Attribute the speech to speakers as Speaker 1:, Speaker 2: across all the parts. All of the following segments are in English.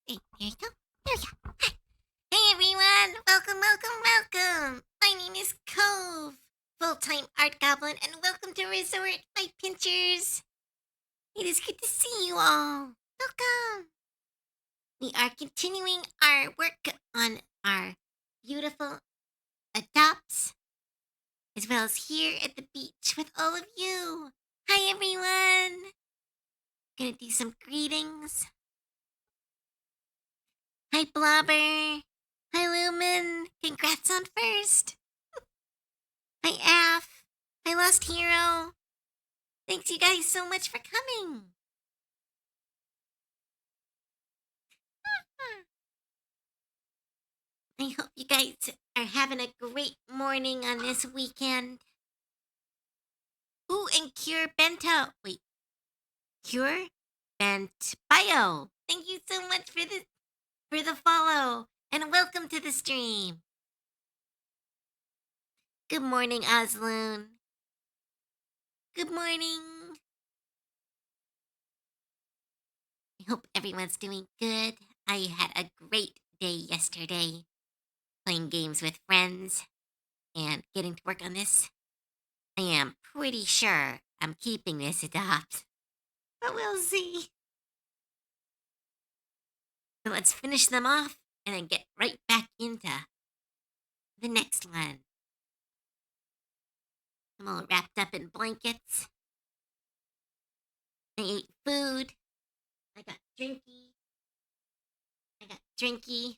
Speaker 1: Hey, there you go. There you go. Hi. Hey everyone! Welcome! My name is Cove, full-time art goblin, and welcome to Resort by Pinchers. It is good to see you all. Welcome. We are continuing our work on our beautiful adopts, as well as here at the beach with all of you. Hi everyone! Gonna do some greetings. Hi Blobber. Hi Lumen. Congrats on first. Hi Af. Hi Lost Hero. Thanks you guys so much for coming. I hope you guys are having a great morning on this weekend. Ooh, and Cure Bento. Wait, Cure Bent Bio. Thank you so much for the follow and welcome to the stream. Good morning, Osloon. Good morning. I hope everyone's doing good. I had a great day yesterday playing games with friends and getting to work on this. I am pretty sure I'm keeping this adopt, but we'll see. So let's finish them off and then get right back into the next one. I'm all wrapped up in blankets. I ate food. I got drinky.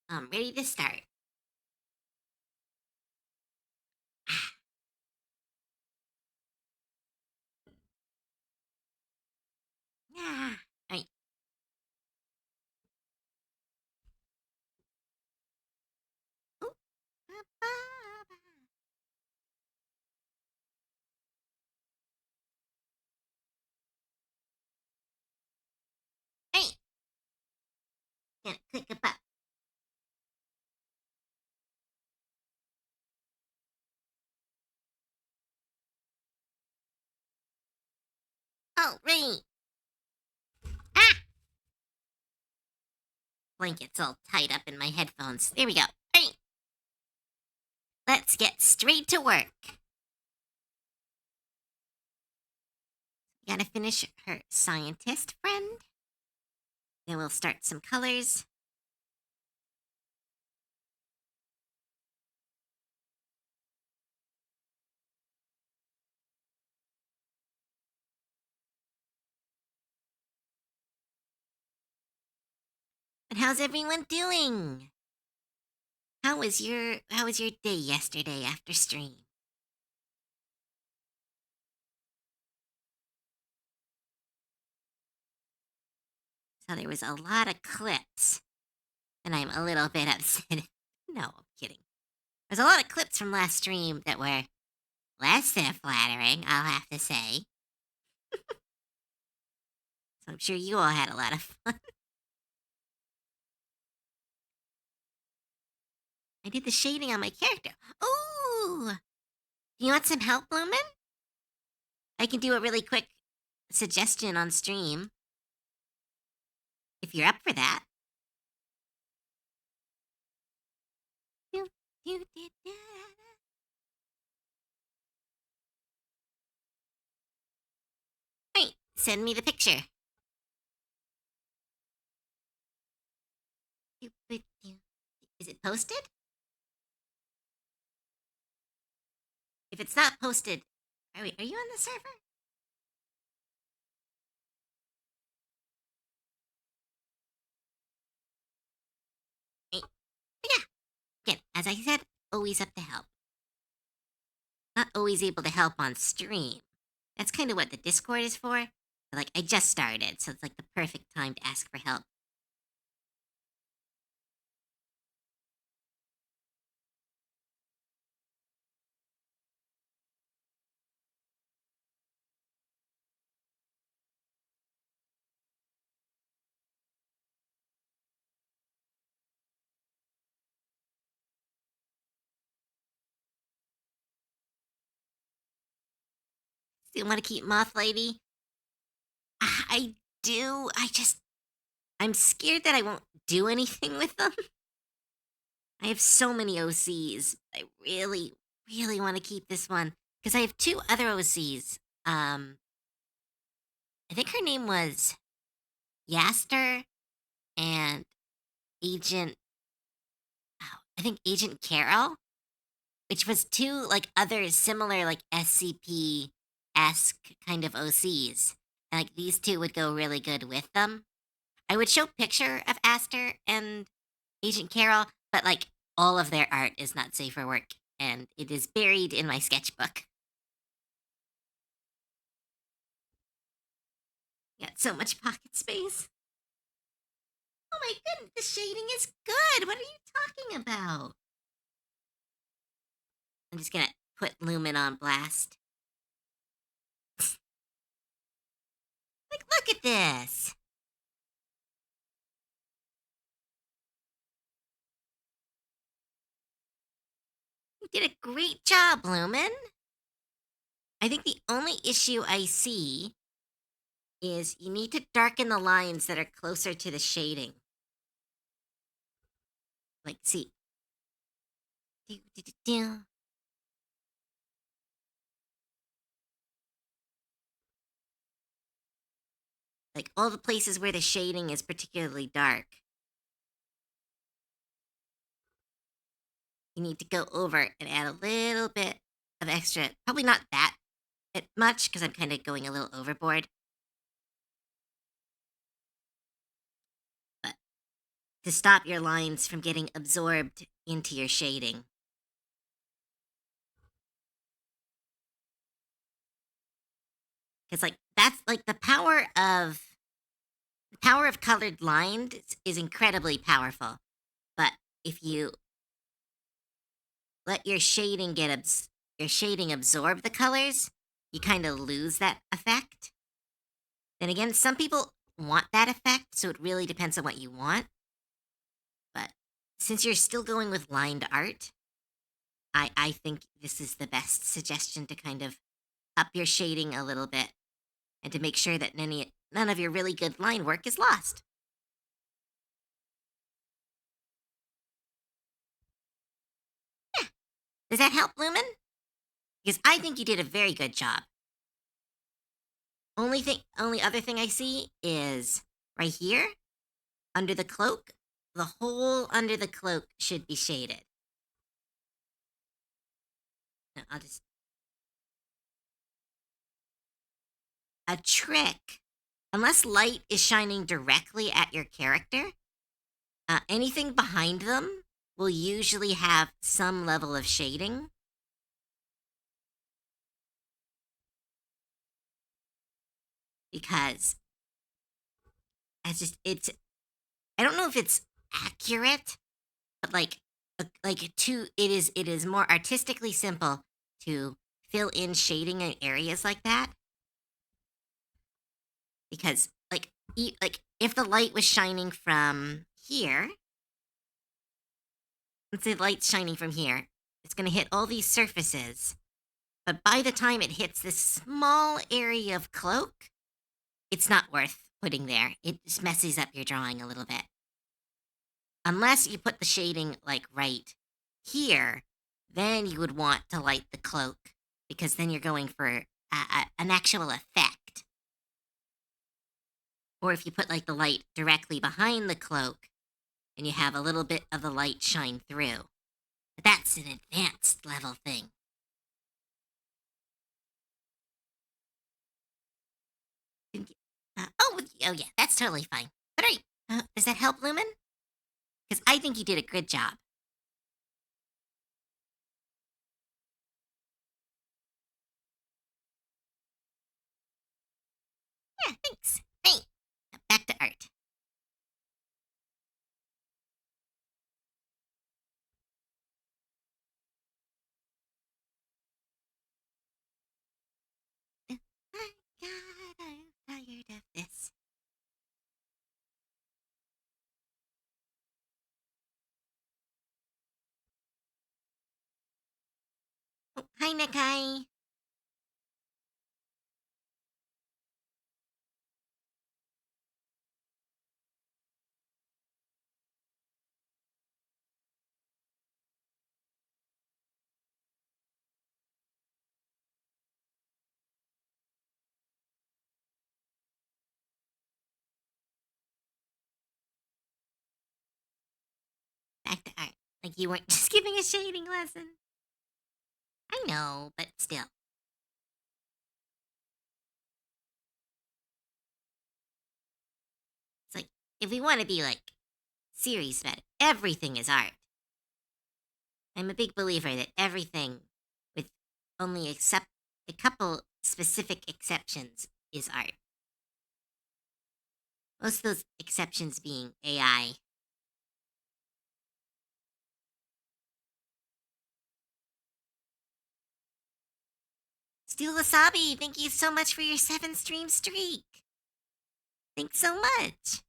Speaker 1: I'm ready to start. Yeah. All right. Ooh. Ba-ba-ba. Hey, gonna click a button. Oh, right. Ah! Blanket's all tied up in my headphones. There we go. Hey, let's get straight to work. Gotta finish her scientist friend. Then we'll start some colors. But how's everyone doing? How was your day yesterday after stream? So there was a lot of clips, and I'm a little bit upset. No, I'm kidding. There's a lot of clips from last stream that were less than flattering, I'll have to say. So I'm sure you all had a lot of fun. I did the shading on my character. Ooh! Do you want some help, Lumen? I can do a really quick suggestion on stream if you're up for that. Do, do, do, do. Right, send me the picture. Is it posted? If it's not posted, are you on the server? Eh, yeah. Again, as I said, always up to help. Not always able to help on stream. That's kind of what the Discord is for. Like, I just started, so it's like the perfect time to ask for help. Still want to keep Moth Lady? I do. I'm scared that I won't do anything with them. I have so many OCs. I really, really want to keep this one because I have two other OCs. I think her name was Yaster and Agent. Oh, I think Agent Carol, which was two like other similar like SCP esque kind of OCs. And like these two would go really good with them. I would show picture of Aster and Agent Carol, but like all of their art is not safe for work, and it is buried in my sketchbook. Got so much pocket space. Oh my goodness, the shading is good. What are you talking about? I'm just gonna put Lumen on blast. Like, look at this. You did a great job, Lumen. I think the only issue I see is you need to darken the lines that are closer to the shading. Like, see. Do, do, do, do. Like all the places where the shading is particularly dark. You need to go over and add a little bit of extra, probably not that much because I'm kind of going a little overboard. But to stop your lines from getting absorbed into your shading. Because like that's like the power of colored lines is incredibly powerful. But if you let your shading absorb the colors, you kind of lose that effect. Then again, some people want that effect, so it really depends on what you want. But since you're still going with lined art, I think this is the best suggestion to kind of up your shading a little bit and to make sure that none of your really good line work is lost. Yeah. Does that help, Lumen? Because I think you did a very good job. Only other thing I see is right here under the cloak. The whole under the cloak should be shaded. No, I'll just a trick. Unless light is shining directly at your character, anything behind them will usually have some level of shading. Because it's I don't know if it's accurate, but it is more artistically simple to fill in shading in areas like that because like if the light was shining from here, let's say the light's shining from here, it's going to hit all these surfaces, but by the time it hits this small area of cloak, it's not worth putting there. It just messes up your drawing a little bit. Unless you put the shading like right here, then you would want to light the cloak because then you're going for an actual effect. Or if you put like the light directly behind the cloak and you have a little bit of the light shine through. But that's an advanced level thing. Oh yeah, that's totally fine. But does that help, Lumen? Because I think you did a good job. Yeah, thanks. Hey, now back to art. My God, I'm tired of this. Oh, hi, Nakai. Back to art. Like you weren't just giving a shading lesson. I know, but still. It's like if we want to be like serious about it, everything is art. I'm a big believer that everything, with only except a couple specific exceptions, is art. Most of those exceptions being AI. Stu Wasabi, thank you so much for your 7 stream streak. Thanks so much.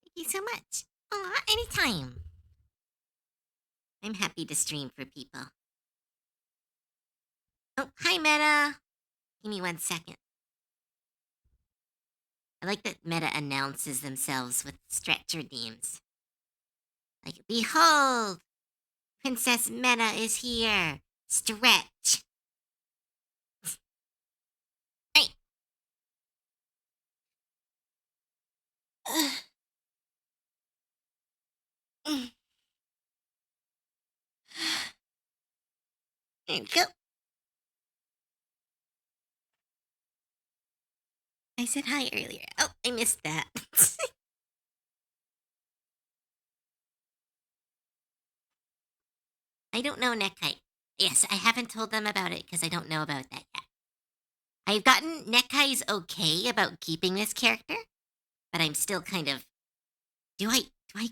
Speaker 1: Thank you so much. Aw, anytime. I'm happy to stream for people. Oh, hi, Meta. Give me 1 second. I like that Meta announces themselves with stretch redeems. Like, behold, Princess Meta is here. Stretch. Hey. There you go. I said hi earlier. Oh, I missed that. I don't know neck height. Yes, I haven't told them about it because I don't know about that yet. I've gotten Nekai's okay about keeping this character, but I'm still kind of do I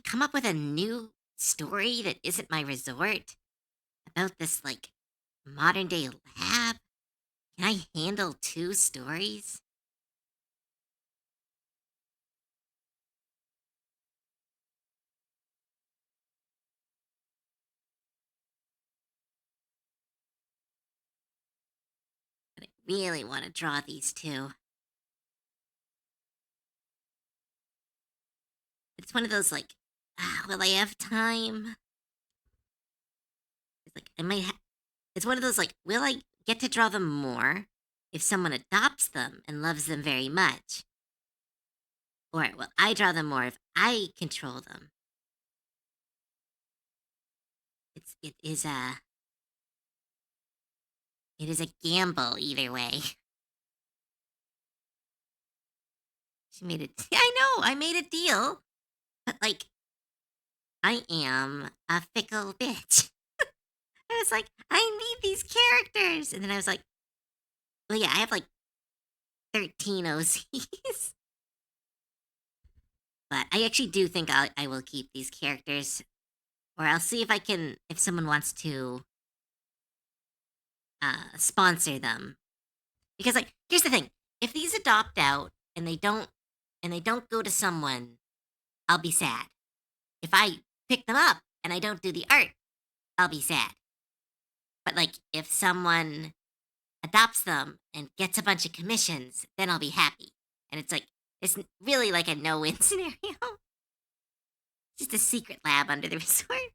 Speaker 1: come up with a new story that isn't my resort about this like modern day lab? Can I handle 2 stories? But I really want to draw these 2. It's one of those like, will I have time? It's like I might. It's one of those like, will I get to draw them more if someone adopts them and loves them very much? Or will I draw them more if I control them? It is a gamble either way. She made it. I know. I made a deal, but like I am a fickle bitch. I was like, I need these characters, and then I was like, well, yeah, I have like 13 OCs, but I actually do think I will keep these characters, or I'll see if I can if someone wants to sponsor them. Because like, here's the thing: if these adopt out and they don't go to someone, I'll be sad. If I pick them up and I don't do the art, I'll be sad. But like, if someone adopts them and gets a bunch of commissions, then I'll be happy. And it's like it's really like a no-win scenario. Just a secret lab under the resort.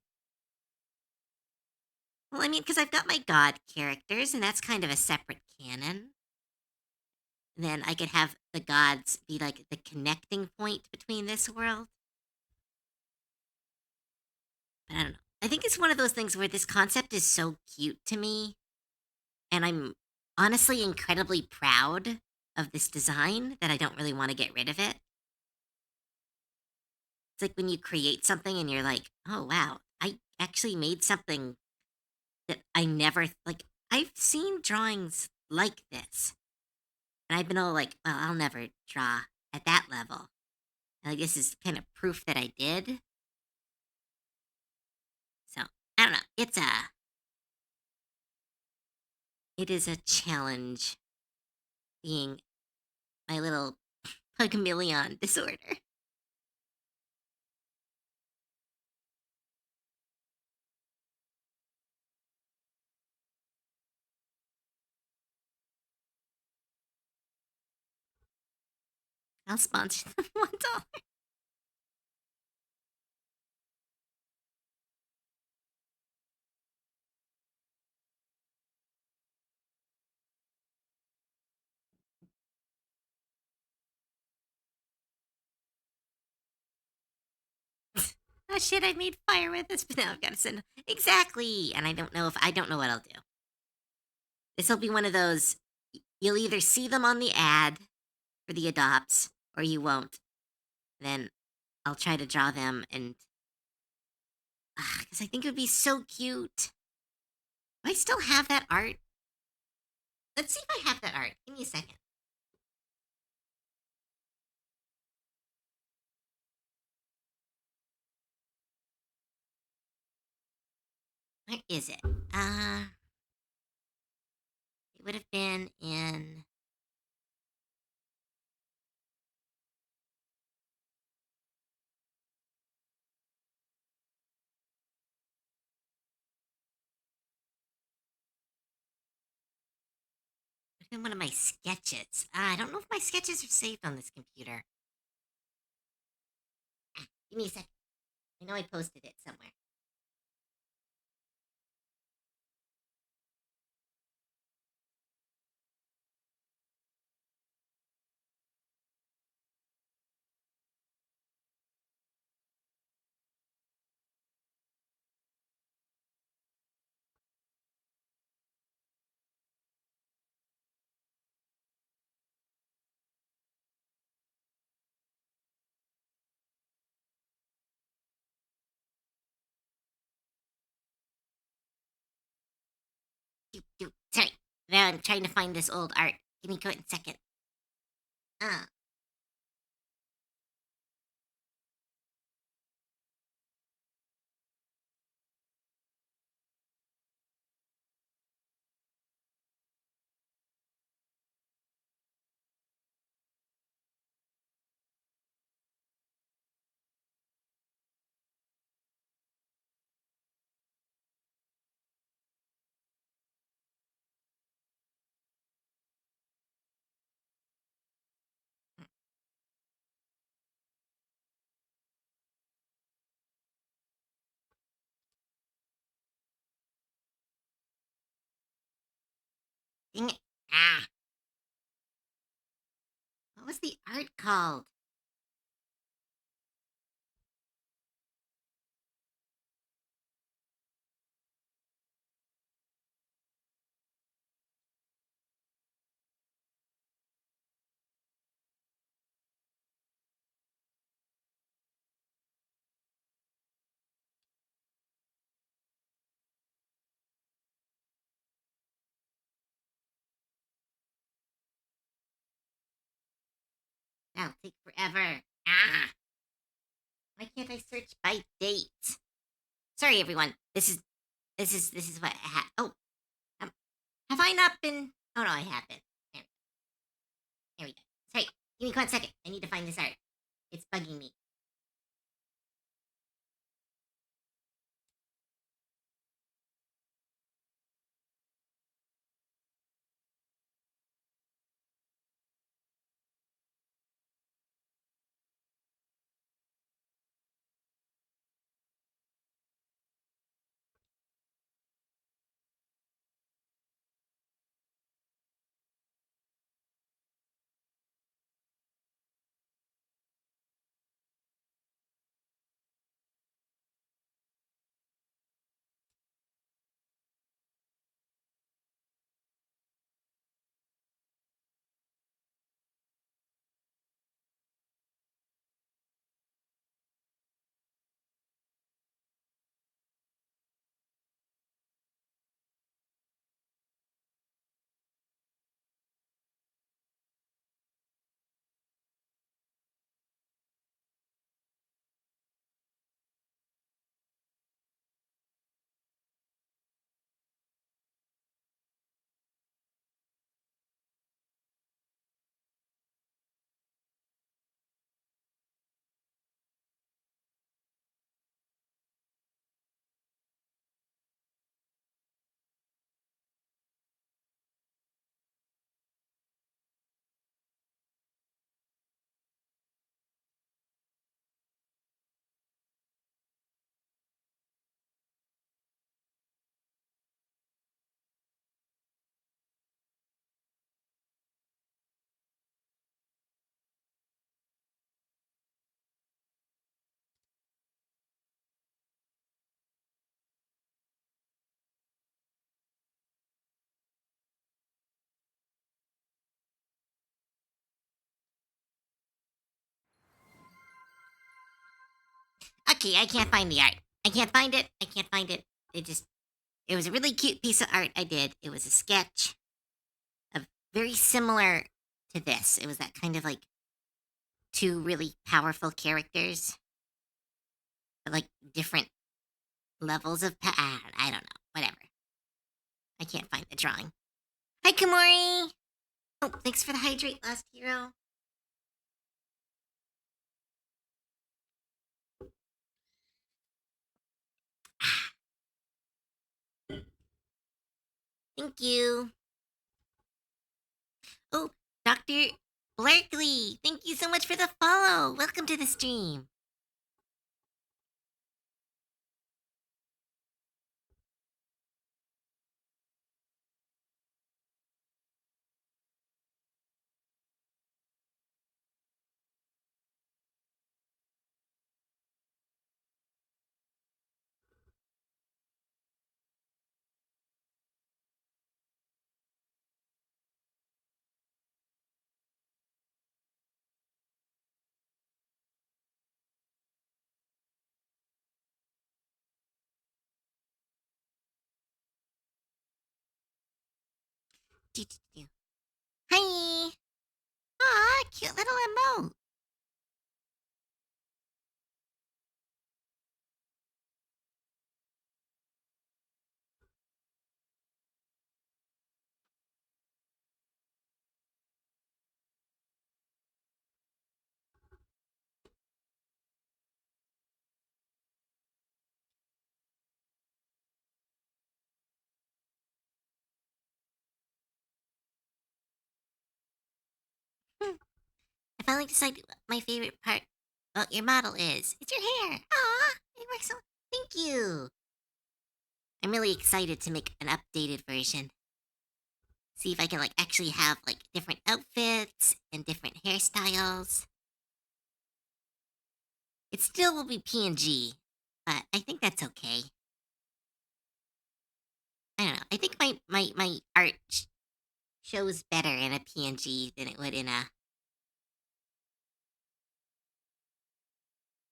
Speaker 1: Well, I mean, because I've got my god characters, and that's kind of a separate canon. Then I could have the gods be like the connecting point between this world. But I don't know. I think it's one of those things where this concept is so cute to me, and I'm honestly incredibly proud of this design that I don't really want to get rid of it. It's like when you create something and you're like, oh wow, I actually made something that I never like. I've seen drawings like this, and I've been all like, well, I'll never draw at that level. And like this is kind of proof that I did. So I don't know. It is a challenge being my little pygmalion disorder. I'll sponsor them $1. Oh shit! I made fire with this, but now I've got to send exactly. And I don't know what I'll do. This will be one of those. You'll either see them on the ad for the adopts, or you won't. Then I'll try to draw them, and because I think it would be so cute. Do I still have that art? Let's see if I have that art. Give me a second. Where is it? It would have been in. In one of my sketches. I don't know if my sketches are saved on this computer. Give me a second. I know I posted it somewhere. Sorry. Now I'm trying to find this old art. Give me a second. Ah. Dang it. Ah. What was the art called? That'll take forever. Ah. Why can't I search by date? Sorry, everyone. This is what I had. Oh, um, have I not been? Oh no, I have been. There we go. Sorry. Give me 1 second. I need to find this art. It's bugging me. Okay, I can't find the art. I can't find it. I can't find it. It was a really cute piece of art I did. It was a sketch of very similar to this. It was that kind of like two really powerful characters, but like different levels of I don't know. Whatever. I can't find the drawing. Hi, Kamori. Oh, thanks for the hydrate, Last Hero. Thank you. Oh, Dr. Blakely, thank you so much for the follow. Welcome to the stream. Do-do-do. Hi. Aw, cute little emote. Hmm. I finally decided what my favorite part about your model is. It's your hair. Aw, it works so. Thank you. I'm really excited to make an updated version. See if I can like actually have like different outfits and different hairstyles. It still will be PNG, but I think that's okay. I don't know. I think my art shows better in a PNG than it would in a.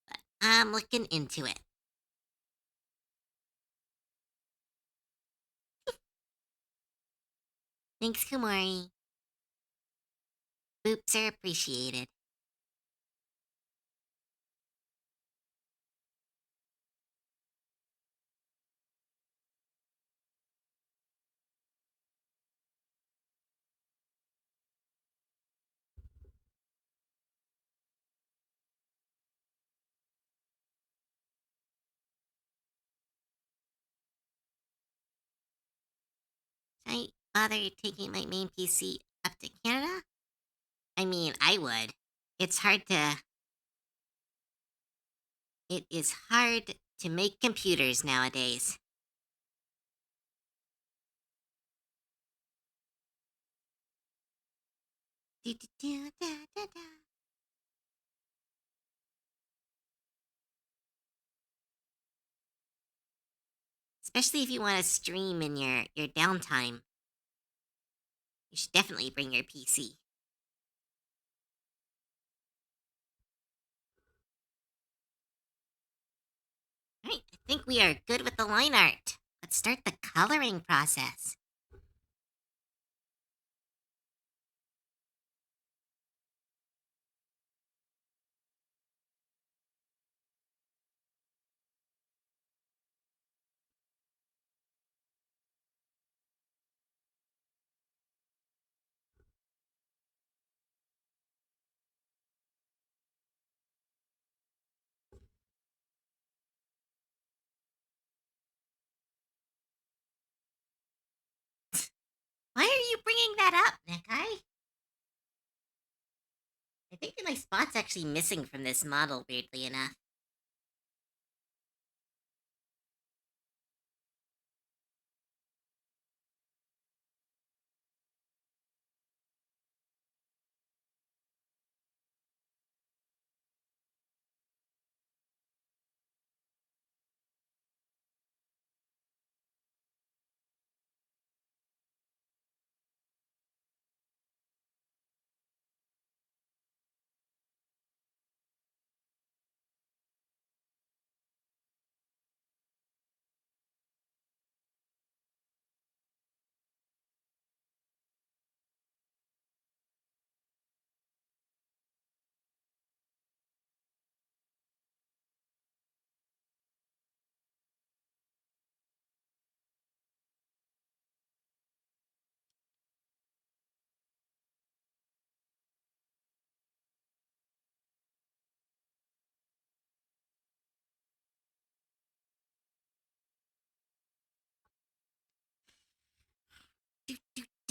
Speaker 1: But I'm looking into it. Thanks, Kumari. Boops are appreciated. Should I bother taking my main PC up to Canada? I mean, I would. It's hard to. It is hard to make computers nowadays. Do-do-do-da-da-da. Especially if you want to stream in your downtime. You should definitely bring your PC. Alright, I think we are good with the line art. Let's start the coloring process. Why are you bringing that up, Nekai? I think that my spot's actually missing from this model, weirdly enough.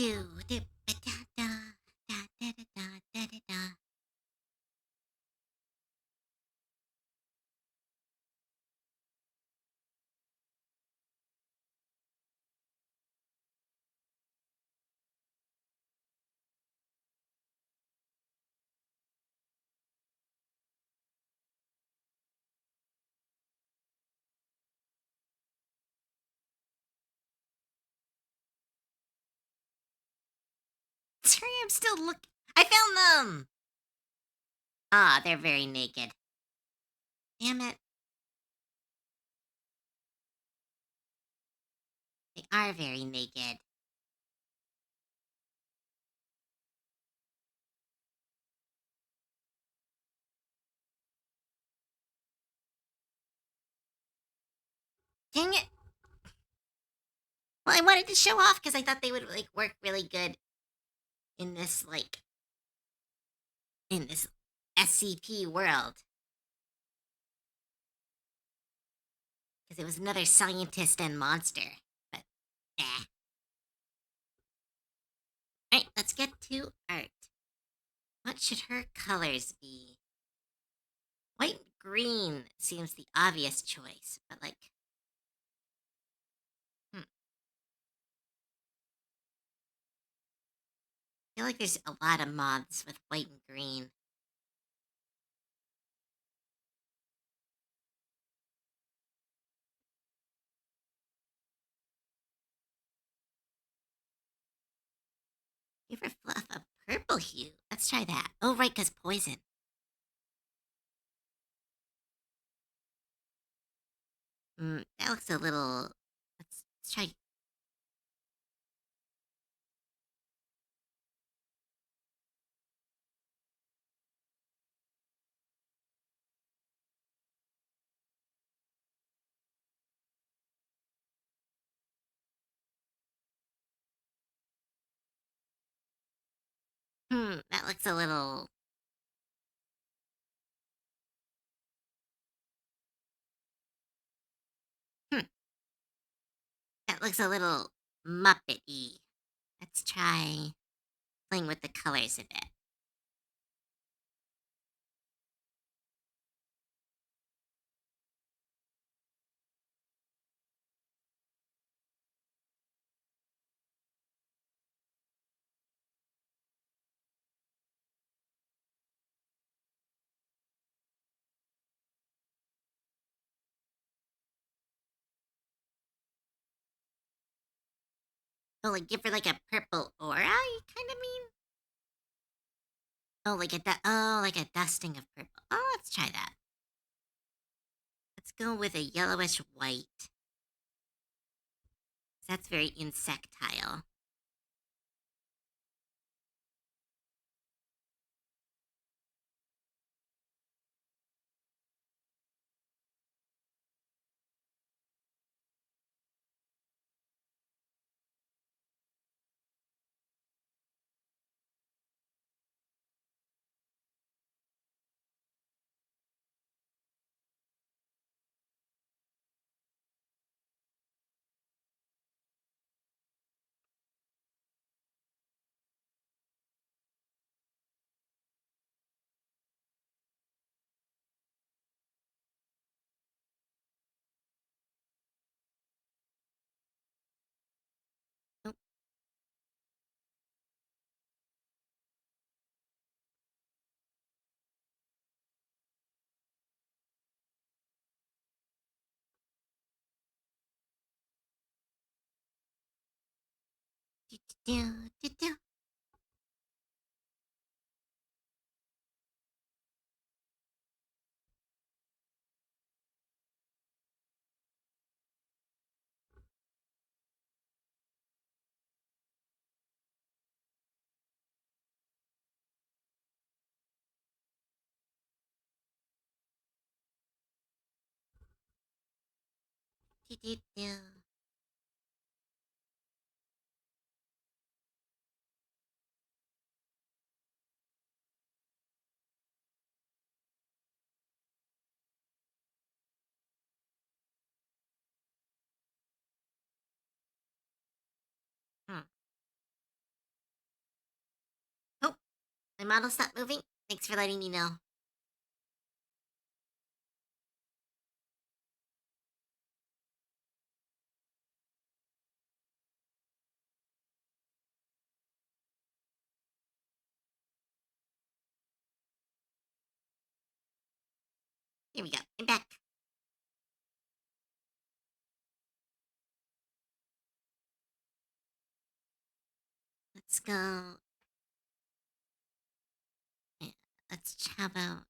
Speaker 1: do do ba da da da da da da da da da. Sorry, I'm still looking. I found them. Ah, they're very naked. Damn it, they are very naked. Dang it. Well, I wanted to show off because I thought they would like work really good in this in this SCP world. Because it was another scientist and monster. But eh. Alright, let's get to art. What should her colors be? White and green seems the obvious choice, but like, I feel like there's a lot of moths with white and green. Give her fluff a purple hue. Let's try that. Oh, right, because poison. That looks a little. Let's try. That looks a little. Hmm, that looks a little Muppet-y. Let's try playing with the colors a bit. Oh, like give her like a purple aura. You kind of mean? Oh, like a dusting of purple. Oh, let's try that. Let's go with a yellowish white. That's very insectile. Oh, do, do, do, do, do. Do, do, do. Hmm. My model stopped moving. Thanks for letting me know. Here we go. I'm back. Let's go. Yeah, let's how about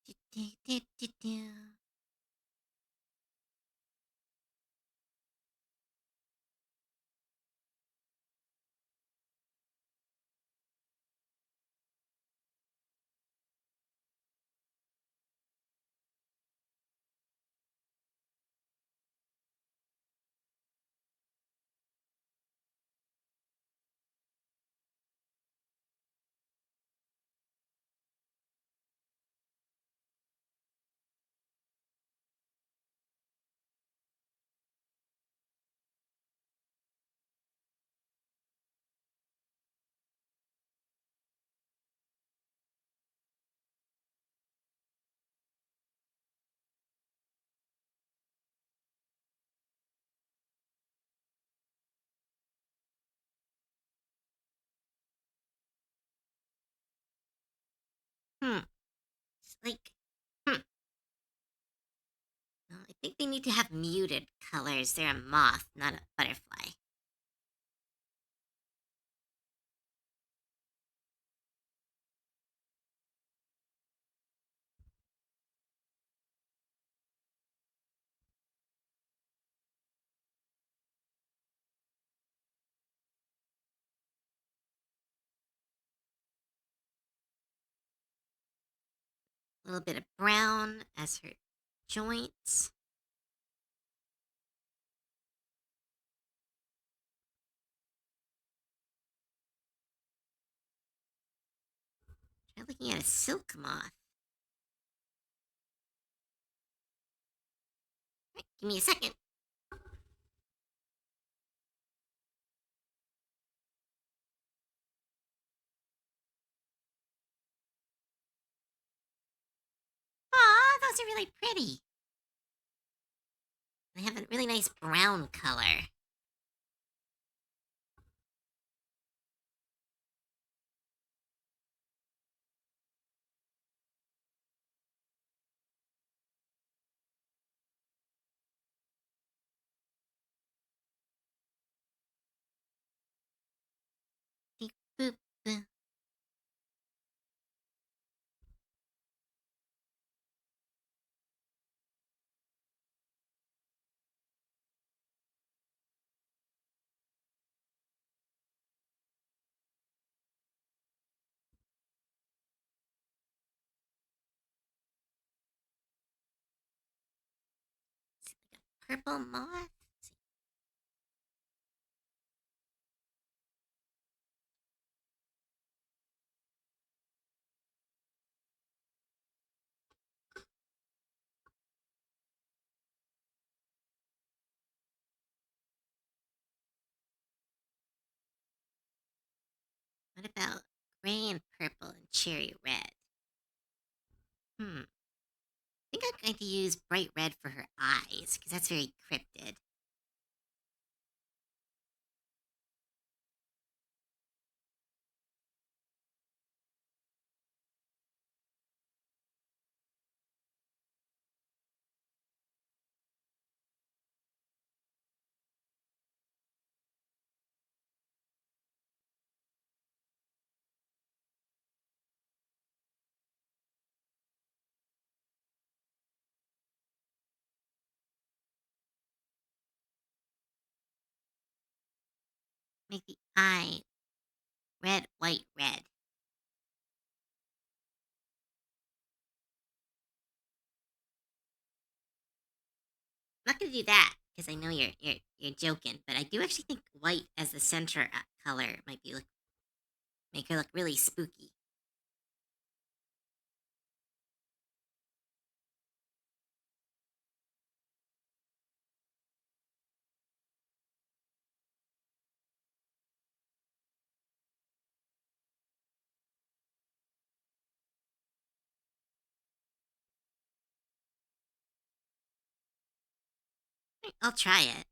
Speaker 1: do, do, do, do, do. Hmm. It's like, hmm. Well, I think they need to have muted colors. They're a moth, not a butterfly. A little bit of brown as her joints. Try looking at a silk moth. Right, give me a second. Aw, those are really pretty. They have a really nice brown color. Beep, boop, boop. Purple moth. What about gray and purple and cherry red? I think I'm going to use bright red for her eyes because that's very cryptid. Make the eye red, white, red. not gonna do that because I know you're joking, but I do actually think white as the center color might be make her look really spooky. I'll try it.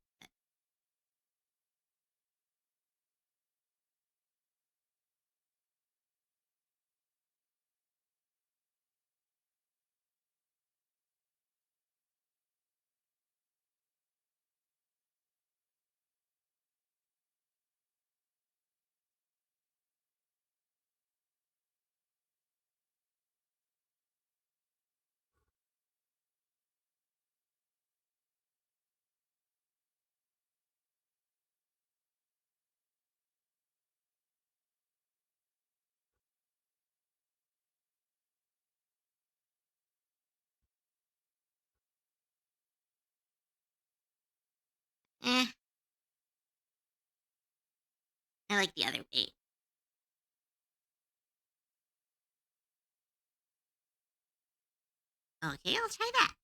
Speaker 1: Eh, I like the other way. Okay, I'll try that.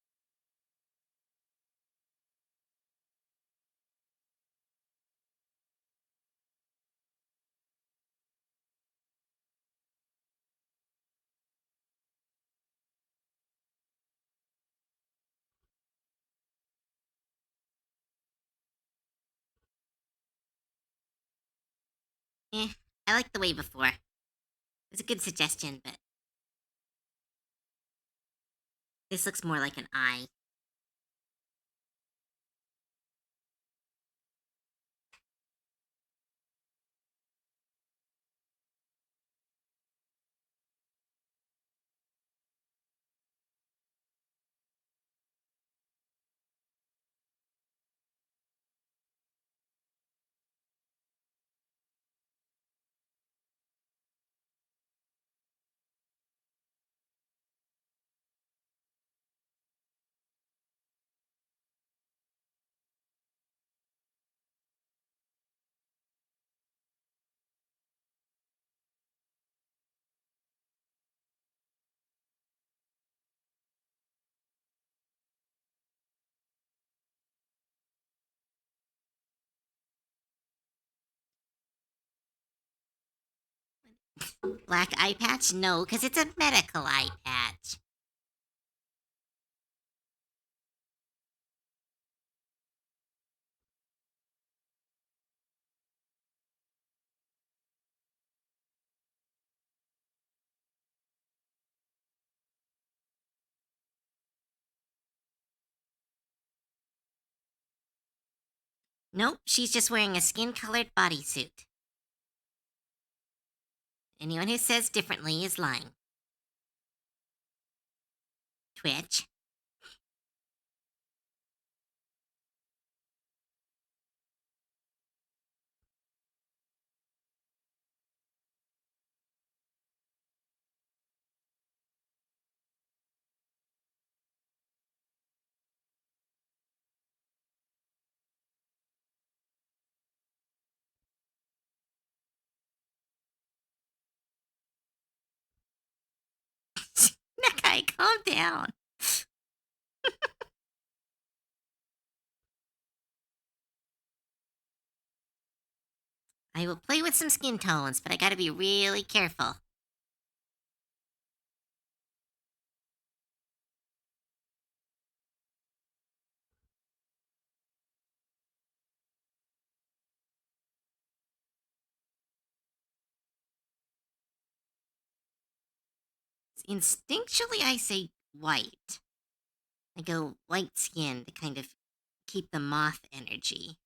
Speaker 1: Eh, I like the way before. It was a good suggestion, but this looks more like an eye. Black eye patch? No, because it's a medical eye patch. Nope, she's just wearing a skin colored bodysuit. Anyone who says differently is lying. Twitch. Nakai, calm down. I will play with some skin tones, but I gotta be really careful. Instinctually, I say white. I go white skin to kind of keep the moth energy.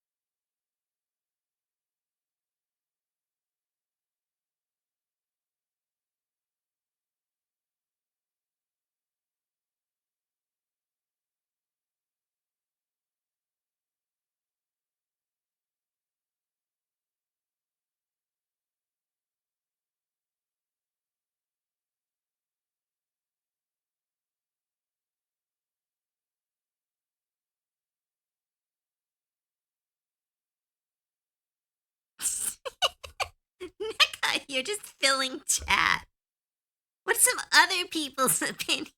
Speaker 1: You're just filling chat. What's some other people's opinion?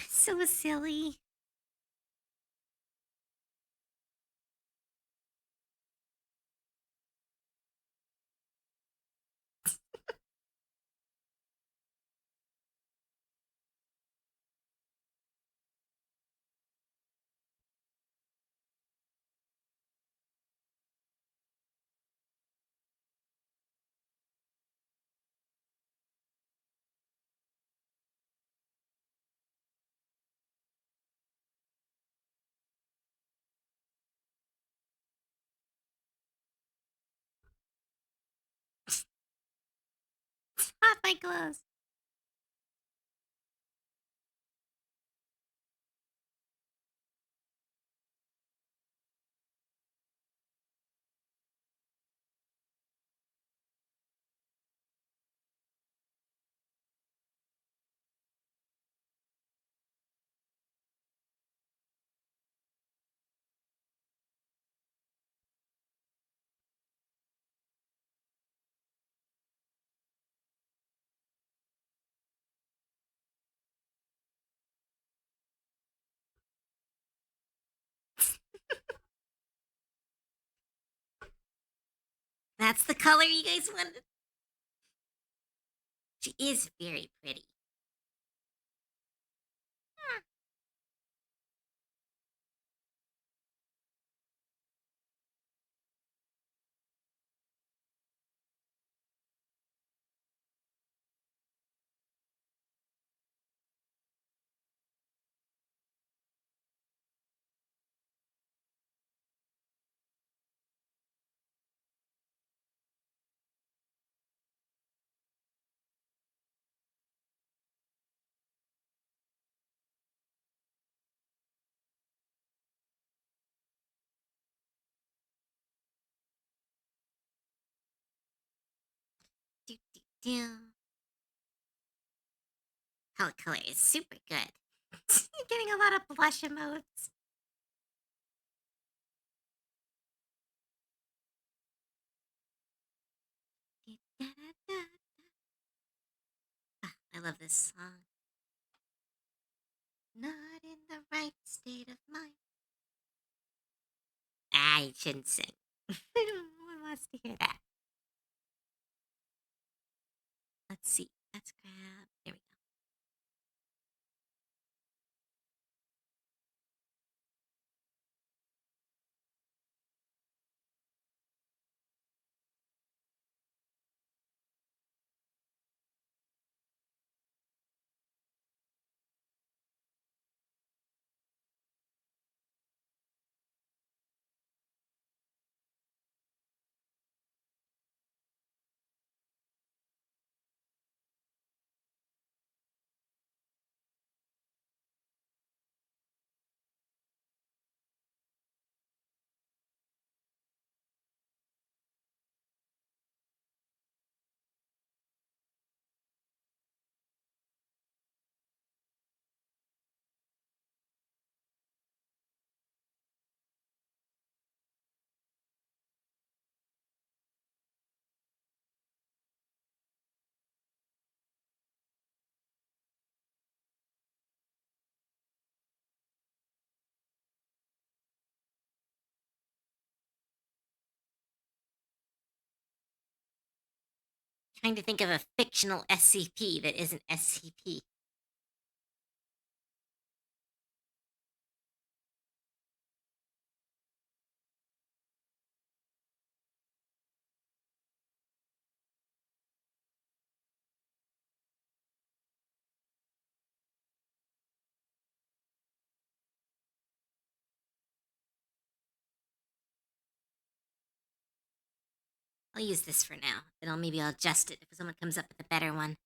Speaker 1: So silly. Off my clothes. That's the color you guys wanted. She is very pretty. Do, do, do. Hell, color is super good. You're getting a lot of blush emotes. I love this song. Not in the right state of mind. I shouldn't sing. No one wants to hear that. Let's see. Let's grab. There we go. Trying to think of a fictional SCP that isn't SCP. I'll use this for now. Then maybe I'll adjust it if someone comes up with a better one.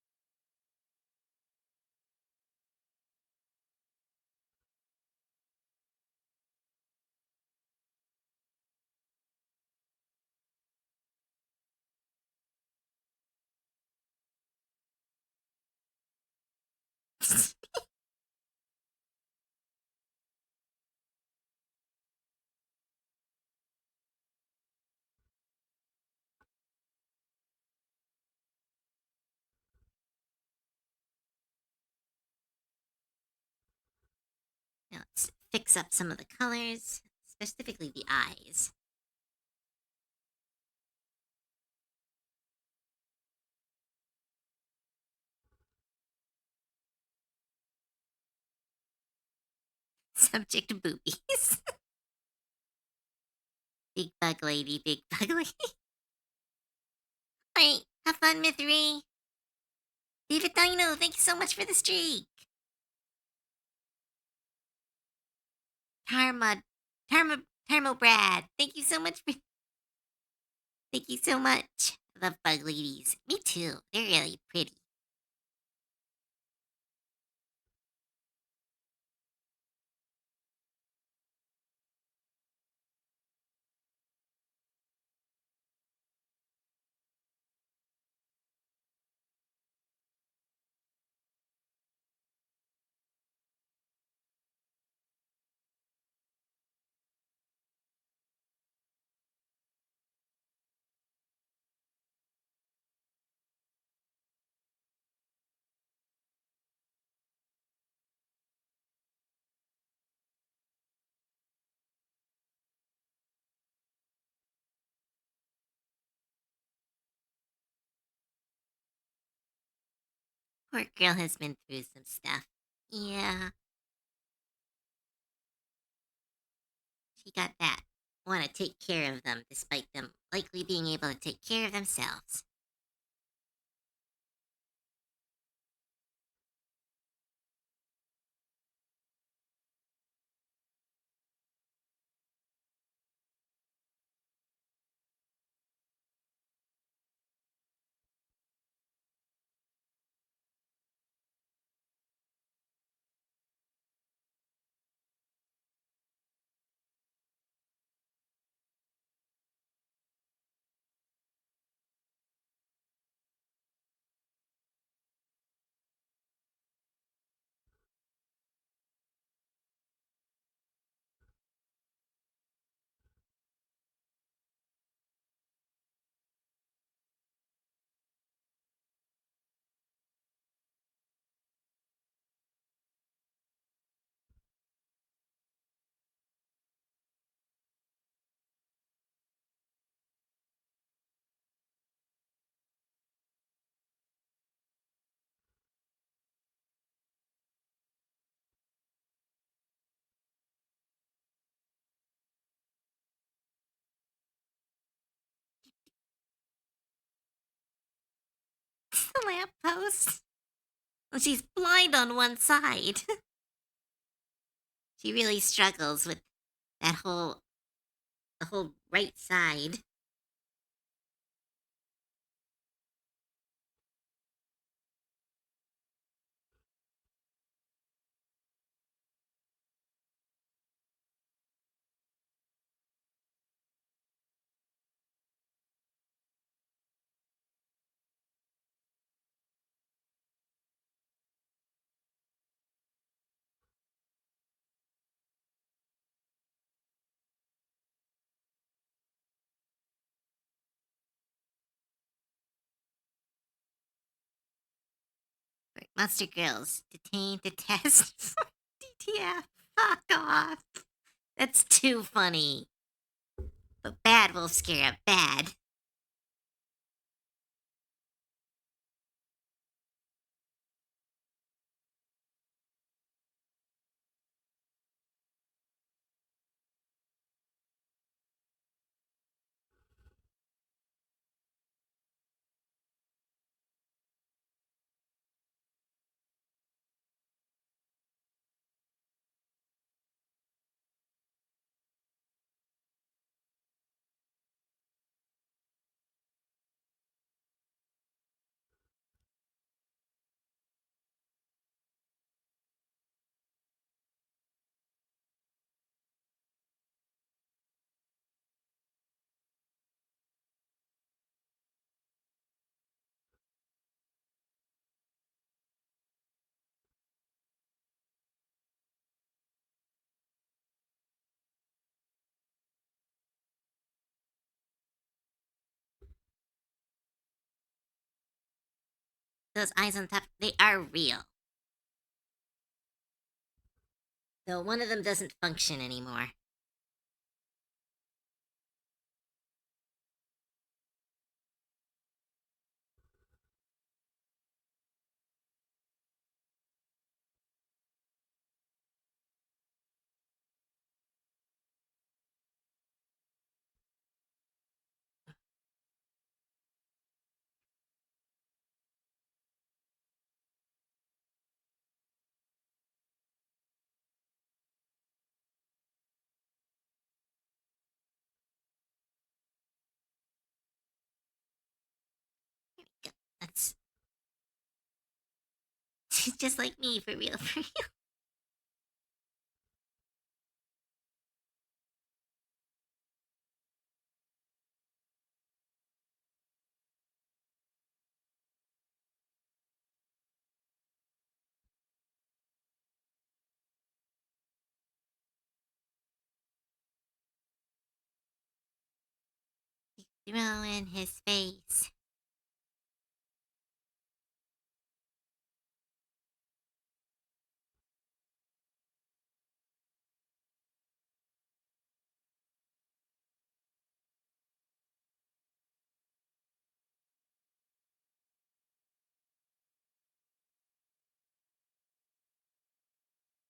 Speaker 1: fix up some of the colors, specifically the eyes. Subject boobies. Big bug lady, big bug lady. Alright, have fun, Mythery. David Dino, thank you so much for the streak. Tarma, Tarmo Brad, thank you so much for. Thank you so much. I love bug ladies. Me too. They're really pretty. Poor girl has been through some stuff. Yeah, she got that. Want to take care of them despite them likely being able to take care of themselves. The lamppost. Well, she's blind on one side. She really struggles with the whole right side. Monster Girls detained to test for DTF. Fuck off. That's too funny. But bad wolf scare up bad. Those eyes on top, they are real. though one of them doesn't function anymore. That's just like me, for real, for real. Throw in his face.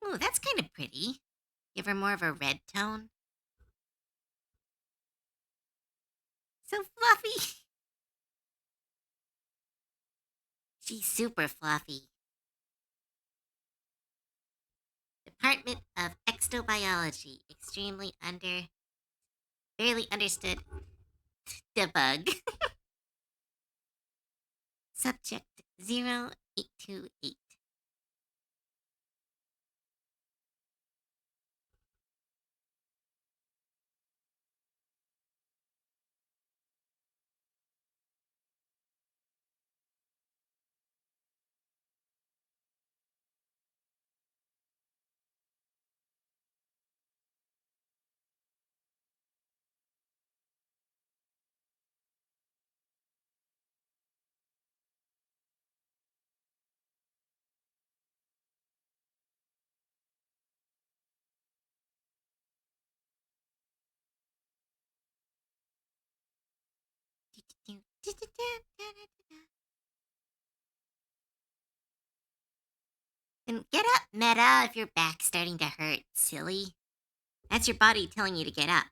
Speaker 1: Ooh, that's kind of pretty. Give her more of a red tone. So fluffy. She's super fluffy. Department of Exobiology. Extremely barely understood. Debug. Subject 0828. And get up, Meta, if your back's starting to hurt, silly. That's your body telling you to get up.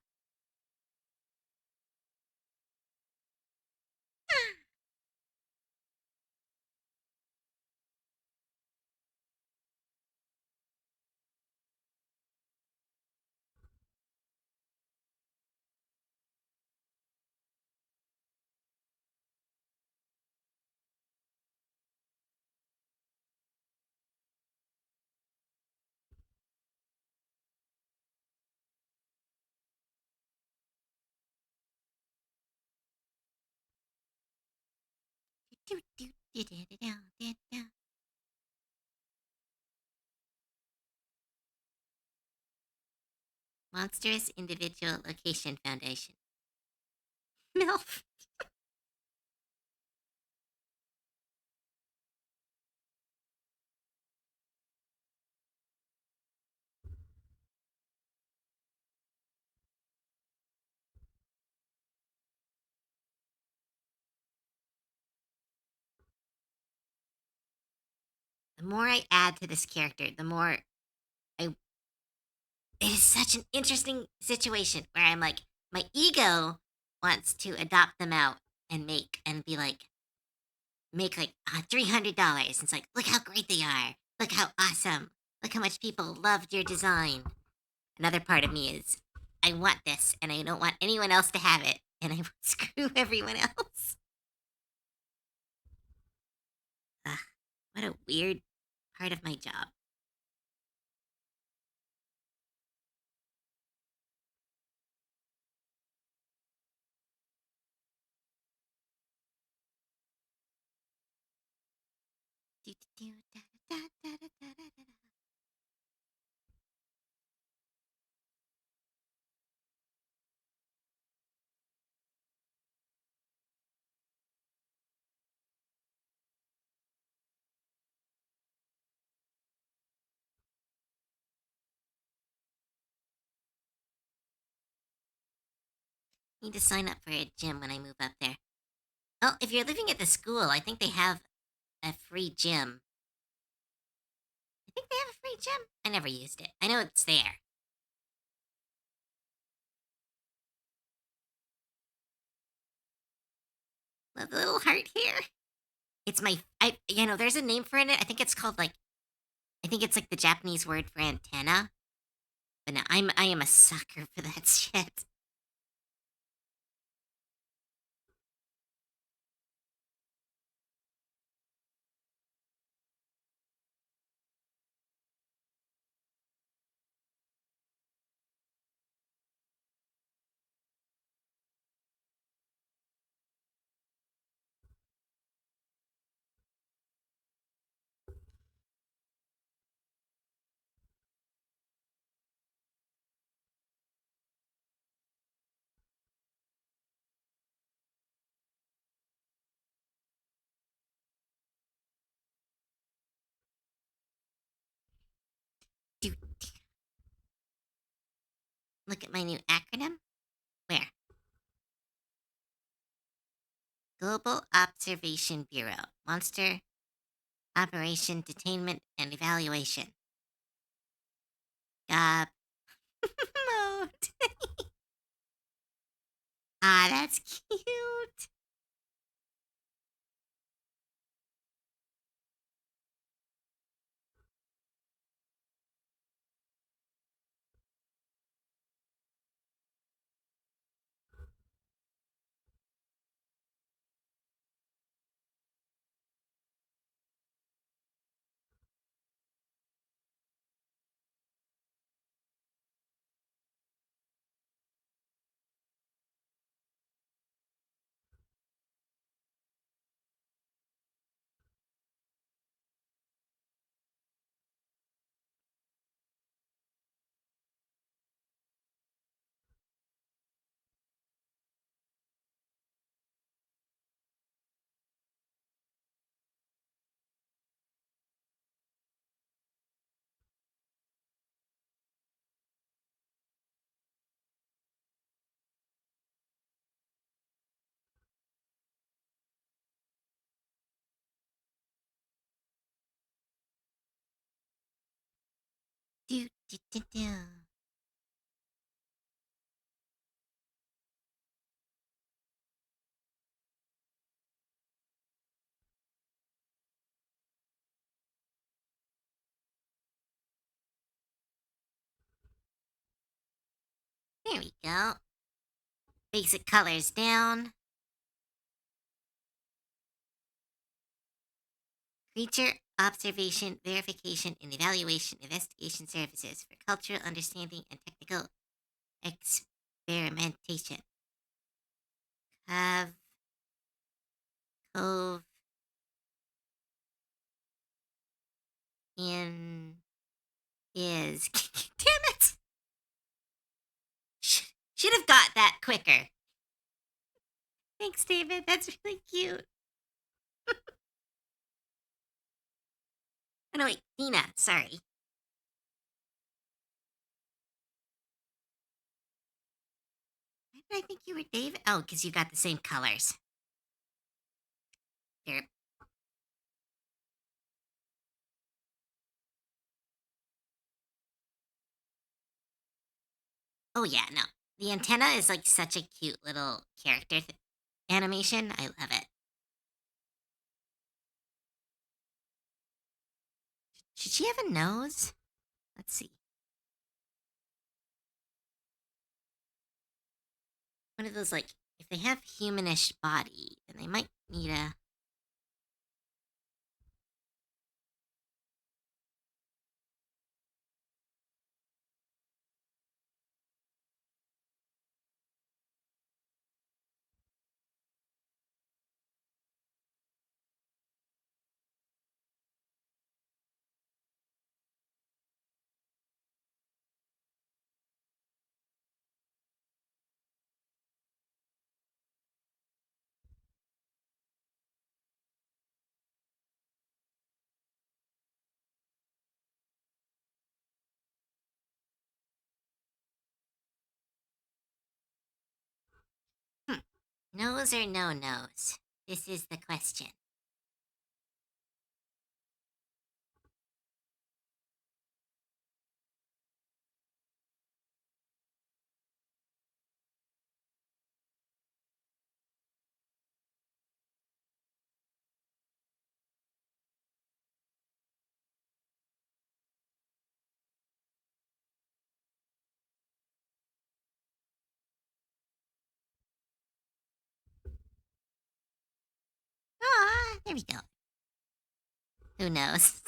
Speaker 1: Monstrous Individual Location Foundation. MILF. The more I add to this character, the more I. It is such an interesting situation where I'm like, my ego wants to adopt them out and be like, make like $300. It's like, look how great they are. Look how awesome. Look how much people loved your design. Another part of me is, I want this and I don't want anyone else to have it. And I will screw everyone else. Ugh, what a weird part of my job. Need to sign up for a gym when I move up there. Oh, if you're living at the school, I think they have a free gym. I think they have a free gym. I never used it. I know it's there. Love the little heart here. It's my, there's a name for it. I think it's called like, I think it's like the Japanese word for antenna. But no, I am a sucker for that shit. Dude, look at my new acronym. Where? Global Observation Bureau. Monster Operation Detainment and Evaluation. Gob mode. Ah, that's cute. Do, do, do, do. There we go. Basic colors down. Creature observation, verification, and evaluation investigation services for cultural understanding and technical experimentation. Have Cove in is. Damn it! Should have got that quicker. Thanks, David. That's really cute. Oh, no, wait. Dina, sorry. Why did I think you were David? Oh, because you got the same colors. Here. Oh, yeah, no. The antenna is like such a cute little character animation. I love it. Should she have a nose? Let's see. One of those, like, if they have humanish body, then they might need a. Nose or no nose? This is the question. Ah, there we go. Who knows?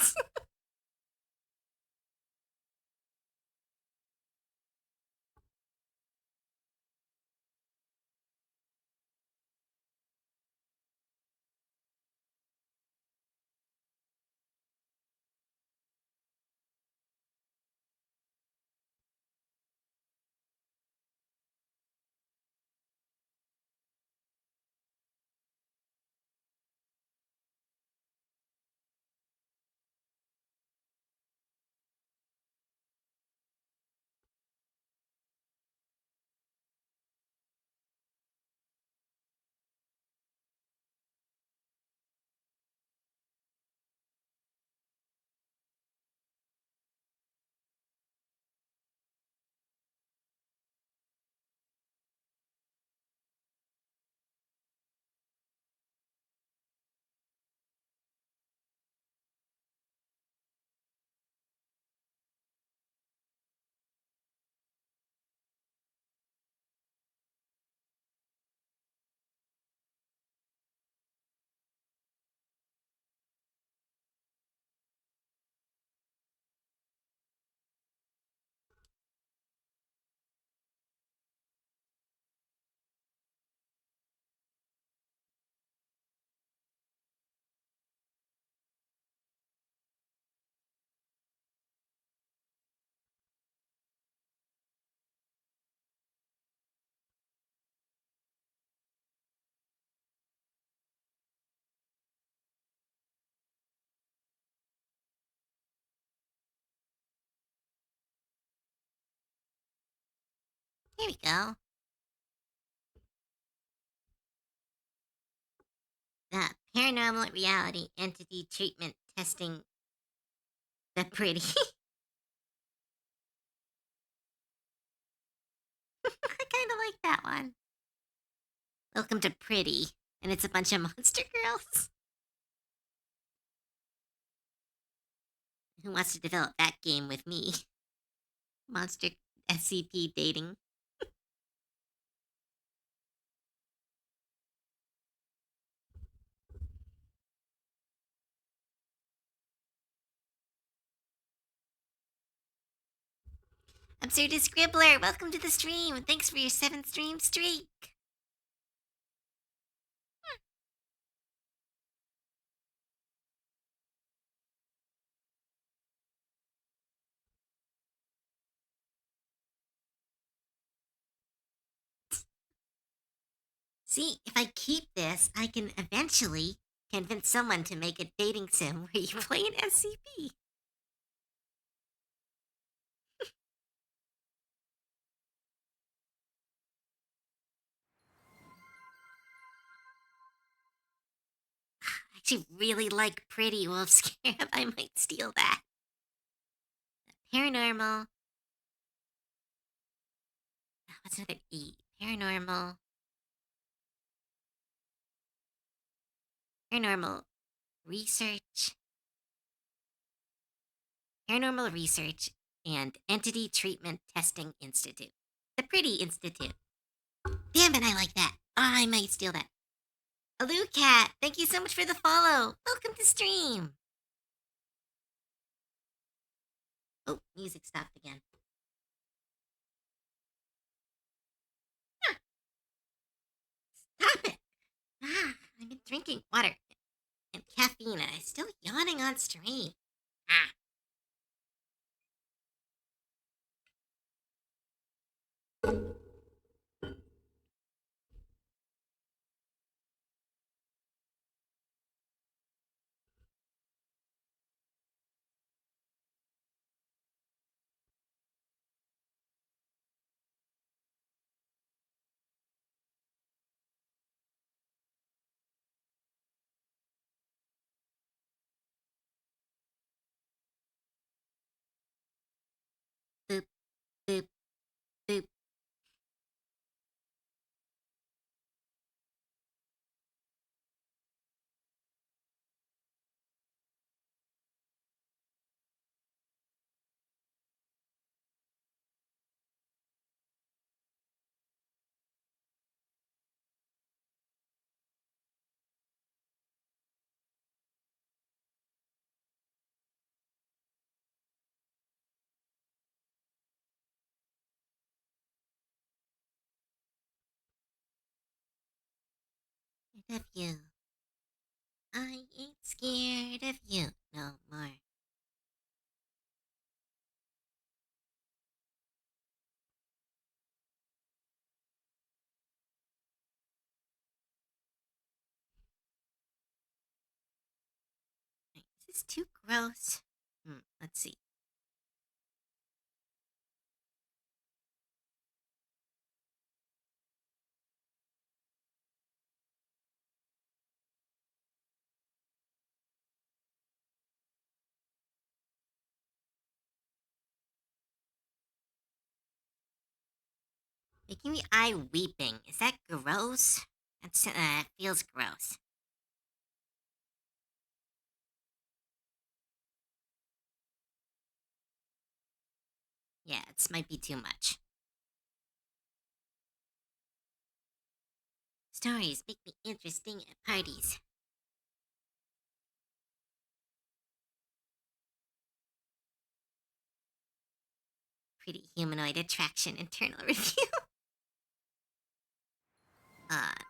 Speaker 1: Here we go. The paranormal reality entity treatment testing the pretty. I kind of like that one. Welcome to Pretty, and it's a bunch of monster girls. Who wants to develop that game with me? Monster SCP dating. Absurdist Scribbler, welcome to the stream. Thanks for your 7th stream streak. See, if I keep this, I can eventually convince someone to make a dating sim where you play an SCP. I actually really like Pretty Wolf Scarab. I might steal that. Paranormal. What's another E? Paranormal. Paranormal research. Paranormal Research and Entity Treatment Testing Institute. The Pretty Institute. Damn it, I like that. I might steal that. Hello, Cat. Thank you so much for the follow. Welcome to stream. Oh, music stopped again. Ah, stop it. I've been drinking water and caffeine and I'm still yawning on stream. Ah. Boop, boop. Scared of you. I ain't scared of you no more. Wait, is this too gross? Let's see. Making the eye weeping. Is that gross? That's feels gross. Yeah, this might be too much. Stories make me interesting at parties. Pretty humanoid attraction internal review.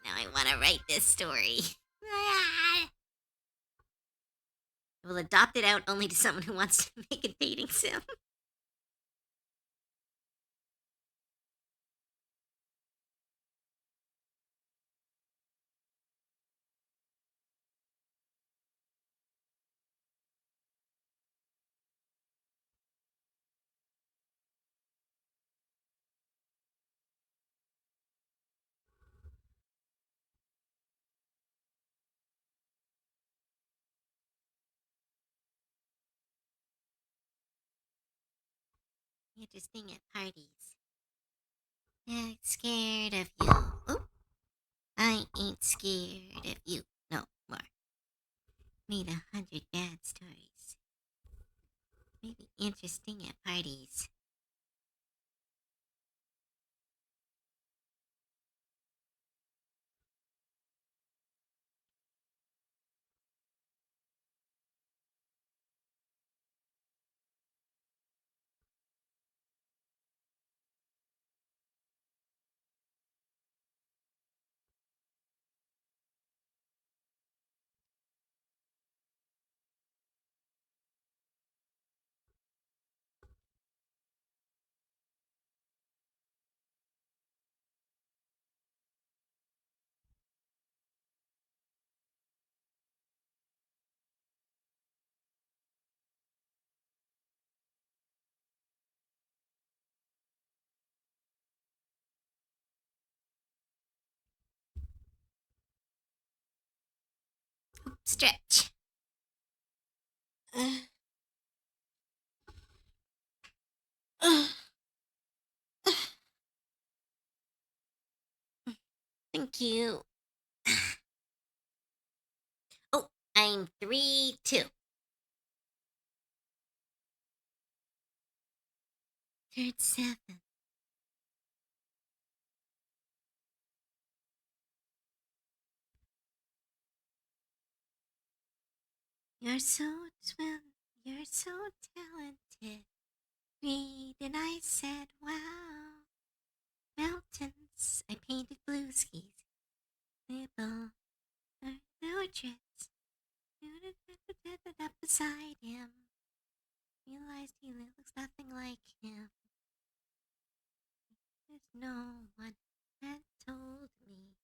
Speaker 1: Now I want to write this story. I will adopt it out only to someone who wants to make a dating sim. Interesting at parties. Yeah, scared of you. Oop. I ain't scared of you no more. Made 100 bad stories. Maybe interesting at parties. Stretch. Uh, uh, Thank you. Oh, I'm 3-2. Third 7. You're so swell. You're so talented. Read and I said, wow. Mountains, I painted blue skis. Nibble, no dress. Up beside him. Realized he looks nothing like him. There's no one that told me.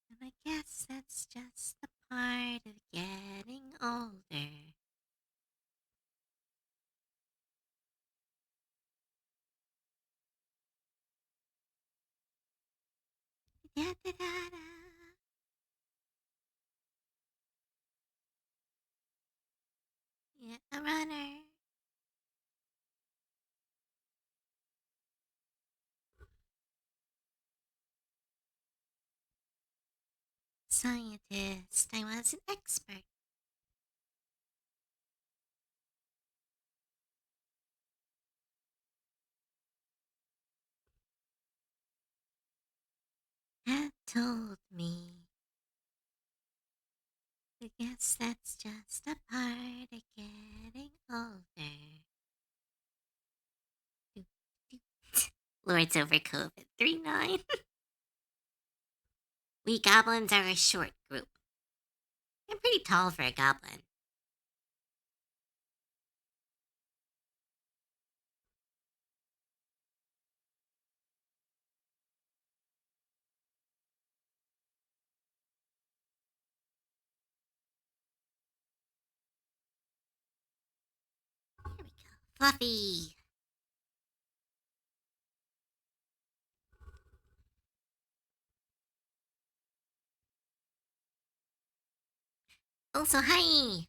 Speaker 1: And I guess that's just the part of getting older. Da da da da. Yeah, a runner. Scientist. I was an expert. Had told me. I guess that's just a part of getting older. Lords over COVID 3-9. We goblins are a short group. I'm pretty tall for a goblin. Here we go. Fluffy. Also, hi.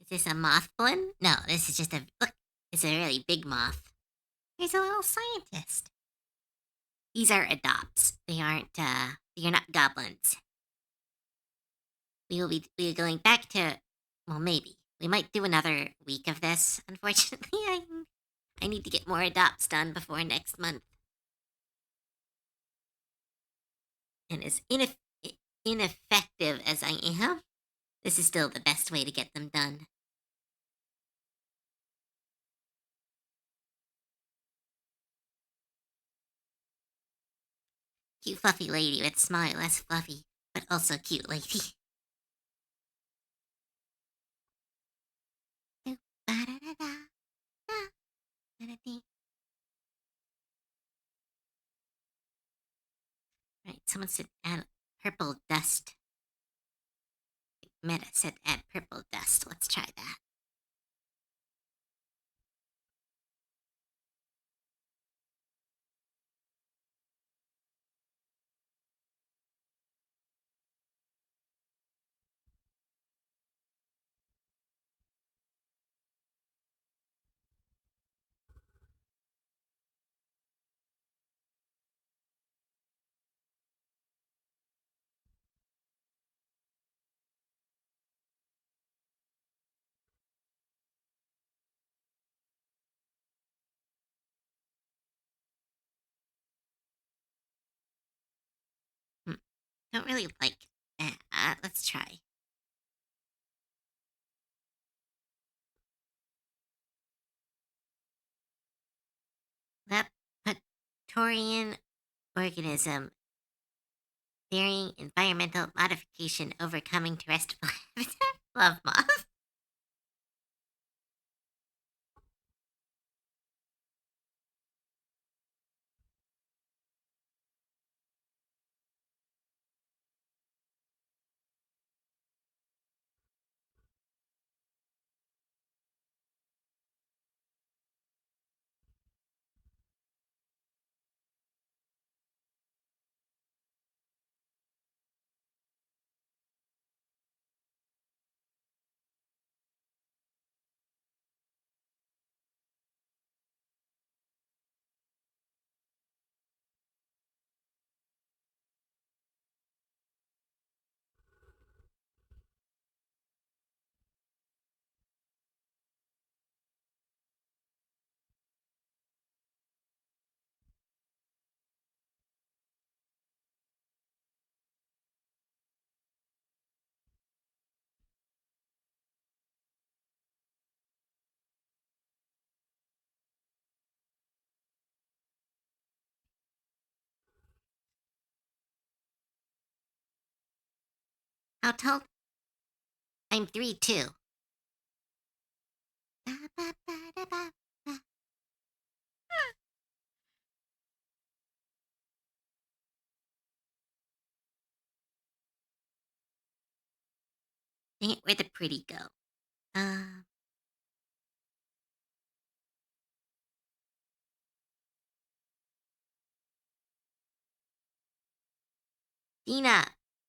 Speaker 1: Is this a moth one? No, this is just a look. It's a really big moth. Here's a little scientist. These are adopts. They aren't. They're not goblins. We are going back to. Well, maybe we might do another week of this. Unfortunately, I need to get more adopts done before next month. And as ineffective as I am, this is still the best way to get them done. Cute fluffy lady with smile, less fluffy, but also cute lady. Right, someone said add purple dust. Meta said add purple dust. Let's try that. Hmm. Don't really like that. Let's try. Leptotorian organism, varying environmental modification, overcoming terrestrial habitat. Love moth. How tall? I'm 3'2". Dang it, where'd the pretty go? Uh, Dina,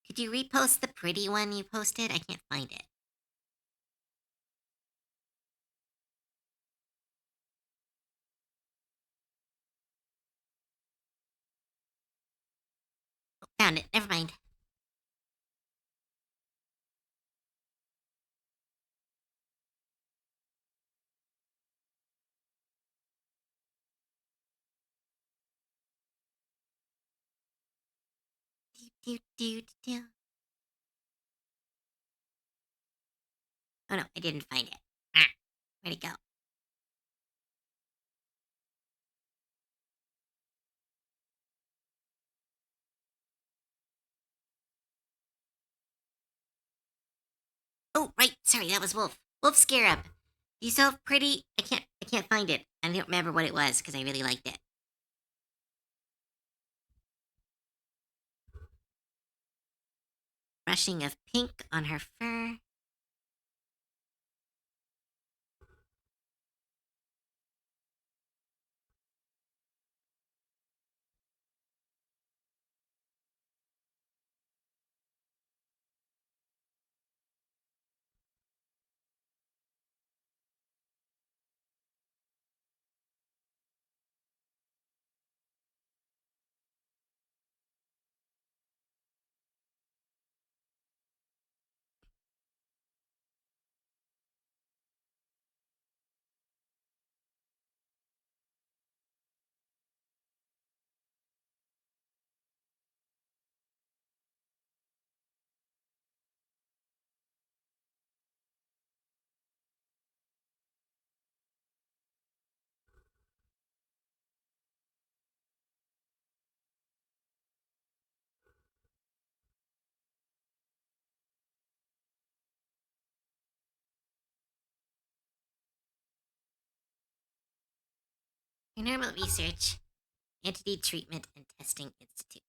Speaker 1: could you repost the pretty one you posted? I can't find it. Oh, found it. Never mind. do, do, do. Oh no, I didn't find it. Ah, where'd it go? Oh, right. Sorry, that was Wolf. Wolf Scarab. You so pretty. I can't find it. I don't remember what it was because I really liked it. Brushing of pink on her fur. Paranormal Research, Entity Treatment and Testing Institute.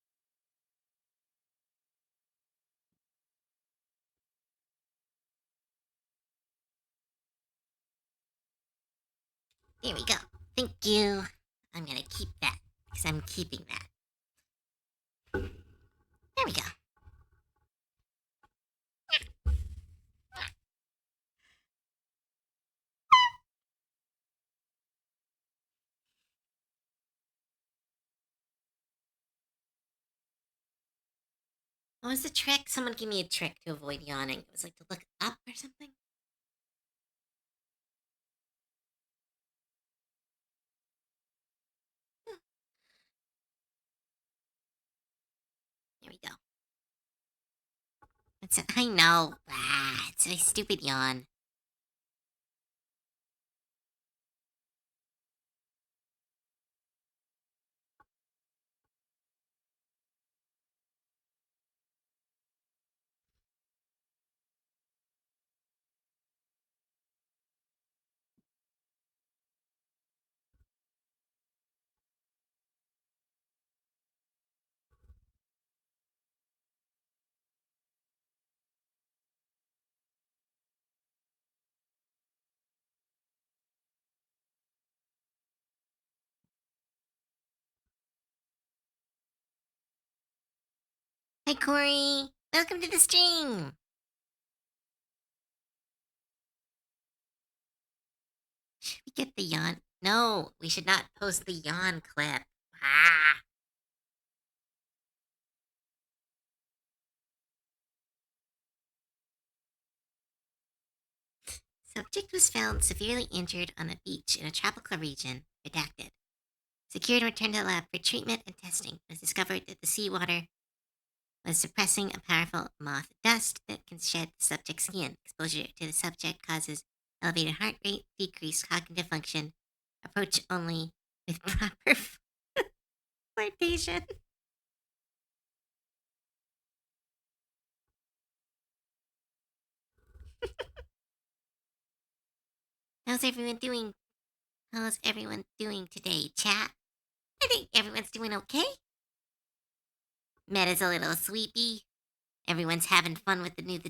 Speaker 1: There we go. Thank you. I'm gonna keep that because I'm keeping that. There we go. What was the trick? Someone gave me a trick to avoid yawning. It was like to look up or something. Hmm, there we go. That's it. I know. Ah, it's a stupid yawn. Hi, Corey. Welcome to the stream. Should we get the yawn? No, we should not post the yawn clip. Ah. Subject was found severely injured on a beach in a tropical region. Redacted. Secured and returned to the lab for treatment and testing. It was discovered that the seawater was suppressing a powerful moth dust that can shed the subject's skin. Exposure to the subject causes elevated heart rate, decreased cognitive function. Approach only with proper flotation. How's everyone doing? How's everyone doing today, chat? I think everyone's doing okay. Meta's a little sleepy. Everyone's having fun with the new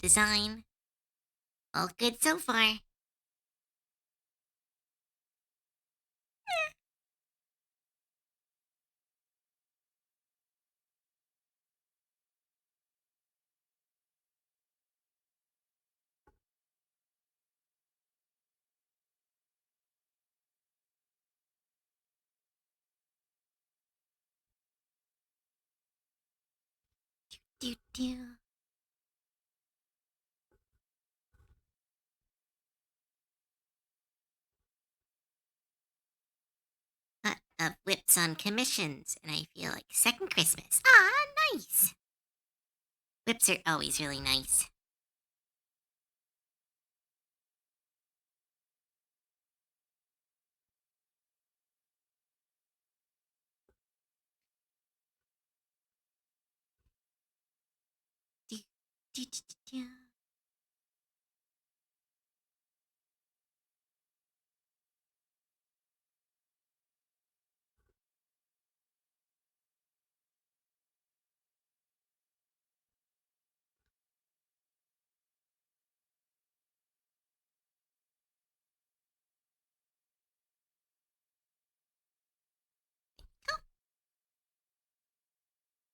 Speaker 1: design. All good so far. Do do. Lot of whips on commissions, and I feel like second Christmas. Ah, nice. Whips are always really nice. Do, do, do, do, do.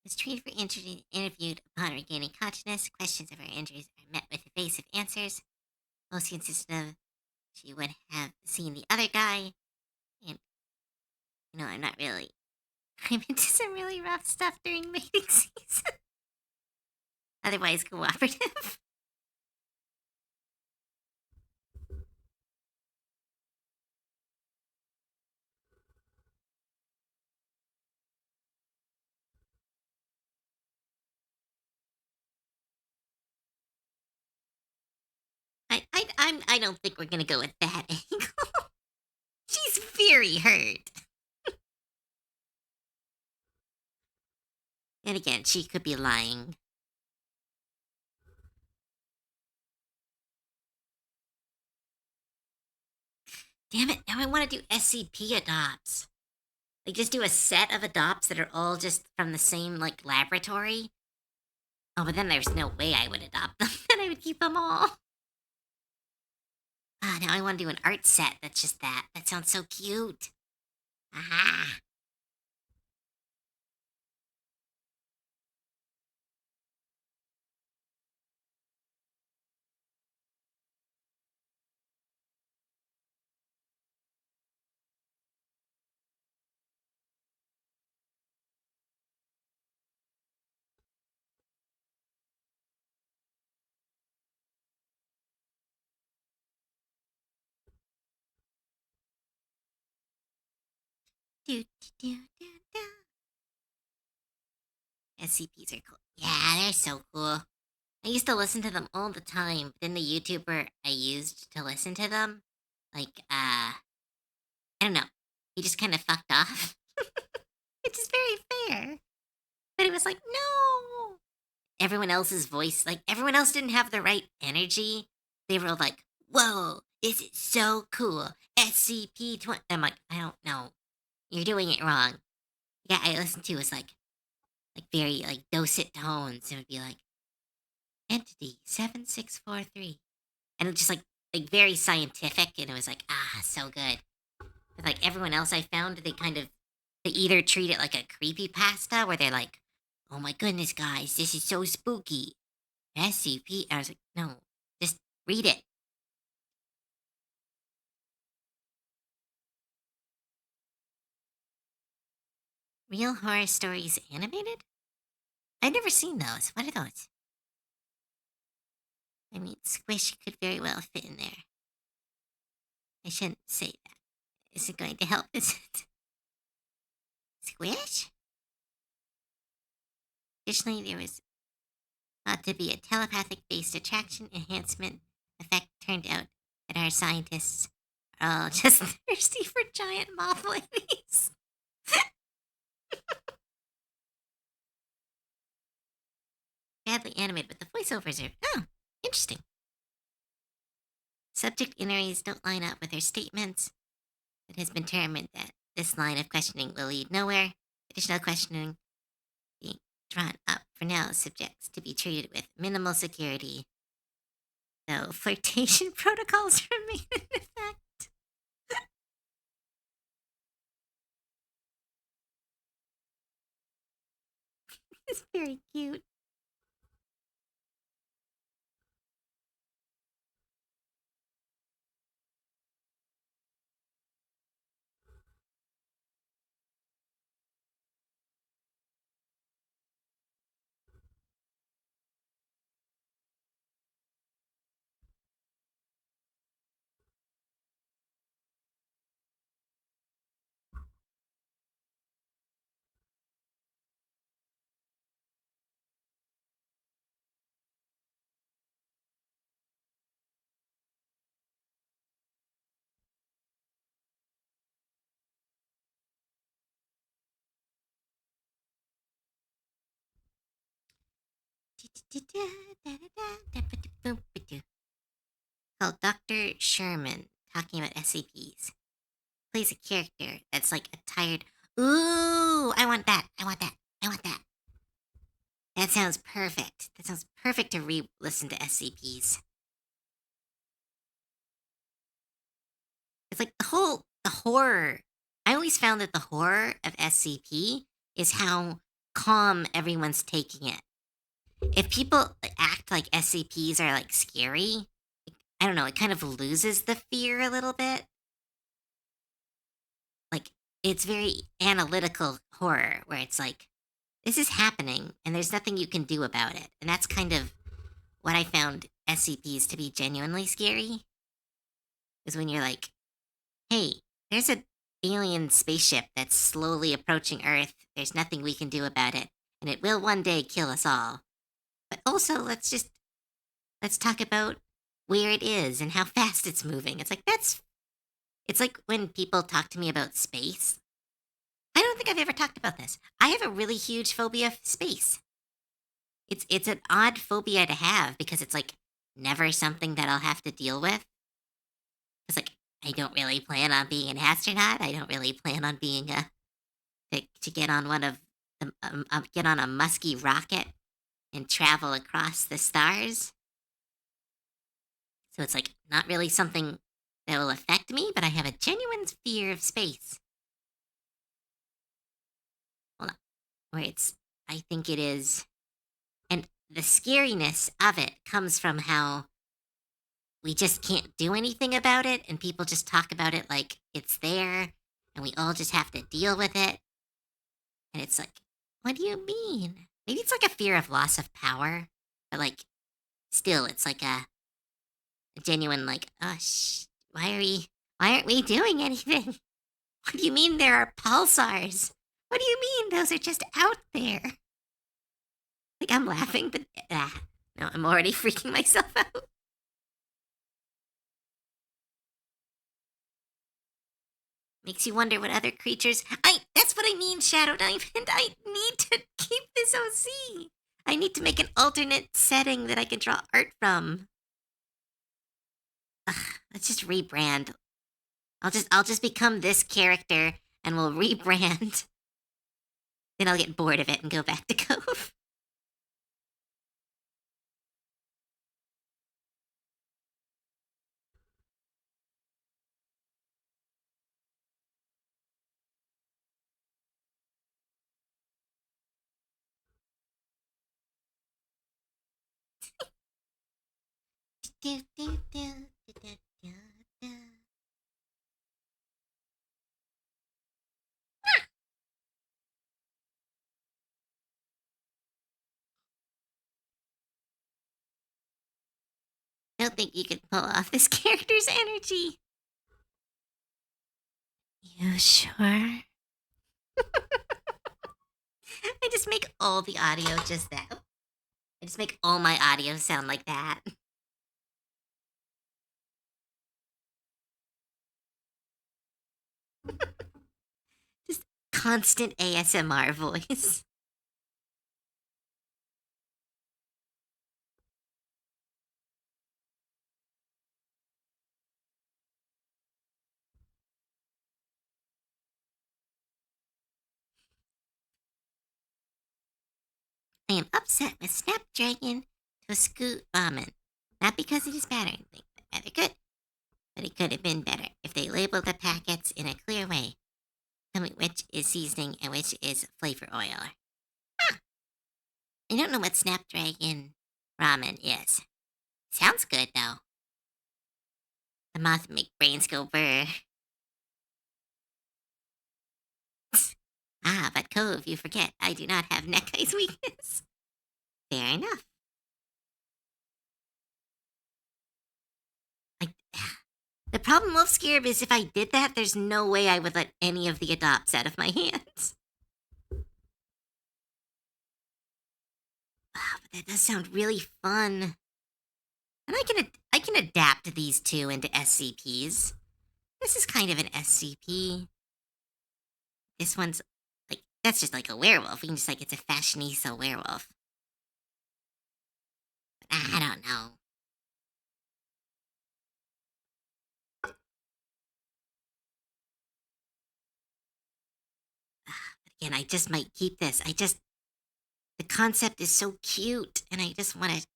Speaker 1: Was treated for interviewed upon regaining consciousness. Questions of her injuries are met with evasive answers. Most consisted of she would have seen the other guy, and I'm not really. I'm into some really rough stuff during mating season. Otherwise cooperative. I don't think we're gonna go with that angle. She's very hurt. And again, she could be lying. Damn it, now I want to do SCP adopts. Like, just do a set of adopts that are all just from the same, like, laboratory. Oh, but then there's no way I would adopt them. Then I would keep them all. Ah, now I want to do an art set that's just that. That sounds so cute. Aha. Do, do, do, do, do. SCPs are cool. Yeah, they're so cool. I used to listen to them all the time, but then the YouTuber I used to listen to them, like, I don't know. He just kind of fucked off. Which is very fair. But it was like, no. Everyone else's voice, like, everyone else didn't have the right energy. They were all like, whoa, this is so cool. SCP-20. I'm like, I don't know. You're doing it wrong. Yeah, I listened to was like very like dulcet tones. It would be like entity 7643. And it just like very scientific, and it was like, ah, so good. But like everyone else I found, they either treat it like a creepy pasta where they're like, oh my goodness, guys, this is so spooky. SCP. I was like, no, just read it. Real horror stories animated? I've never seen those. What are those? I mean, Squish could very well fit in there. I shouldn't say that. Is it going to help? Is it? Squish? Additionally, there was thought to be a telepathic based attraction enhancement effect. Turned out that our scientists are all just thirsty for giant moth ladies. Badly animated, but the voiceovers are, oh, interesting. Subject injuries don't line up with her statements. It has been determined that this line of questioning will lead nowhere. Additional questioning being drawn up for now subjects to be treated with minimal security, though flirtation protocols remain in effect. It's very cute. Called Dr. Sherman, talking about SCPs. Plays a character that's like a tired. Ooh, I want that. I want that. I want that. That sounds perfect. That sounds perfect to re-listen to SCPs. It's like the horror. I always found that the horror of SCP is how calm everyone's taking it. If people act like SCPs are like scary, I don't know, it kind of loses the fear a little bit. Like it's very analytical horror where it's like this is happening and there's nothing you can do about it. And that's kind of what I found SCPs to be genuinely scary is when you're like, hey, there's a alien spaceship that's slowly approaching Earth. There's nothing we can do about it, and it will one day kill us all. But also, let's talk about where it is and how fast it's moving. It's like it's like when people talk to me about space. I don't think I've ever talked about this. I have a really huge phobia of space. It's an odd phobia to have because it's like never something that I'll have to deal with. It's like I don't really plan on being an astronaut. I don't really plan on being a to get on one of the get on a musky rocket and travel across the stars. So it's like not really something that will affect me, but I have a genuine fear of space. Well, where it's I think it is, and the scariness of it comes from how we just can't do anything about it, and people just talk about it like it's there, and we all just have to deal with it. And it's like, what do you mean? Maybe it's like a fear of loss of power, but like, still, it's like a genuine like, oh, why aren't we doing anything? What do you mean there are pulsars? What do you mean those are just out there? Like I'm laughing, but no, I'm already freaking myself out. Makes you wonder what other creatures. That's what I mean, Shadow Diamond. I need to keep this OC. I need to make an alternate setting that I can draw art from. Ugh, let's just rebrand. I'll just become this character and we'll rebrand. Then I'll get bored of it and go back to Cove. Do, do, do, do, do, do, do. I don't think you can pull off this character's energy. You sure? I just make all the audio just that. I just make all my audio sound like that. Just constant ASMR voice. I am upset with Snapdragon to Scoot Ramen. Not because it is bad or anything, but rather good. But it could have been better if they labeled the packets in a clear way, telling which is seasoning and which is flavor oil. Huh. I don't know what Snapdragon Ramen is. Sounds good though. The moth make brains go burr. But Cove, you forget I do not have neck ice weakness. Fair enough. I, the problem, Wolf Scarab, is if I did that, there's no way I would let any of the adopts out of my hands. But that does sound really fun. And I can adapt these two into SCPs. This is kind of an SCP. This one's like that's just like a werewolf. We can just like it's a fashionista werewolf. I don't know. But again, I just might keep this. The concept is so cute, and I just want to.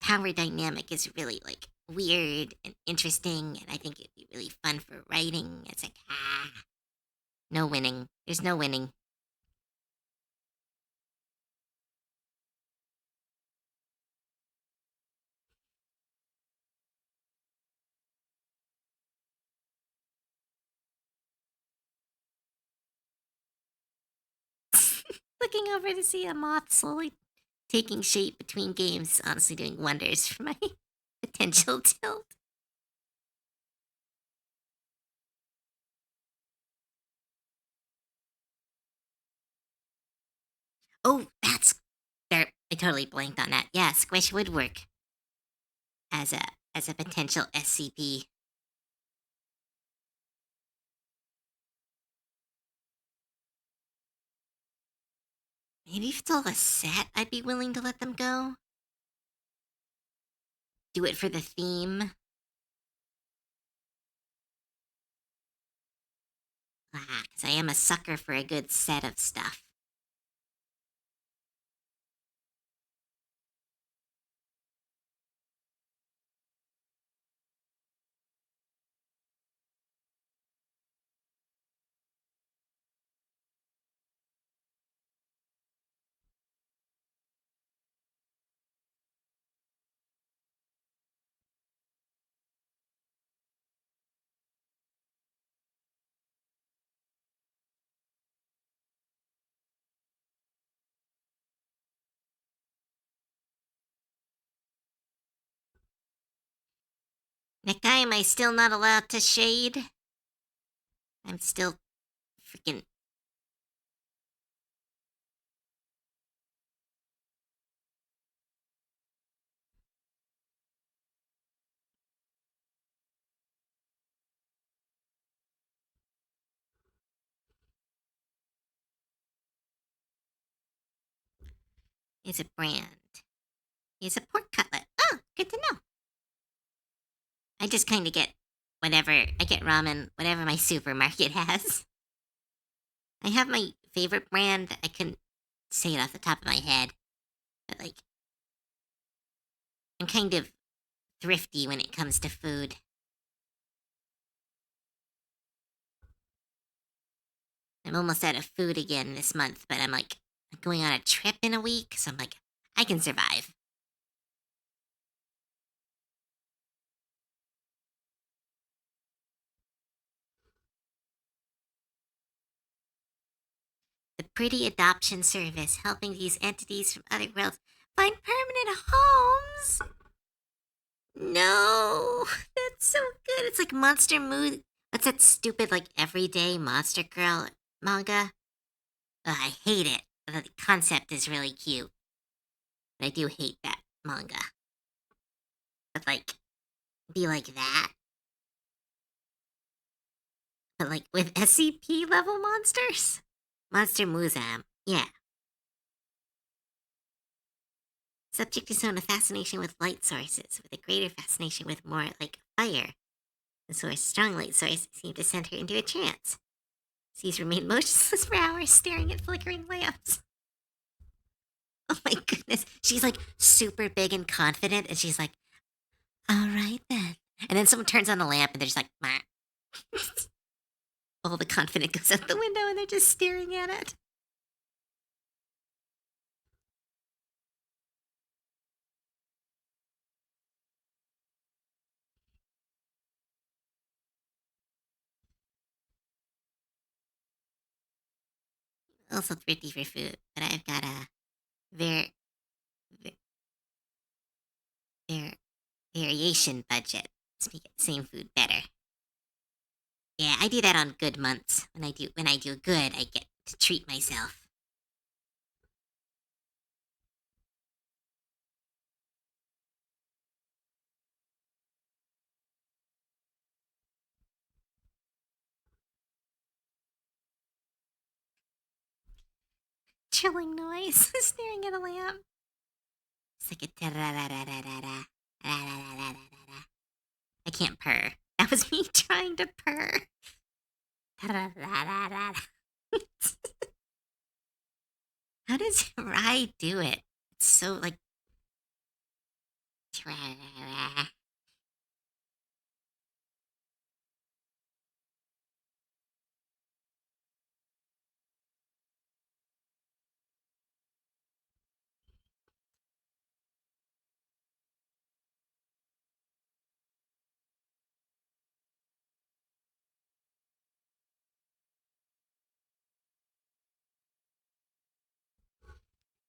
Speaker 1: Power dynamic is really like weird and interesting, and I think it'd be really fun for writing. It's like, no winning. There's no winning. Looking over to see a moth slowly taking shape between games, honestly doing wonders for my potential tilt. Oh, that's there. I totally blanked on that. Yeah, squish would work as a potential SCP. Maybe if it's all a set, I'd be willing to let them go. Do it for the theme. Because I am a sucker for a good set of stuff. That guy, am I still not allowed to shade? I'm still freaking. It's a brand. It's a pork cutlet. Oh, good to know. I just kind of get whatever. I get ramen, whatever my supermarket has. I have my favorite brand. I couldn't say it off the top of my head. But, like, I'm kind of thrifty when it comes to food. I'm almost out of food again this month, but I'm like going on a trip in a week, so I'm like, I can survive. The Pretty Adoption Service, helping these entities from other worlds find permanent homes. No, that's so good. It's like Monster Mood. What's that stupid, like, everyday Monster Girl manga? Ugh, I hate it. The concept is really cute. But I do hate that manga. But, like, be like that. But, like, with SCP level monsters? Monster Muzam. Yeah. Subject is shown a fascination with light sources, with a greater fascination with more like fire. The source, strong light source, seemed to send her into a trance. Seas remained motionless for hours, staring at flickering lamps. Oh my goodness. She's like super big and confident, and she's like, all right then. And then someone turns on the lamp, and they're just like, meh. All the confidence goes out the window, and they're just staring at it. Also thrifty for food, but I've got a var- va- var- variation budget. Let's make it same food better. Yeah, I do that on good months. When I do good, I get to treat myself. Chilling noise, staring at a lamp. It's like a ta-ra-ra-ra-ra-ra-ra, ra-ra-ra-ra-ra-ra. I can't purr. That was me trying to purr. Ta-ra-ra-ra-ra-ra. How does Rye do it? It's so like. Tra-ra-ra.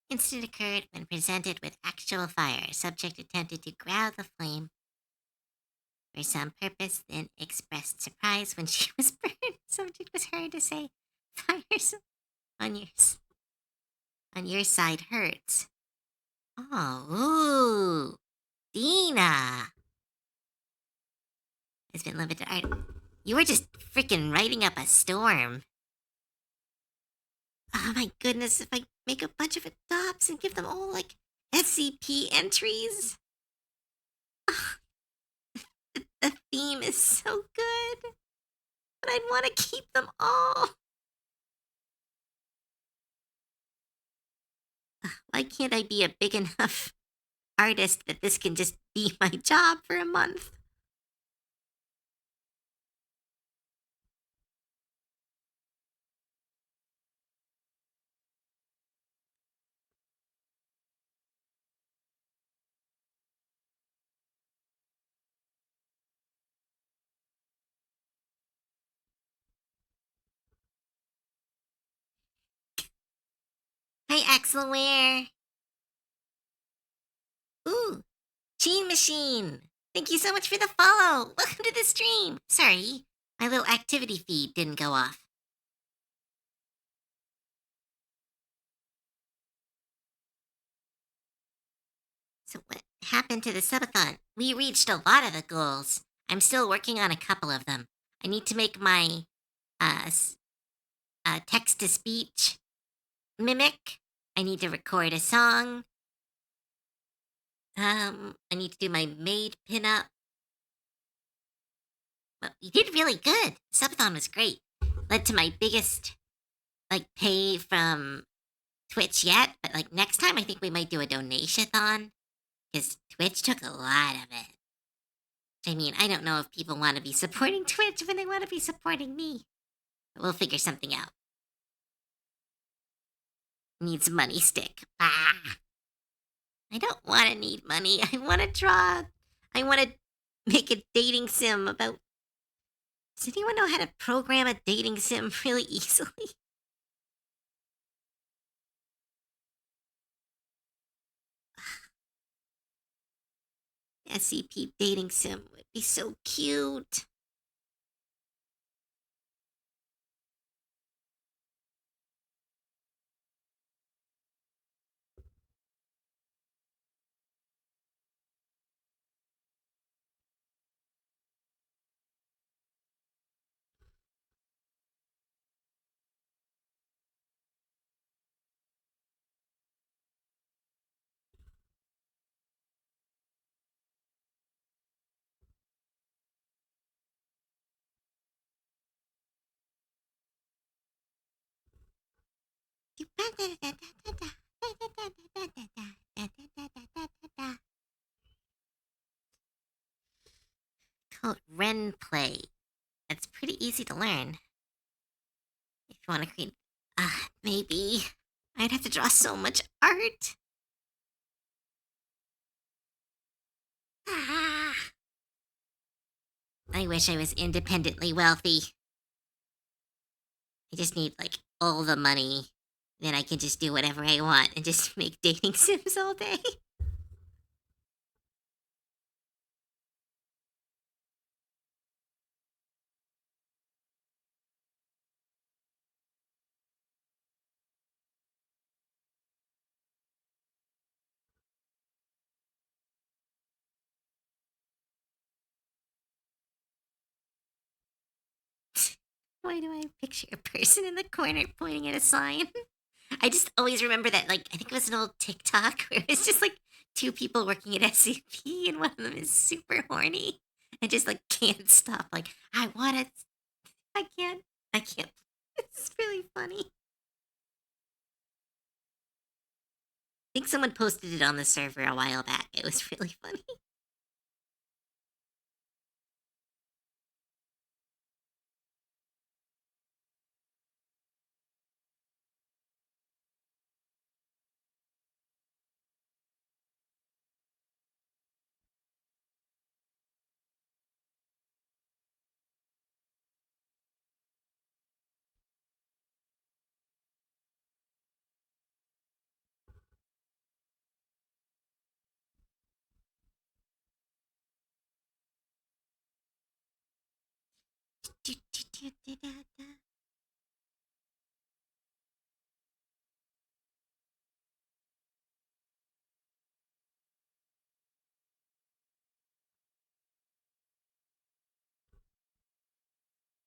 Speaker 1: Incident occurred when presented with actual fire. Subject attempted to growl the flame for some purpose, then expressed surprise when she was burned. Subject was heard to say, "Fires on on your side hurts." Oh, ooh, Dina has been limited art. You were just freaking writing up a storm. Oh my goodness! If I make a bunch of adopts and give them all like SCP entries, the theme is so good. But I'd want to keep them all. Why can't I be a big enough artist that this can just be my job for a month? Hi, Axelware. Ooh, Gene Machine. Thank you so much for the follow. Welcome to the stream. Sorry, my little activity feed didn't go off. So what happened to the subathon? We reached a lot of the goals. I'm still working on a couple of them. I need to make my uh, text to speech mimic. I need to record a song. I need to do my maid pinup. But you did really good. Subathon was great. Led to my biggest like pay from Twitch yet. But like next time, I think we might do a donation-thon because Twitch took a lot of it. I mean, I don't know if people want to be supporting Twitch when they want to be supporting me. But we'll figure something out. Needs money stick. Ah. I don't want to need money. I want to draw. I want to make a dating sim about. Does anyone know how to program a dating sim really easily? SCP dating sim would be so cute. Called Ren Play. It's pretty easy to learn. If you want to create. Maybe. I'd have to draw so much art. Ah. I wish I was independently wealthy. I just need, like, all the money. Then I can just do whatever I want and just make dating sims all day. Why do I picture a person in the corner pointing at a sign? I just always remember that, like, I think it was an old TikTok where it's just like two people working at SCP, and one of them is super horny and just like can't stop. Like, I want it. I can't. I can't. It's really funny. I think someone posted it on the server a while back. It was really funny.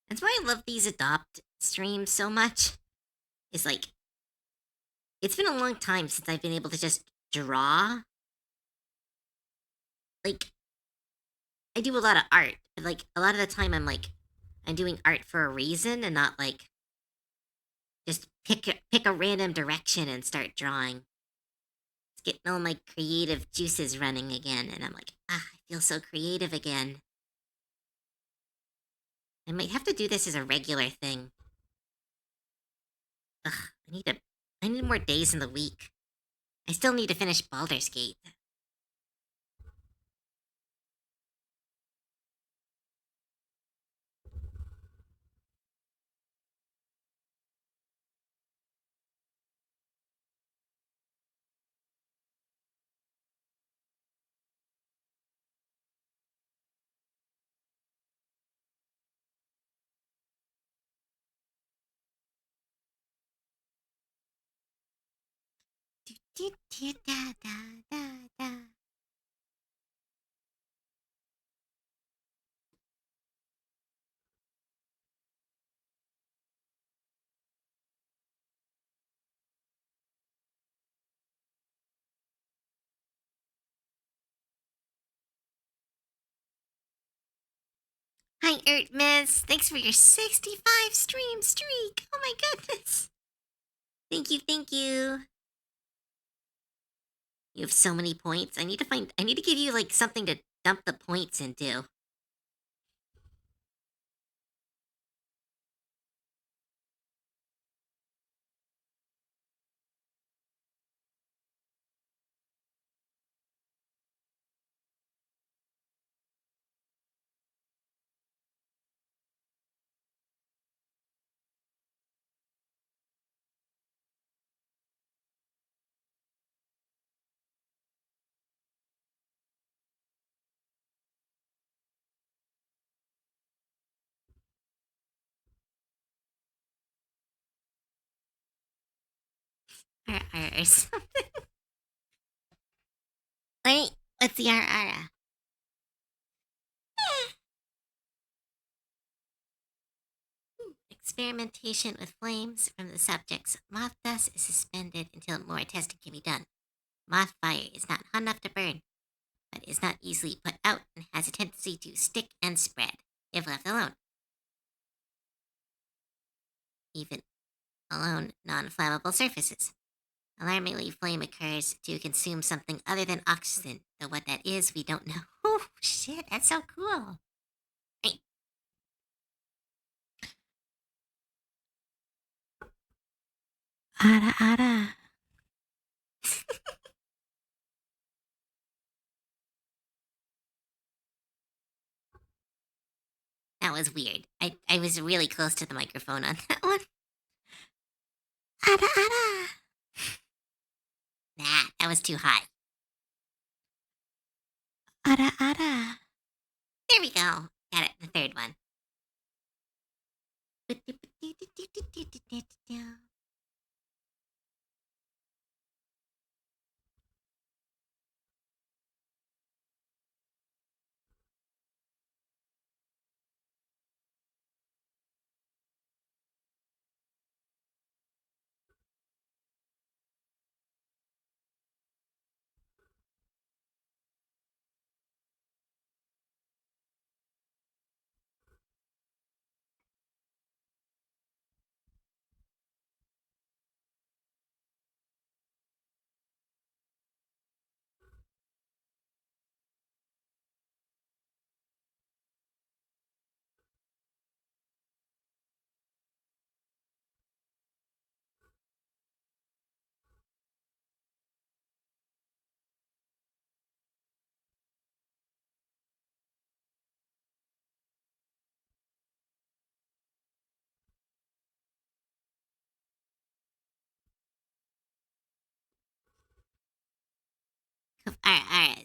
Speaker 1: That's why I love these adopt streams so much. Is like it's been a long time since I've been able to just draw. Like I do a lot of art, but like a lot of the time I'm doing art for a reason and not like just pick a random direction and start drawing. It's getting all my creative juices running again, and I'm like, I feel so creative again. I might have to do this as a regular thing. Ugh, I need more days in the week. I still need to finish Baldur's Gate. Hi, Miss. Thanks for your 65 stream streak. Oh my goodness. Thank you, thank you. You have so many points. I need to give you like something to dump the points into. Or something. Wait, what's the RR? Experimentation with flames from the subject's moth dust is suspended until more testing can be done. Moth fire is not hot enough to burn, but is not easily put out and has a tendency to stick and spread if left alone. Even alone non-flammable surfaces. Alarmingly, flame occurs to consume something other than oxygen, though what that is, we don't know. Oh, shit, that's so cool. Hey. Ara, ara. That was weird. I was really close to the microphone on that one. Ara, ara. Nah, that was too high. Ara, ara. There we go. Got it, the third one.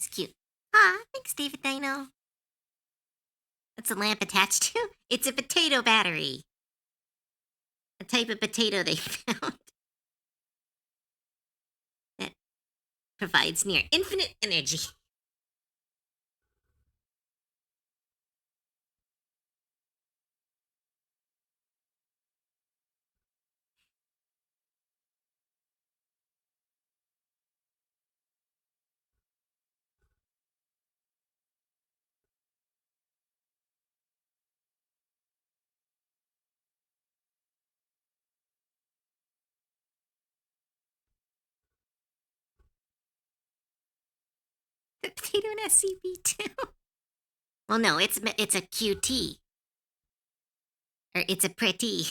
Speaker 1: It's cute. Aw, thanks, David Dino. What's a lamp attached to? It's a potato battery. A type of potato they found that provides near infinite energy. The potato and SCP too. Well, no, it's a QT, or it's a pretty.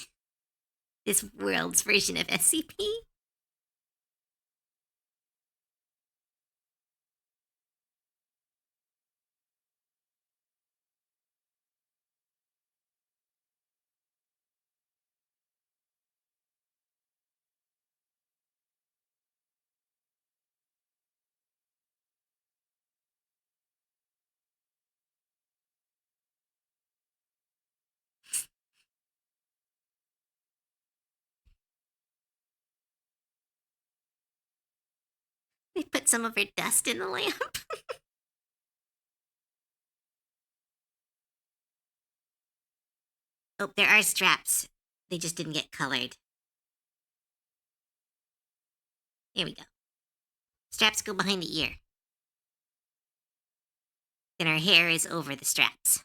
Speaker 1: This world's version of SCP. They put some of her dust in the lamp. Oh, there are straps. They just didn't get colored. Here we go. Straps go behind the ear. Then her hair is over the straps.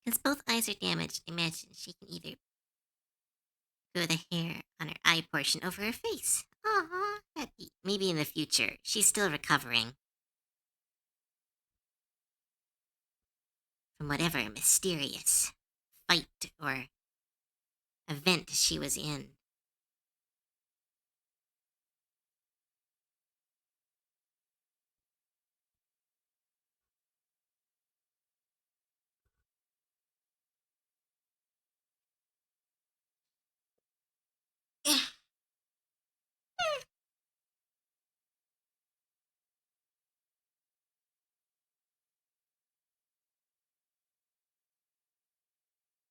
Speaker 1: Since both eyes are damaged, I imagine she can either grow the hair on her eye portion over her face. Aww, maybe in the future. She's still recovering from whatever mysterious fight or event she was in.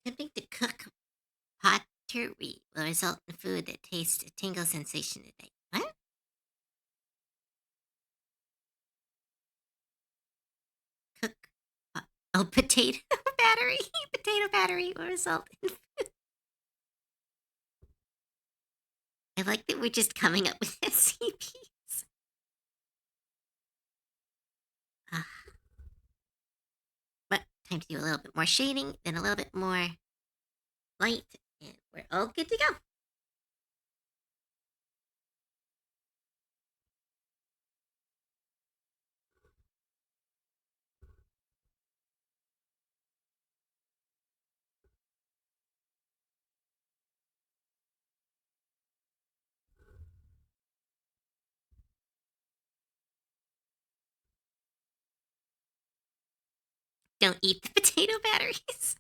Speaker 1: Attempting to cook pottery will result in food that tastes a tingle sensation today. What? Cook. Oh, potato battery. Potato battery will result in. I like that we're just coming up with SCPs. Time to do a little bit more shading, then a little bit more light, and we're all good to go. Don't eat the potato batteries.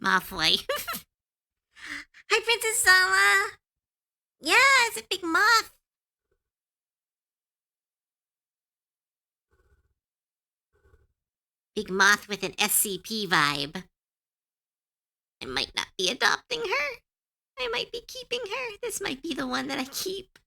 Speaker 1: Moth wife. Hi, Princess Sala. Yeah, it's a big moth. Big moth with an SCP vibe. I might not be adopting her. I might be keeping her. This might be the one that I keep.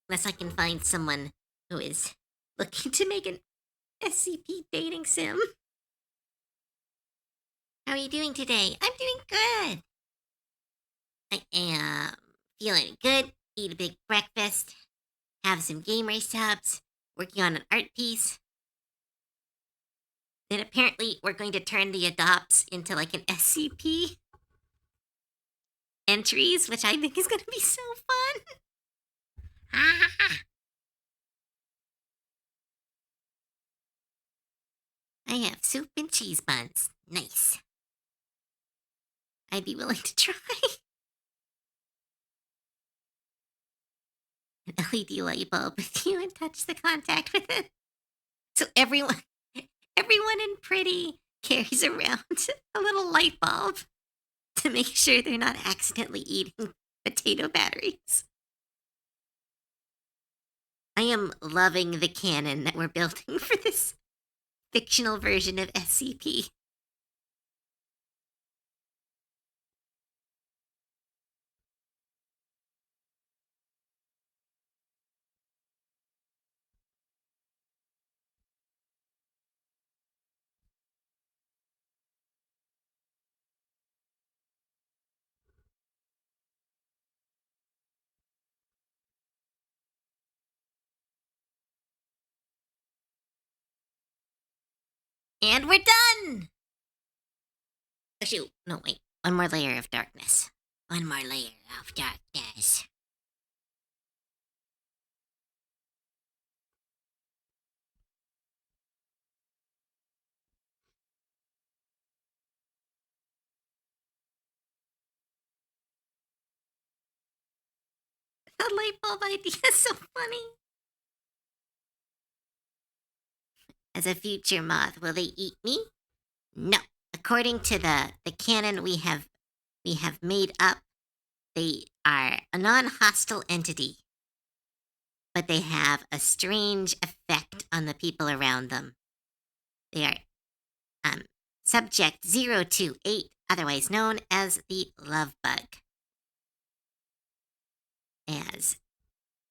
Speaker 1: Unless I can find someone who is looking to make an SCP dating sim. How are you doing today? I'm doing good. I am feeling good. Eat a big breakfast. Have some gamer subs. Working on an art piece. Then apparently we're going to turn the adopts into like an SCP entries, which I think is going to be so fun. I have soup and cheese buns. Nice. I'd be willing to try. An LED light bulb with you and touch the contact with it. So everyone in Pretty carries around a little light bulb to make sure they're not accidentally eating potato batteries. I am loving the canon that we're building for this fictional version of SCP. And we're done! Oh, shoot. No, wait. One more layer of darkness. One more layer of darkness. That light bulb idea is so funny. As a future moth, will they eat me? No. According to the canon we have made up, they are a non-hostile entity, but they have a strange effect on the people around them. They are subject 028, otherwise known as the love bug. As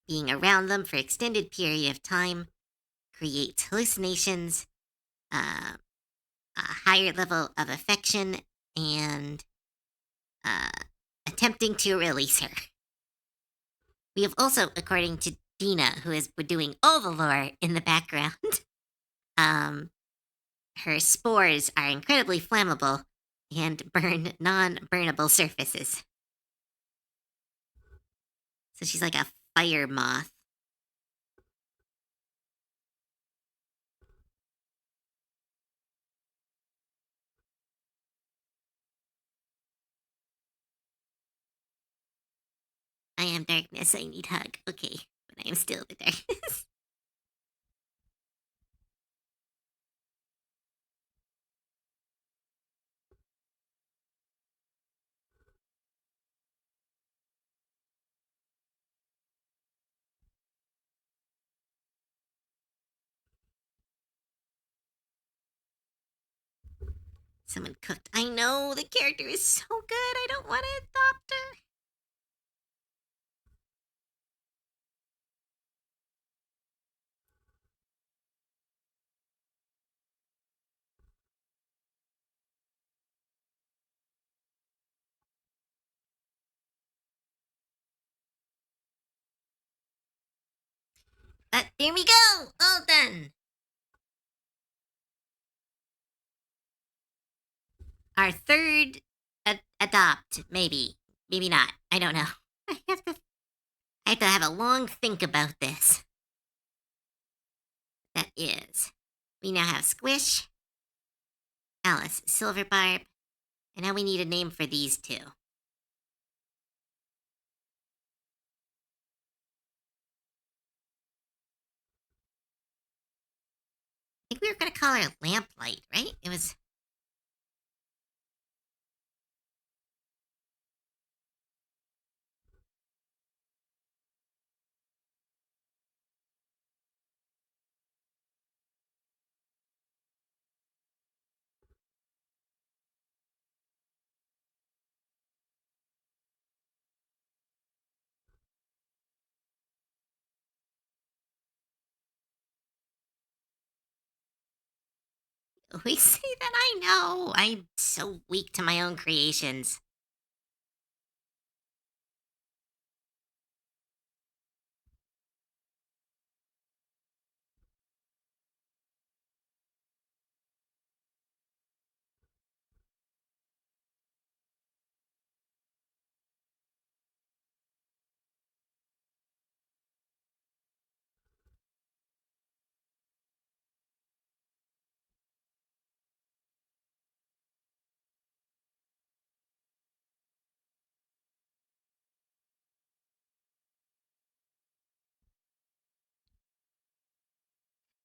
Speaker 1: being around them for extended period of time creates hallucinations, a higher level of affection, and attempting to release her. We have also, according to Dina, who is doing all the lore in the background, her spores are incredibly flammable and burn non-burnable surfaces. So she's like a fire moth. I am darkness, I need hug. Okay, but I am still the darkness. Someone cooked. I know the character is so good. I don't want to adopt her. But there we go. All done. Our third adopt, maybe. Maybe not. I don't know. I have to have a long think about this. That is. We now have Squish, Alice, Silverbarb, and now we need a name for these two. I think we were going to call her Lamplight, right? It was. We say that I know. I'm so weak to my own creations.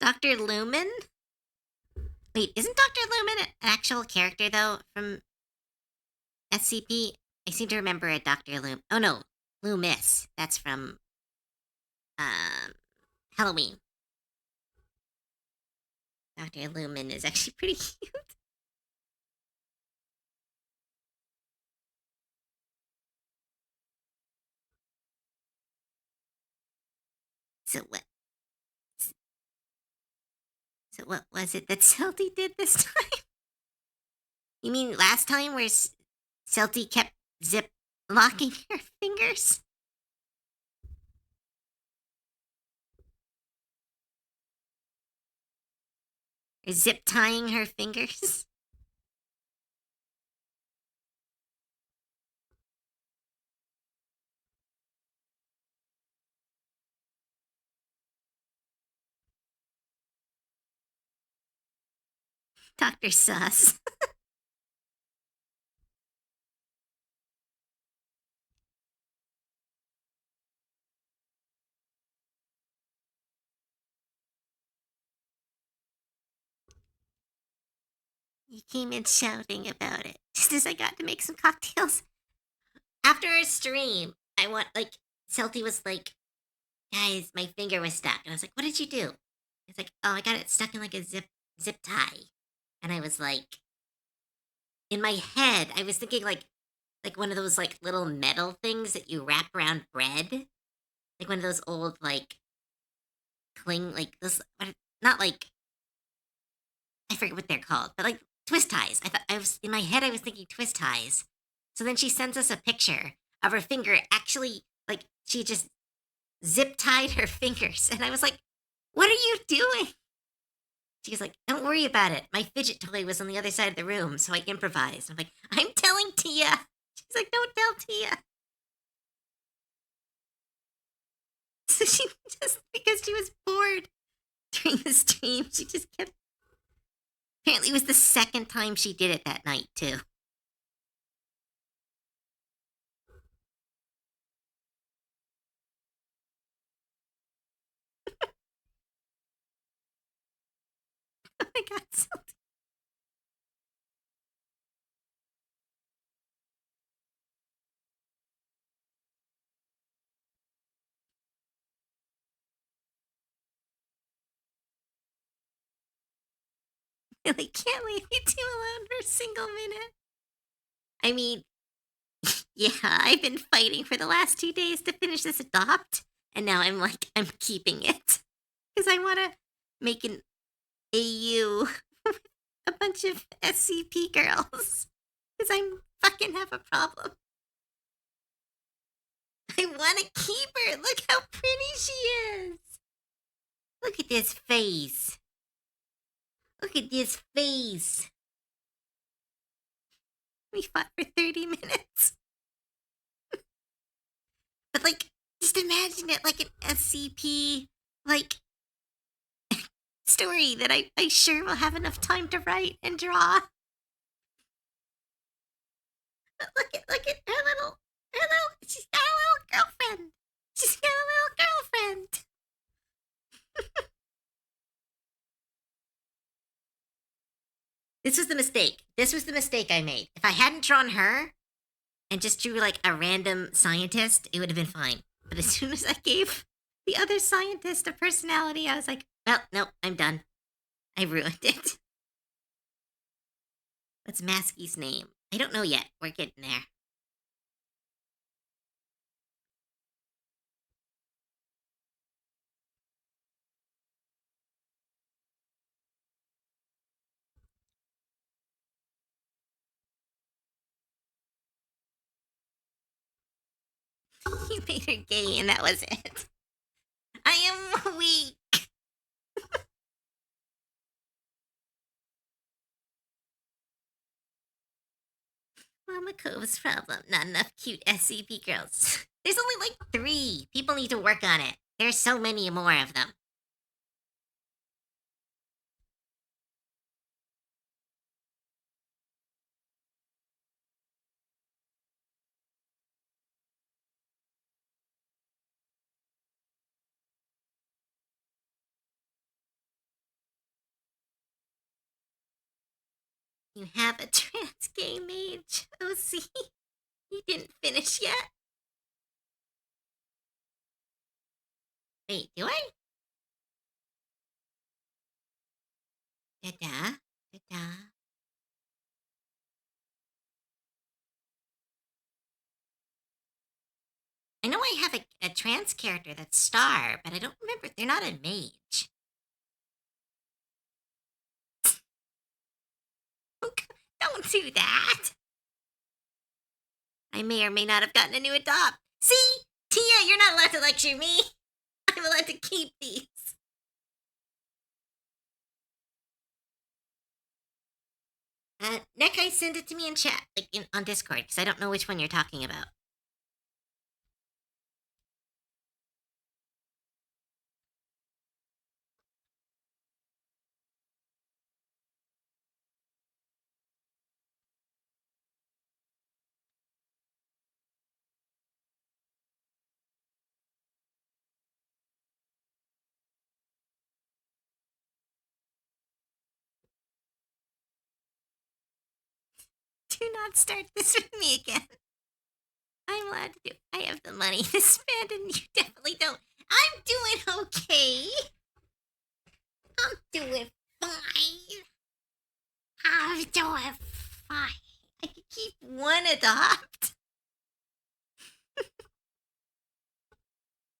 Speaker 1: Dr. Lumen? Wait, isn't Dr. Lumen an actual character, though, from SCP? I seem to remember a Dr. Loom. Oh, no. Loomis. That's from um, Halloween. Dr. Lumen is actually pretty cute. So what? So what was it that Celty did this time? You mean last time where Celty kept zip locking her fingers? Or zip tying her fingers? Dr. Sus. You came in shouting about it just as I got to make some cocktails. After our stream, I want, like, Celty was like, guys, my finger was stuck. And I was like, what did you do? It's like, oh, I got it stuck in like a zip tie. And I was like, in my head, I was thinking like one of those like little metal things that you wrap around bread. Like one of those old like like this not like I forget what they're called, but like twist ties. I thought I was in my head I was thinking twist ties. So then she sends us a picture of her finger actually like she just zip tied her fingers. And I was like, what are you doing? She's like, don't worry about it. My fidget toy was on the other side of the room, so I improvised. I'm like, I'm telling Tia. She's like, don't tell Tia. So she just, because she was bored during the stream, she just kept. Apparently, it was the second time she did it that night, too. Oh my god, so. I like can't leave you two alone for a single minute. I mean, yeah, I've been fighting for the last 2 days to finish this adopt, and now I'm keeping it because I want to make an AU a bunch of SCP girls because I'm fucking have a problem. I want to keep her. Look how pretty she is. Look at this face. Look at this face. We fought for 30 minutes. But like, just imagine it like an SCP, like, story that I sure will have enough time to write and draw. But look at she's got a little girlfriend. She's got a little girlfriend. This was the mistake. This was the mistake I made. If I hadn't drawn her and just drew like a random scientist, it would have been fine. But as soon as I gave the other scientist a personality, I was like, well, no, I'm done. I ruined it. What's Maskey's name? I don't know yet. We're getting there. You made her gay, and that was it. I am weak. Mama Cove's problem. Not enough cute SCP girls. There's only like 3. People need to work on it. There's so many more of them. You have a trans gay mage. Oh, see? You didn't finish yet? Wait, do I? Da-da. Da-da. I know I have a trans character that's Star, but I don't remember. They're not a mage. Don't do that. I may or may not have gotten a new adopt. See? Tia, you're not allowed to lecture me. I'm allowed to keep these. Nekai, send it to me in chat, like on Discord, because I don't know which one you're talking about. Do not start this with me again. I'm allowed to do. I have the money to spend, and you definitely don't. I'm doing okay. I'm doing fine. I'm doing fine. I could keep one adopt.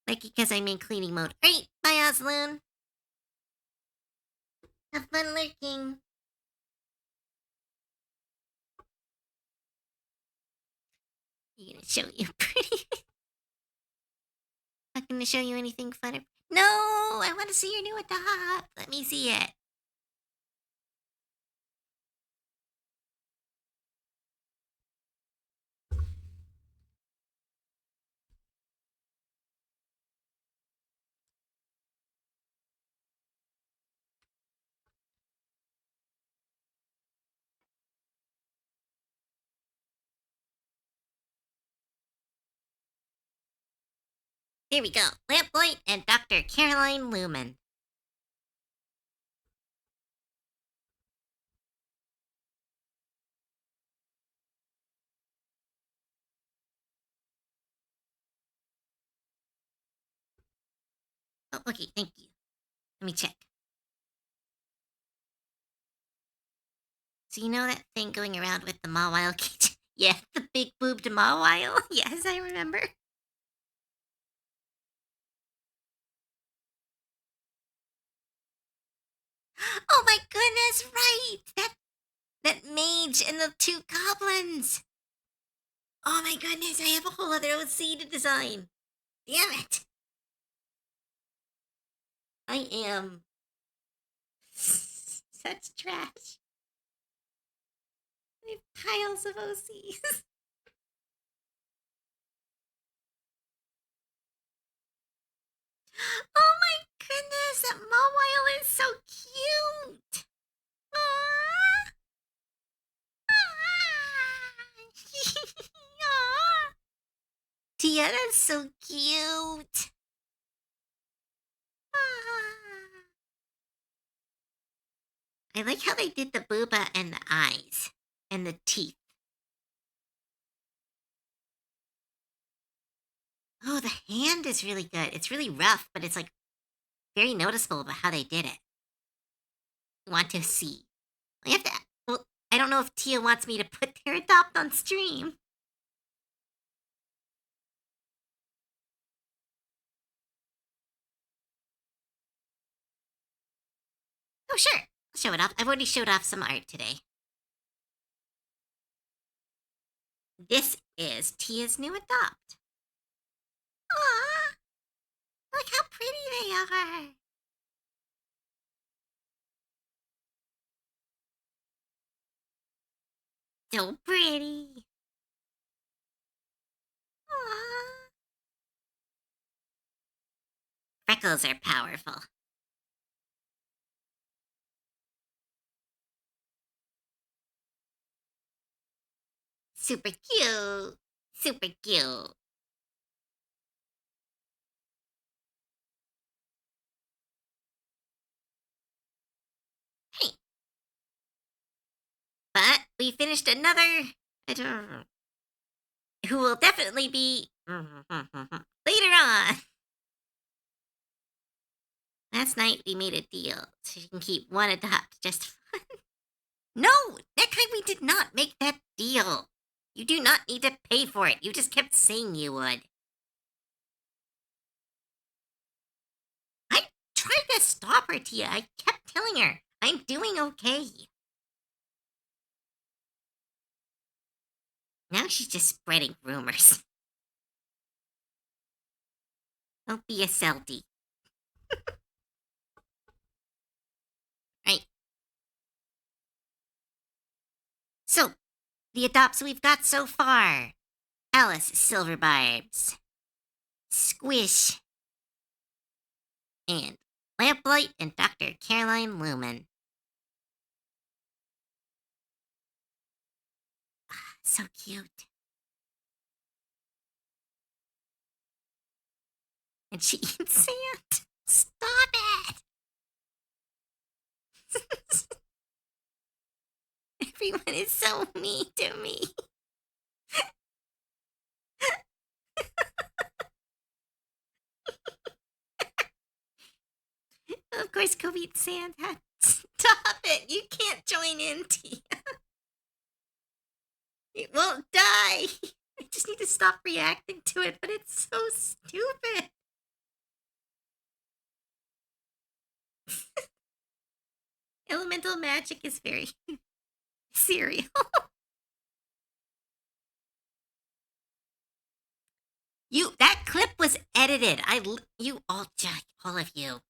Speaker 1: Like because I'm in cleaning mode. Alright, bye Osloon. Have fun lurking. You gonna show you pretty? Not gonna show you anything fun. No, I want to see your new adopt. Let me see it. Here we go. Lamplight and Dr. Caroline Lumen. Oh, okay, thank you. Let me check. So you know that thing going around with the Mawile cage? Yeah, the big boobed Mawile. Yes, I remember. Oh my goodness, right! That mage and the two goblins. Oh my goodness, I have a whole other OC to design. Damn it! I am such trash. I have piles of OCs. Oh my goodness, that Mawile is so cute. Aww. Aww. Tia, that's so cute. Aww. I like how they did the booba and the eyes and the teeth. Oh, the hand is really good. It's really rough, but it's like very noticeable about how they did it. Want to see? I have to. Well, I don't know if Tia wants me to put their adopt on stream. Oh, sure. I'll show it off. I've already showed off some art today. This is Tia's new adopt. Aww. Look how pretty they are. So pretty. Aww. Freckles are powerful. Super cute. Super cute. Hey. But we finished another. Who will definitely be later on. Last night we made a deal so you can keep one adopt just fun. No, Necktie, we did not make that deal. You do not need to pay for it. You just kept saying you would. I tried to stop her, Tia. I kept telling her I'm doing okay. Now she's just spreading rumors. Don't be a Celty. Right. So, the adopts we've got so far: Alice Silverbarbs, Squish, and Lamplight and Dr. Caroline Lumen. So cute. And she eats sand. Stop it! Everyone is so mean to me. Of course, Kobe eats sand. Stop it! You can't join in, Tia. It won't die. I just need to stop reacting to it, but it's so stupid. Elemental magic is very serial. That clip was edited. You all Jack, all of you.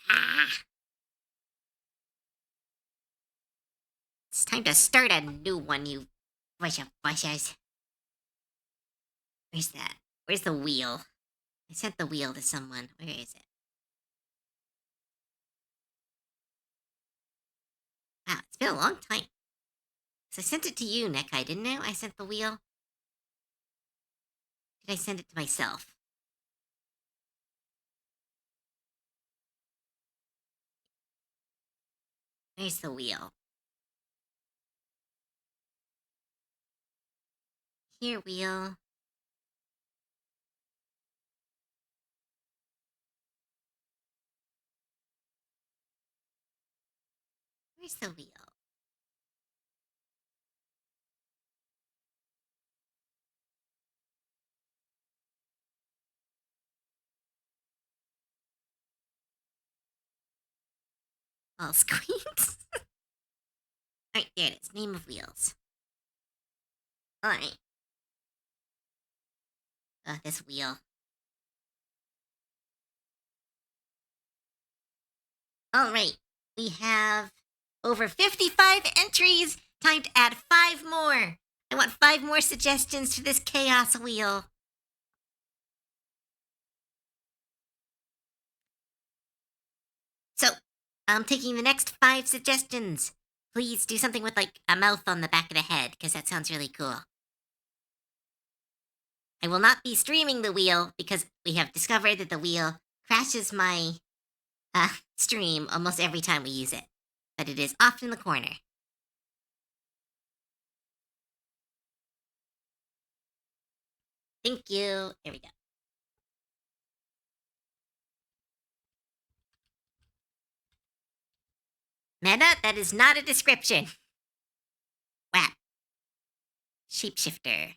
Speaker 1: Ah. It's time to start a new one, you bunch of bushes. Where's that? Where's the wheel? I sent the wheel to someone. Where is it? Wow, it's been a long time. So I sent it to you, Neckeye, didn't I? I sent the wheel. Did I send it to myself? Where's the wheel? Here, wheel. Where's the wheel? All squeaks. Alright, there it is. Name of wheels. Alright. This wheel. Alright. We have over 55 entries. Time to add 5 more. I want 5 more suggestions to this chaos wheel. So, I'm taking the next 5 suggestions. Please do something with, like, a mouth on the back of the head, because that sounds really cool. I will not be streaming the wheel, because we have discovered that the wheel crashes my stream almost every time we use it. But it is off in the corner. Thank you. There we go. Meta, that is not a description. Whap. Shapeshifter.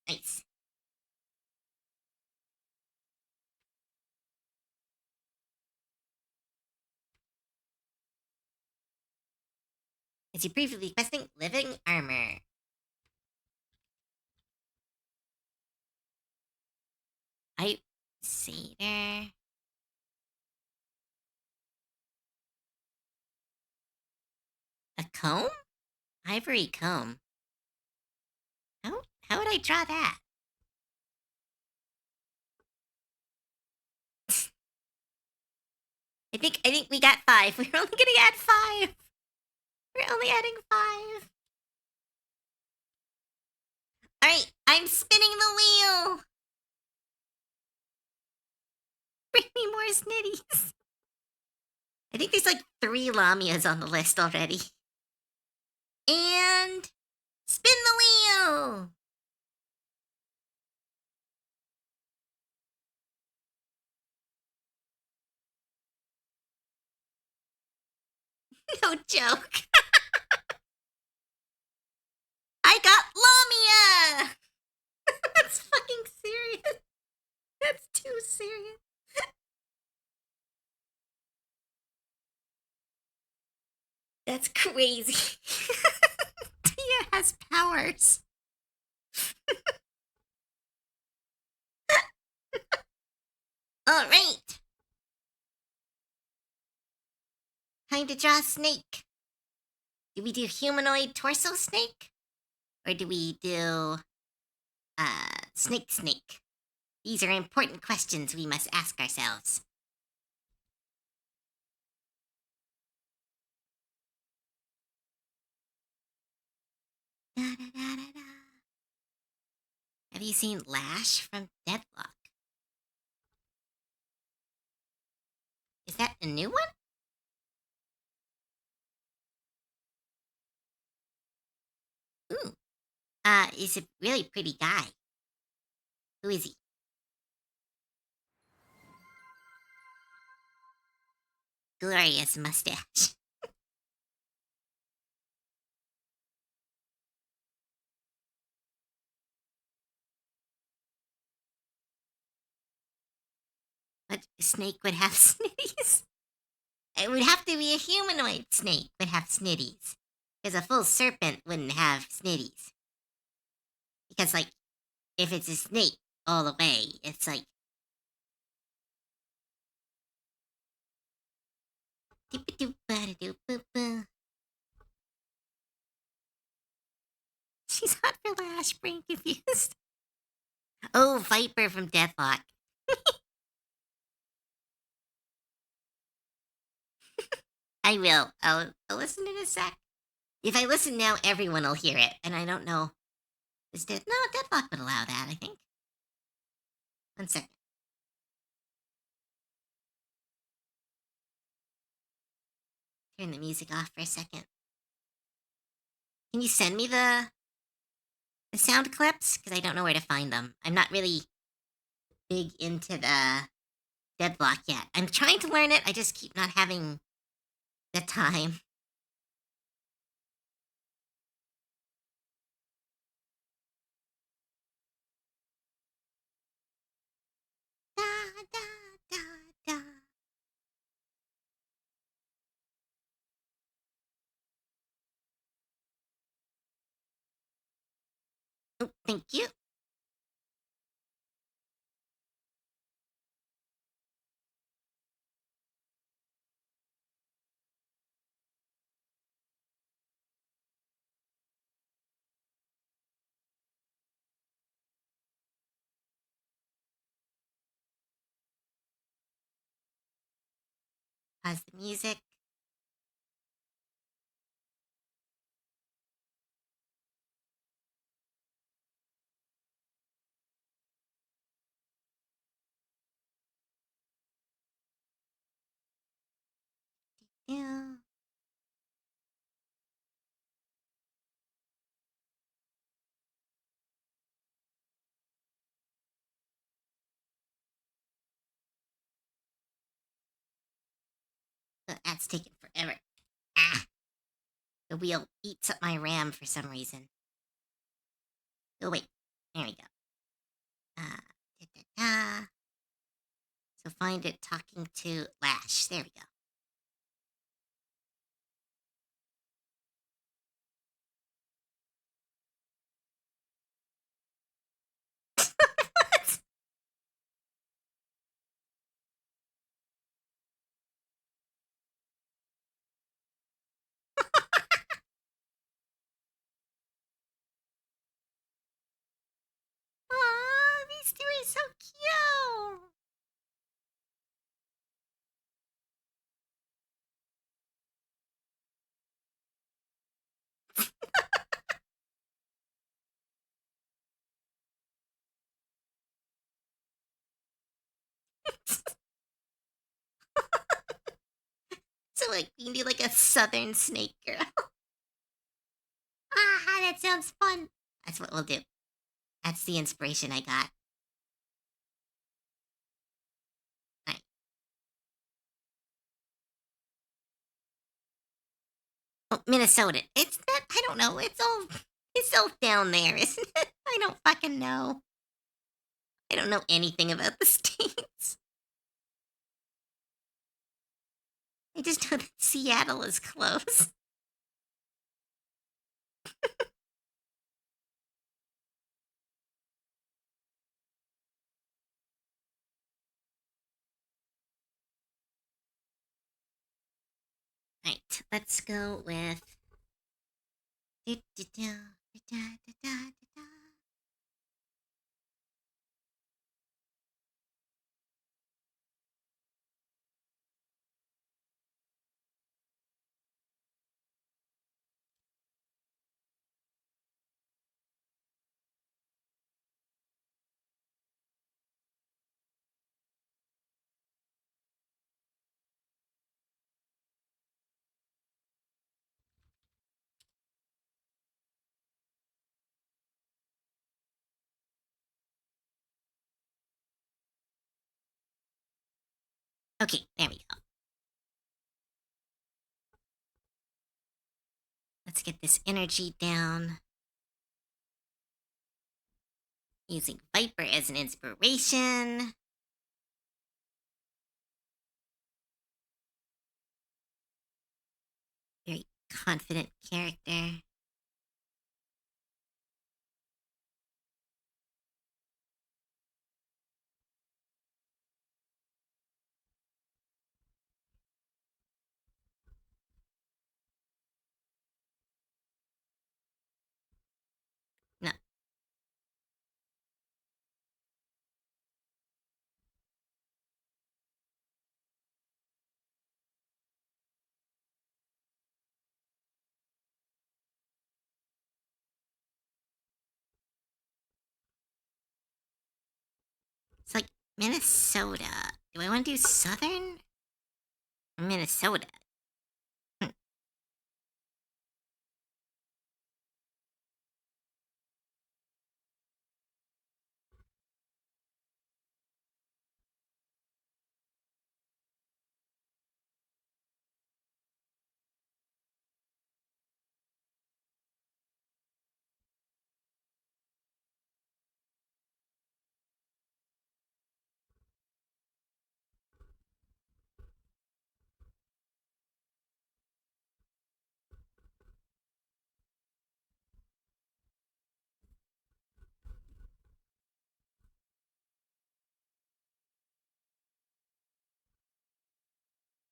Speaker 1: Nice. As you previously requesting living armor. I see there. A comb? Ivory comb. How would I draw that? I think we got 5. We're only gonna add 5. We're only adding 5. Alright, I'm spinning the wheel. Bring me more snitties. I think there's like 3 Lamias on the list already. And spin the wheel. No joke. I got Lamia. That's fucking serious. That's too serious. That's crazy. Tia has powers. All right. Time to draw a snake. Do we do humanoid torso snake? Or do we do snake? These are important questions we must ask ourselves. Da, da, da, da, da. Have you seen Lash from Deadlock? Is that a new one? Ooh. He's a really pretty guy. Who is he? Glorious mustache. But a snake would have snitties? It would have to be a humanoid snake would have snitties. Because a full serpent wouldn't have snitties. Because, like, if it's a snake all the way, it's like... She's hot for Lash, brain confused. Oh, Viper from Deathlock. I will. I'll listen in a sec. If I listen now, everyone will hear it, and I don't know. No, Deathlock would allow that, I think. 1 second. Turn the music off for a second. Can you send me the sound clips? Because I don't know where to find them. I'm not really big into the Deadlock yet. I'm trying to learn it. I just keep not having the time. da, da, da. Oh, thank you. Pause the music. Yeah. That's taking forever. Ah, the wheel eats up my RAM for some reason. Oh, wait. There we go. Da, da, da. So find it talking to Lash. There we go. Aw, these two are so cute. So, like, you can do like a southern snake girl. Ah, that sounds fun. That's what we'll do. That's the inspiration I got. Right. Oh, Minnesota. It's that I don't know. It's all down there, isn't it? I don't fucking know. I don't know anything about the states. I just know that Seattle is close. Right. Let's go with. Okay, there we go. Let's get this energy down. Using Viper as an inspiration. Very confident character. No. It's like Minnesota. Do I want to do Southern or Minnesota? Hmm.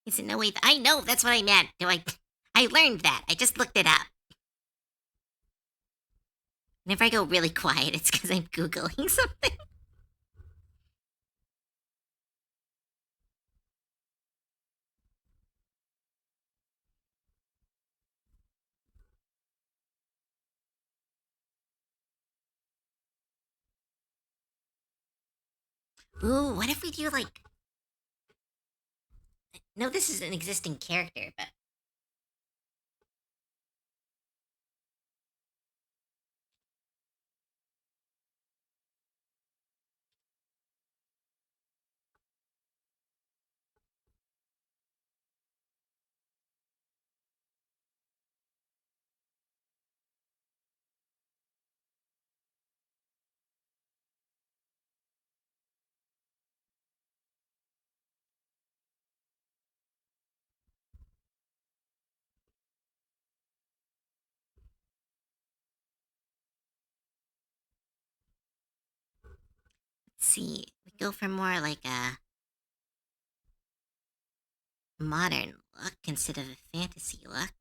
Speaker 1: Is it no way? I know that's what I meant. Do I? I learned that. I just looked it up. Whenever I go really quiet, it's because I'm googling something. Ooh, what if we do like? No, this is an existing character, but let's see. We go for more like a modern look instead of a fantasy look.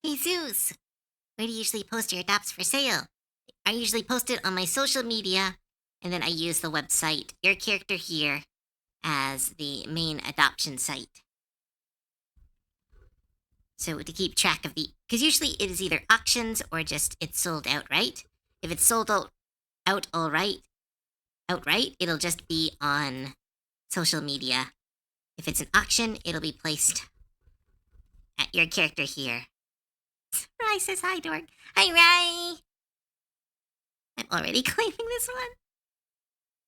Speaker 1: Hey Zeus, where do you usually post your adopts for sale? I usually post it on my social media, and then I use the website Your Character Here as the main adoption site. So to keep track of the, because usually it is either auctions or just it's sold outright. If it's sold out outright, it'll just be on social media. If it's an auction, it'll be placed at Your Character Here. Rye says hi, Dork. Hi, Rye. I'm already claiming this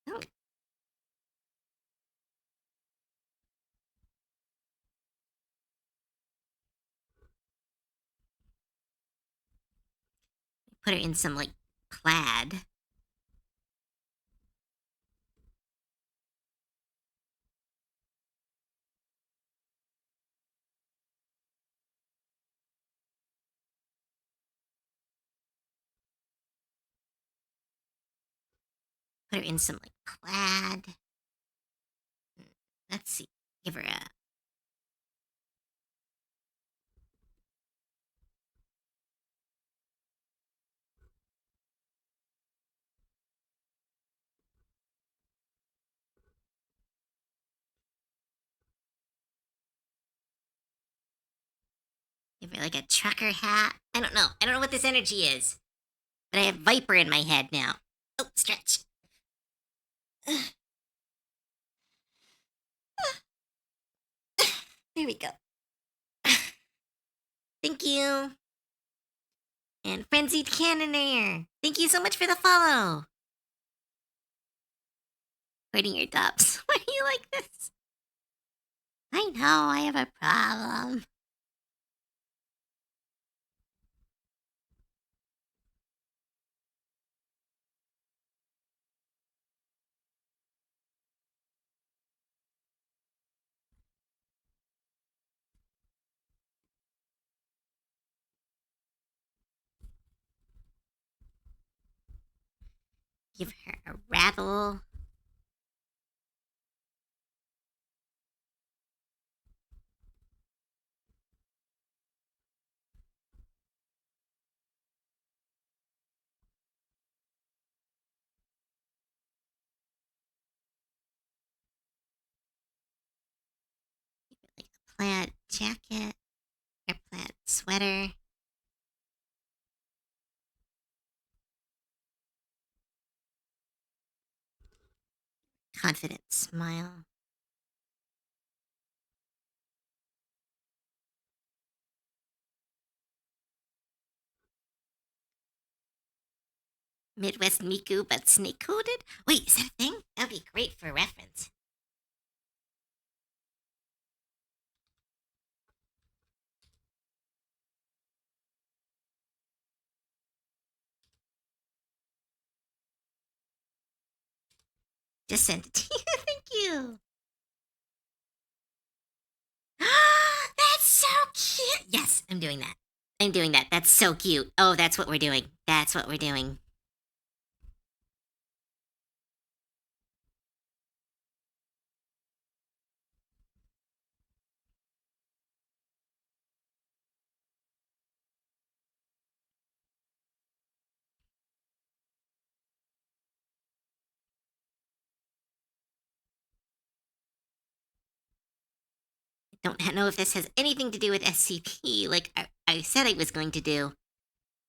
Speaker 1: one. Oh, put her in some like plaid. Put her in some like plaid. Let's see. Give her a give her like a trucker hat. I don't know. I don't know what this energy is. But I have Viper in my head now. Oh, stretch. There we go. Thank you. And Frenzied Cannoneer. Thank you so much for the follow. Hurting your tops. Why are you like this? I know, I have a problem. Give her a rattle. Like a plaid jacket or plaid sweater. confident smile. Midwest Miku, but snake coated? Wait, is that a thing? That'd be great for reference. Just sent it to you. Thank you. That's so cute. Yes, I'm doing that. I'm doing that. That's so cute. Oh, that's what we're doing. That's what we're doing. Don't know if this has anything to do with SCP, like I said I was going to do,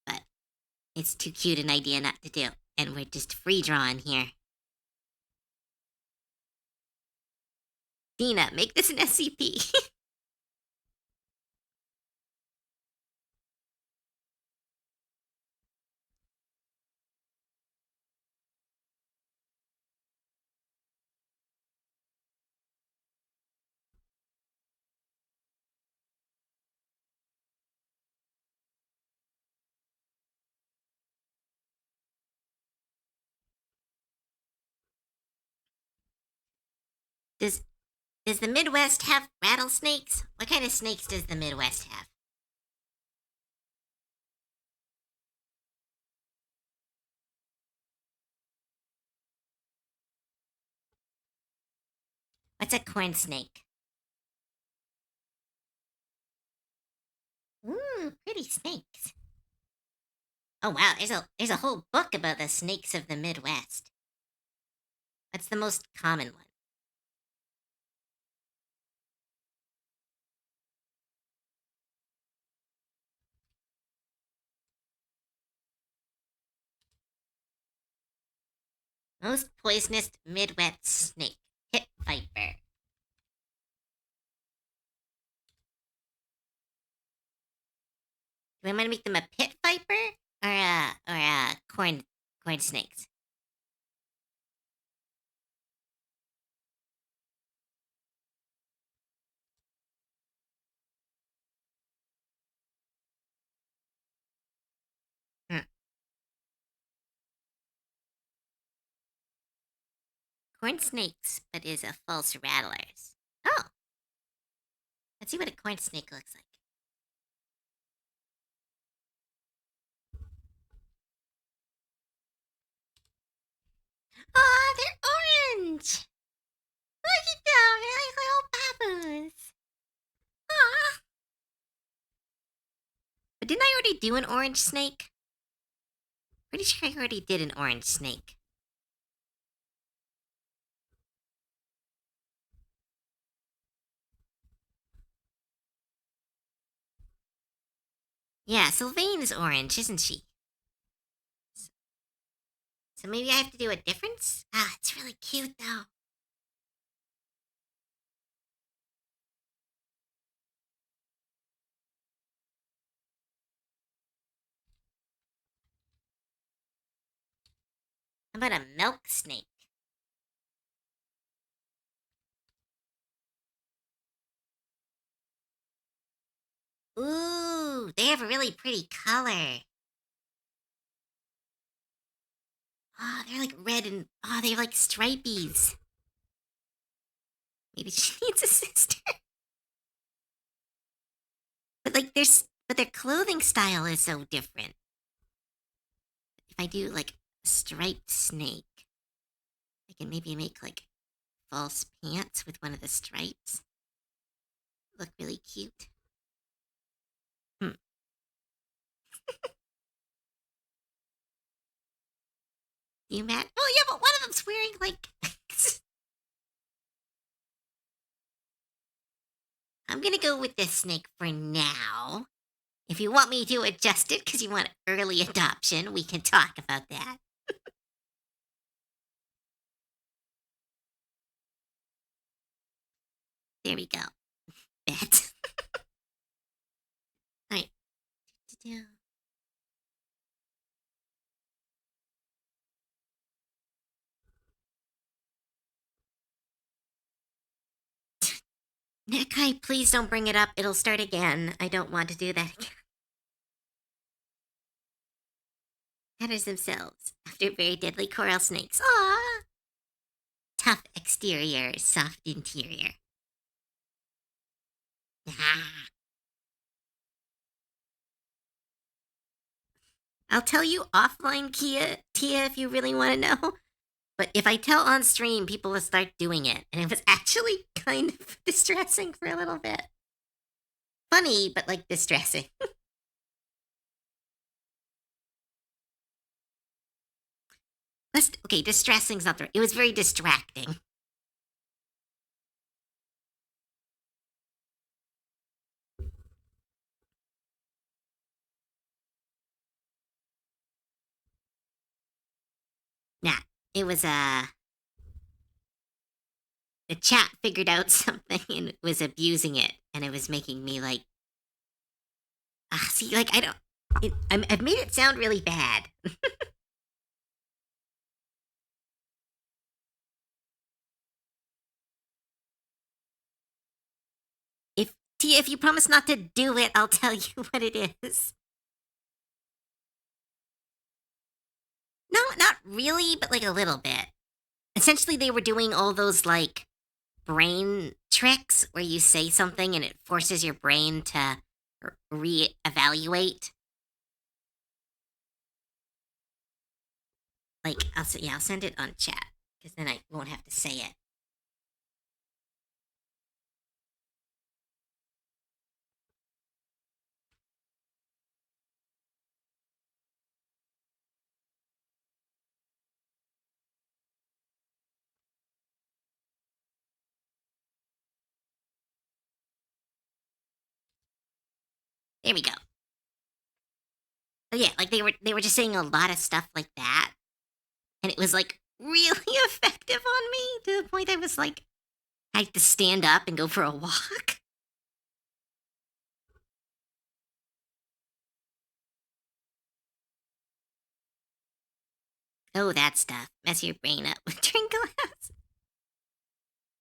Speaker 1: but it's too cute an idea not to do, and we're just free drawing here. Dina, make this an SCP. Does does the Midwest have rattlesnakes? What kind of snakes does the Midwest have? What's a corn snake? Ooh, pretty snakes. Oh wow, there's a whole book about the snakes of the Midwest. What's the most common one? Most poisonous Midwest snake. Pit viper. Do I want to make them a pit viper or a corn snakes? Hmm. Corn snakes, but is a false rattlers. Oh, let's see what a corn snake looks like. Oh, they're orange. Look at them. They're like little baboons. Aw. But didn't I already do an orange snake? Pretty sure I already did an orange snake. Yeah, Sylvain is orange, isn't she? So maybe I have to do a difference? Ah, it's really cute though. How about a milk snake? Ooh, they have a really pretty color. Oh, they're like red and oh, they have like stripies. Maybe she needs a sister. But like but their clothing style is so different. If I do like a striped snake, I can maybe make like false pants with one of the stripes. Look really cute. Hmm. You mad? Oh yeah, but one of them's wearing like. I'm gonna go with this snake for now. If you want me to adjust it because you want early adoption, we can talk about that. There we go. Bet. Alright. Nikai, please don't bring it up. It'll start again. I don't want to do that again. Hatters themselves, after very deadly coral snakes. Aww! Tough exterior, soft interior. Ah. I'll tell you offline, Tia, if you really want to know. But if I tell on stream, people will start doing it. And it was actually kind of distressing for a little bit. Funny, but like distressing. Okay, distressing's not the right. It was very distracting. Nah, it was the chat figured out something and was abusing it, and it was making me like, see, like I don't. I've made it sound really bad. If Tia, if you promise not to do it, I'll tell you what it is. No, not really, but like a little bit. Essentially, they were doing all those like brain tricks where you say something and it forces your brain to reevaluate. Like, I'll send it on chat because then I won't have to say it. There we go. Oh yeah, like they were just saying a lot of stuff like that, and it was like really effective on me to the point I was like, I had to stand up and go for a walk. Oh, that stuff. Mess your brain up with drink glass.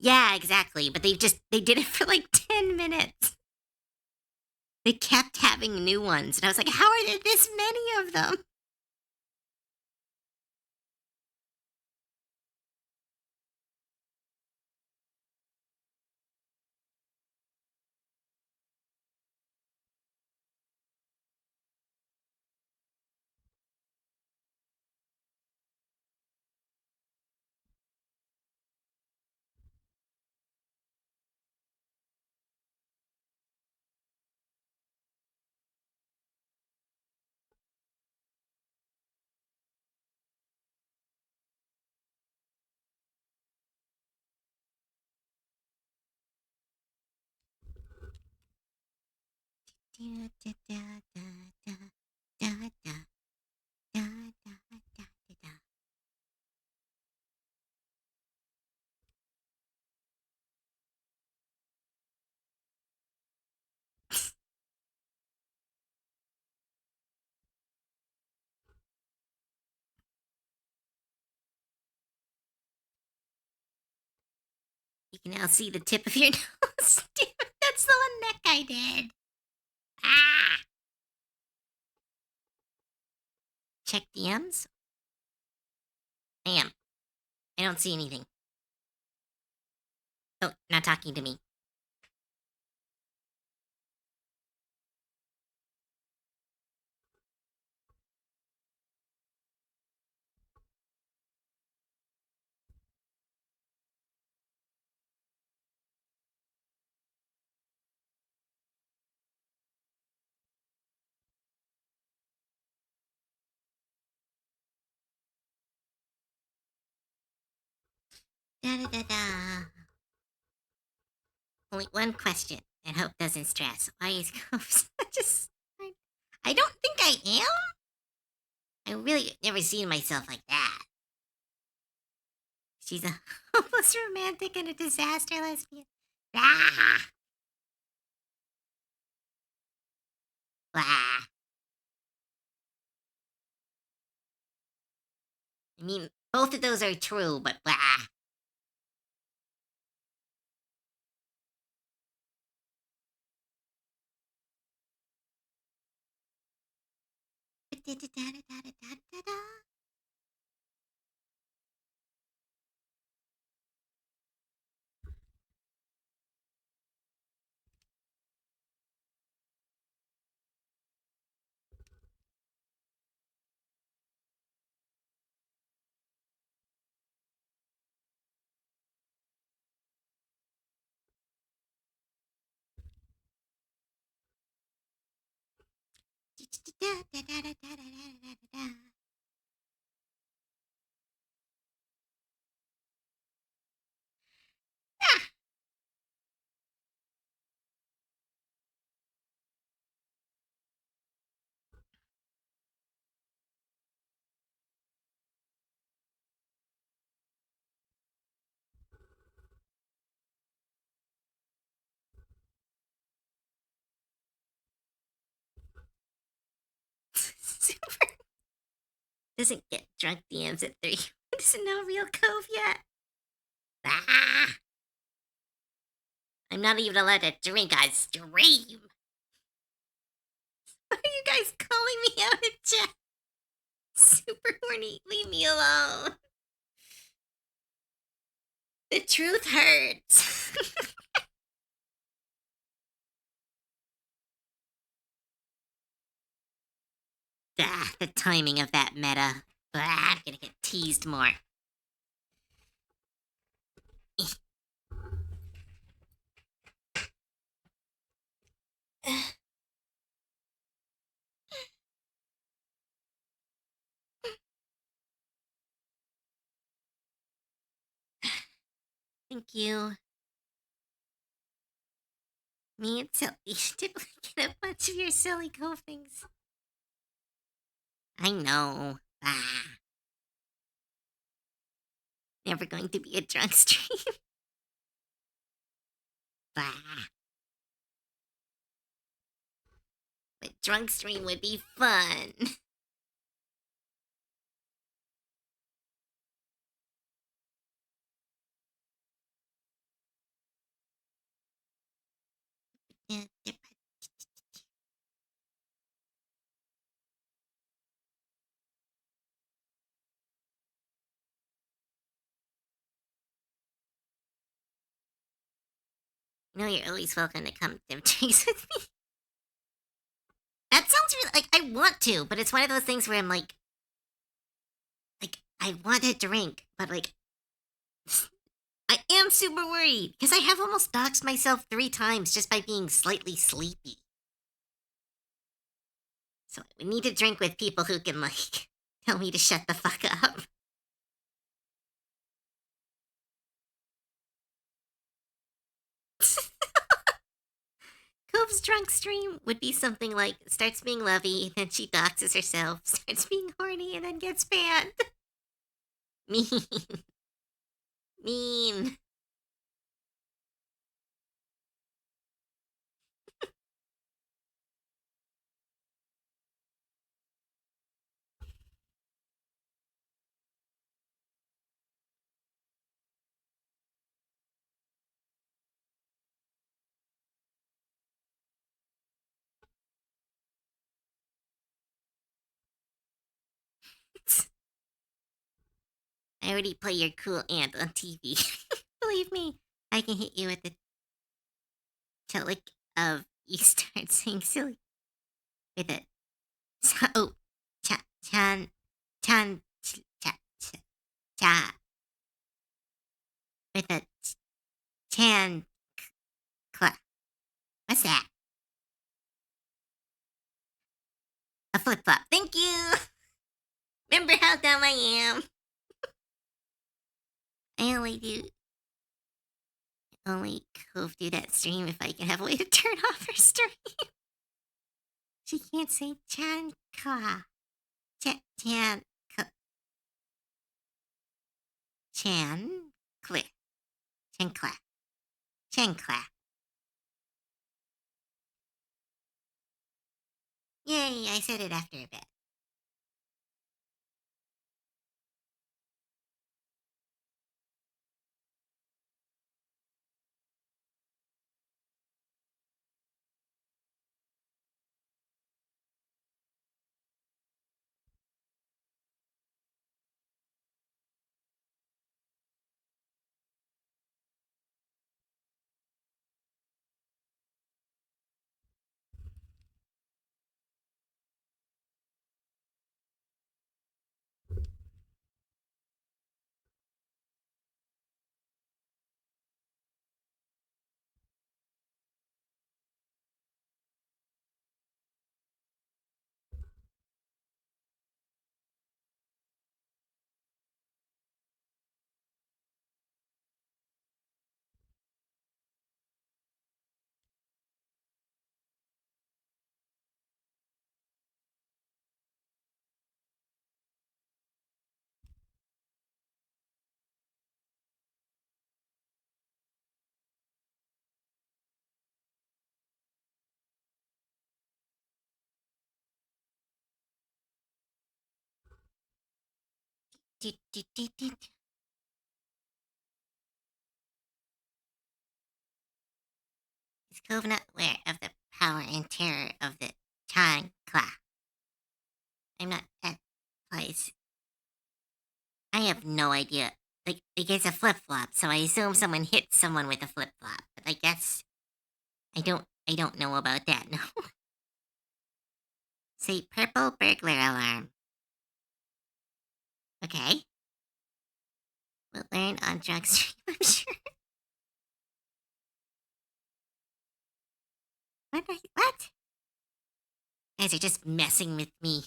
Speaker 1: Yeah, exactly. But they did it for like 10 minutes. They kept having new ones. And I was like, how are there this many of them? You can now see the tip of your nose. Damn it, that's the one neck I did. Ah! Check DMs? I am. I don't see anything. Oh, not talking to me. Da da da da. Only one question, and hope doesn't stress. Why is Cove just? I don't think I am. I really never seen myself like that. She's a hopeless romantic and a disaster lesbian. Ah! Blah. I mean, both of those are true, but blah. Super doesn't get drunk DMs at 3. Doesn't know real Cove yet. Ah! I'm not even allowed to drink on stream. Why are you guys calling me out in chat? Super horny. Leave me alone. The truth hurts. The timing of that meta. I'm gonna get teased more. Thank you. Me and Silly should get a bunch of your silly Cove things. I know. Never going to be a drunk stream. But drunk stream would be fun. You know you're always welcome to come to drinks with me. That sounds really like I want to, but it's one of those things where I'm like I want to drink, but like I am super worried because I have almost doxed myself 3 times just by being slightly sleepy. So we need to drink with people who can like tell me to shut the fuck up. Cove's drunk stream would be something like starts being lovey, then she doxes herself, starts being horny, and then gets banned. Mean. Mean. I already play your cool aunt on TV. Believe me, I can hit you with the telic of you start saying silly with it. So, oh, chan, cha, with a chan, what's that? A flip flop. Thank you. Remember how dumb I am. I only Cove do that stream if I can have a way to turn off her stream. She can't say chan ka. Chan ka. Chan cli. Chan cla. Chancla. Yay, I said it after a bit. Doot, doot, doot, doot. Is Cove not aware of the power and terror of the Chancla? I'm not at place. I have no idea. Like it's a flip flop, so I assume someone hit someone with a flip flop. But I guess I don't know about that. No. Say purple burglar alarm. Okay. We'll learn on drug stream, I'm sure. What? Guys are just messing with me.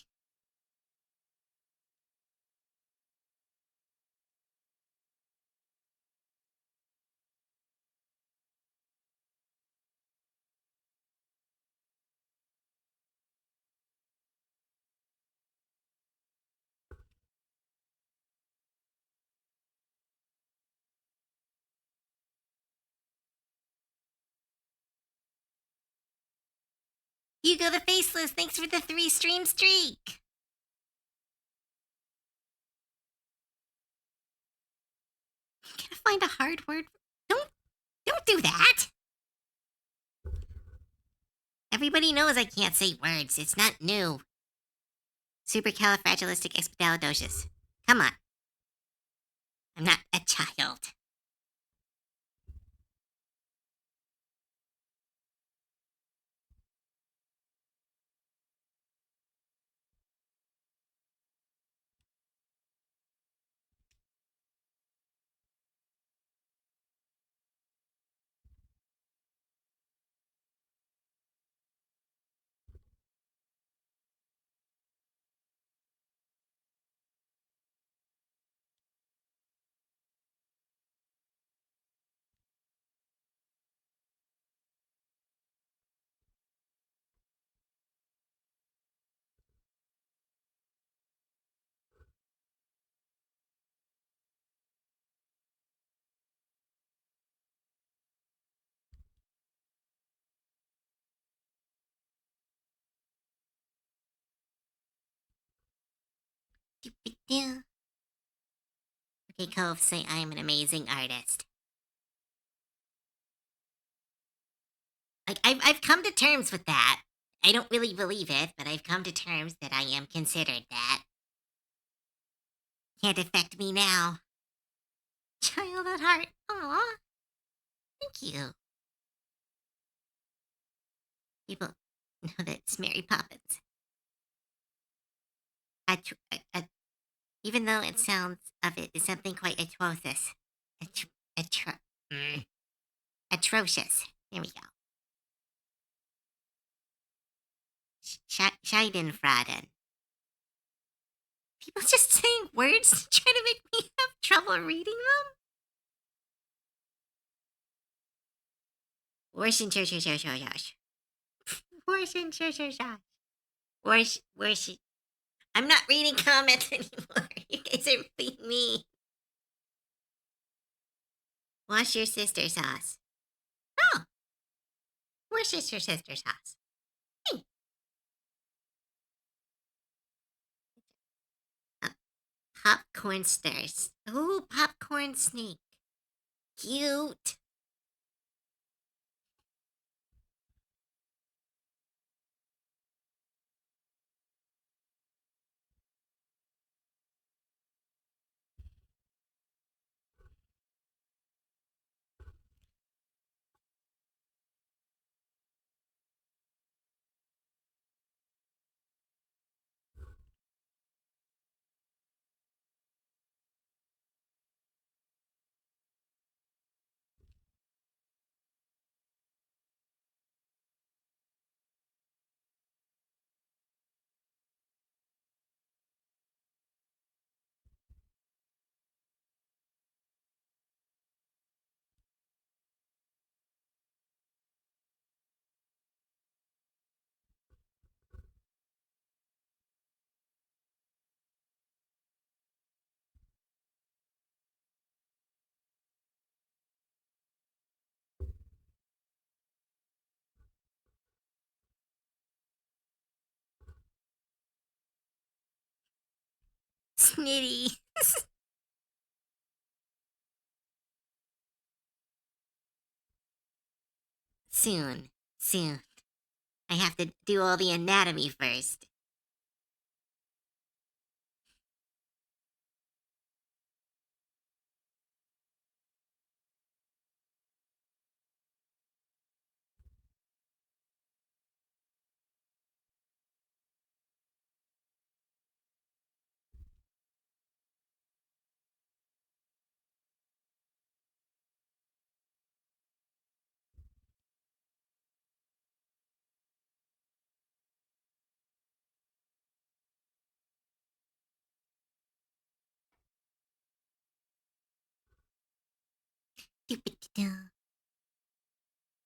Speaker 1: Hugo the Faceless, thanks for the 3-stream streak. Gotta find a hard word. Don't do that. Everybody knows I can't say words. It's not new. Supercalifragilisticexpialidocious. Come on. I'm not a child. Okay, Cove, say I am an amazing artist. Like, I've come to terms with that. I don't really believe it, but I've come to terms that I am considered that. Can't affect me now. Child at heart. Aw. Thank you. People know that it's Mary Poppins. Even though it sounds of it is something quite atrocious. Atro- mm, atrocious. There we go. Scheidenfraden. People just saying words to try to make me have trouble reading them? Worsen Worsen. I'm not reading comments anymore. You guys are being mean. Wash your sister sauce. Worcestershire sauce. Hey, uh, popcorn stars. Ooh, popcorn snake. Cute. Snitty. Soon. Soon. I have to do all the anatomy first.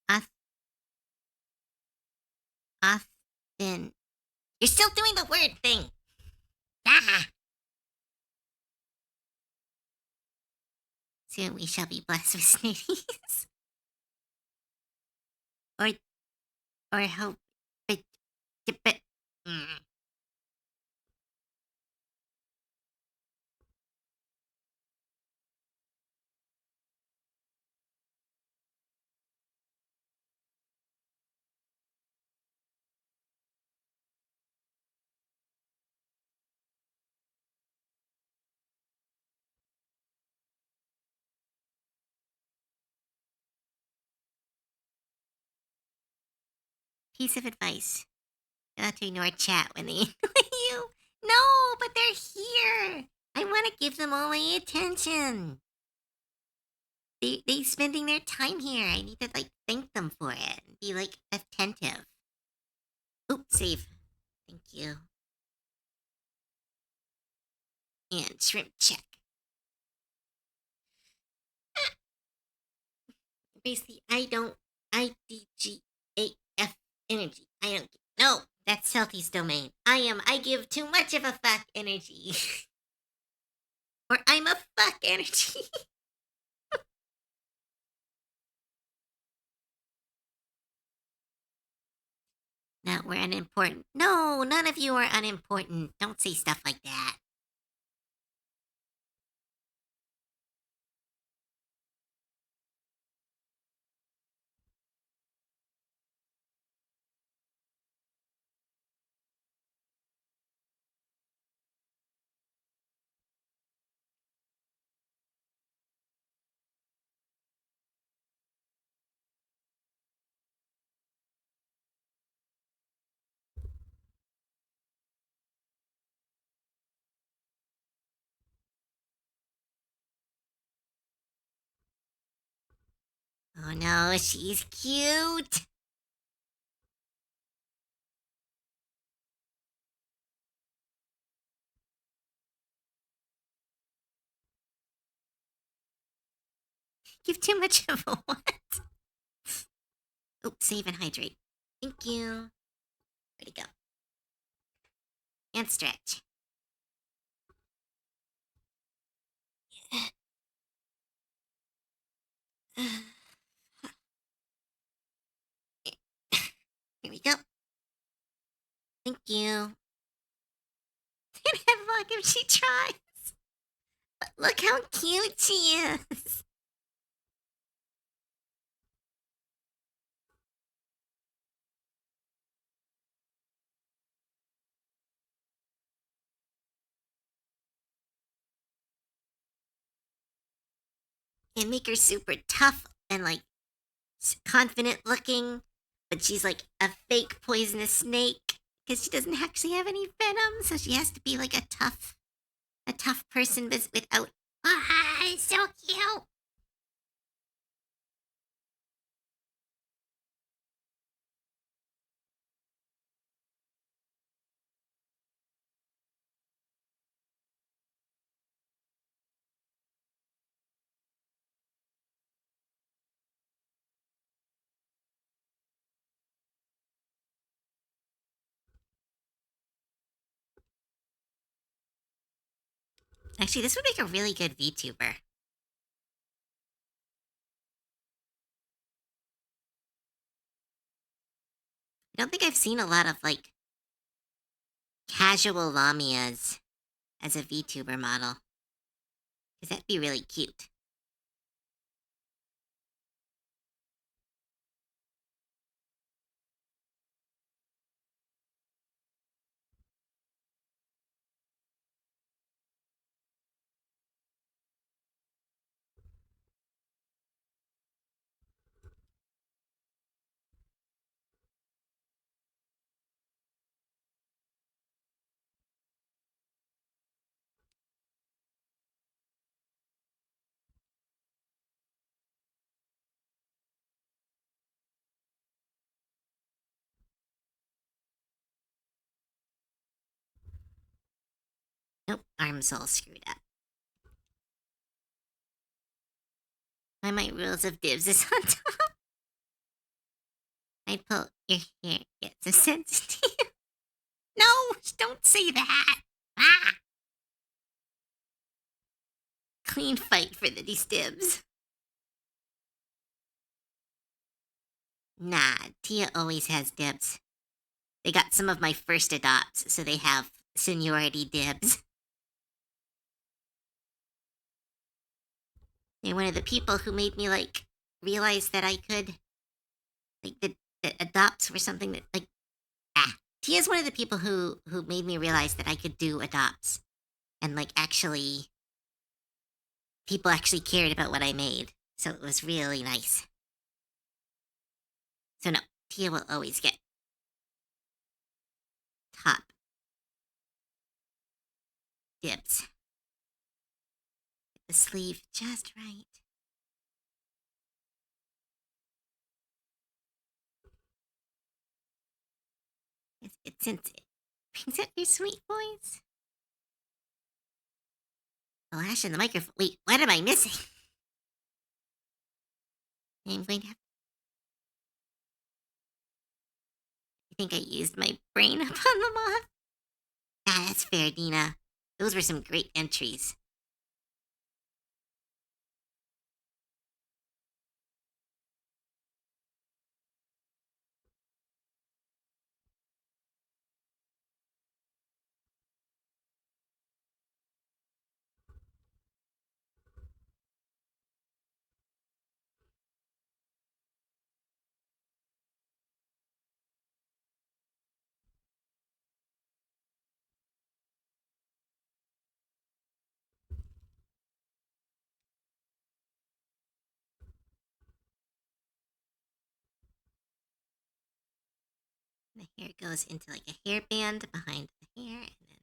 Speaker 1: Off, often. You're still doing the word thing. Ah. Soon we shall be blessed with snitties. or, or hope. But, but, mm. Piece of advice. Not to ignore chat when they annoy you. No, but they're here. I want to give them all my attention. They spending their time here. I need to like thank them for it and be like attentive. Oop, save. Thank you. And shrimp check. Basically, I don't IDGAF energy. I don't. No, that's Celti's domain. I give too much of a fuck energy. Or I'm a fuck energy. No, we're unimportant. No, none of you are unimportant. Don't say stuff like that. Oh no, she's cute. Give too much of a what? Oops, save and hydrate. Thank you. Where'd it go? And stretch. Thank you. And have luck if she tries. But look how cute she is. And make her super tough and like confident looking, but she's like a fake poisonous snake because she doesn't actually have any venom, so she has to be like a tough person without. Ah, so cute. Actually, this would make a really good VTuber. I don't think I've seen a lot of like casual Lamias as a VTuber model, because that'd be really cute. Nope, arm's all screwed up. Why my rules of dibs is on top. I pull your hair gets a sensitive. No, don't say that. Ah, clean fight for these dibs. Nah, Tia always has dibs. They got some of my first adopts, so they have seniority dibs. They're one of the people who made me like realize that I could like that adopts were something that like Tia's one of the people who made me realize that I could do adopts and like actually people actually cared about what I made. So it was really nice. So no, Tia will always get top dibs. Get the sleeve just right. It's since it brings out your sweet voice. Flash in the microphone. Wait, what am I missing? I'm going to have. I think I used my brain up on the moth. Ah, that's fair, Dina. Those were some great entries. The hair goes into like a hairband behind the hair, and then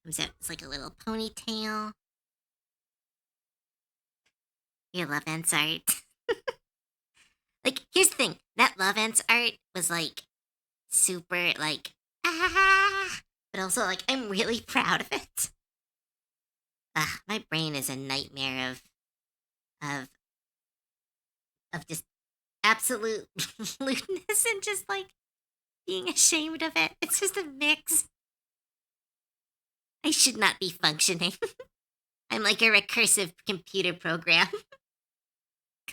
Speaker 1: comes out. It's like a little ponytail. Your love ends art. Like, here's the thing. That love ends art was like super like but also like I'm really proud of it. My brain is a nightmare of of just absolute lewdness and just like being ashamed of it. It's just a mix. I should not be functioning. I'm like a recursive computer program,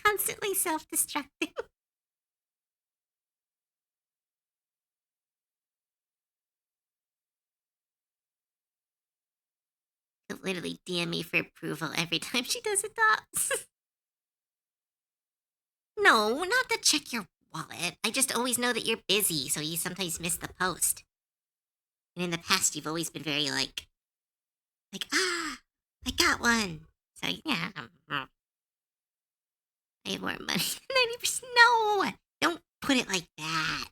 Speaker 1: constantly self destructing. literally DM me for approval every time she does adopts. No, not to check your wallet. I just always know that you're busy, so you sometimes miss the post. And in the past, you've always been very I got one. So yeah, I have more money than 90%. No, don't put it like that.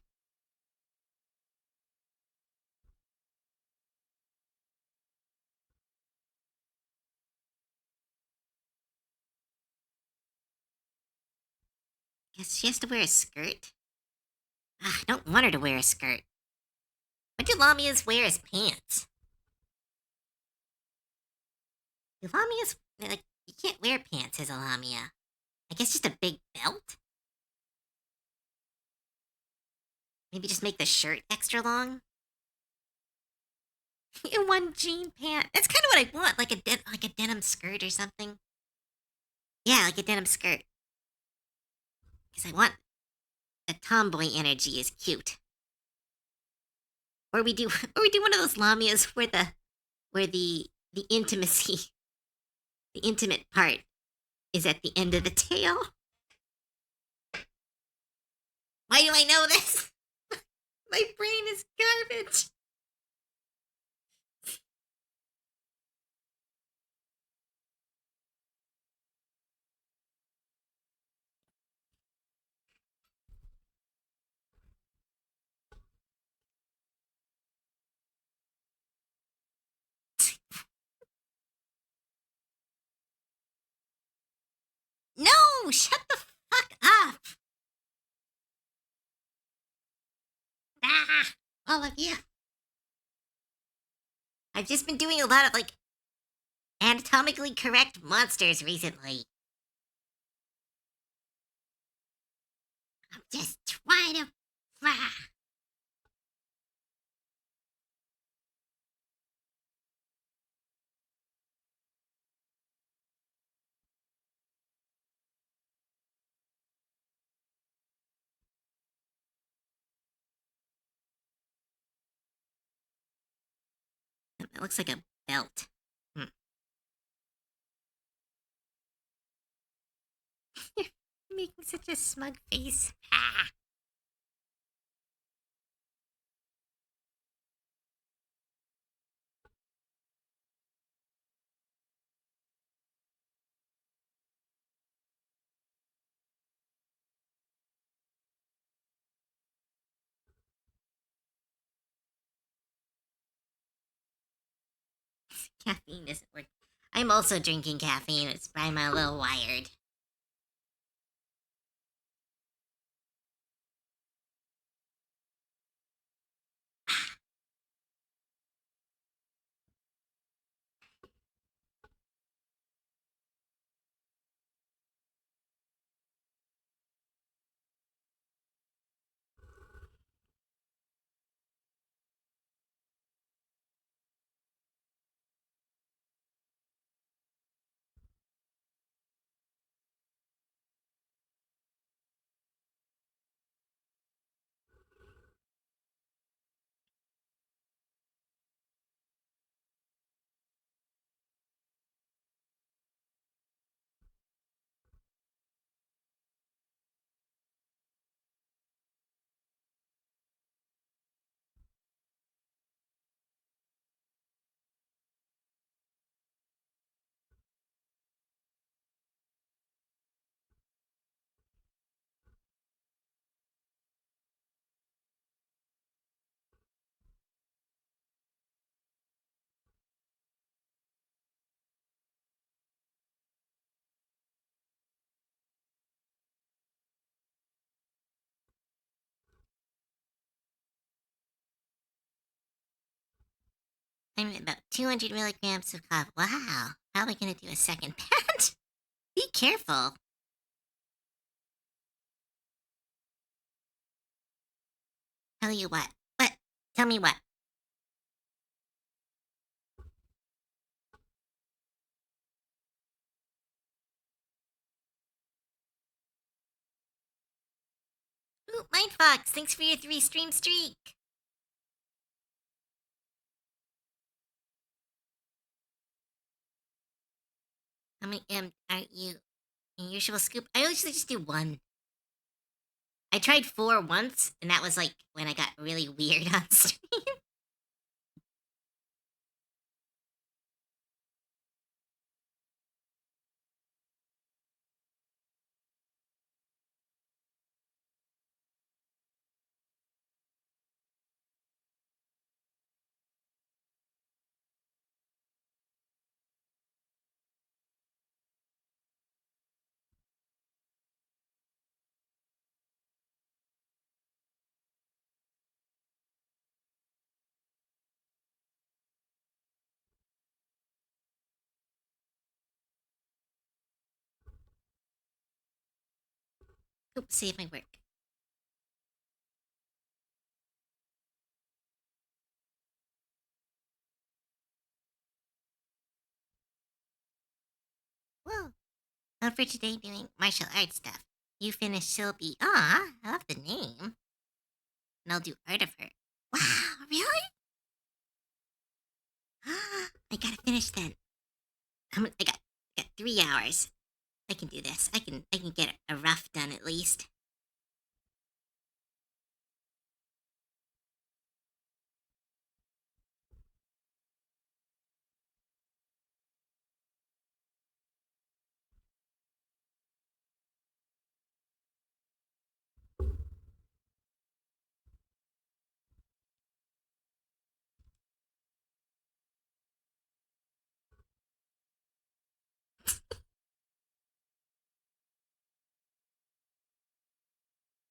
Speaker 1: Guess she has to wear a skirt. I don't want her to wear a skirt. What do Lamias wear as pants? Do Lamias, you can't wear pants as a Lamia. I guess just a big belt? Maybe just make the shirt extra long? In one jean pant. That's kind of what I want, like a denim skirt or something. Yeah, like a denim skirt. Because I want the tomboy energy is cute. Or we do or we do one of those Lamias where the intimacy, the intimate part is at the end of the tail. Why do I know this? My brain is garbage. No, shut the fuck up. Ah, all of you. I've just been doing a lot of anatomically correct monsters recently. I'm just trying to. It looks like a belt. Hmm. You're making such a smug face. Ah. Caffeine isn't working. I'm also drinking caffeine. It's why I'm a little wired. I'm at about 200 milligrams of coffee. Wow. How am I going to do a second batch? Be careful. Tell you what. What? Tell me what? Ooh, Mindfox, thanks for your 3 stream streak. How many are you? Your usual scoop? I usually just do one. I tried four once, and that was like when I got really weird on stream. Oops, save my work. Whoa. For today doing martial arts stuff. You finished Sylvie. Ah, I love the name. And I'll do art of her. Wow, really? I gotta finish then. I got 3 hours. I can do this. I can get a rough done at least.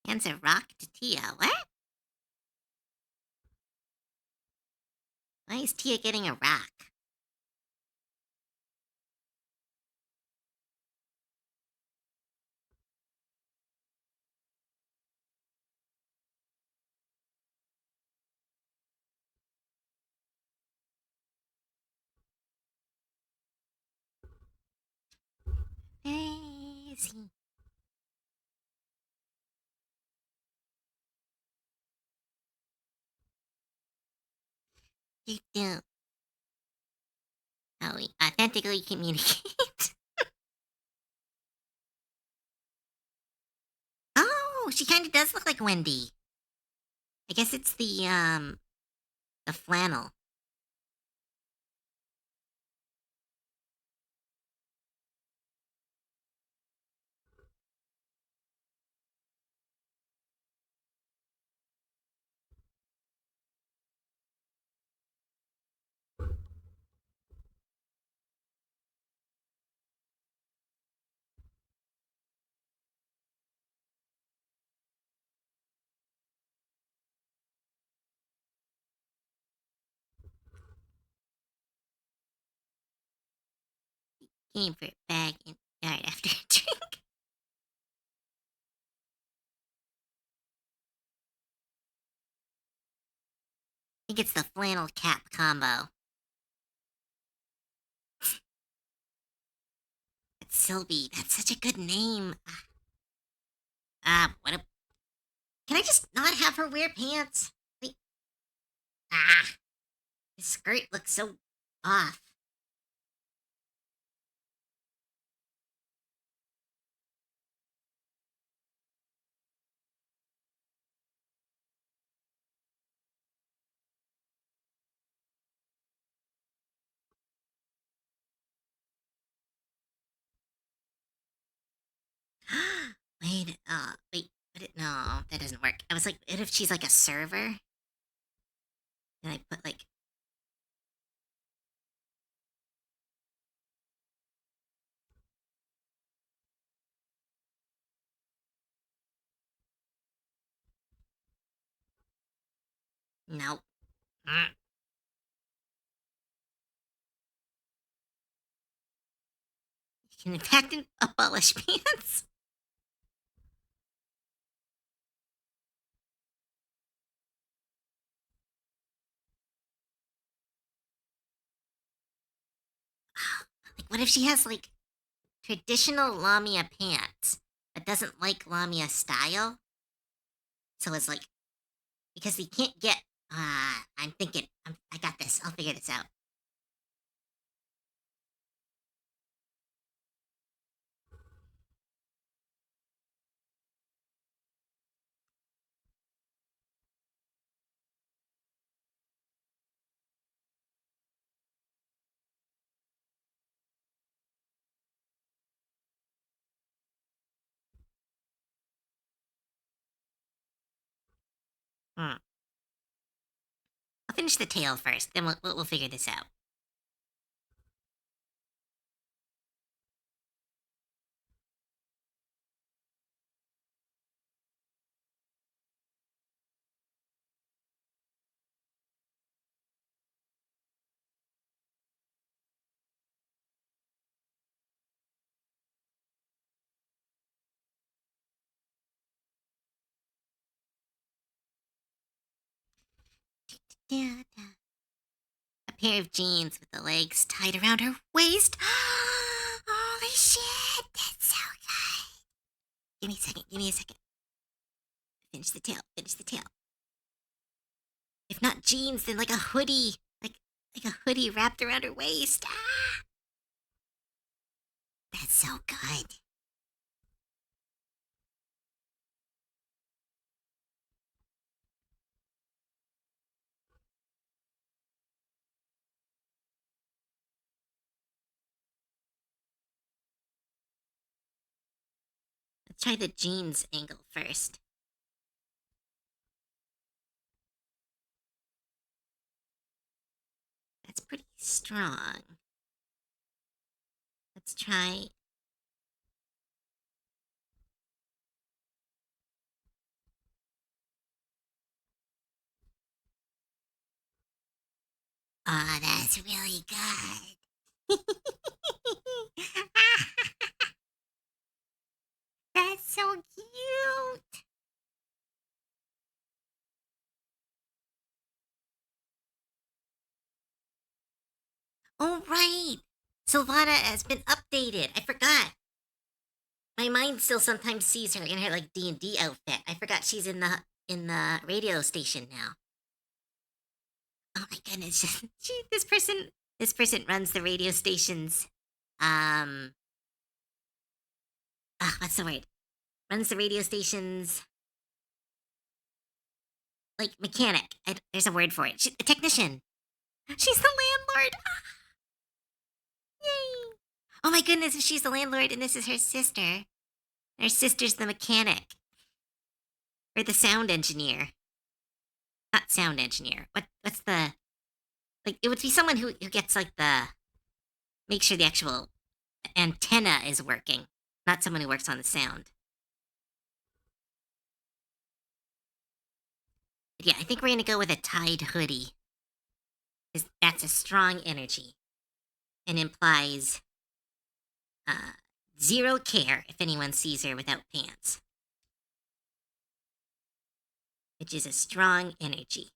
Speaker 1: Hands a rock to Tia. What? Why is Tia getting a rock? Crazy. You do how we authentically communicate. Oh, she kind of does look like Wendy. I guess it's the flannel. Came for a bag and died after a drink. I think it's the flannel cap combo. It's Sylvie. That's such a good name. What a. Can I just not have her wear pants? Like, ah, the skirt looks so off. Wait. No, that doesn't work. I was like, what if she's like a server? And I put like, no. Mm. Can in fact abolish pants. Like, what if she has like traditional Lamia pants, but doesn't like Lamia style? So it's like because they can't get. I'm thinking. I got this. I'll figure this out. Hmm. I'll finish the tail first, then we'll figure this out. Yeah. A pair of jeans with the legs tied around her waist. Holy shit, that's so good. Give me a second, give me a second. Finish the tail, finish the tail. If not jeans, then like a hoodie. Like a hoodie wrapped around her waist. That's so good. Let's try the jeans angle first. That's pretty strong. Let's try. Oh, that's really good. That's so cute. Oh, right. Silvana has been updated. I forgot. My mind still sometimes sees her in her like D&D outfit. I forgot she's in the radio station now. Oh my goodness. This person runs the radio station's um what's the word? Runs the radio station's like mechanic. There's a word for it. A technician. She's the landlord. Yay. Oh my goodness, if she's the landlord and this is her sister. Her sister's the mechanic. Or the sound engineer. Not sound engineer. What's the like it would be someone who gets like the make sure the actual antenna is working. Not someone who works on the sound. But yeah, I think we're gonna go with a tied hoodie. Because that's a strong energy. And implies uh zero care if anyone sees her without pants. Which is a strong energy.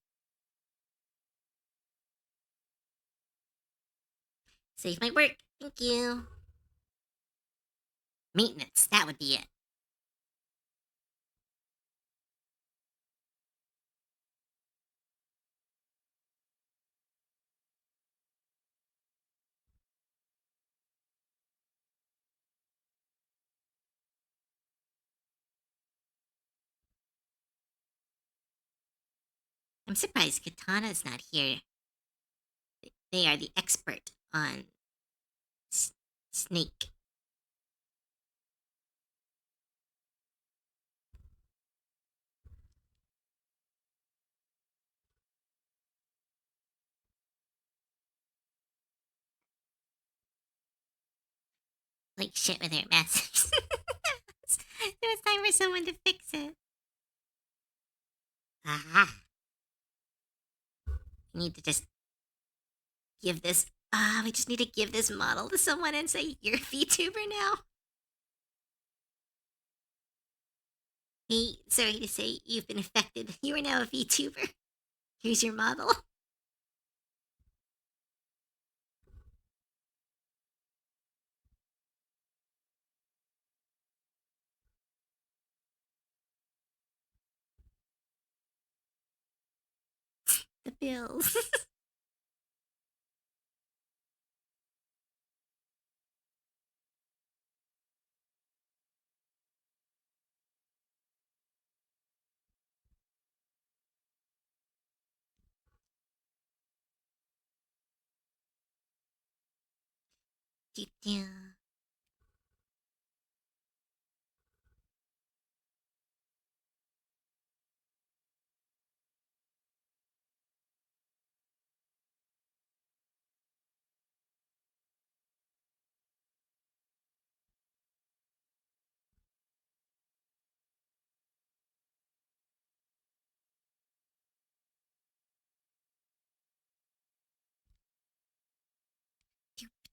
Speaker 1: Save my work. Thank you. Maintenance. That would be it. I'm surprised Katana's not here. They are the expert on snake. Like shit with her message. It was time for someone to fix it. Ah. We need to just give this. We just need to give this model to someone and say, you're a VTuber now. Hey, sorry to say, you've been affected. You are now a VTuber. Here's your model. The bills. Doo-doo.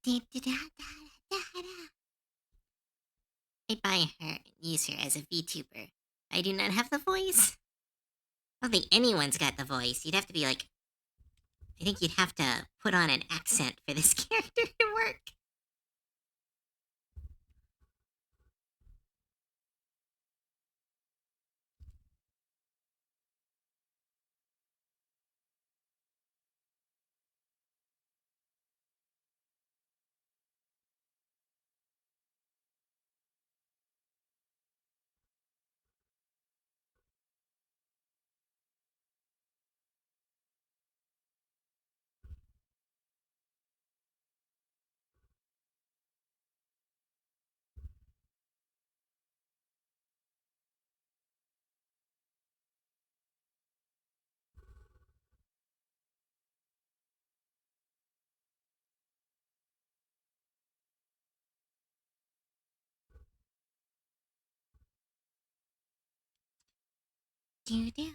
Speaker 1: I buy her and use her as a VTuber. I do not have the voice. I don't think anyone's got the voice. You'd have to be like, I think you'd have to put on an accent for this character to work. Do do.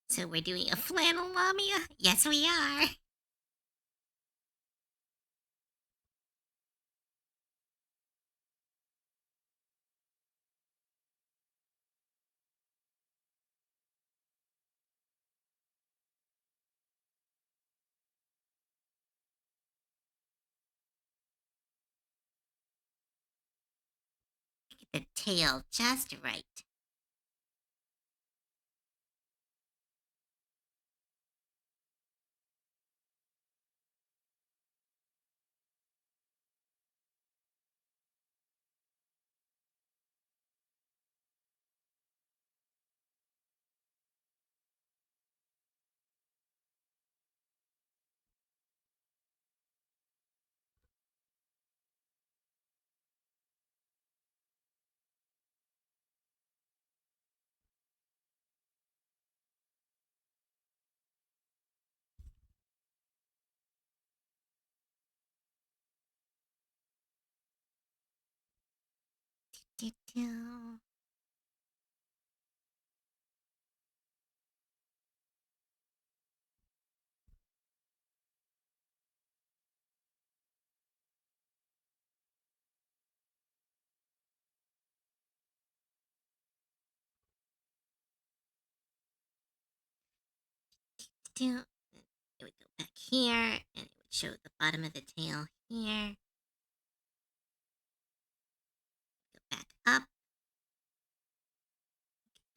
Speaker 1: So we're doing a flannel lamia? Yes, we are. Get the tail just right. Do do. Do. It would go back here, and it would show the bottom of the tail here. Go back up.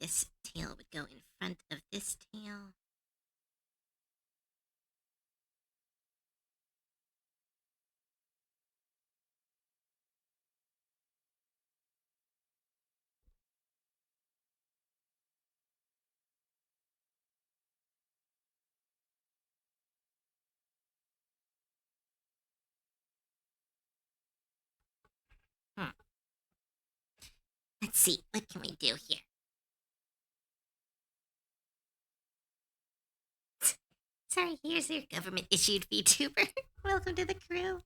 Speaker 1: This tail would go in front of this tail. Hmm. Let's see, what can we do here? Sorry, here's your government issued VTuber. Welcome to the crew.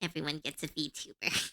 Speaker 1: Everyone gets a VTuber.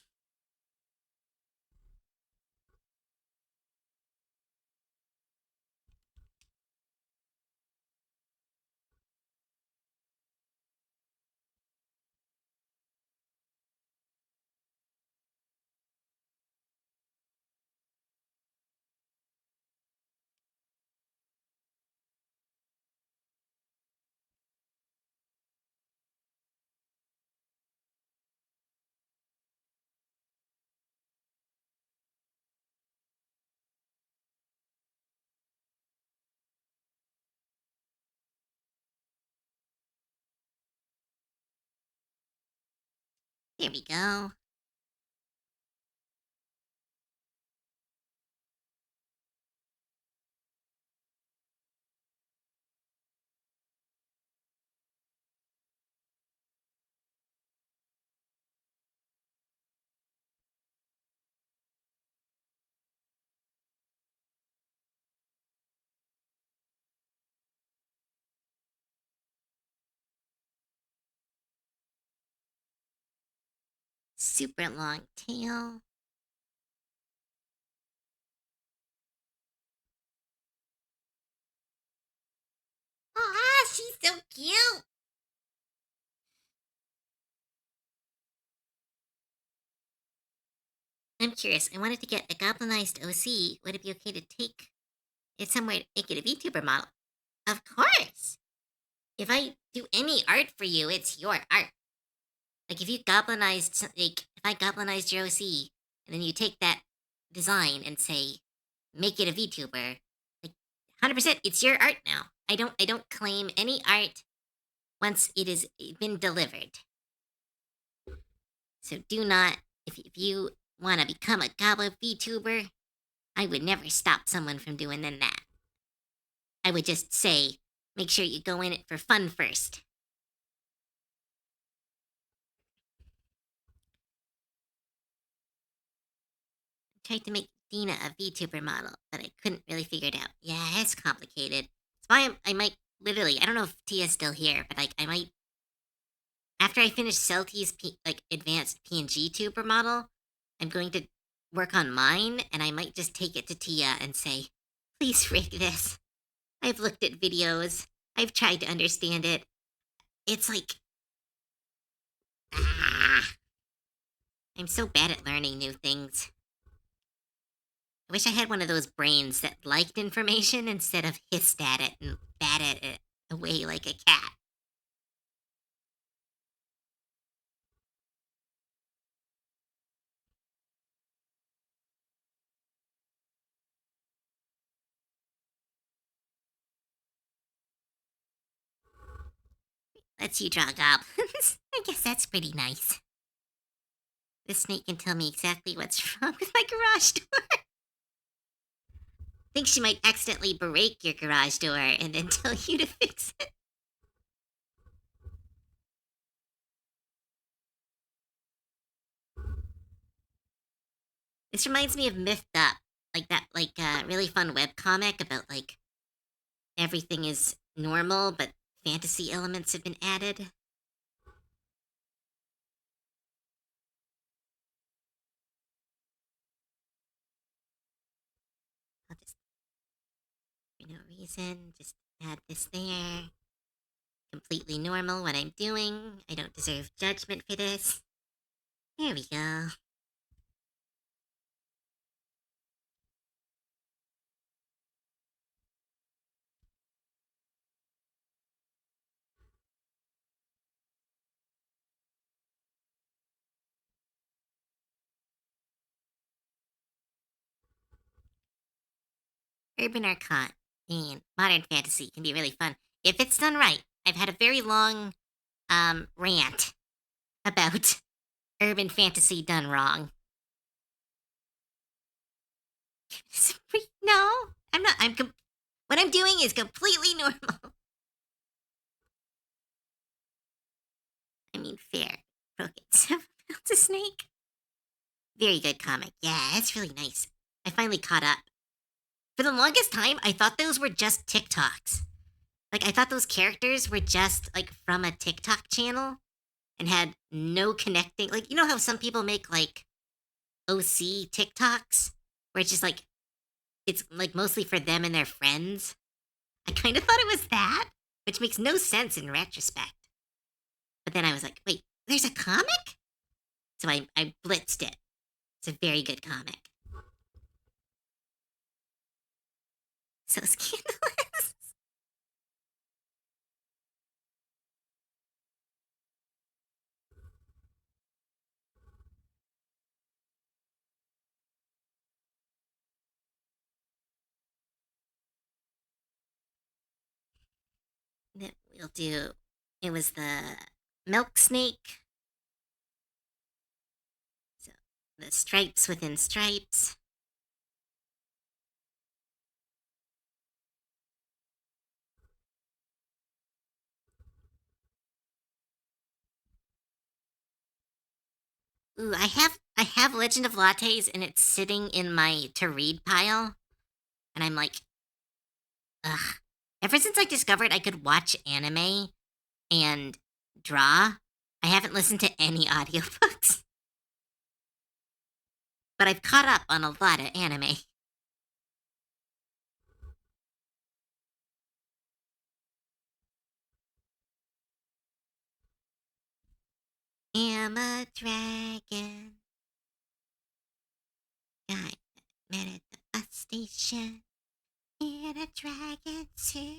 Speaker 1: There we go. Super long tail. Ah, she's so cute. I'm curious. I wanted to get a goblinized OC. Would it be okay to take it somewhere to make it a VTuber model? Of course. If I do any art for you, it's your art. Like if you goblinized, if I goblinized your OC, and then you take that design and say, make it a VTuber, like 100%, it's your art now. I don't claim any art once it has been delivered. So do not, if you want to become a goblin VTuber, I would never stop someone from doing that. I would just say, make sure you go in it for fun first. Tried to make Dina a VTuber model, but I couldn't really figure it out. Yeah, it's complicated. That's why I might literally. I don't know if Tia's still here, but like I might after I finish Celti's advanced PNGTUBER model, I'm going to work on mine, and I might just take it to Tia and say, "Please rig this. I've looked at videos. I've tried to understand it. It's like ah, I'm so bad at learning new things." I wish I had one of those brains that liked information instead of hissed at it and bat at it away like a cat. Lets you draw goblins. I guess that's pretty nice. This snake can tell me exactly what's wrong with my garage door. Think she might accidentally break your garage door and then tell you to fix it. This reminds me of Mythed Up, like that, really fun webcomic about everything is normal, but fantasy elements have been added. I'll just, for no reason, just add this there. Completely normal what I'm doing. I don't deserve judgment for this. There we go. Urban Arcana and modern fantasy can be really fun if it's done right. I've had a very long rant about urban fantasy done wrong. No, I'm not. What I'm doing is completely normal. I mean, fair. Broken 7 pounds of snake. Very good comic. Yeah, it's really nice. I finally caught up. For the longest time, I thought those were just TikToks. I thought those characters were just from a TikTok channel and had no connecting. You know how some people make OC TikToks where it's just it's mostly for them and their friends. I kind of thought it was that, which makes no sense in retrospect. But then I was like, wait, there's a comic? So I blitzed it. It's a very good comic. So scandalous. Then we'll do. It was the milk snake. So the stripes within stripes. Ooh, I have Legend of Lattes and it's sitting in my to read pile, and I'm like, ugh. Ever since I discovered I could watch anime and draw, I haven't listened to any audiobooks. but I've caught up on a lot of anime. Am a dragon. Got met at the bus station in a dragon suit.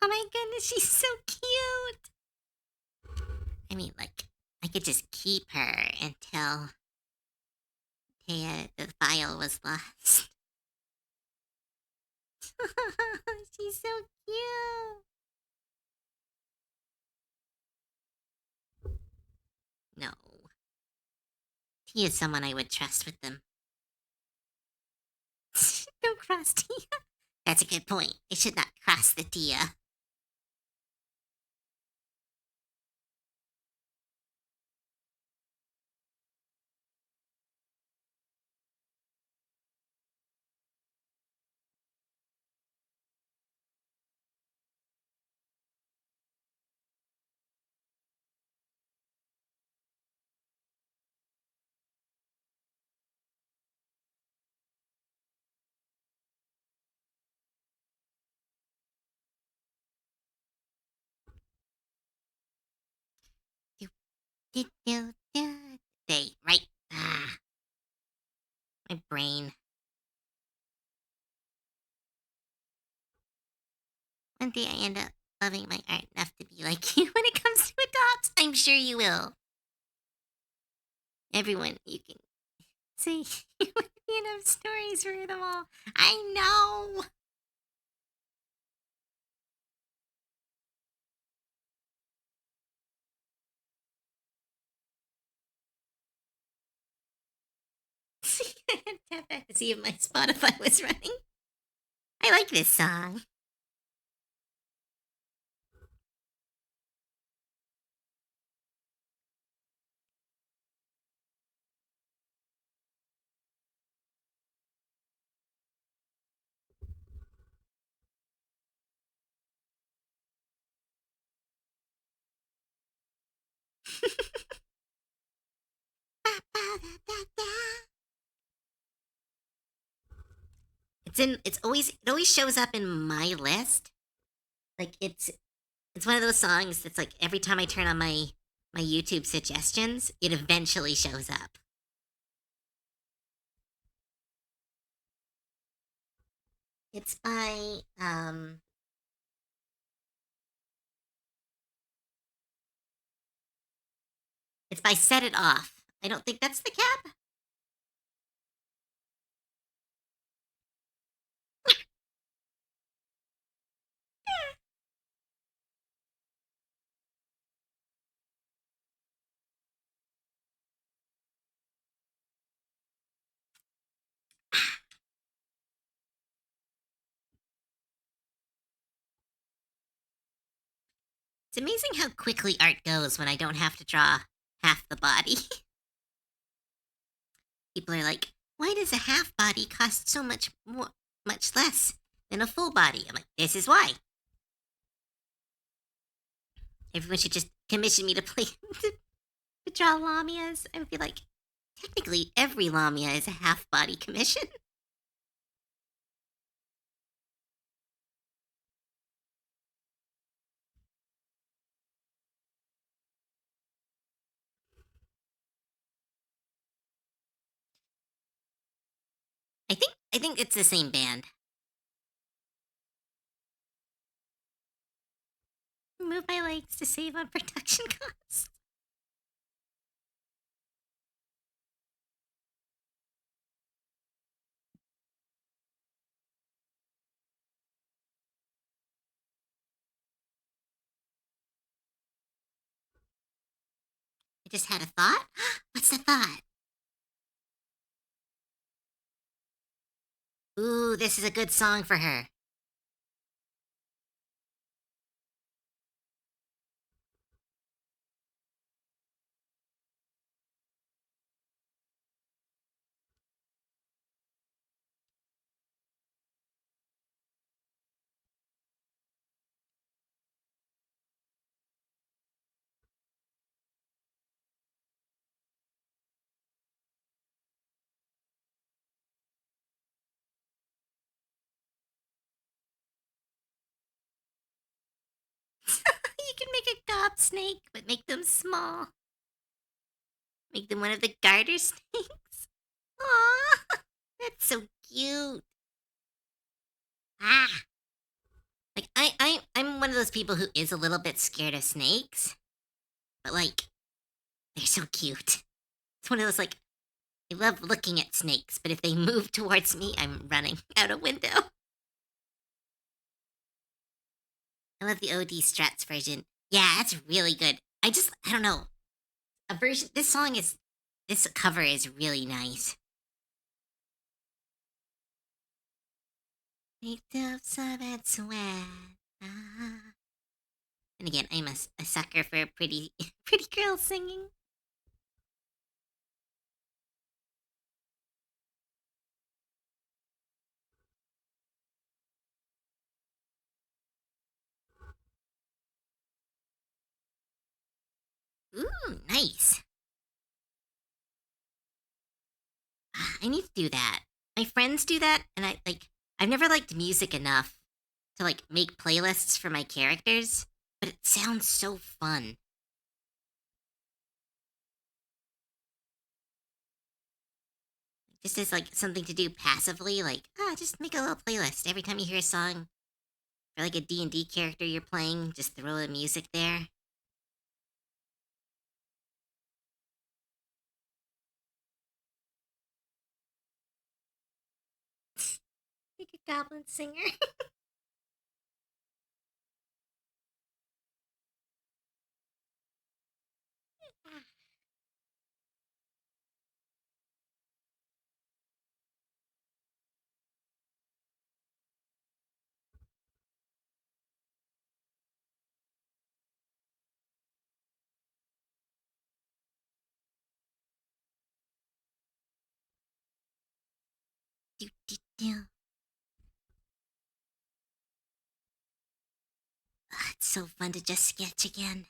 Speaker 1: Oh my goodness, she's so cute. I mean, like, I could just keep her until the file was lost. She's so cute. No. He is someone I would trust with them. Don't cross Tia. That's a good point. I should not cross the Tia. Do, do, do, do. They, right? Ah, my brain. One day I end up loving my art enough to be like you when it comes to adopts. I'm sure you will. Everyone, you can say you would be enough stories for them all. I know. I had to tap back to see if my Spotify was running. I like this song. It always shows up in my list. Like it's one of those songs that's like every time I turn on my YouTube suggestions, it eventually shows up. It's by Set It Off. I don't think that's the cap. It's amazing how quickly art goes when I don't have to draw half the body. People are like, why does a half body cost so much less than a full body? I'm like, this is why. Everyone should just commission me to play to draw lamias. I would be like, technically, every lamia is a half body commission. I think it's the same band. Move my legs to save on production costs. just had a thought. What's the thought? Ooh, this is a good song for her. You can make a gob snake, but make them small. Make them one of the garter snakes. Aw, that's so cute. Ah, like I'm one of those people who is a little bit scared of snakes, but like they're so cute. It's one of those like I love looking at snakes, but if they move towards me, I'm running out a window. I love the OD Struts version. Yeah, that's really good. I don't know. A version this cover is really nice. Picked up some and sweat. Ah. And again, I'm a sucker for a pretty pretty girl singing. Ooh, nice. Ah, I need to do that. My friends do that, and I've never liked music enough to like make playlists for my characters, but it sounds so fun. Just as like something to do passively, like just make a little playlist every time you hear a song or like a D&D character you're playing, just throw the music there. Like a goblin singer. Do, do, do. It's so fun to just sketch again.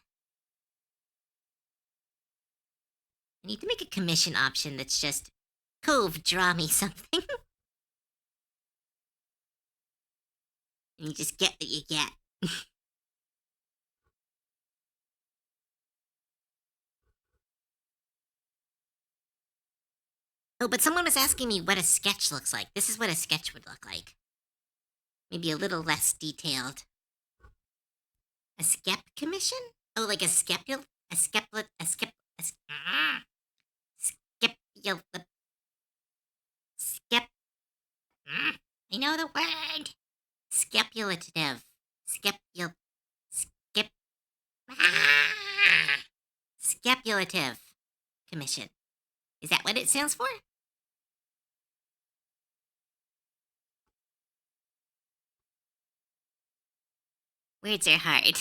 Speaker 1: I need to make a commission option that's just Cove, draw me something. And you just get what you get. Oh, but someone was asking me what a sketch looks like. This is what a sketch would look like. Maybe a little less detailed. A skep commission? Oh, like a skepul, a skeplet, a skep, a skepul, skep. I know the word. Skepulative. Skepul, skep. Skepulative commission. Is that what it stands for? Words are hard.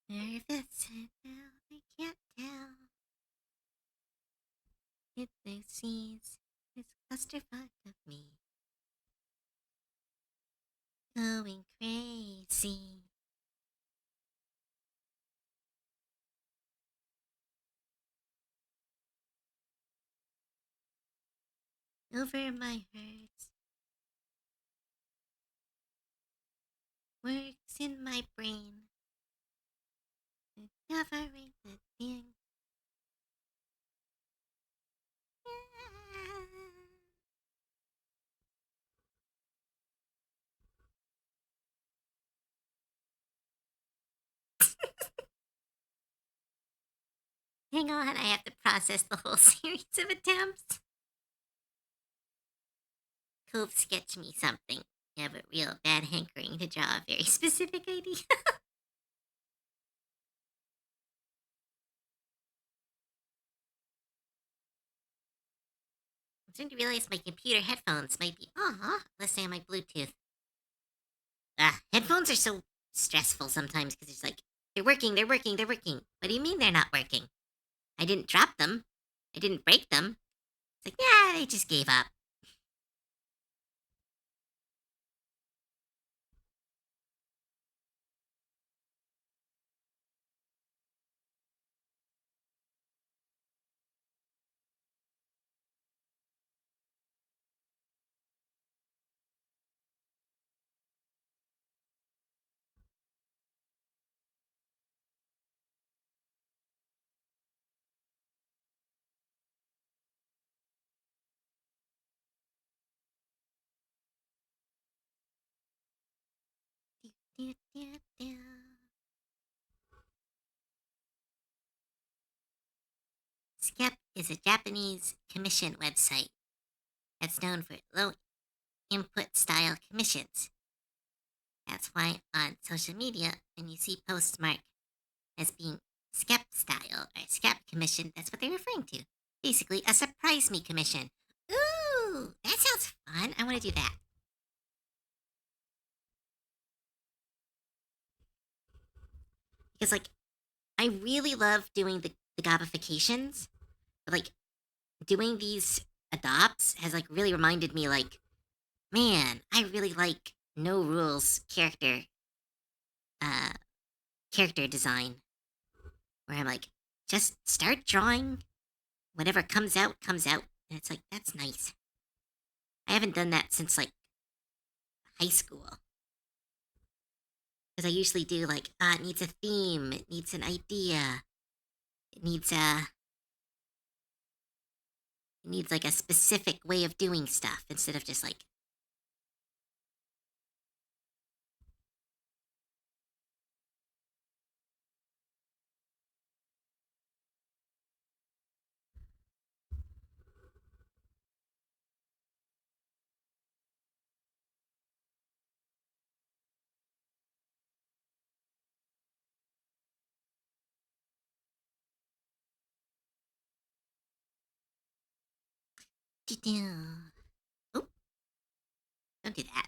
Speaker 1: Nervous and now I can't tell if they sees this clusterfuck of me going crazy. Over my hurts, works in my brain, discovering the thing. Hang on, I have to process the whole series of attempts. Cove, sketch me something. You have a real bad hankering to draw a very specific idea. I'm starting to realize my computer headphones might be. Let's say on my Bluetooth. Headphones are so stressful sometimes because it's like, they're working, they're working, they're working. What do you mean they're not working? I didn't drop them. I didn't break them. It's like, yeah, they just gave up. Do, do, do, do. Skep is a Japanese commission website that's known for low input style commissions. That's why on social media, when you see posts marked as being Skep style or Skep commission, that's what they're referring to. Basically, a surprise me commission. Ooh, that sounds fun. I want to do that. Because, like, I really love doing the gamifications, but, like, doing these adopts has, like, really reminded me, like, man, I really like no rules uh, character design, where I'm like, just start drawing, whatever comes out, comes out. And it's like, that's nice. I haven't done that since, like, high school. Because I usually do, like, it needs a theme, it needs an idea, it needs like a specific way of doing stuff instead of just like, oh, don't do that.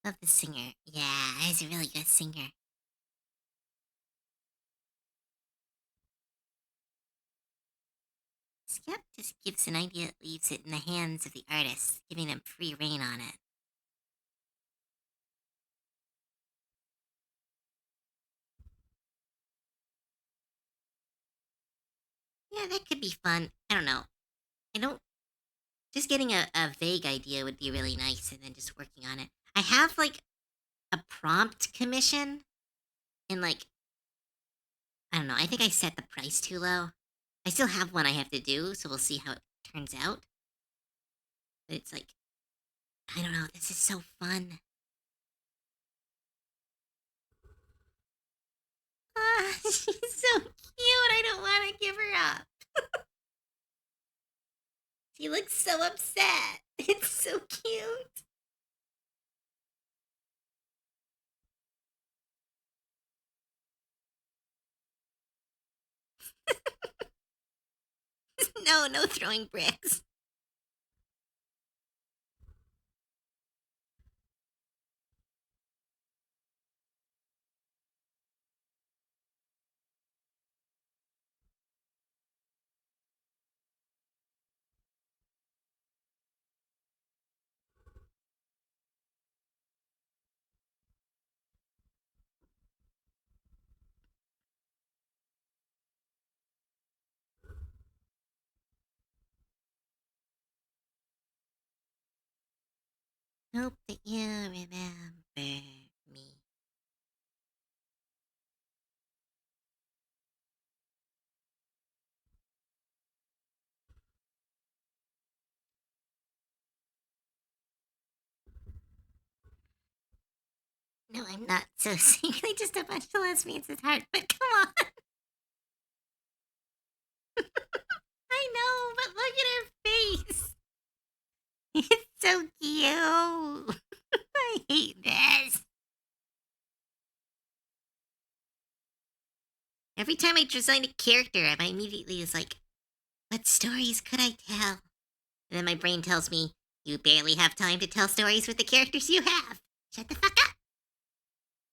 Speaker 1: Love the singer. Yeah, he's a really good singer. Skep just gives an idea, leaves it in the hands of the artist, giving them free reign on it. Yeah, that could be fun. I don't know. I don't. Just getting a vague idea would be really nice, and then just working on it. I have like a prompt commission, and like, I don't know. I think I set the price too low. I still have one I have to do, so we'll see how it turns out. But it's like, I don't know. This is so fun. She's so cute. I don't want to give her up. She looks so upset. It's so cute. No, no throwing bricks. Hope that you remember me. No, I'm not so sickly. Just a bunch of lesbians is hard. But come on. I know, but look at her face. so cute. I hate this. Every time I design a character, I immediately is like, what stories could I tell? And then my brain tells me, you barely have time to tell stories with the characters you have. Shut the fuck up.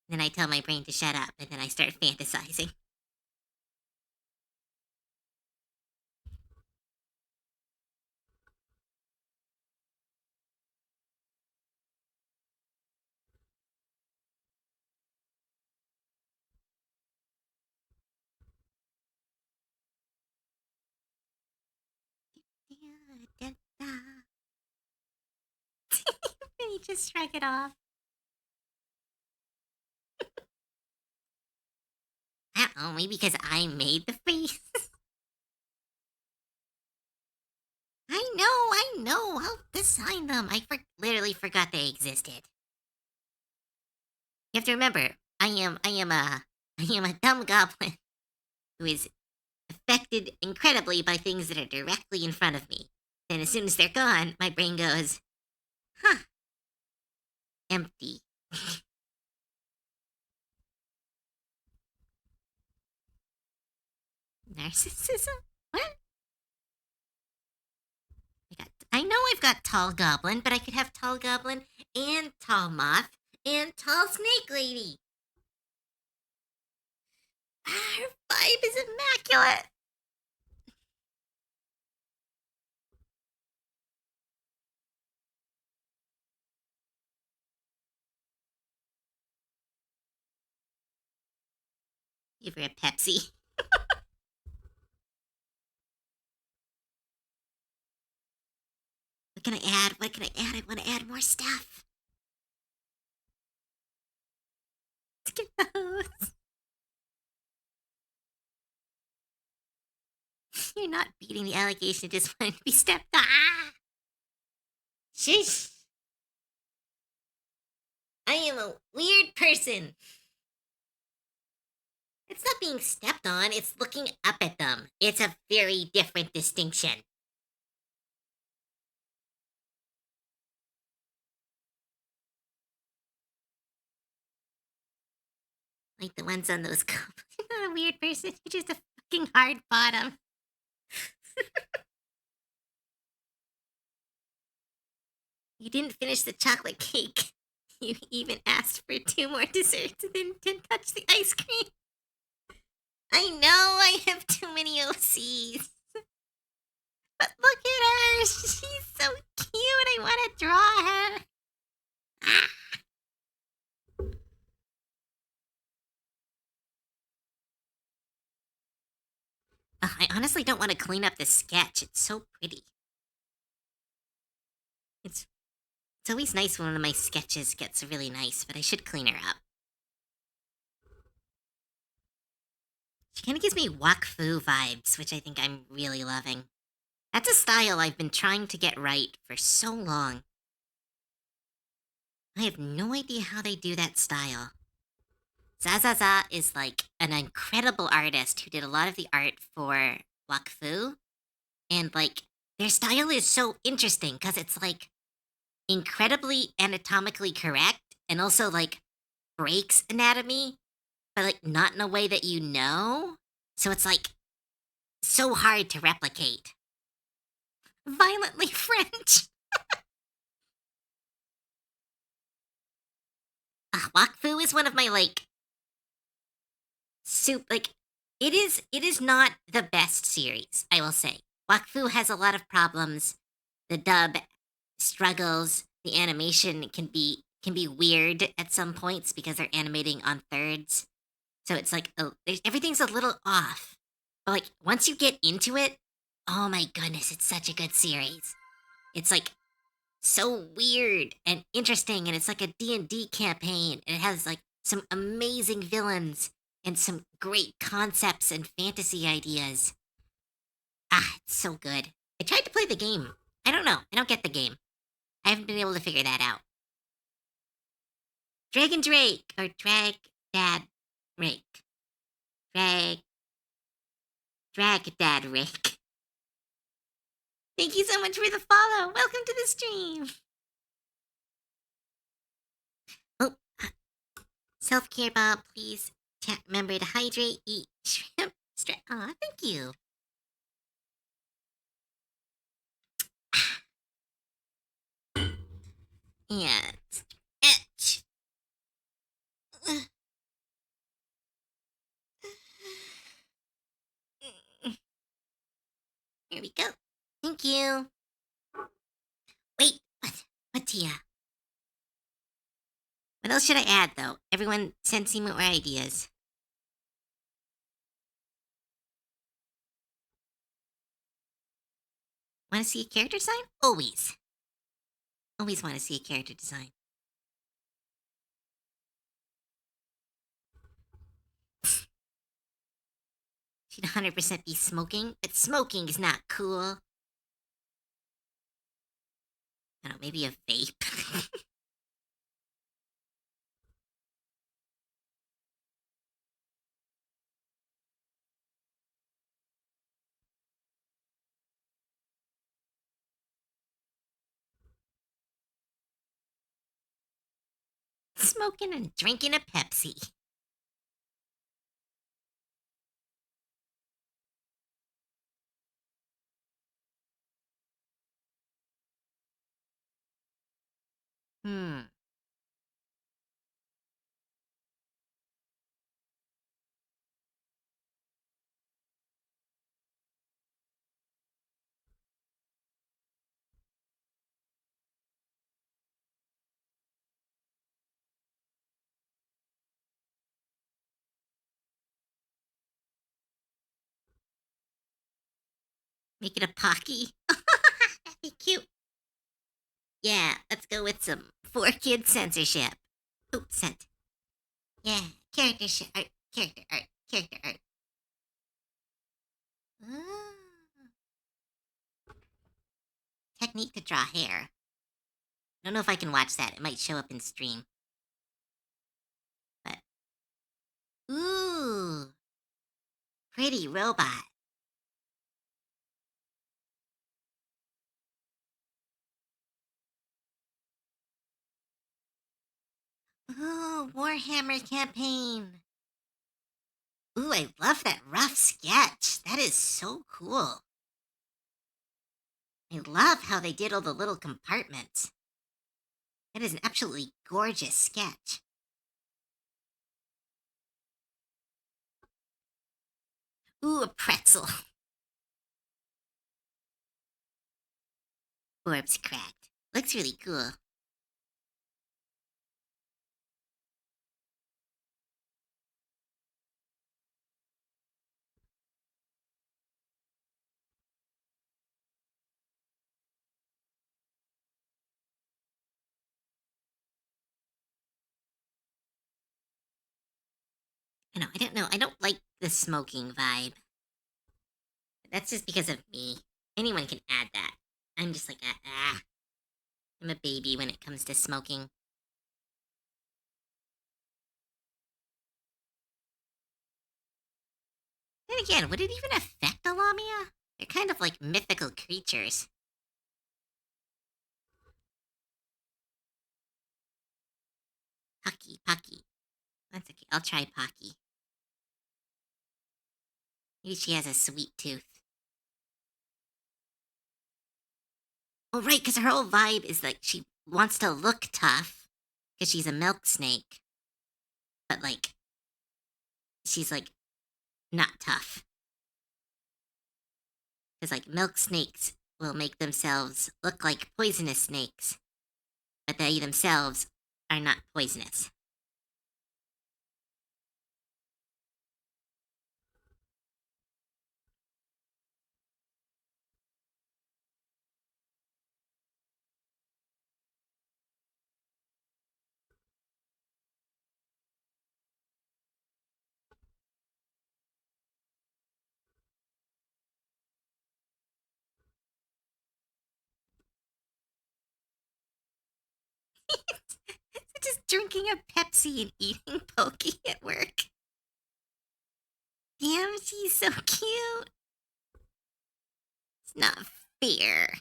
Speaker 1: Then I tell my brain to shut up, and then I start fantasizing. You just shrug it off. I don't know, maybe because I made the face. I know. I'll design them. Literally forgot they existed. You have to remember, I am a dumb goblin who is affected incredibly by things that are directly in front of me. Then as soon as they're gone, my brain goes, huh, empty. Narcissism? What? I know I've got tall goblin, but I could have tall goblin and tall moth and tall snake lady. Her vibe is immaculate. Give her a Pepsi. What can I add? I want to add more stuff. Let's get those. You're not beating the allegation, just wanting to be stepped on. Ah! Shish. I am a weird person. It's not being stepped on, it's looking up at them. It's a very different distinction. Like the ones on those cups. You're not a weird person, you're just a fucking hard bottom. You didn't finish the chocolate cake. You even asked for 2 more desserts and then didn't touch the ice cream. I know I have too many OCs. But look at her. She's so cute. I want to draw her. Ah. I honestly don't want to clean up this sketch. It's so pretty. It's always nice when one of my sketches gets really nice, but I should clean her up. She kind of gives me Wakfu vibes, which I think I'm really loving. That's a style I've been trying to get right for so long. I have no idea how they do that style. Zazaza is like an incredible artist who did a lot of the art for Wakfu. And like, their style is so interesting because it's like incredibly anatomically correct and also like breaks anatomy, but like not in a way that you know. So it's like so hard to replicate. Violently French. Wakfu is one of my like it is not the best series, I will say. Wakfu has a lot of problems. The dub struggles. The animation can be weird at some points because they're animating on thirds. So it's like everything's a little off. But like once you get into it, oh my goodness, it's such a good series. It's like so weird and interesting, and it's like a D&D campaign, and it has like some amazing villains and some great concepts and fantasy ideas. It's so good. I tried to play the game. I don't know. I don't get the game. I haven't been able to figure that out. Dragon Drake or Drag Dad Rake. Drag Dad Rake. Thank you so much for the follow. Welcome to the stream. Self care, Bob, please. Remember to hydrate, eat shrimp. Aw, thank you. And etch. Here we go. Thank you. Wait, what? What, Tia? What else should I add, though? Everyone send me more ideas. Want to see a character design? Always. Always want to see a character design. She'd 100% be smoking, but smoking is not cool. I don't know, maybe a vape. Smoking and drinking a Pepsi. Hmm. Make it a Pocky. That'd be cute. Yeah, let's go with some 4 kid censorship. Oop, sent. Yeah, art, character art, character art. Ah. Technique to draw hair. I don't know if I can watch that. It might show up in stream. But ooh, pretty robot. Ooh, Warhammer campaign. Ooh, I love that rough sketch. That is so cool. I love how they did all the little compartments. That is an absolutely gorgeous sketch. Ooh, a pretzel. Orbs cracked. Looks really cool. I don't know. I don't like the smoking vibe. That's just because of me. Anyone can add that. I'm just like, I'm a baby when it comes to smoking. Then again, would it even affect a Lamia? They're kind of like mythical creatures. Pocky. That's okay. I'll try Pocky. Maybe she has a sweet tooth. Oh, right, because her whole vibe is like she wants to look tough because she's a milk snake. But, like, she's, like, not tough. Because, like, milk snakes will make themselves look like poisonous snakes, but they themselves are not poisonous. Just drinking a Pepsi and eating Pokey at work. Damn, she's so cute. It's not fair.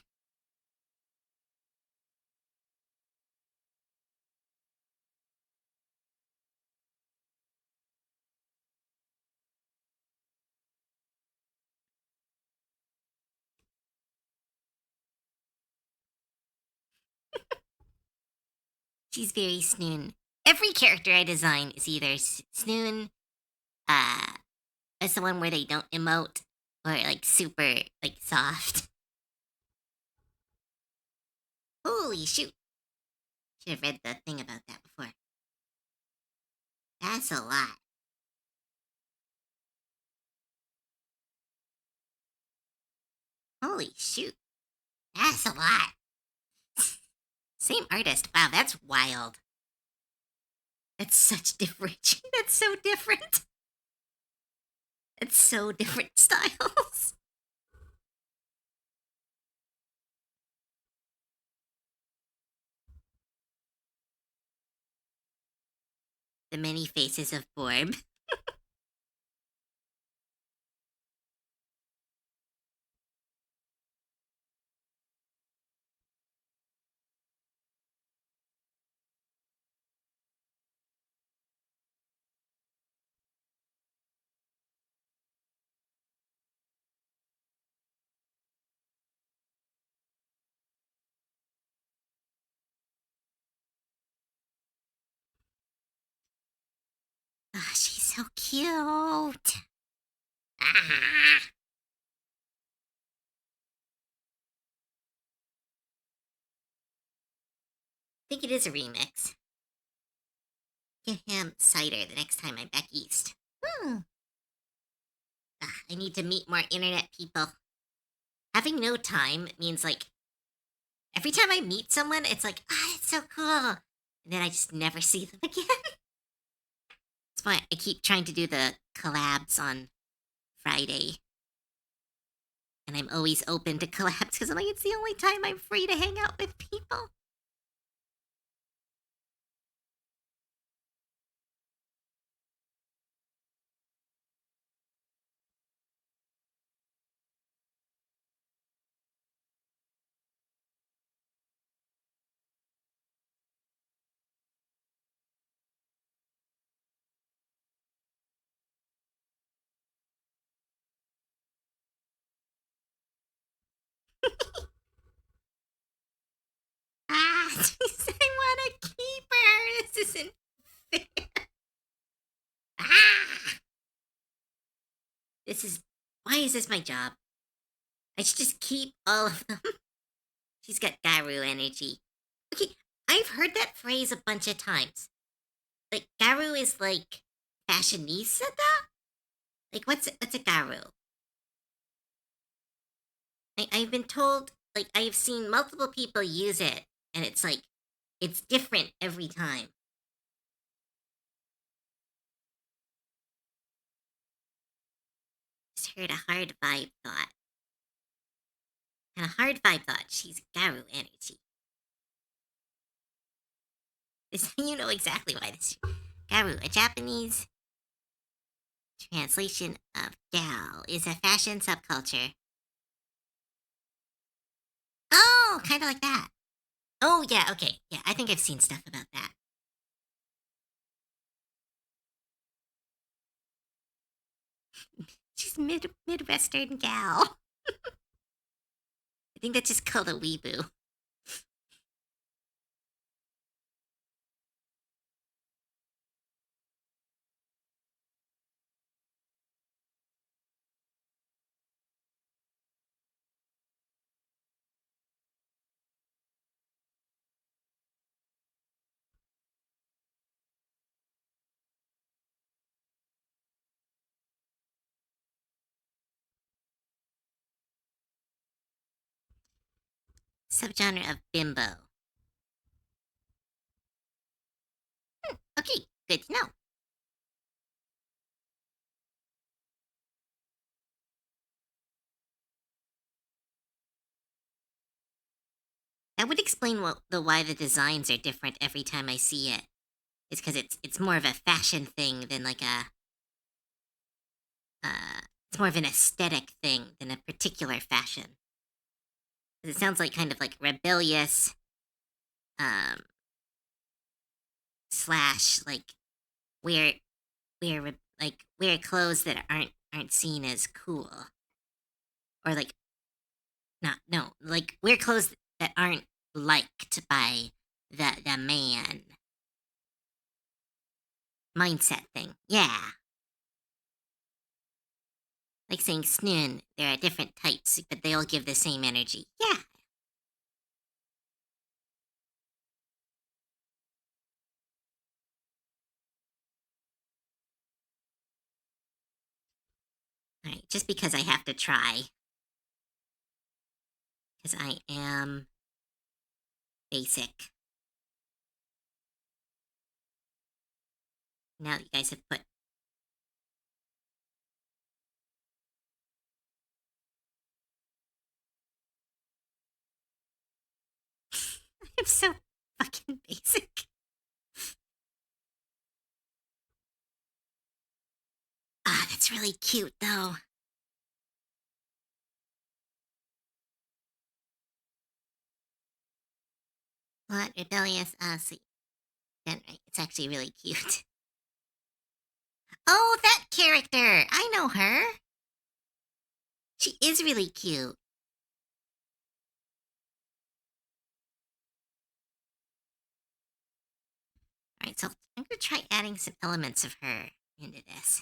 Speaker 1: She's very snoon. Every character I design is either snoon, uh, as the one where they don't emote, or like super like soft. Holy shoot! Should have read the thing about that before. That's a lot. Holy shoot! That's a lot. Same artist. Wow, that's wild. That's such different. That's so different. It's so different styles. The many faces of Borb. Oh, she's so cute. Ah. I think it is a remix. Get him cider the next time I'm back east. Hmm. I need to meet more internet people. Having no time means like every time I meet someone, it's like, it's so cool. And then I just never see them again. That's why I keep trying to do the collabs on Friday. And I'm always open to collabs because I'm like, it's the only time I'm free to hang out with people. Jeez, I want to keep her. This isn't fair. Ah, this is. Why is this my job? I should just keep all of them. She's got Garu energy. Okay, I've heard that phrase a bunch of times. Like, Garu is like fashionista, though? Like, what's a Garu? I've been told, like, I've seen multiple people use it, and it's like, it's different every time. Just heard a hard vibe thought. And a hard vibe thought, she's Garu energy. This, you know exactly why this. Garu, a Japanese translation of gal, is a fashion subculture. Oh, kind of like that. Oh, yeah, okay. Yeah, I think I've seen stuff about that. She's Midwestern gal. I think that's just called a weeboo. Subgenre of bimbo. Okay, good to know. That would explain why the designs are different every time I see it. It's because it's more of a fashion thing than like a it's more of an aesthetic thing than a particular fashion. 'Cause it sounds like kind of like rebellious, um, slash like wear wear clothes that aren't seen as cool, or like not no like wear clothes that aren't liked by the man. Mindset thing. Yeah. Like saying snun, there are different types, but they all give the same energy. Yeah. Alright, just because I have to try. Because I am basic. Now that you guys have put... I'm so fucking basic. Ah, that's really cute, though. What? Rebellious? See. Then, right, it's actually really cute. Oh, that character! I know her! She is really cute. Alright, so I'm gonna try adding some elements of her into this.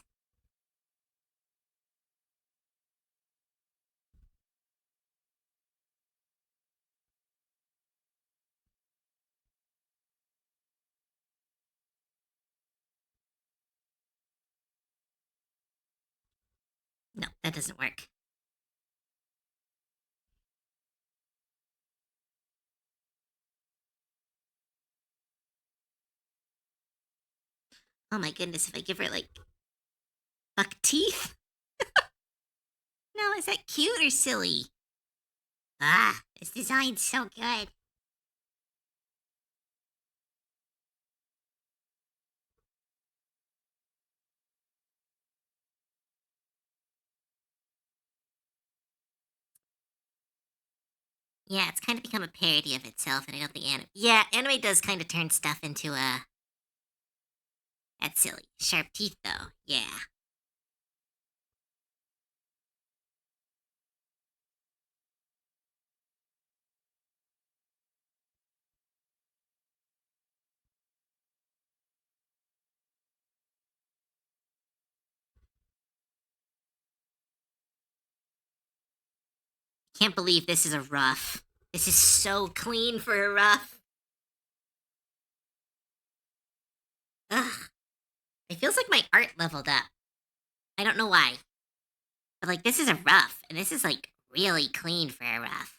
Speaker 1: No, that doesn't work. Oh my goodness, if I give her, like, buck teeth? No, is that cute or silly? Ah, this design's so good. Yeah, it's kind of become a parody of itself, and I don't think anime... Yeah, anime does kind of turn stuff into a... That's silly. Sharp teeth, though. Yeah. Can't believe this is a rough. This is so clean for a rough. Ugh. It feels like my art leveled up. I don't know why. But, like, this is a rough, and this is, like, really clean for a rough.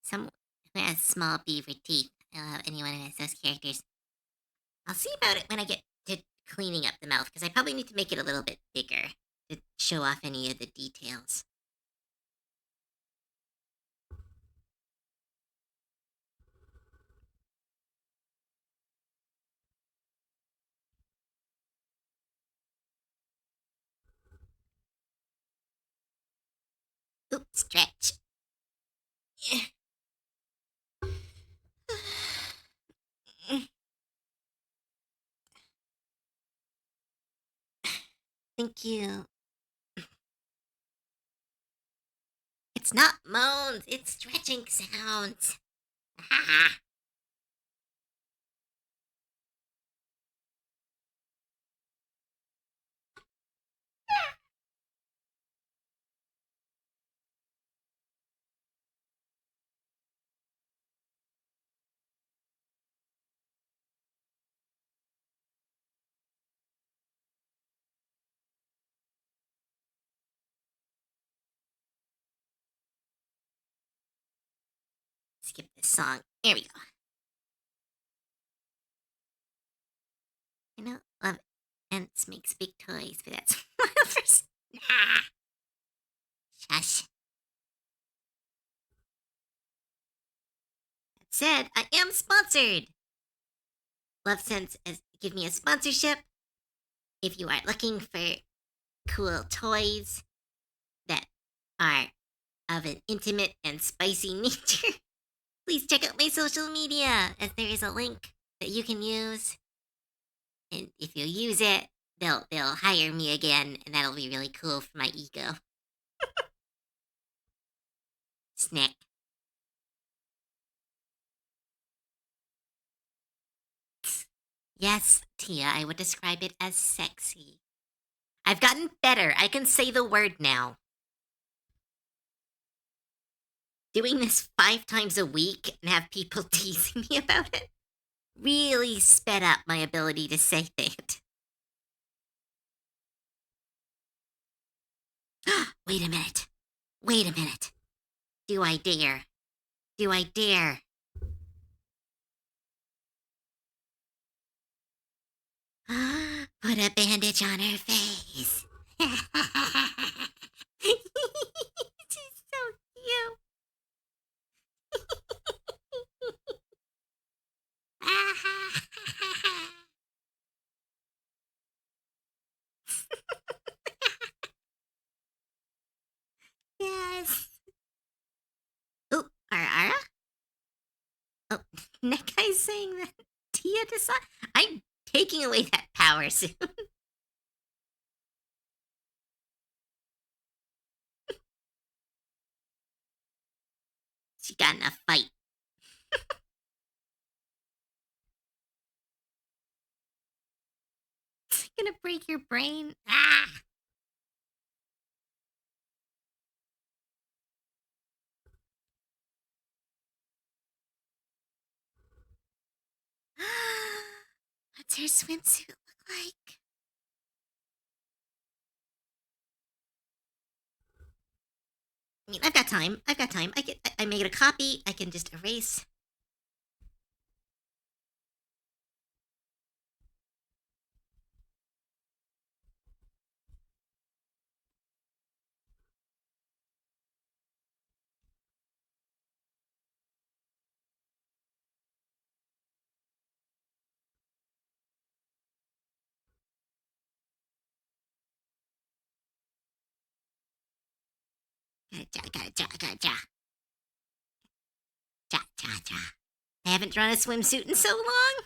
Speaker 1: Someone who has small beaver teeth. I don't have anyone who has those characters. I'll see about it when I get to cleaning up the mouth, because I probably need to make it a little bit bigger to show off any of the details. Oops, stretch. Thank you. It's not moans, it's stretching sounds. Skip this song. Here we go. I know love ants makes big toys, but that's first. Shush. That said, I am sponsored. Love Sense as give me a sponsorship. If you are looking for cool toys that are of an intimate and spicy nature, please check out my social media, as there is a link that you can use. And if you use it, they'll hire me again, and that'll be really cool for my ego. Snick. Yes, Tia, I would describe it as sexy. I've gotten better. I can say the word now. Doing this 5 times a week and have people teasing me about it really sped up my ability to say it. Wait a minute. Wait a minute. Do I dare? Do I dare? Put a bandage on her face. She's so cute. Yes. Oh, Ara? Oh, Neck Guy's saying that Tia decide. I'm taking away that power soon. She got in a fight. It's gonna break your brain. Ah! What's her swimsuit look like? I mean, I've got time. I've got time. I made a copy. I can just erase. Got Ja. I haven't drawn a swimsuit in so long.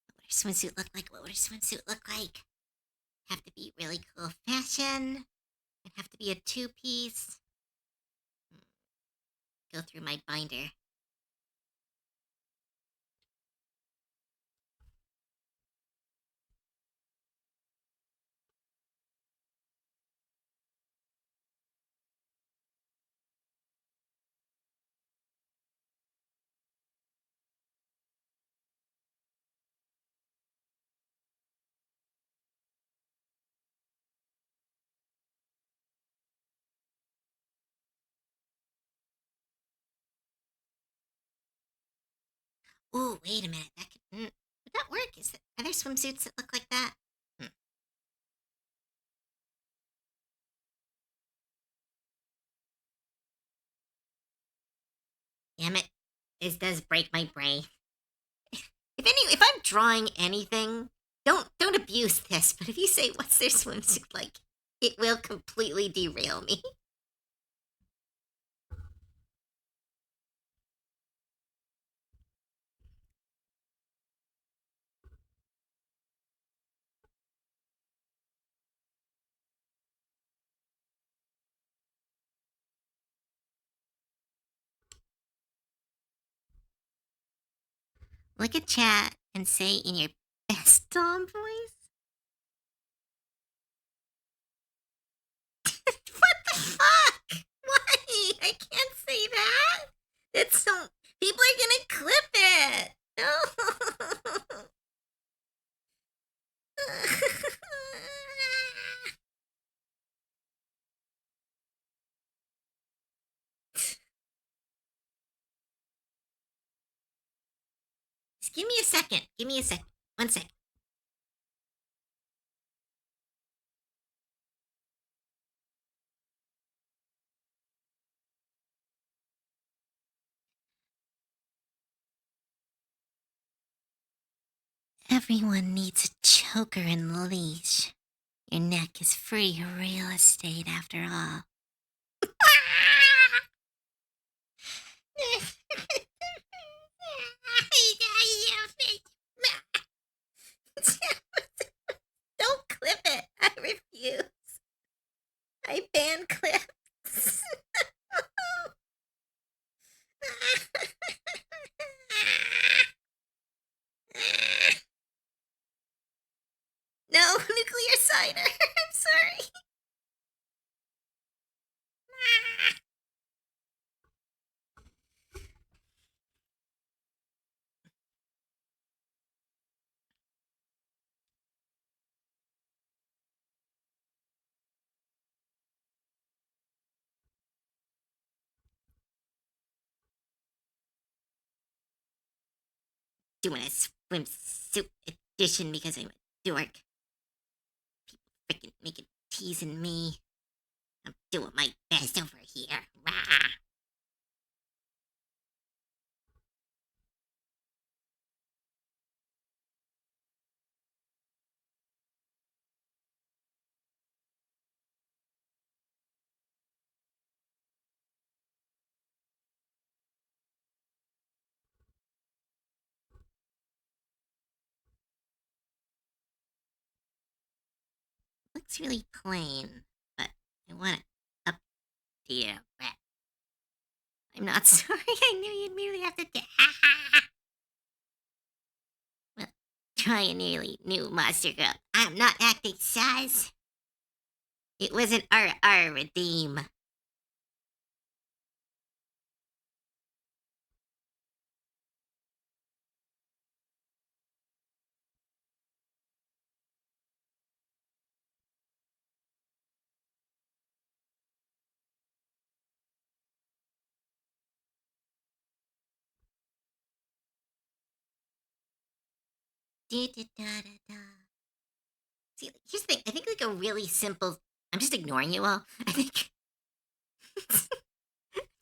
Speaker 1: What would her swimsuit look like? What would her swimsuit look like? Have to be really cool fashion. It'd have to be a 2-piece. Go through my binder. Ooh, wait a minute. Would that work? Are there swimsuits that look like that? Hmm. Damn it. This does break my brain. If I'm drawing anything, don't abuse this, but if you say what's their swimsuit like, it will completely derail me. Look at chat and say in your best Dom voice. What the fuck? Why? I can't say that. It's so. People are gonna clip it. No. Just give me a second. Give me a second. 1 second. Everyone needs a choker and leash. Your neck is free real estate after all. Don't clip it. I refuse. I ban clips. No, nuclear cider. I'm sorry. Doing a swimsuit edition because I'm a dork. People freaking making teasing me. I'm doing my best over here. Rah. Looks really plain, but I want it up to you. I'm not sorry. I knew you'd merely have to. Well, try a nearly new monster girl. I'm not acting size. It was an RR redeem. Da, da, da, da, da. See, here's the thing. I think like a really simple. I'm just ignoring you all. I think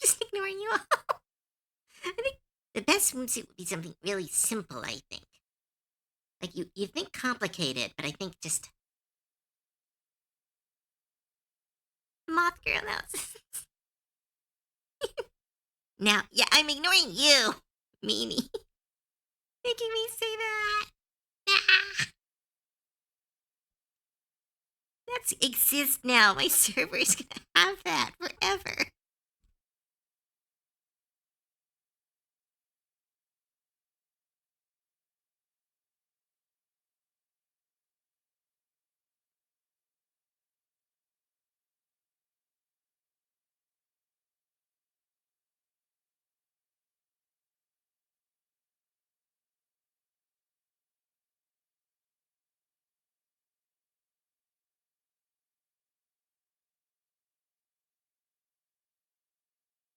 Speaker 1: just ignoring you all. I think the best swimsuit would be something really simple. I think. Like you think complicated, but I think just moth girl knows. Now, yeah, I'm ignoring you, meanie. Making me say that. Ah, that's exist now. My server's gonna have that forever.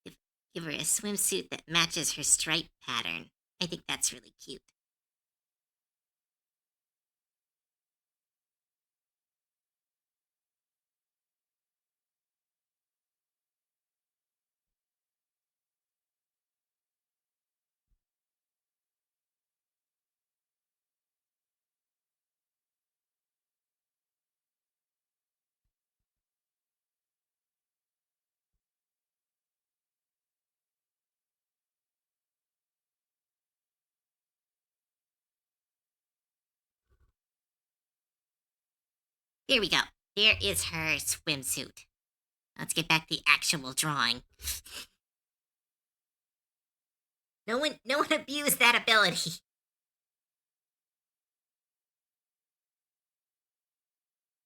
Speaker 1: Give, give her a swimsuit that matches her stripe pattern. I think that's really cute. Here we go. There is her swimsuit. Let's get back to the actual drawing. No one abused that ability.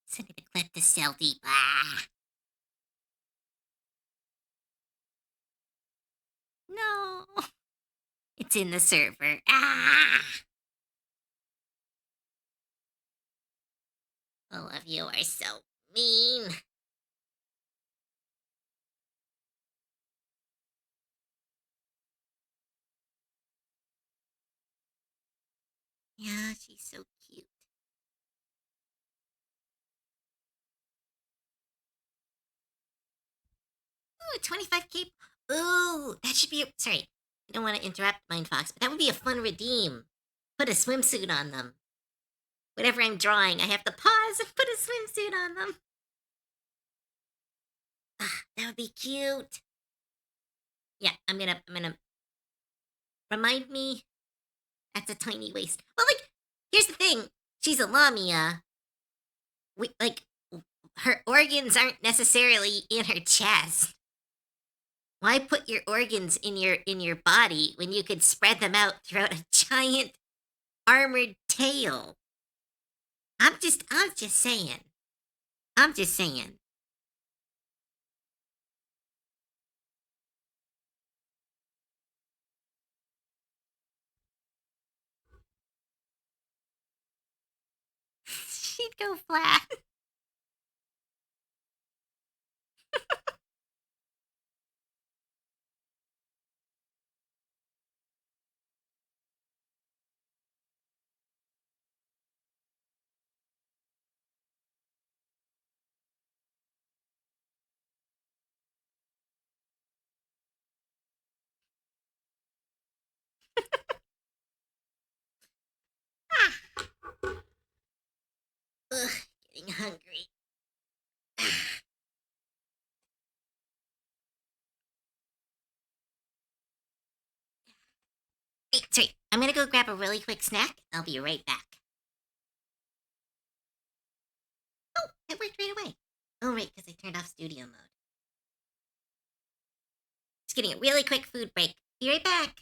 Speaker 1: Send me the clip to sell deep. Ah. No. It's in the server. Ah. All of you are so mean. Yeah, she's so cute. Ooh, 25K. Ooh, that should be. Sorry, I don't want to interrupt, Mind Fox, but that would be a fun redeem. Put a swimsuit on them. Whatever I'm drawing, I have to pause and put a swimsuit on them. Ah, that would be cute. Yeah, I'm gonna remind me. That's a tiny waist. Well, like, here's the thing. She's a Lamia. Like, her organs aren't necessarily in her chest. Why put your organs in your body when you could spread them out throughout a giant armored tail? I'm just saying. I'm just saying. She'd go flat. Ugh, getting hungry. Hey, sorry, I'm gonna go grab a really quick snack. I'll be right back. Oh, it worked right away. Oh, right, because I turned off studio mode. Just getting a really quick food break. Be right back.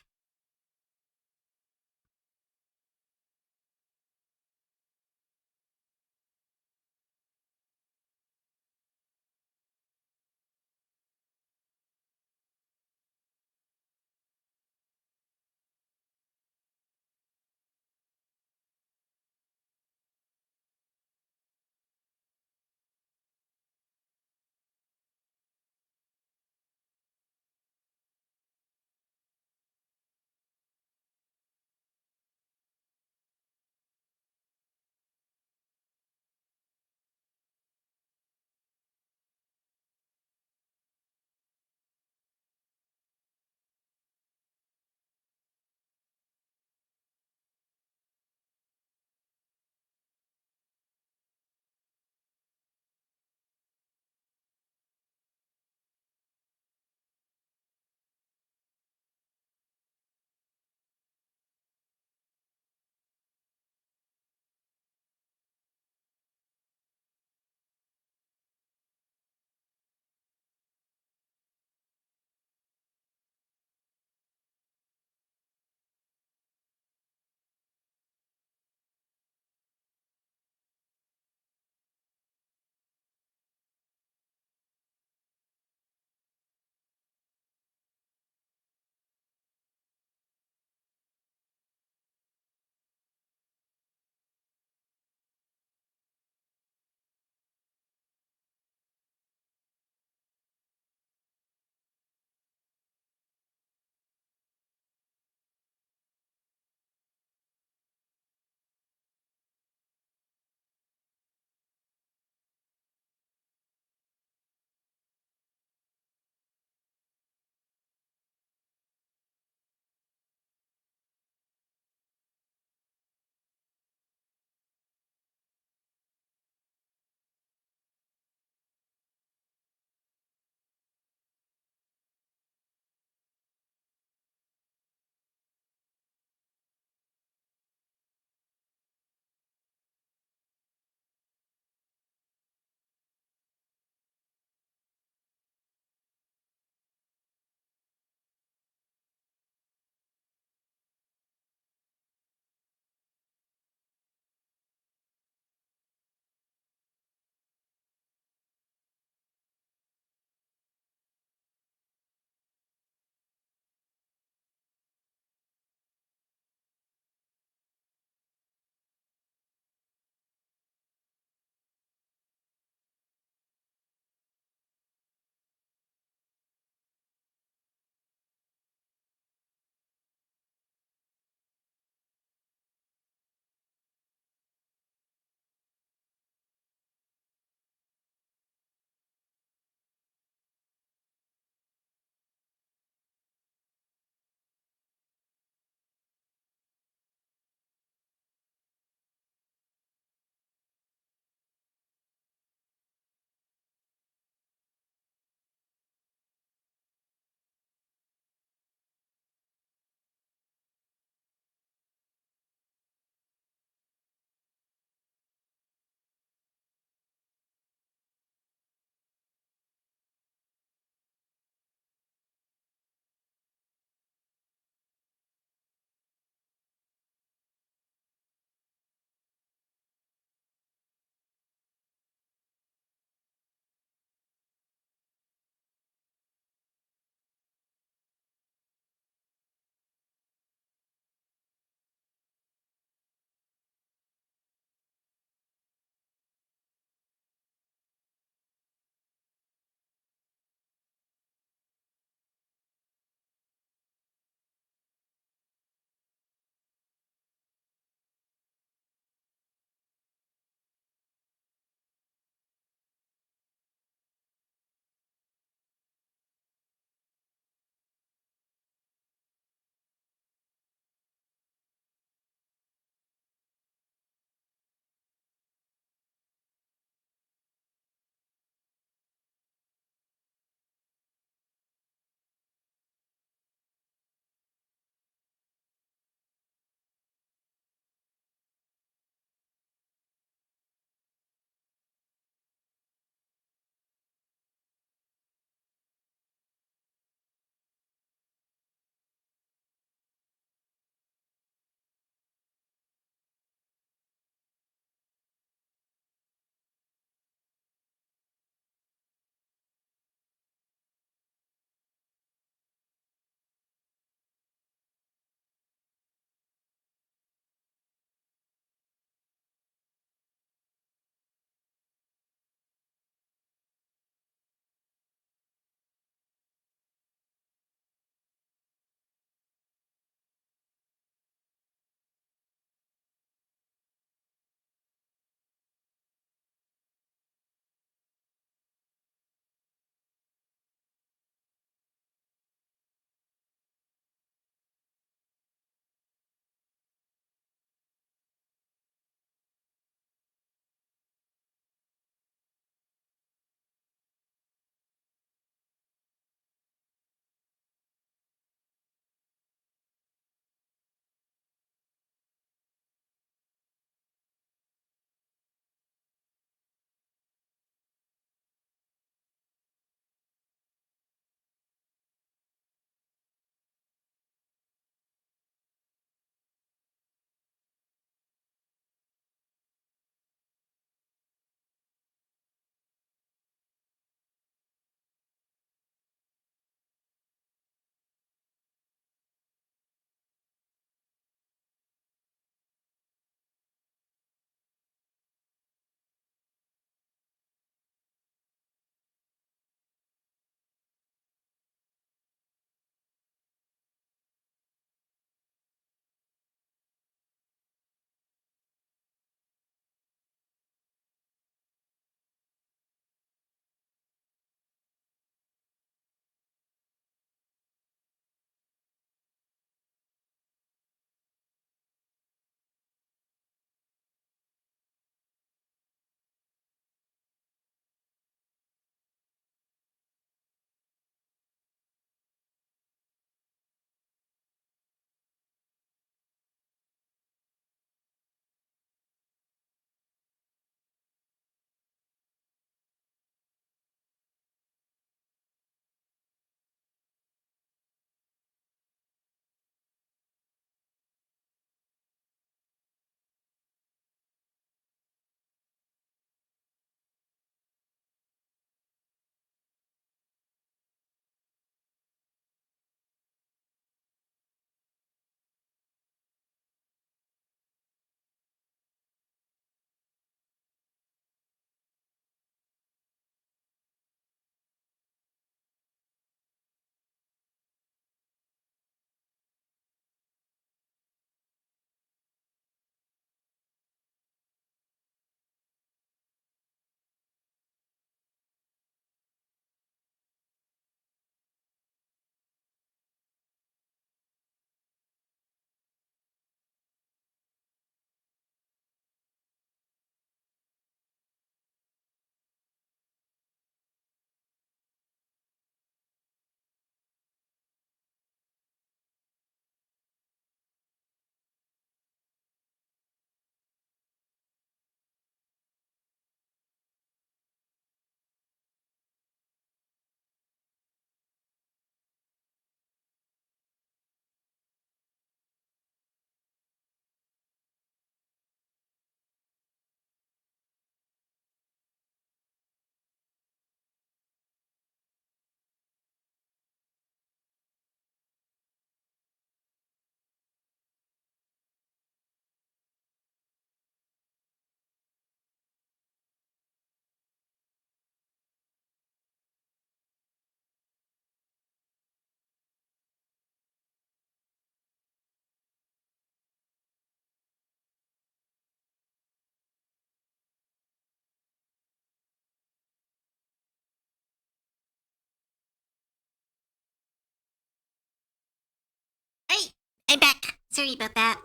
Speaker 1: I'm back. Sorry about that.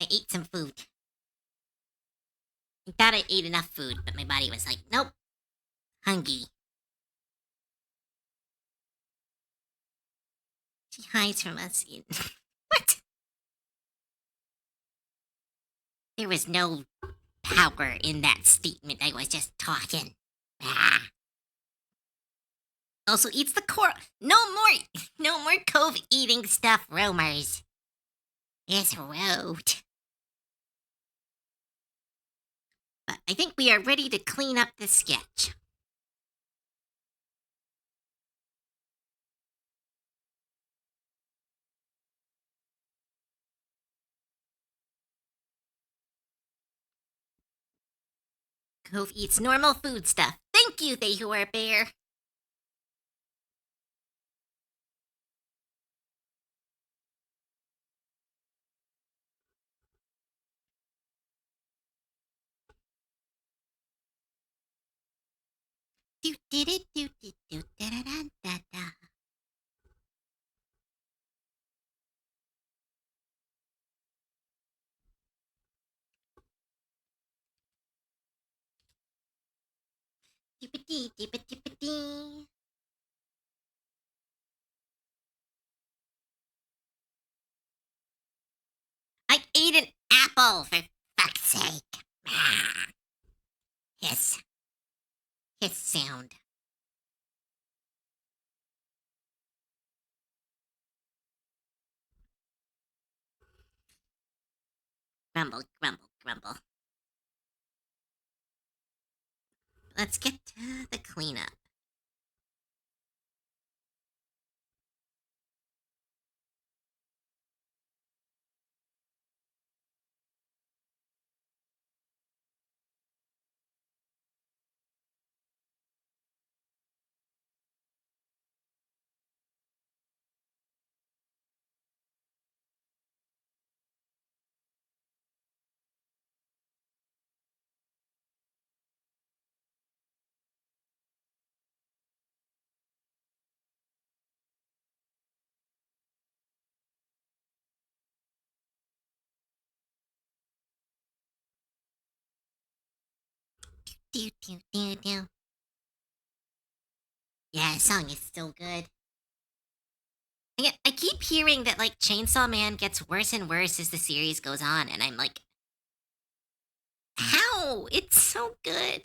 Speaker 1: I ate some food. I thought I ate enough food, but my body was like, nope, hungry. She hides from us. What? There was no power in that statement. I was just talking. Ah. Also eats the core. No more Cove eating stuff, roamers. It's rude. But I think we are ready to clean up the sketch. Cove eats normal food stuff. Thank you, they who are bear. Do do do do do do da da da da da. Dippity dippity dippity. I ate an apple for fuck's sake. Ah. Hiss. Hiss sound. Grumble, grumble, grumble. Let's get to the cleanup. Do do do do. Yeah, the song is still good. I keep hearing that like Chainsaw Man gets worse and worse as the series goes on, and I'm like, how? It's so good.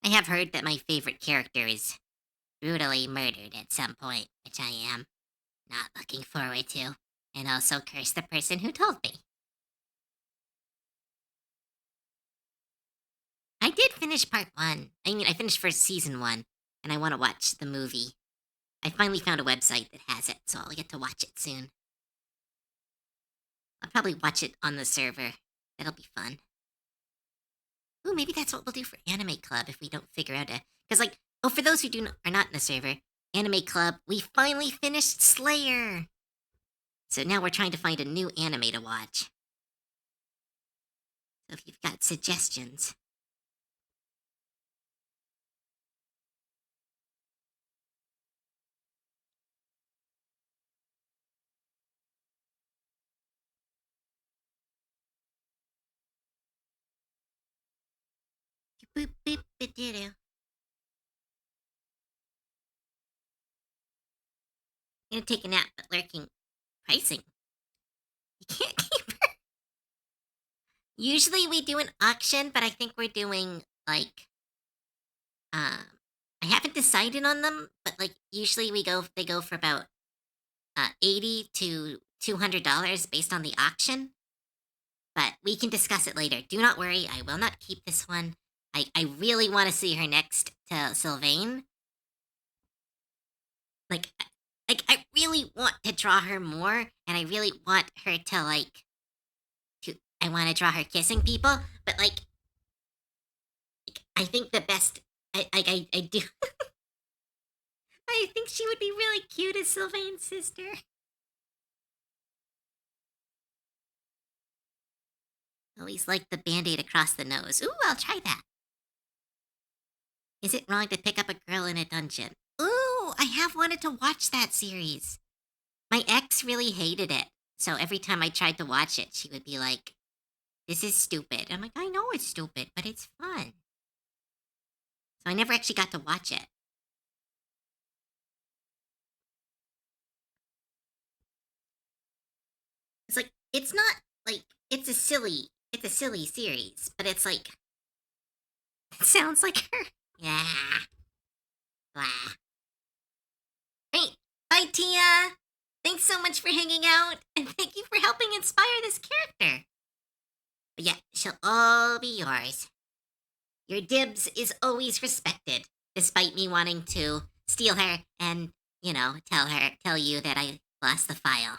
Speaker 1: I have heard that my favorite character is brutally murdered at some point, which I am not looking forward to, and also curse the person who told me. I did finish part one. I mean, I finished first season one, and I want to watch the movie. I finally found a website that has it, so I'll get to watch it soon. I'll probably watch it on the server. That'll be fun. Ooh, maybe that's what we'll do for Anime Club if we don't figure out a. Because, like, oh, for those who are not in the server, Anime Club, we finally finished Slayer. So now we're trying to find a new anime to watch. So if you've got suggestions. Boop, boop, ba-doo-doo. I'm gonna take a nap, but lurking pricing. You can't keep her. Usually we do an auction, but I think we're doing like I haven't decided on them, but like usually they go for about $80 to $200 based on the auction. But we can discuss it later. Do not worry, I will not keep this one. I really want to see her next to Sylvain. Like I really want to draw her more, and I really want her to like I want to draw her kissing people, but like I think the best I do I think she would be really cute as Sylvain's sister. Always like the band-aid across the nose. Ooh, I'll try that. Is it wrong to pick up a girl in a dungeon? Ooh, I have wanted to watch that series. My ex really hated it. So every time I tried to watch it, she would be like, "This is stupid." I'm like, "I know it's stupid, but it's fun." So I never actually got to watch it. It's like it's not like it's a silly series, but it's like it sounds like her. Yeah. Blah. Hey, bye Tia. Thanks so much for hanging out, and thank you for helping inspire this character. But yeah, she'll all be yours. Your dibs is always respected, despite me wanting to steal her and, tell you that I lost the file.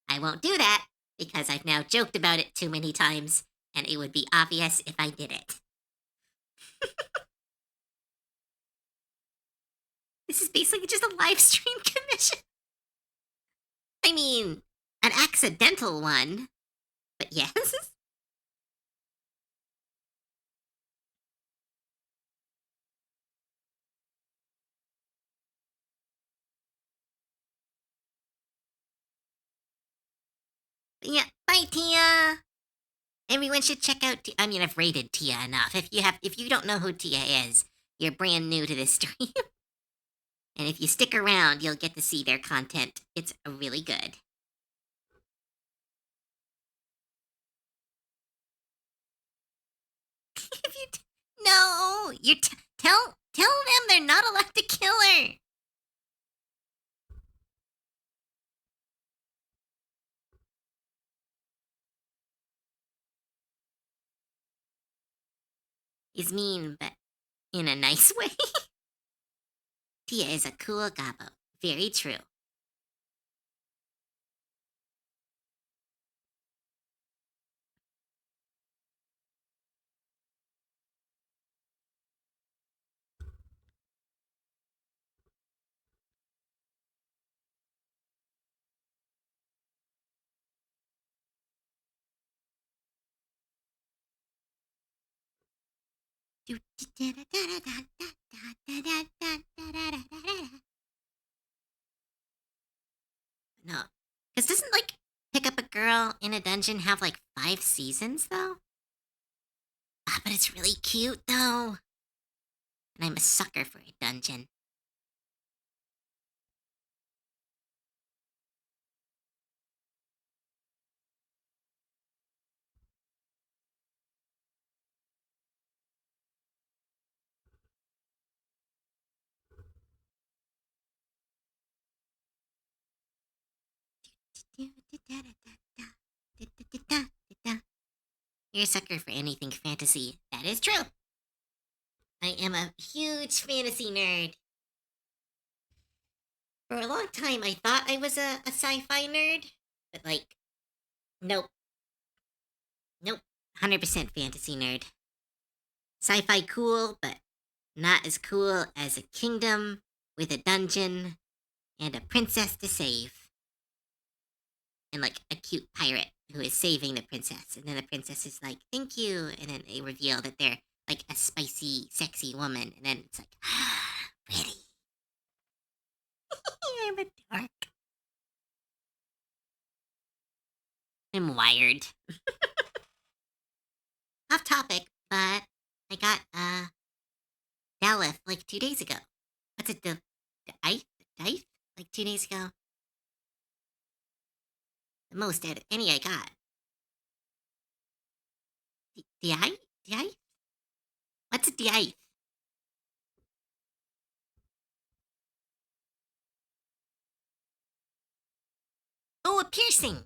Speaker 1: I won't do that because I've now joked about it too many times, and it would be obvious if I did it. This is basically just a live stream commission. I mean, an accidental one, but yes. Yeah, bye, Tia. Everyone should check out. I mean, I've rated Tia enough. If you don't know who Tia is, you're brand new to this stream. And if you stick around, you'll get to see their content. It's really good. if you t- no, tell them they're not allowed to kill her. He's mean, but in a nice way. Tia is a cool gobbo. Very true. No, because doesn't like pick up a girl in a dungeon have like 5 seasons though? Ah, but it's really cute though, and I'm a sucker for a dungeon. You're a sucker for anything fantasy. That is true. I am a huge fantasy nerd. For a long time, I thought I was a sci fi nerd, but nope, nope. 100% fantasy nerd. Sci fi cool, but not as cool as a kingdom with a dungeon and a princess to save. And like a cute pirate who is saving the princess. And then the princess is like, "Thank you." And then they reveal that they're like a spicy, sexy woman. And then it's like, ah, pretty. I'm a dork. I'm wired. Off topic, but I got Daleth like 2 days ago. What's it, the ice? Dice? Like 2 days ago? The most out of any I got. The ice? The ice? What's the ice? Oh, a piercing.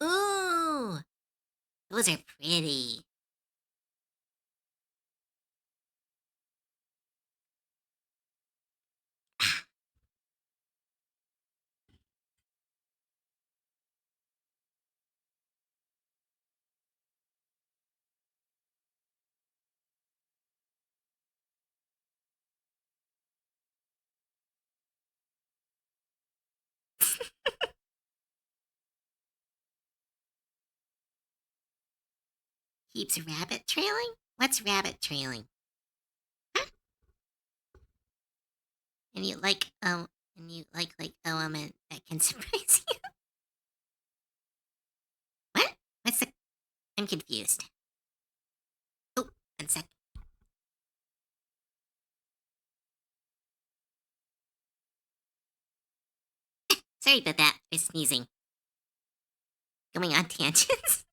Speaker 1: Ooh, those are pretty. Keeps rabbit trailing? What's rabbit trailing? Huh? And you like And you like element that can surprise you. What? What's the? I'm confused. Oh, 1 second. Sorry about that. I'm sneezing. Going on tangents.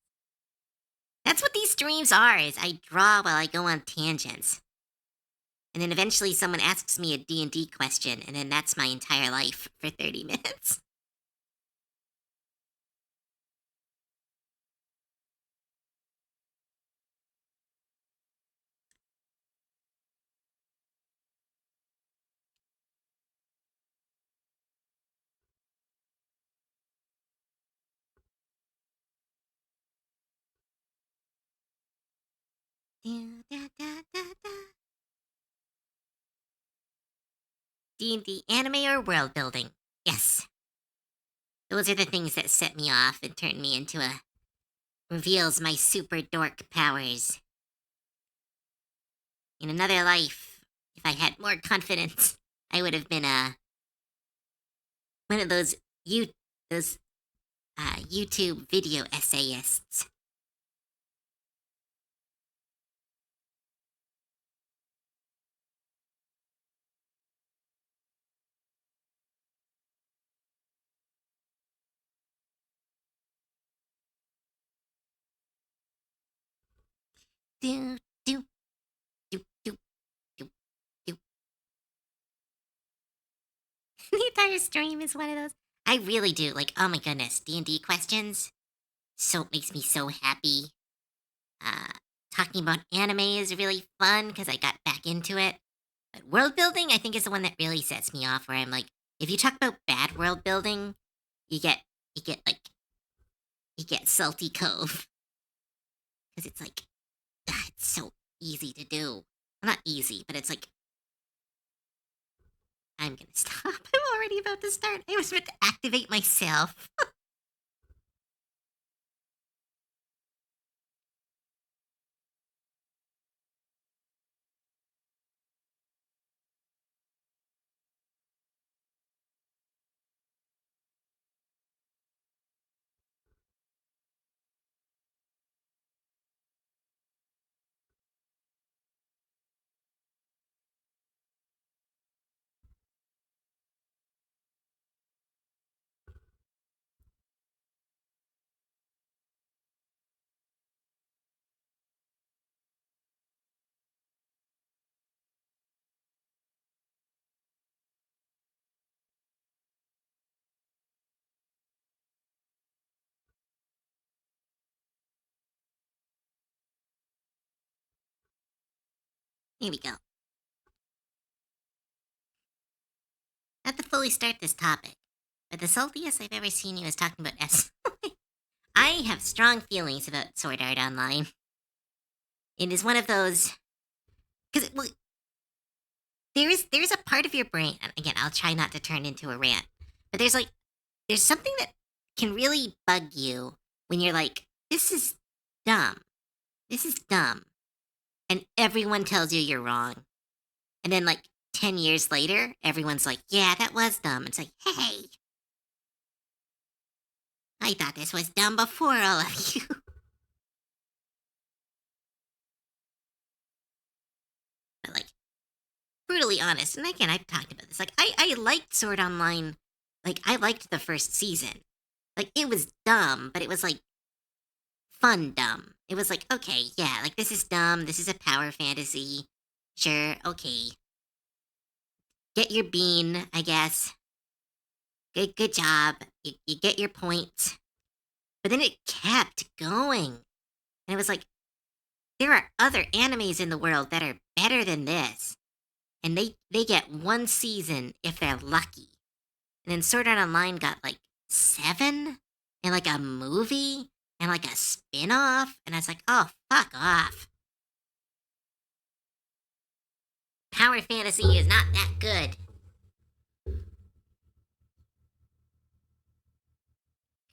Speaker 1: That's what these streams are. Is I draw while I go on tangents. And then eventually someone asks me a D&D question, and then that's my entire life for 30 minutes. D&D anime or world building? Yes. Those are the things that set me off and turn me into a... reveals my super dork powers. In another life, if I had more confidence, I would have been one of those those YouTube video essayists. Do do do do do do. The entire stream is one of those. I really do like. Oh my goodness, D&D questions. So it makes me so happy. Uh, Talking about anime is really fun because I got back into it. But world building, I think, is the one that really sets me off. Where I'm like, if you talk about bad world building, you get like you get salty cove because it's like it's so easy to do. Well, not easy, but it's like I'm gonna stop. I'm already about to start. I was about to activate myself. Here we go. Not to fully start this topic, but the saltiest I've ever seen you is talking about S. I have strong feelings about Sword Art Online. It is one of those because well, there's a part of your brain. And again, I'll try not to turn into a rant, but there's something that can really bug you when you're like, this is dumb, this is dumb, and everyone tells you you're wrong, and then like 10 years later, everyone's like, yeah, that was dumb. It's like, hey, I thought this was dumb before all of you. But like, brutally honest, and again, I've talked about this. Like, I liked Sword Online. Like, I liked the first season. Like, it was dumb, but it was like fun dumb. It was like, okay, yeah, like this is dumb. This is a power fantasy. Sure, okay. Get your bean, I guess. Good job. You get your point. But then it kept going. And it was like, there are other animes in the world that are better than this. And they get one season if they're lucky. And then Sword Art Online got like 7 and like a movie and like a spin-off. And I was like, oh, fuck off. Power fantasy is not that good.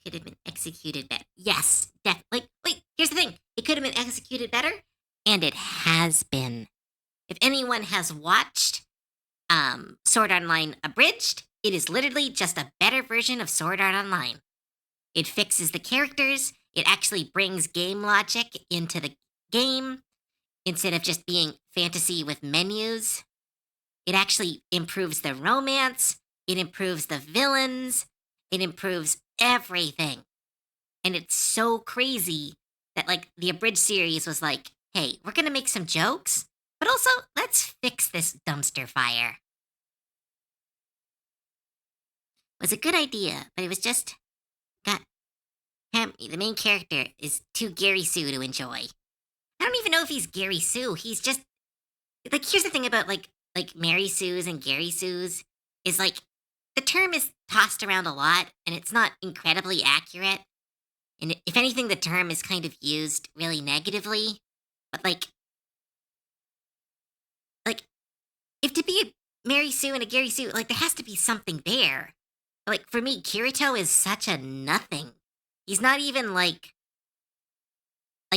Speaker 1: Could have been executed better. Yes, definitely. Wait, here's the thing. It could have been executed better, and it has been. If anyone has watched Sword Art Online Abridged, It is literally just a better version of Sword Art Online. It fixes the characters, it actually brings game logic into the game instead of just being fantasy with menus. It actually improves the romance, it improves the villains, it improves everything. And it's so crazy that like the abridged series was like, hey, we're gonna make some jokes, but also let's fix this dumpster fire. It was a good idea, but it was just got him. The main character is too Gary Sue to enjoy. I don't even know if he's Gary Sue. He's just like here's the thing about like Mary Sue's and Gary Sue's is like the term is tossed around a lot and it's not incredibly accurate. And if anything, the term is kind of used really negatively. But like if to be a Mary Sue and a Gary Sue, like there has to be something there. Like for me, Kirito is such a nothing. He's not even like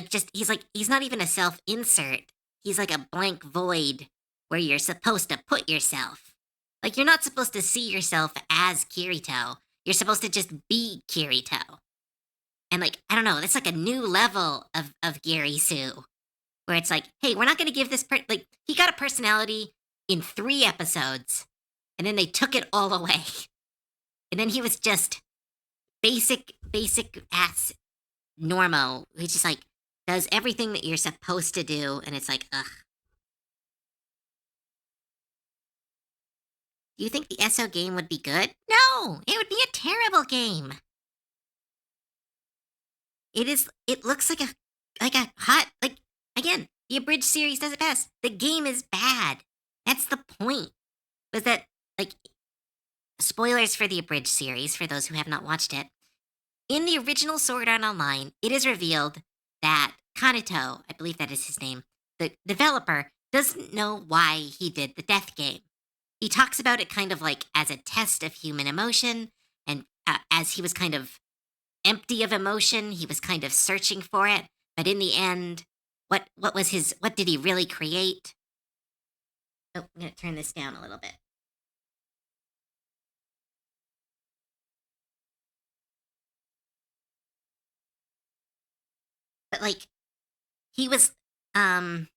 Speaker 1: just he's not even a self insert. He's like a blank void where you're supposed to put yourself. Like you're not supposed to see yourself as Kirito. You're supposed to just be Kirito. And like I don't know, that's like a new level of Gary Sue, where it's like, hey, we're not going to give this like he got a personality in 3 episodes, and then they took it all away, and then he was just basic ass normal. He just like does everything that you're supposed to do, and it's like, ugh. Do you think the SO game would be good? No, it would be a terrible game. It is. It looks like a hot like again. The abridged series does it best. The game is bad. That's the point. Was that like spoilers for the abridged series for those who have not watched it? In the original Sword Art Online, it is revealed that Kanito, I believe that is his name, the developer, doesn't know why he did the death game. He talks about it kind of like as a test of human emotion, and as he was kind of empty of emotion, he was kind of searching for it. But in the end, what did he really create? Oh, I'm gonna turn this down a little bit. But like he was what's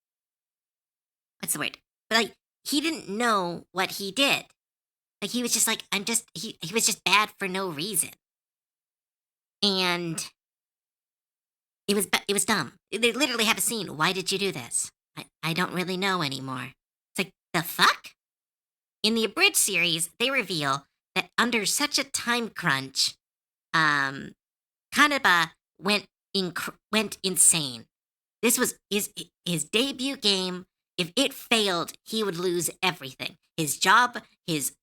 Speaker 1: the word? But like he didn't know what he did. Like he was just like he was just bad for no reason. And it was dumb. They literally have a scene. Why did you do this? I don't really know anymore. It's like the fuck? In the abridged series, they reveal that under such a time crunch, um Kaneba went insane. This was his debut game. If it failed, he would lose everything. His job, his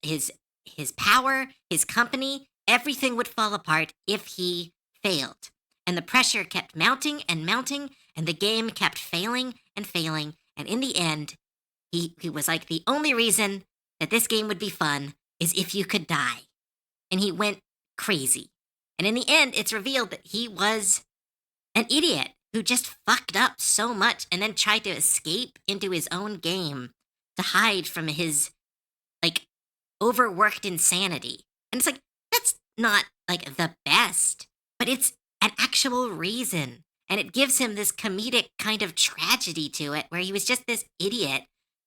Speaker 1: power, his company, everything would fall apart if he failed. And the pressure kept mounting and mounting, and the game kept failing and failing. And in the end, he was like, the only reason that this game would be fun is if you could die. And he went crazy. And in the end, it's revealed that he was an idiot who just fucked up so much and then tried to escape into his own game to hide from his like overworked insanity. And it's like, that's not like the best, but it's an actual reason. And it gives him this comedic kind of tragedy to it where he was just this idiot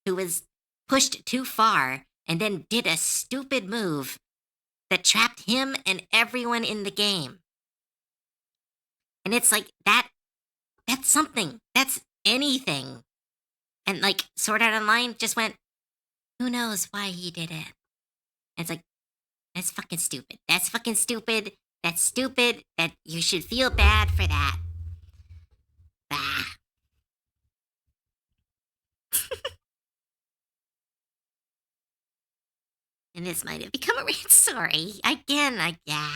Speaker 1: who was pushed too far and then did a stupid move that trapped him and everyone in the game. And it's like that's something. That's anything. And like Sword Art Online just went, who knows why he did it? And it's like, that's fucking stupid. That's fucking stupid. That's stupid. That you should feel bad for that. Bah. And this might have become a rant. Sorry. Yeah.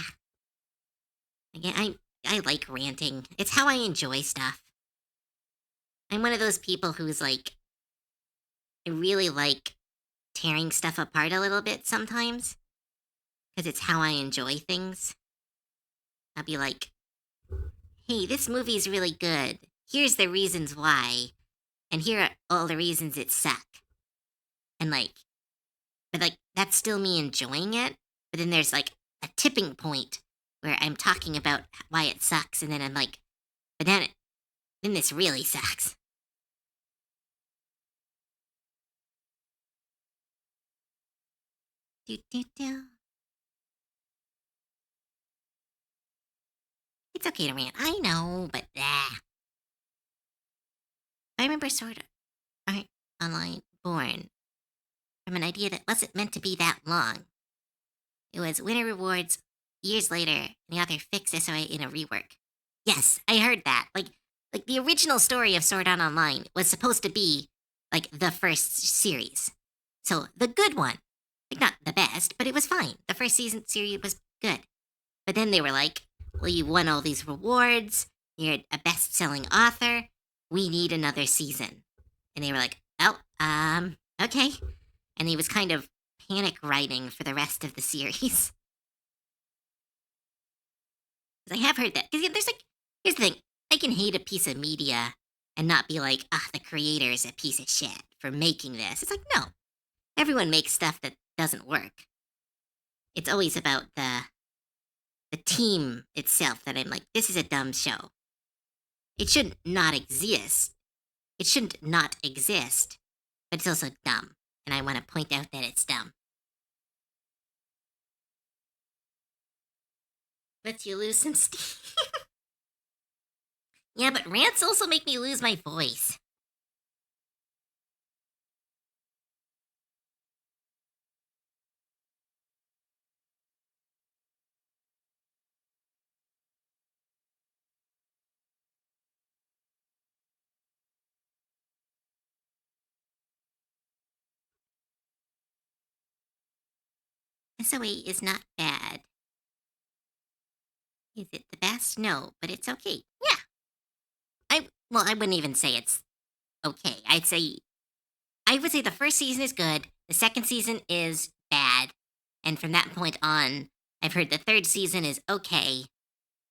Speaker 1: Again, I like ranting. It's how I enjoy stuff. I'm one of those people who's like, I really like tearing stuff apart a little bit sometimes because it's how I enjoy things. I'll be like, hey, this movie's really good. Here's the reasons why. And here are all the reasons it suck. And like, but like, that's still me enjoying it. but then there's like a tipping point where I'm talking about why it sucks, and then I'm like, but then this really sucks. Do, do, do. It's okay to rant. I know, but I remember Sword Art Online born from an idea that wasn't meant to be that long. It was winner rewards years later, and the author fixed SOA in a rework. Yes, I heard that. Like the original story of Sword Art Online was supposed to be like the first series. So the good one. Like not the best, but it was fine. The first season series was good. But then they were like, well, you won all these rewards. You're a best selling author. We need another season. And they were like, oh, okay. And he was kind of panic writing for the rest of the series. I have heard that. Because there's like, here's the thing. I can hate a piece of media and not be like, the creator is a piece of shit for making this. It's like, no. Everyone makes stuff that doesn't work. It's always about the team itself that I'm like, this is a dumb show. It shouldn't not exist. It shouldn't not exist, but it's also dumb. And I want to point out that it's dumb. Lets you lose some steam. Yeah, but rants also make me lose my voice. SOA is not bad. Is it the best? No, but it's okay. Yeah. I wouldn't even say it's okay. I would say the first season is good, the second season is bad, and from that point on, I've heard the third season is okay,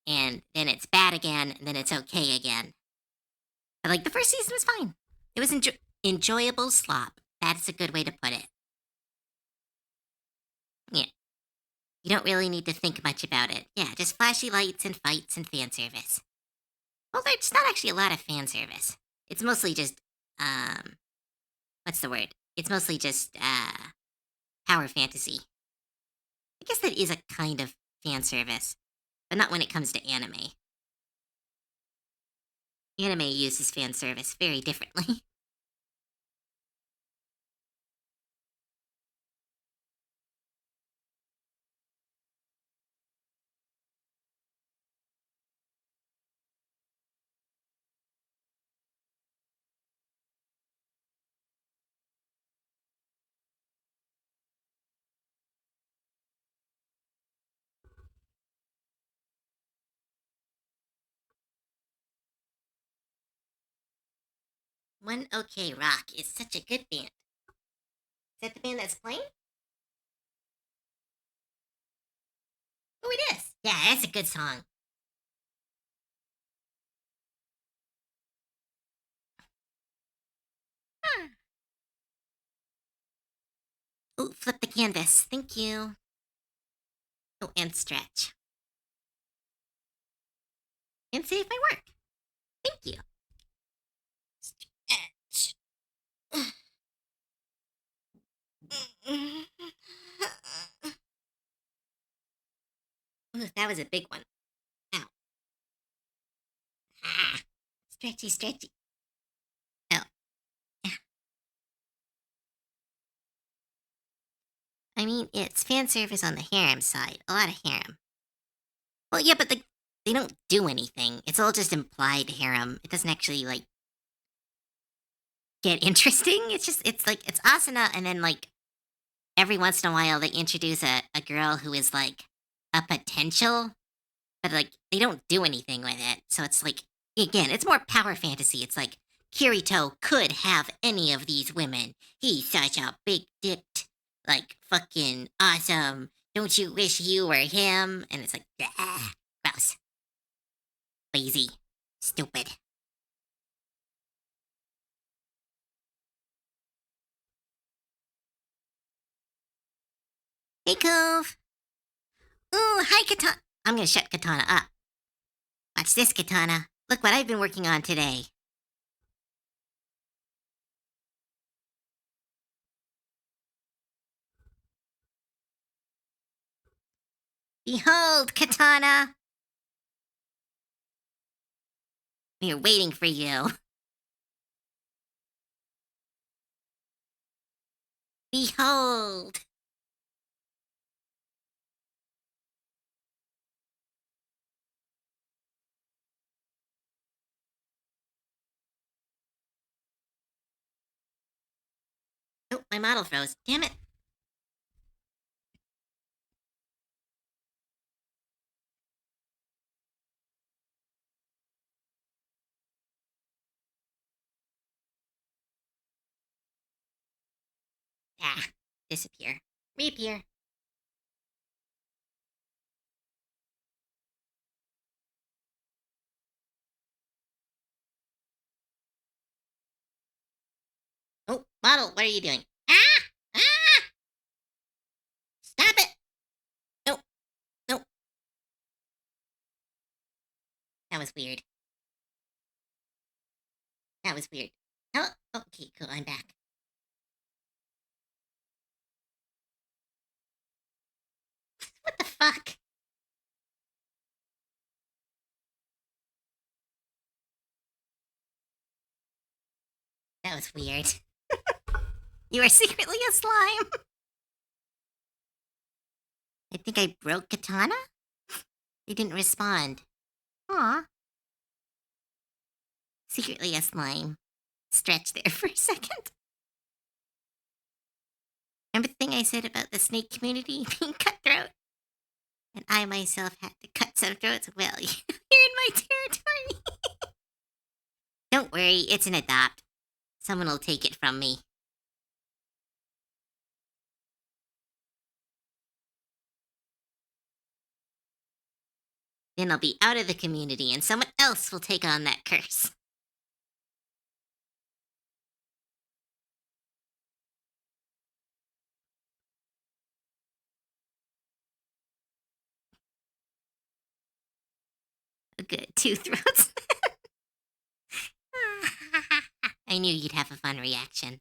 Speaker 1: and then it's bad again, and then it's okay again. But like the first season was fine. It was enjoyable slop. That's a good way to put it. Yeah. You don't really need to think much about it. Yeah, just flashy lights and fights and fan service. Well, there's not actually a lot of fan service. It's mostly just, what's the word? It's mostly just, power fantasy. I guess that is a kind of fan service, but not when it comes to anime. Anime uses fan service very differently. One OK Rock is such a good band. Is that the band that's playing? Oh, it is. Yeah, that's a good song. Hmm. Oh, flip the canvas. Thank you. Oh, and stretch. And save my work. Thank you. Stretch. Ooh, that was a big one. Ow. Ah. Stretchy, stretchy. Oh, yeah. I mean, it's fan service on the harem side. A lot of harem. Well, yeah, but they don't do anything. It's all just implied harem. It doesn't actually, like, get interesting. It's like, it's Asuna, and then, like, every once in a while they introduce a girl who is, like, a potential, but, like, they don't do anything with it. So it's like, again, it's more power fantasy. It's like, Kirito could have any of these women. He's such a big dicked, like, fucking awesome. Don't you wish you were him? And it's like, ah, gross. Lazy. Stupid. Hey, Cove. Ooh, hi, Katana. I'm gonna shut Katana up. Watch this, Katana. Look what I've been working on today. Behold, Katana. We are waiting for you. Behold. Oh, my model froze. Damn it. Ah, disappear. Reappear. Oh, model, what are you doing? Ah! Ah! Stop it! No, no. That was weird. That was weird. Oh, okay, cool, I'm back. What the fuck? That was weird. You are secretly a slime. I think I broke Katana? They didn't respond. Aw. Secretly a slime. Stretch there for a second. Remember the thing I said about the snake community being cutthroat? And I myself had to cut some throats? Well, you're in my territory. Don't worry, it's an adopt. Someone will take it from me. Then I'll be out of the community and someone else will take on that curse. Good, two throats. I knew you'd have a fun reaction.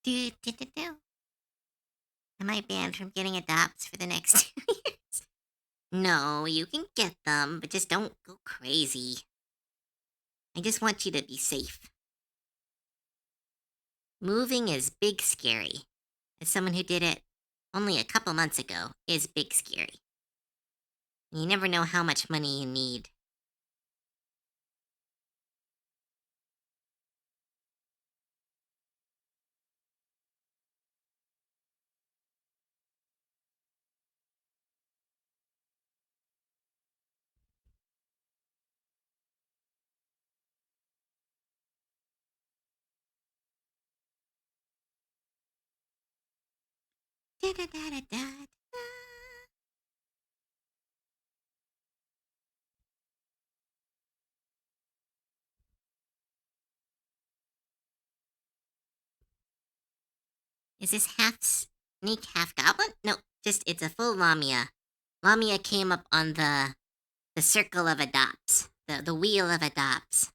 Speaker 1: Do, do, do, do. Am I banned from getting adopts for the next 2 years? No, you can get them, but just don't go crazy. I just want you to be safe. Moving is big scary. As someone who did it only a couple months ago, is big scary. You never know how much money you need. Da, da, da, da, da, da. Is this half snake, half goblin? No, just it's a full Lamia. Lamia came up on the circle of adopts, the wheel of adopts.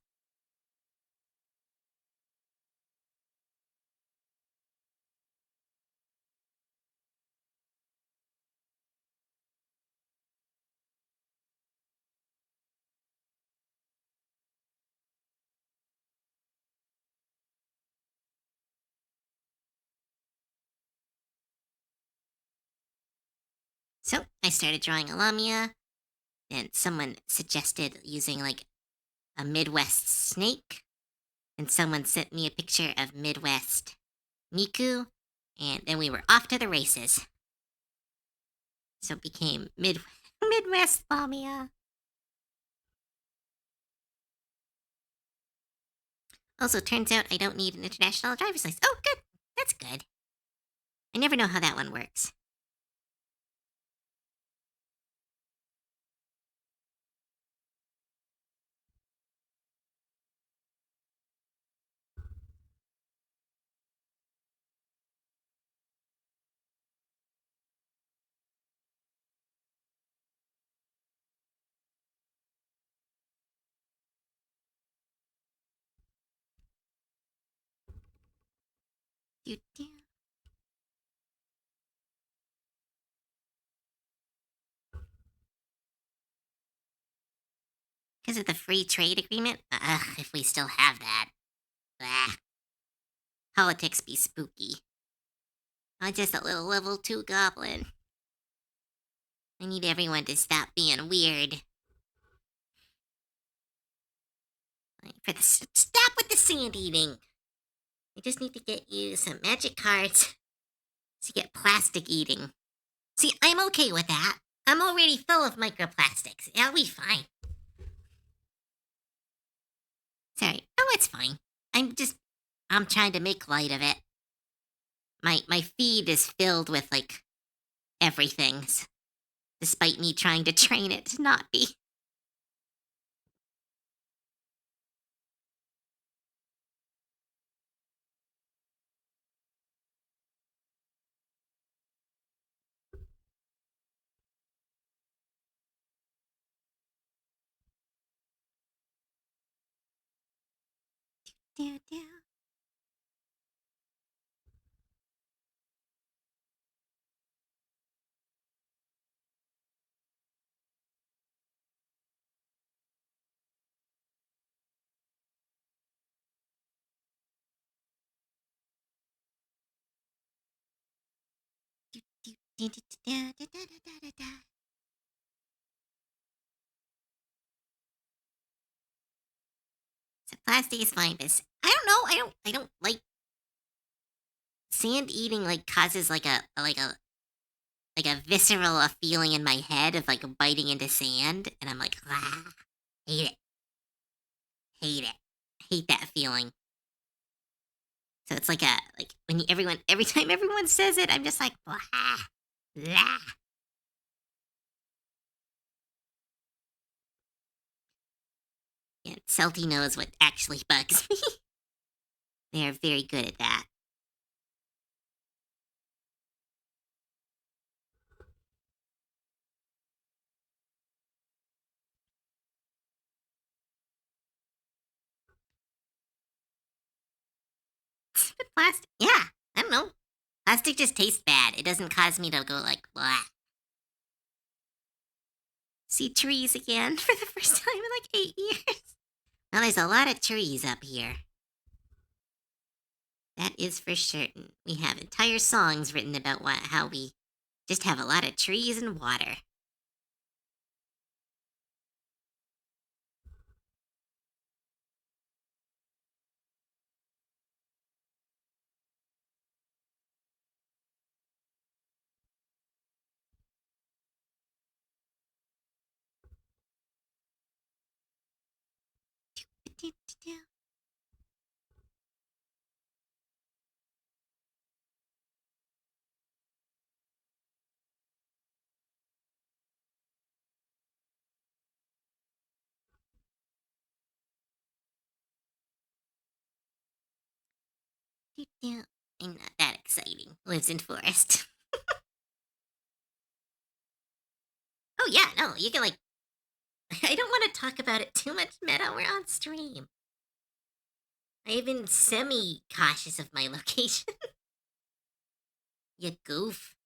Speaker 1: So I started drawing a Lamia, and someone suggested using like a Midwest snake. and someone sent me a picture of Midwest Miku, and then we were off to the races. So it became Midwest Lamia. Also, turns out I don't need an international driver's license. Oh, good. That's good. I never know how that one works. Do. Because of the free trade agreement? Ugh, if we still have that. Blah. Politics be spooky. I'm just a little level 2 goblin. I need everyone to stop being weird. Stop with the sand eating. I just need to get you some magic cards to get plastic eating. See, I'm okay with that. I'm already full of microplastics. I'll be fine. Sorry. Oh, it's fine. I'm trying to make light of it. My feed is filled with, like, everything, despite me trying to train it to not be. Do. So plastic is fine, but I don't know. I don't like sand eating. Like causes like a visceral feeling in my head of like biting into sand, and I'm like, ah, hate it, hate it, hate that feeling. So it's like when every time everyone says it, I'm just like blah, blah. And Celty knows what actually bugs me. They are very good at that. But plastic, yeah, I don't know. Plastic just tastes bad. It doesn't cause me to go like blah. See trees again for the first time in like 8 years. Well, there's a lot of trees up here. That is for certain. We have entire songs written about how we just have a lot of trees and water. I'm not that exciting. Lives in forest. Oh yeah, no, you can like. I don't want to talk about it too much, Meta. We're on stream. I've been semi cautious of my location. You goof.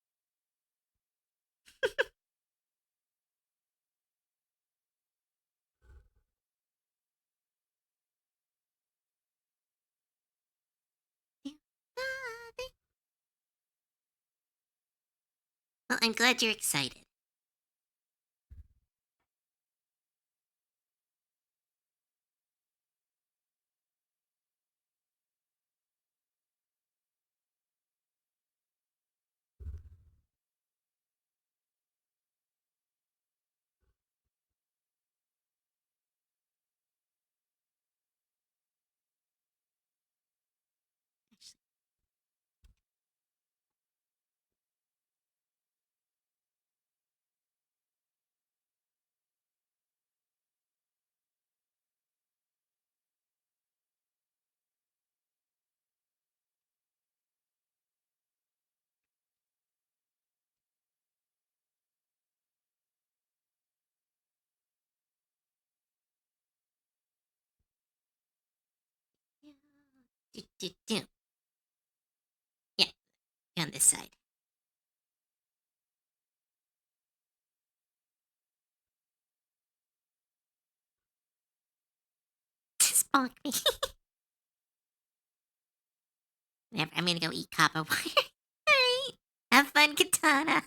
Speaker 1: Well, I'm glad you're excited. Do, do, do. Yeah, on this side. Just bonk me. Whatever, I'm gonna go eat copper wire. Alright. Have fun, Katana.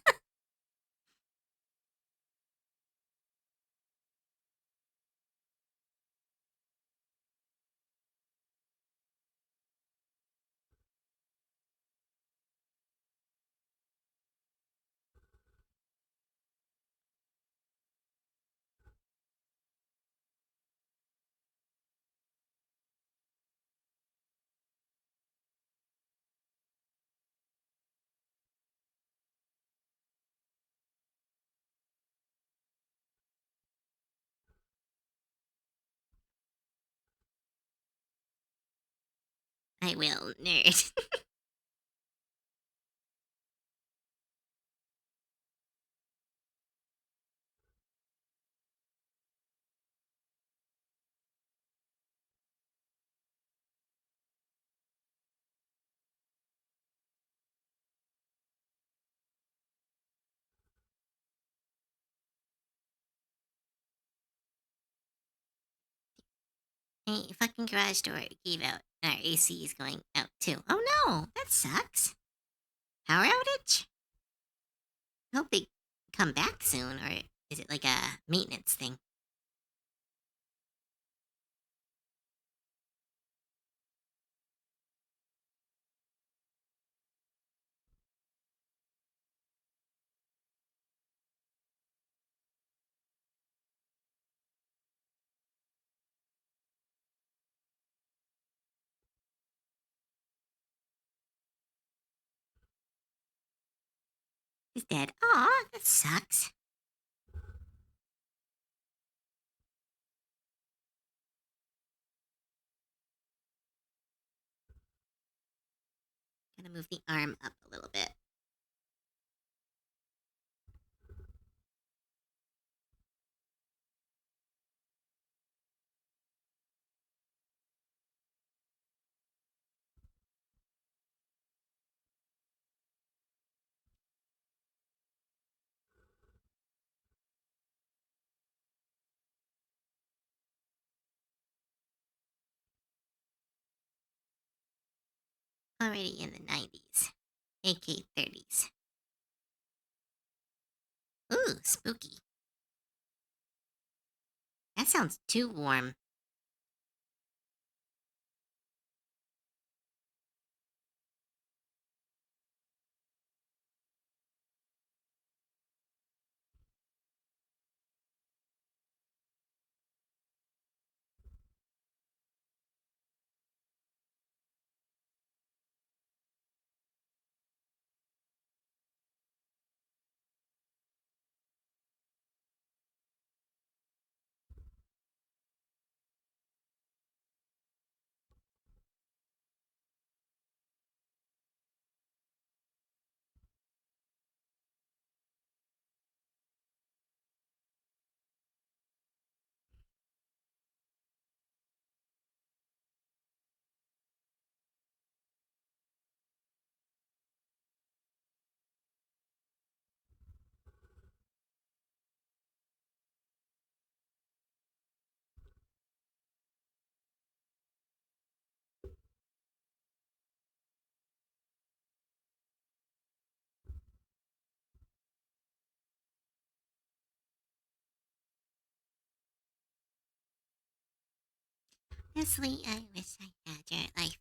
Speaker 1: I will, nerd. Hey, fucking garage door gave out. Our AC is going out too. Oh no, that sucks. Power outage? I hope they come back soon, or is it like a maintenance thing? He's dead. Aw, that sucks. Gotta move the arm up a little bit. Already in the 90s, AK 30s. Ooh, spooky. That sounds too warm. Honestly, I wish I had your life.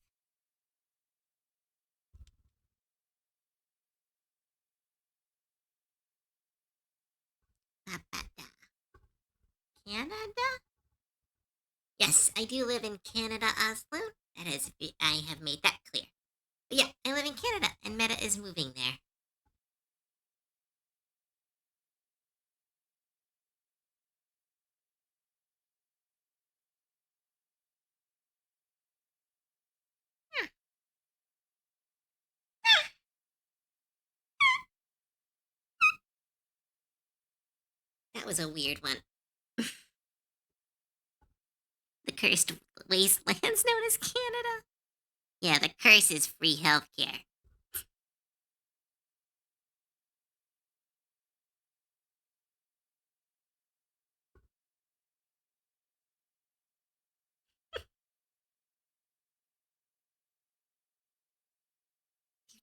Speaker 1: Ba-ba-da. Canada? Yes, I do live in Canada, Oslo. That is, I have made that clear. But yeah, I live in Canada, and Meta is moving there. Hmm, that was a weird one. The cursed wastelands known as Canada. Yeah, the curse is free healthcare.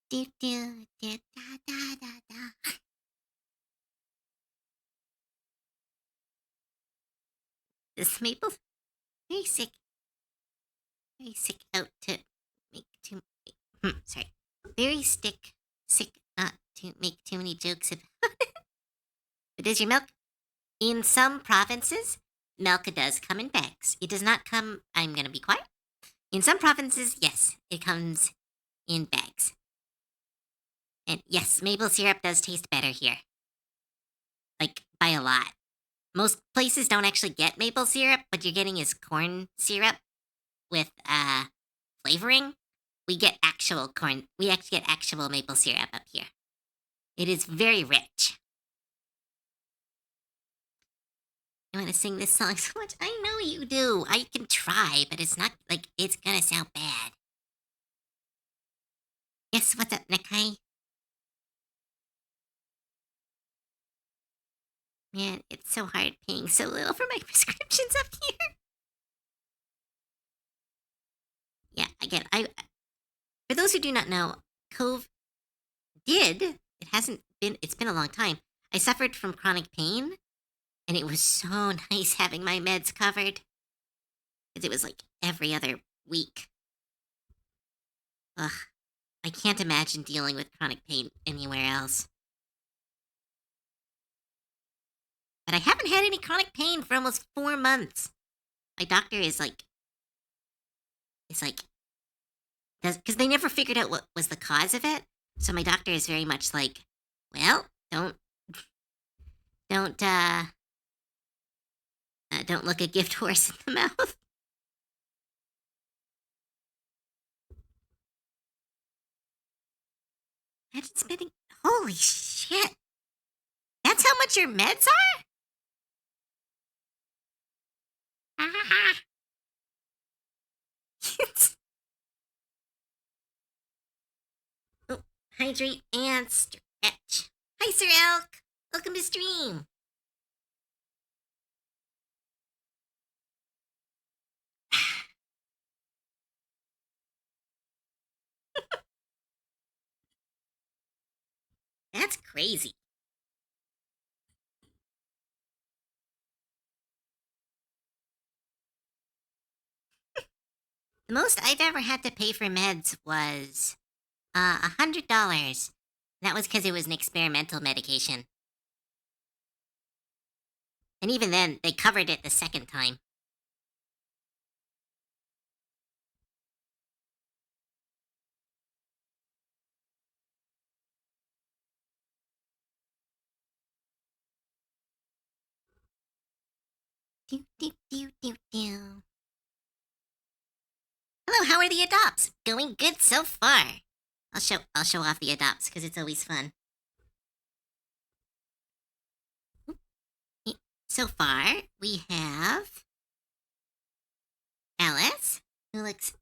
Speaker 1: Do, do, do, da, da, da, da. This Maple's very sick. Very sick out to make too. Sorry. Very sick not to make too many jokes about. But does your milk? In some provinces, milk does come in bags. It does not come. I'm gonna be quiet. In some provinces, yes, it comes in bags. And yes, maple syrup does taste better here. Like by a lot. Most places don't actually get maple syrup. What you're getting is corn syrup with flavoring. We get actual corn. We actually get actual maple syrup up here. It is very rich. I want to sing this song so much. I know you do. I can try, but it's not like it's gonna sound bad. Yes, what's up, Nakai? Man, it's so hard paying so little for my prescriptions up here. Yeah, again, I for those who do not know, Cove did. It hasn't been. It's been a long time. I suffered from chronic pain, and it was so nice having my meds covered. Because it was like every other week. Ugh, I can't imagine dealing with chronic pain anywhere else. But I haven't had any chronic pain for almost 4 months. My doctor is like, because they never figured out what was the cause of it. So my doctor is very much like, well, don't, don't look a gift horse in the mouth. Imagine spending, holy shit. That's how much your meds are? Oh, hydrate and stretch. Hi, Sir Elk. Welcome to stream. That's crazy. The most I've ever had to pay for meds was $100. That was because it was an experimental medication. And even then, they covered it the second time. Do, do, do, do, do. Hello, how are the adopts? Going good so far. I'll show off the adopts because it's always fun. So far, we have Alice, who looks.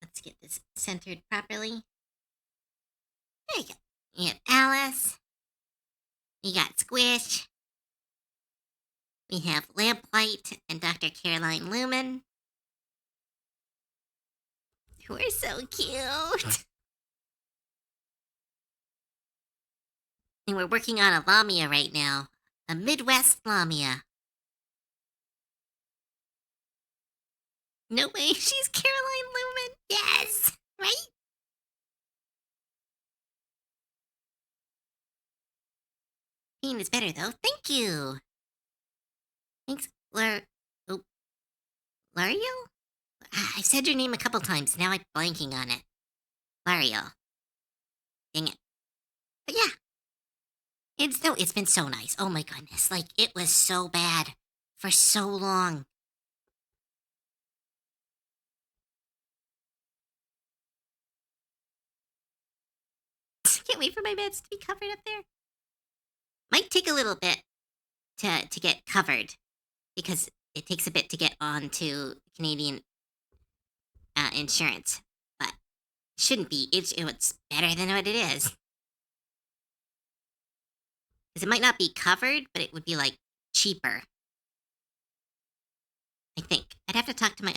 Speaker 1: Let's get this centered properly. There you go. We have Alice. We got Squish. We have Lamplight and Dr. Caroline Lumen, who are so cute. And we're working on a Lamia right now. A Midwest Lamia. No way, she's Caroline Lumen. Yes, right? Pain is better though. Thank you. Thanks, oh, Lario? I've said your name a couple times. Now I'm blanking on it. Lario. Dang it. But yeah, it's been so nice. Oh my goodness, like it was so bad for so long. Can't wait for my meds to be covered up there. Might take a little bit to get covered because it takes a bit to get onto Canadian insurance. But Shouldn't be. It's better than what it is. Because it might not be covered, but it would be like cheaper. I think I'd have to talk to my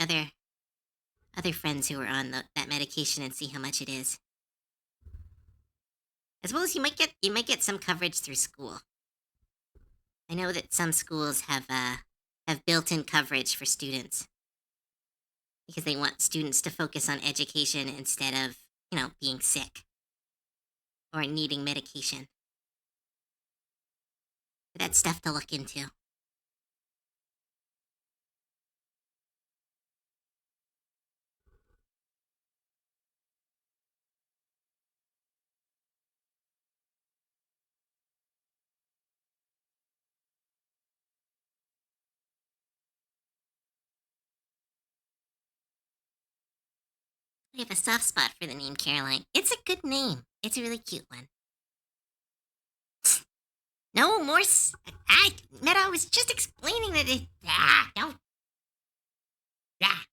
Speaker 1: other friends who are on that medication and see how much it is. As well as you might get some coverage through school. I know that some schools have built-in coverage for students because they want students to focus on education instead of being sick or needing medication. But that's stuff to look into. I have a soft spot for the name Caroline. It's a good name. It's a really cute one. No more. Meadow was just explaining that it. Don't. Ah.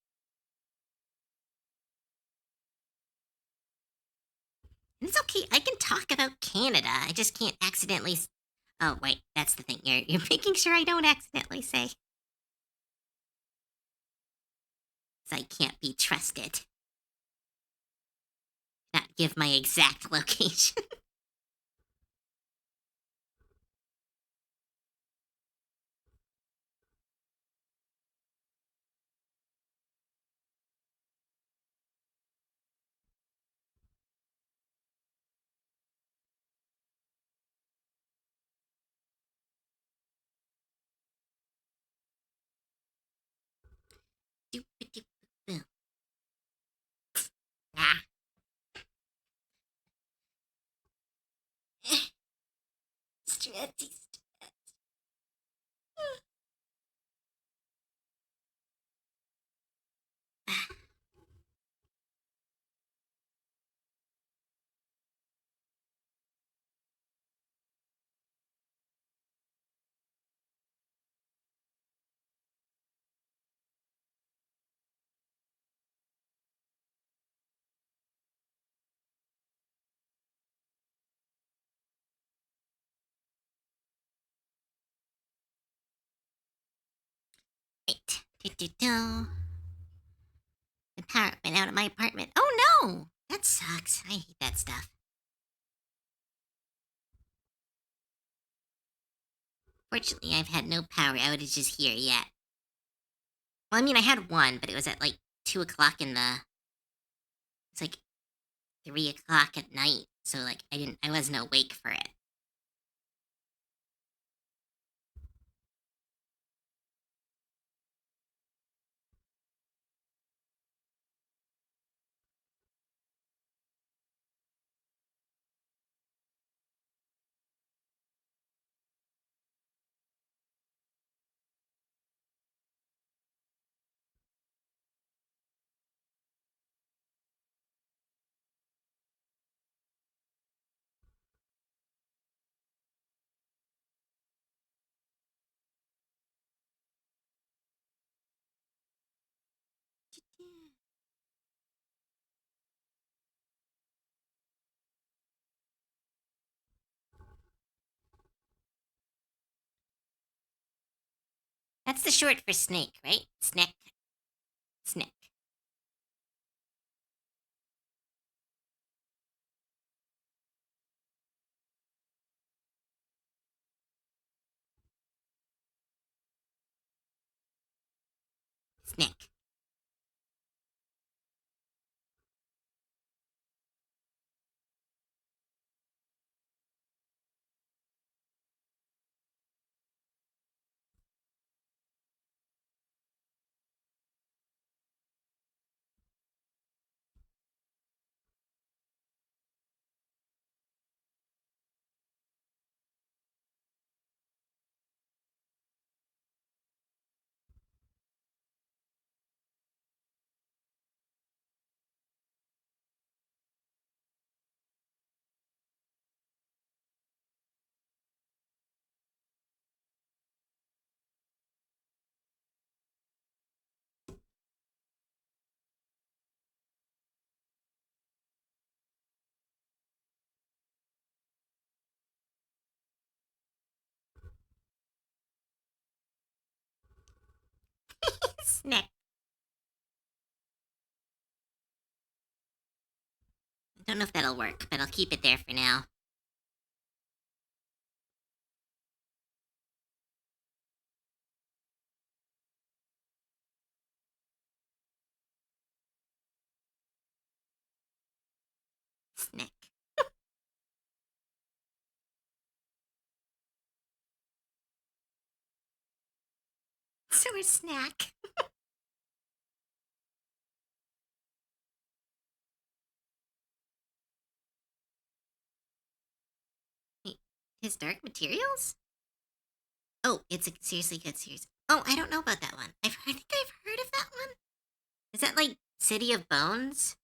Speaker 1: It's okay. I can talk about Canada. I just can't accidentally. Oh wait, that's the thing. You're making sure I don't accidentally say. 'Cause I can't be trusted. Not give my exact location. Doop-a-doop-a-boo. Ah. Stretchy. Right. Do-do-do. The power went out of my apartment. Oh no! That sucks. I hate that stuff. Fortunately, I've had no power outages here yet. Well, I mean, I had one, but it was at like 2 o'clock in the. It's like 3 o'clock at night, so like I wasn't awake for it. That's the short for snake, right? Snack, snack, snack. Snack. I don't know if that'll work, but I'll keep it there for now. Snack. So a snack. Wait, historic materials? Oh, it's a seriously good series. Oh, I don't know about that one. I think I've heard of that one. Is that like City of Bones?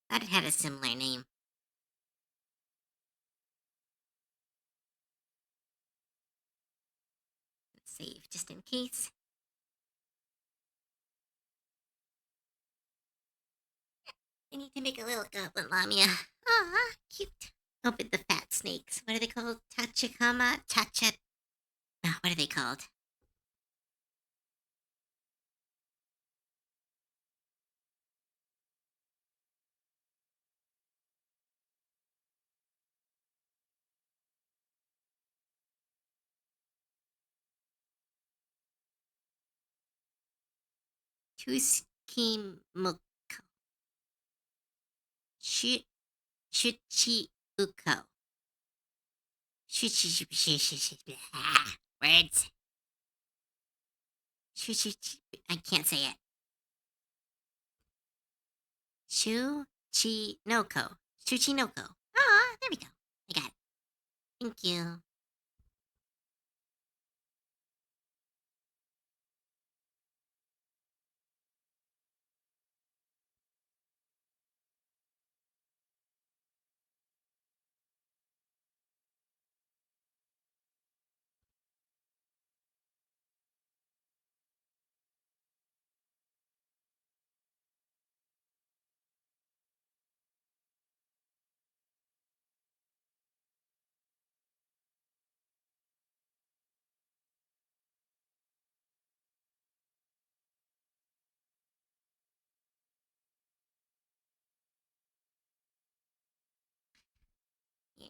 Speaker 1: Thought it had a similar name. Let's save just in case. I need to make a little goblin lamia. Aw, cute. Oh, but the fat snakes. What are they called? Tachikama? Tacha. Oh, what are they called? Tuskimoko. Shu- Shuchi-uko. Words. I can't say it. Shuchinoko. Shuchinoko. Ah, there we go. I got it. Thank you.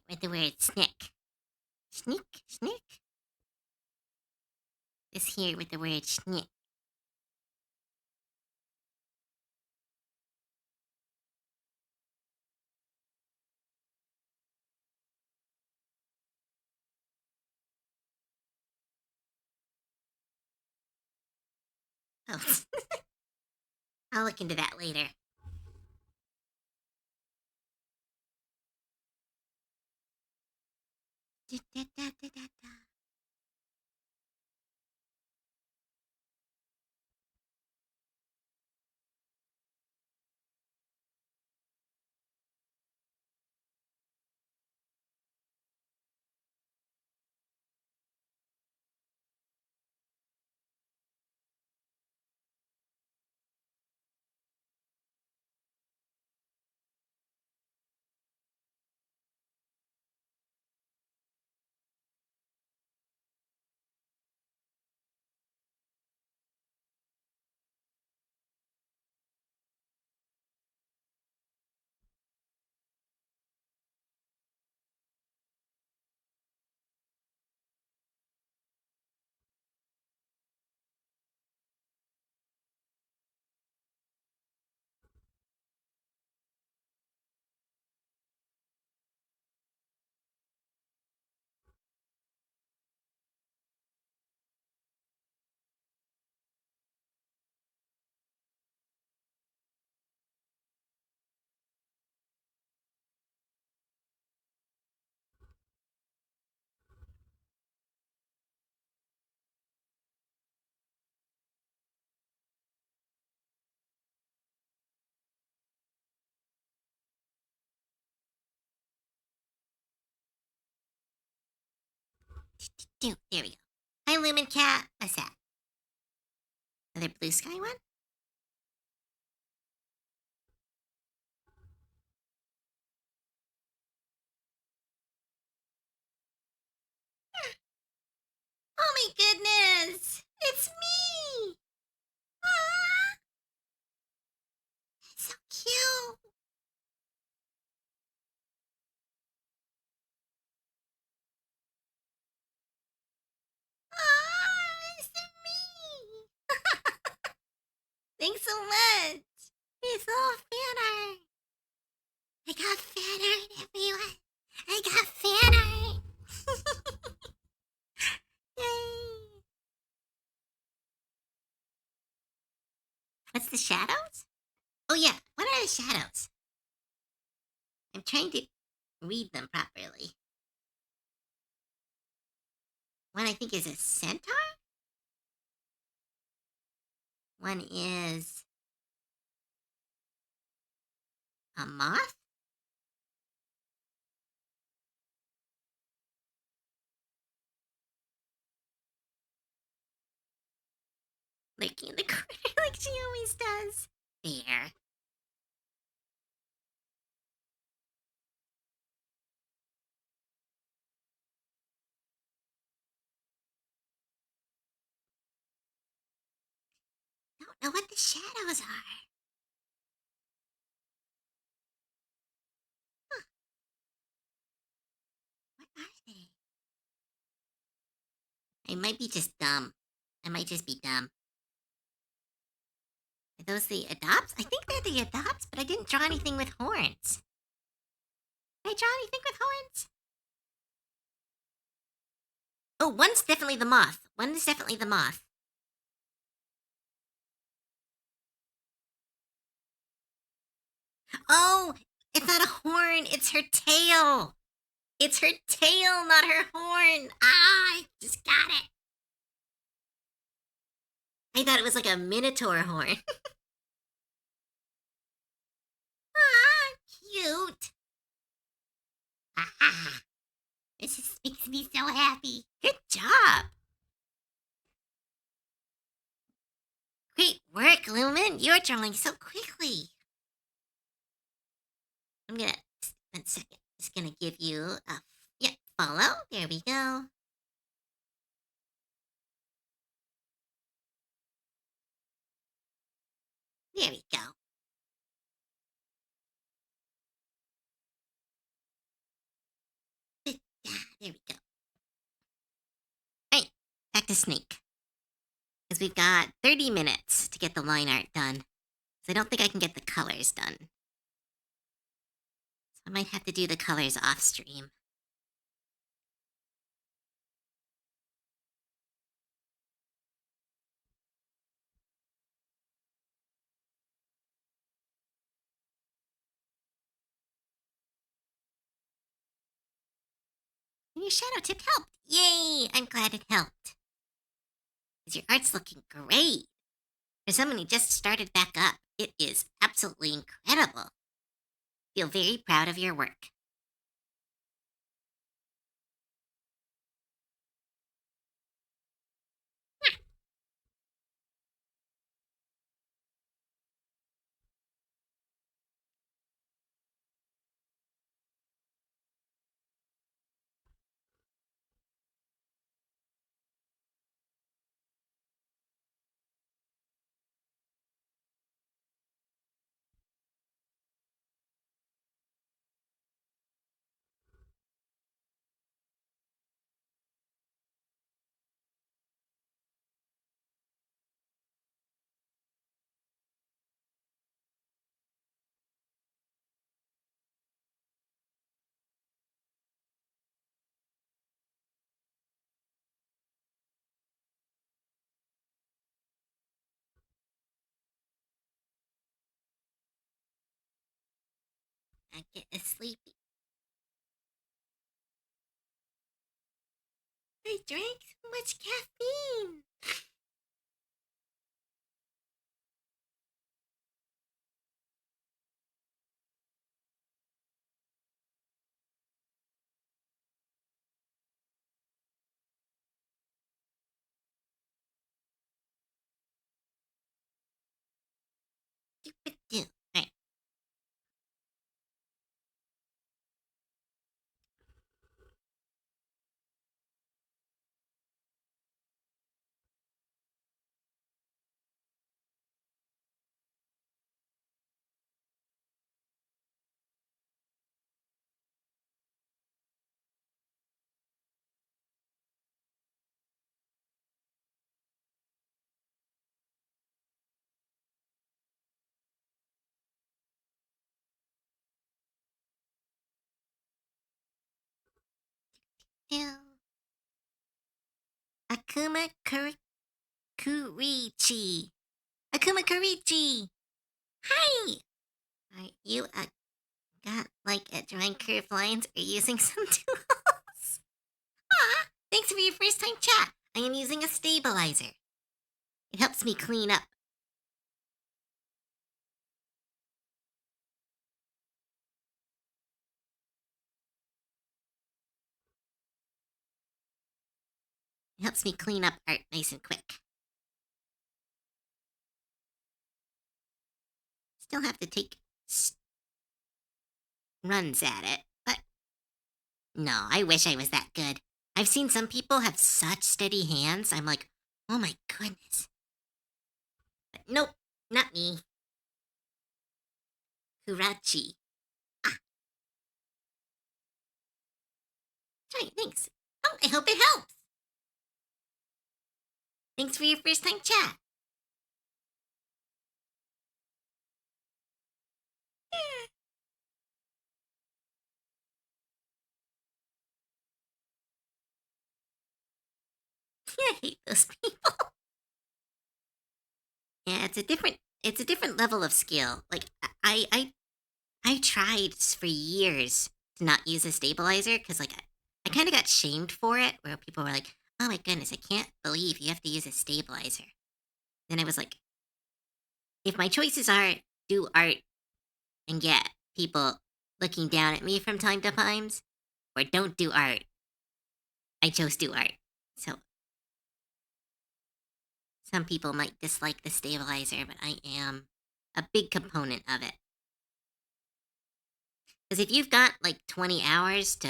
Speaker 1: With the word snick. Sneak? Snick? This here with the word snick. Oh, I'll look into that later. Da-da-da-da-da-da. There we go. Hi, Lumen Cat. What's that? Another blue sky one? Oh my goodness! It's me! so much. It's all fan art. I got fan art, everyone. I got fan art. Yay. What's the shadows? Oh, yeah. What are the shadows? I'm trying to read them properly. One I think is a centaur. One is a moth. Lurking in the corner like she always does. There. Don't know what the shadows are. Huh, what are they? I might be just dumb. I might just be dumb. Are those the adopts? I think they're the adopts, but I didn't draw anything with horns. Did I draw anything with horns? Oh, one's definitely the moth. One is definitely the moth. Oh, it's not a horn. It's her tail. It's her tail, not her horn. Ah, I just got it. I thought it was like a minotaur horn. Ah, cute. Ah, this just makes me so happy. Good job. Great work, Lumen. You're drawing so quickly. I'm gonna, 1 second. Just gonna give you a, yeah, follow. There we go. There we go. There we go. All right, back to Snake. Because we've got 30 minutes to get the line art done. So I don't think I can get the colors done. So I might have to do the colors off stream. And your shadow tip helped. Yay! I'm glad it helped. Because your art's looking great. For someone who just started back up, it is absolutely incredible. Feel very proud of your work. I'm getting sleepy. I drank so much caffeine. Alright. Ew. Akuma Kurichi. Akuma Kurichi. Hi. Are you got like at drawing curved lines or using some tools? Ah, thanks for your first time chat. I am using a stabilizer. It helps me clean up. It helps me clean up art nice and quick. Still have to take runs at it, but no, I wish I was that good. I've seen some people have such steady hands. I'm like, oh my goodness. But nope, not me. Kurachi. Ah, sorry, thanks. Oh, I hope it helps. Thanks for your first time chat. I hate those people. Yeah, it's a different level of skill. Like I tried for years to not use a stabilizer because like I kind of got shamed for it, where people were like, "Oh my goodness, I can't believe you have to use a stabilizer." Then I was like, if my choices are do art and get people looking down at me from time to times, or don't do art, I chose do art. So some people might dislike the stabilizer, but I am a big component of it. Because if you've got like 20 hours to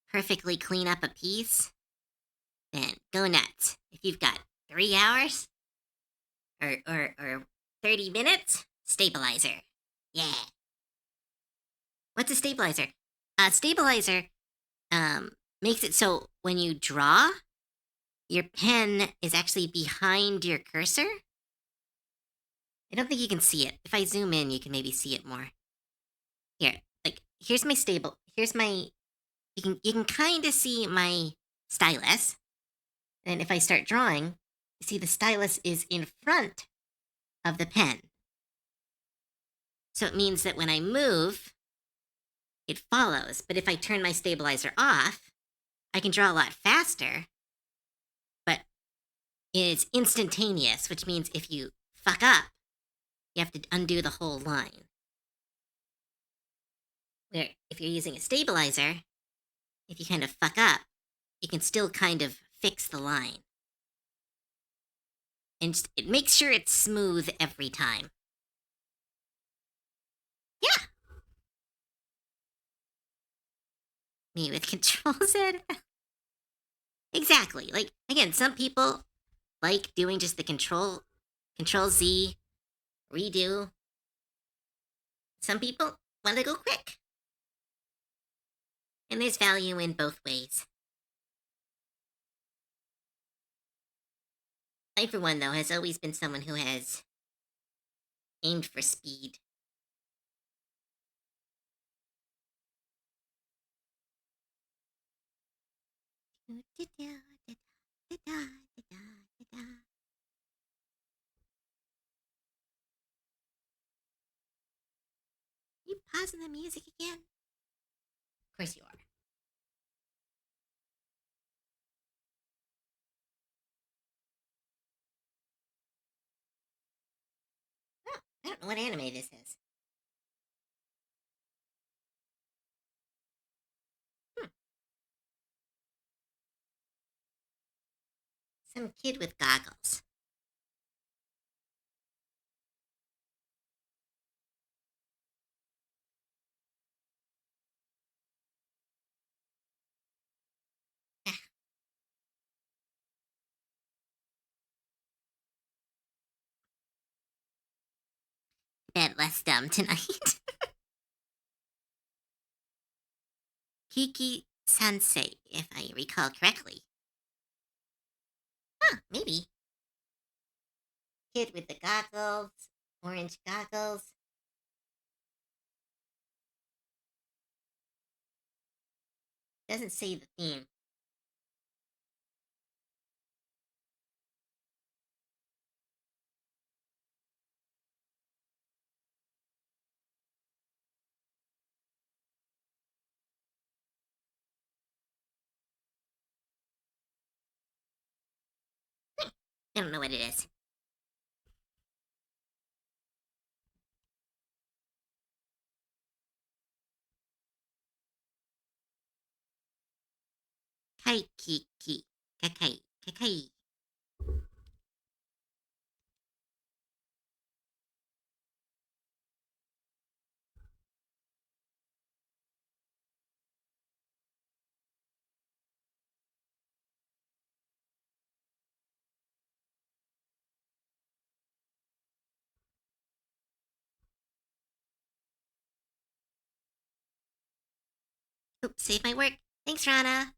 Speaker 1: perfectly clean up a piece, then go nuts. If you've got 3 hours or 30 minutes, stabilizer. Yeah. What's a stabilizer? A stabilizer makes it so when you draw, your pen is actually behind your cursor. I don't think you can see it. If I zoom in, you can maybe see it more. Here, like here's my stable. Here's my. You can kind of see my stylus. And if I start drawing, you see the stylus is in front of the pen. So it means that when I move, it follows. But if I turn my stabilizer off, I can draw a lot faster, but it's instantaneous, which means if you fuck up, you have to undo the whole line. Where if you're using a stabilizer, if you kind of fuck up, you can still kind of fix the line. And it makes sure it's smooth every time. Yeah. Me with Control Z. Exactly. Like again, some people like doing just the Control Z redo. Some people want to go quick. And there's value in both ways. I, for one, though, has always been someone who has aimed for speed. You pausing the music again? Of course you are. Oh, I don't know what anime this is. Hmm. Some kid with goggles. Bet less dumb tonight. Kiki Sensei, if I recall correctly. Huh, maybe. Kid with the goggles, orange goggles. Doesn't say the theme. I don't know what it is. Kaikiki. Kakai. Kakai. Oops, save my work. Thanks, Rana.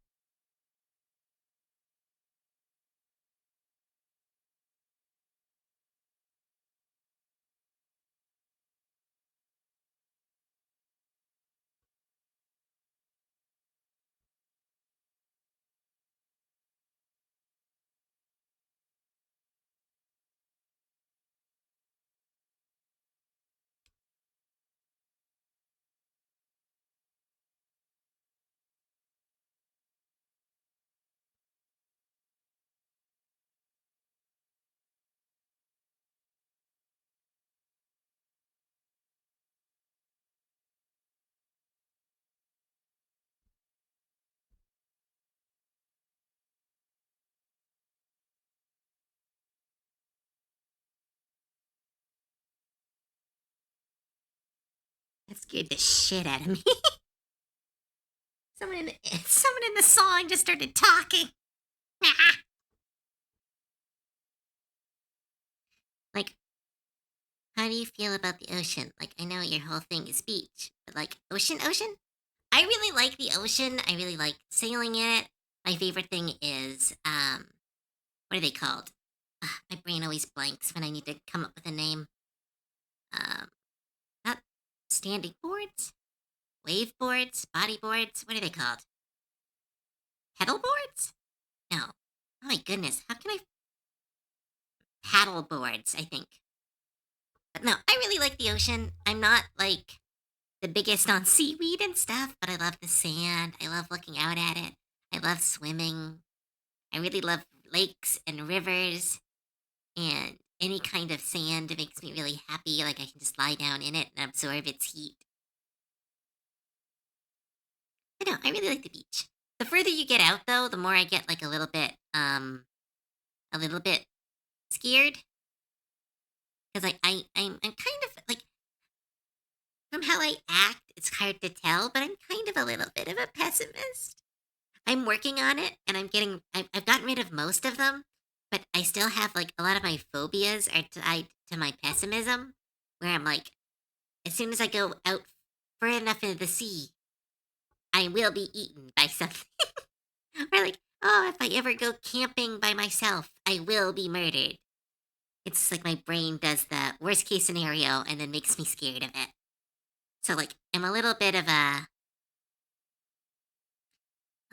Speaker 1: That scared the shit out of me. Someone in the song just started talking. Like, how do you feel about the ocean? Like, I know your whole thing is beach, but like, ocean? I really like the ocean. I really like sailing in it. My favorite thing is, what are they called? My brain always blanks when I need to come up with a name. Um, Not standing boards, wave boards, body boards. What are they called? Pedal boards? No. Oh my goodness. How can I? Paddle boards, I think. But no, I really like the ocean. I'm not like the biggest on seaweed and stuff, but I love the sand. I love looking out at it. I love swimming. I really love lakes and rivers and any kind of sand. It makes me really happy. Like I can just lie down in it and absorb its heat. I know, I really like the beach. The further you get out though, the more I get like a little bit scared. Because like I'm kind of like from how I act, it's hard to tell, but I'm kind of a little bit of a pessimist. I'm working on it, and I've gotten rid of most of them, but I still have like a lot of my phobias are tied to my pessimism, where I'm like, as soon as I go out far enough into the sea, I will be eaten by something. Or like, oh, if I ever go camping by myself, I will be murdered. It's like my brain does the worst case scenario and then makes me scared of it. So like, I'm a little bit of a.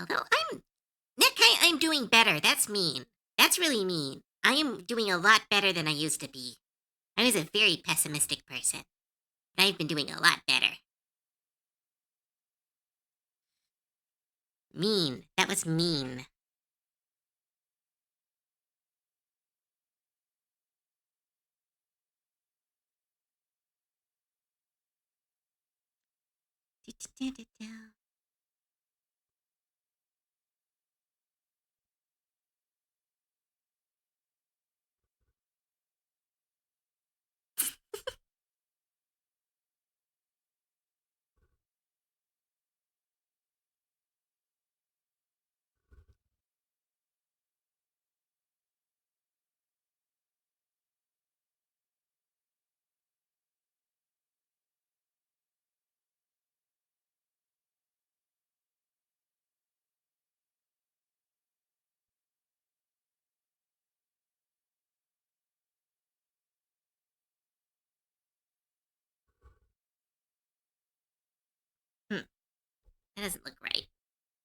Speaker 1: Although I'm doing better. That's mean. That's really mean. I am doing a lot better than I used to be. I was a very pessimistic person, but I've been doing a lot better. Mean. That was mean. Hmm. That doesn't look right.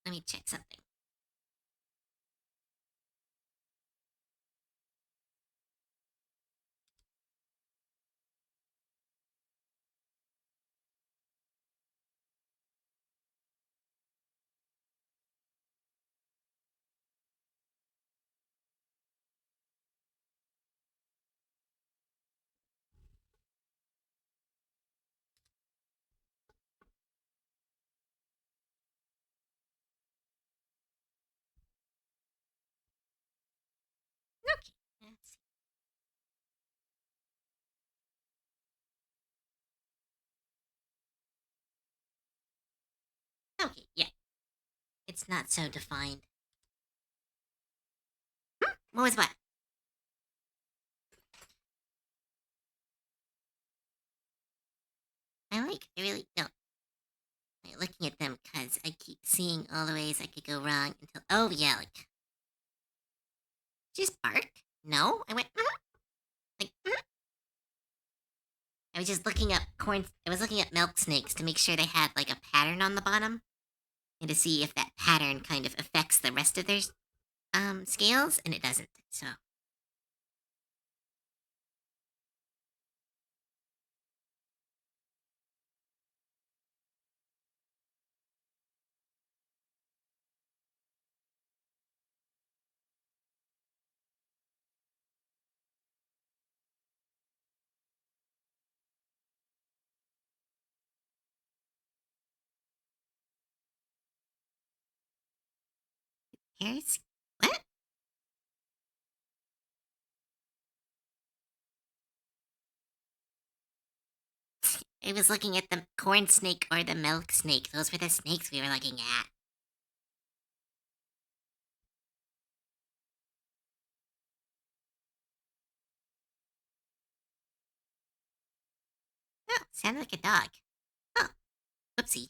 Speaker 1: Let me check something. It's not so defined. What was what? I really don't like looking at them because I keep seeing all the ways I could go wrong until, oh yeah, like, just bark? No? I went, like, I was just looking up I was looking at milk snakes to make sure they had like a pattern on the bottom and to see if that pattern kind of affects the rest of their scales, and it doesn't. So here's what? I was looking at the corn snake or the milk snake. Those were the snakes we were looking at. Oh, sounded like a dog. Oh, whoopsie.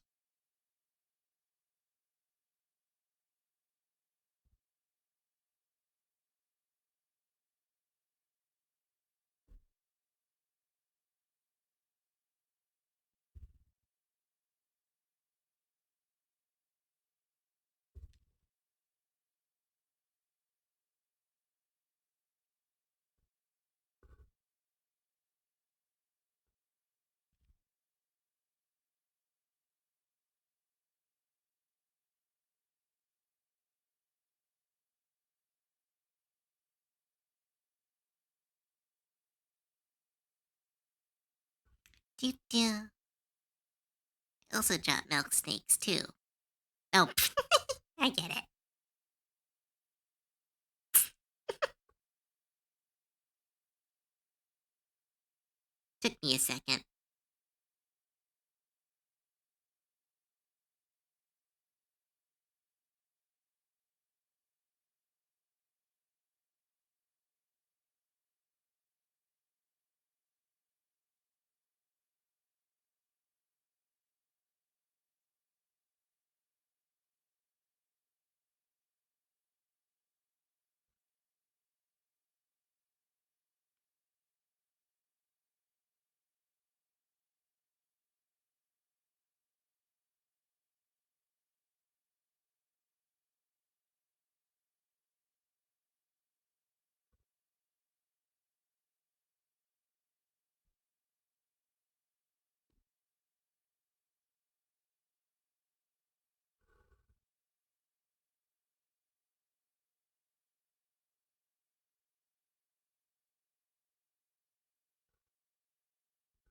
Speaker 1: Doo doo. I also dropped milk snakes too. Oh, I get it. Took me a second.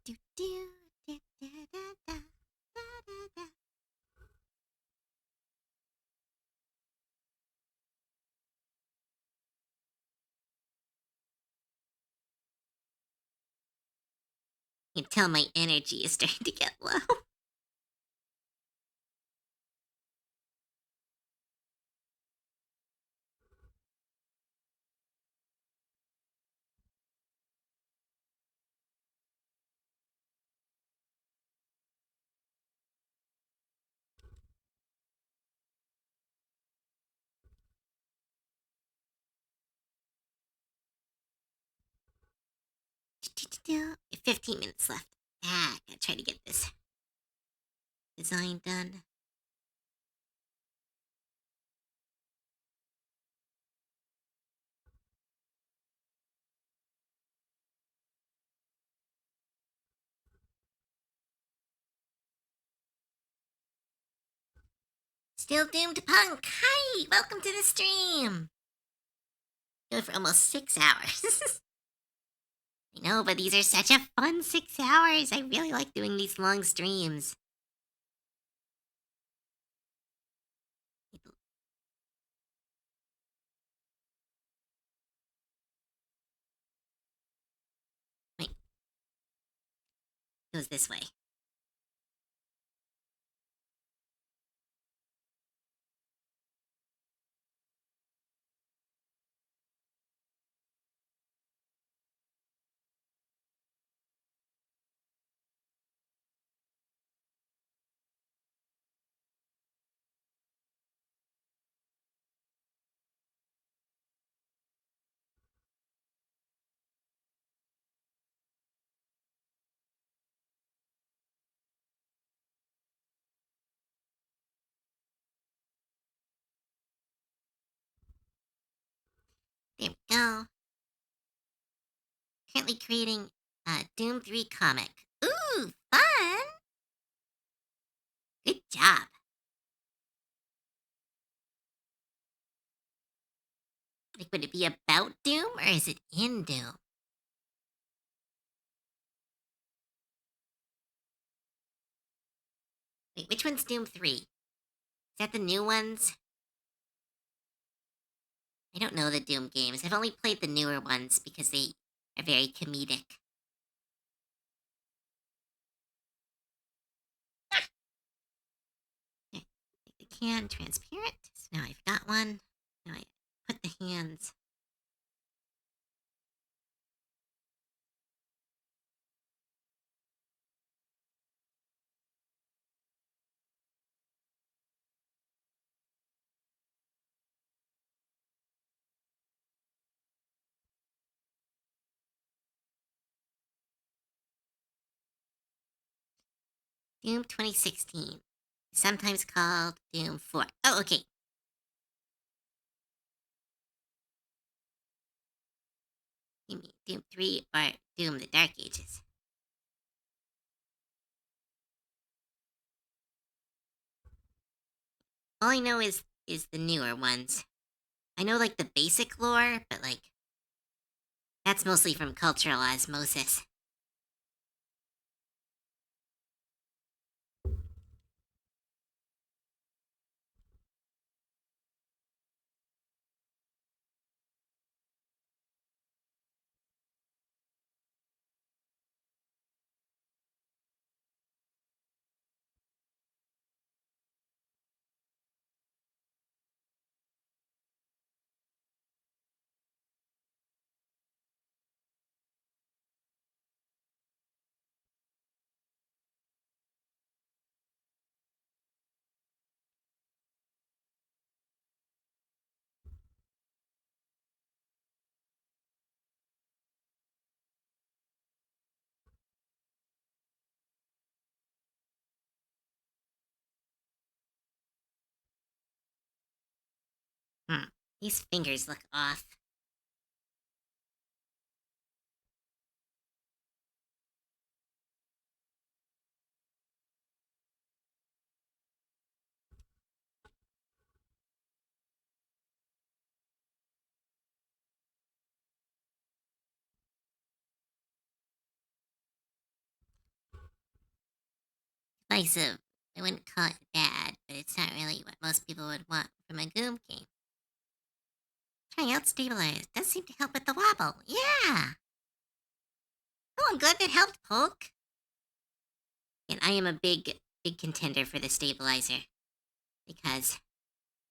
Speaker 1: Doo doo. Da, da, da, da, da, da, da. You can tell my energy is starting to get low. Doo, doo, doo. 15 minutes left. Gotta try to get this design done. Still doomed punk. Hi, welcome to the stream. Going for almost 6 hours. I know, but these are such a fun 6 hours. I really like doing these long streams. Wait, goes this way. Currently creating a Doom 3 comic. Ooh, fun! Good job. Like, would it be about Doom or is it in Doom? Wait, which one's Doom 3? Is that the new ones? I don't know the Doom games. I've only played the newer ones because they are very comedic. Okay, make the can transparent. So now I've got one. Now I put the hands. Doom 2016. Sometimes called Doom 4. Oh, okay. You mean Doom 3 or Doom the Dark Ages? All I know is the newer ones. I know like the basic lore, but like that's mostly from cultural osmosis. Hmm. These fingers look off. Divisive. I wouldn't call it bad, but it's not really what most people would want from a Goom game. Trying out Stabilize does seem to help with the wobble. Yeah. Oh, I'm glad that helped, Polk. And I am a big contender for the stabilizer because,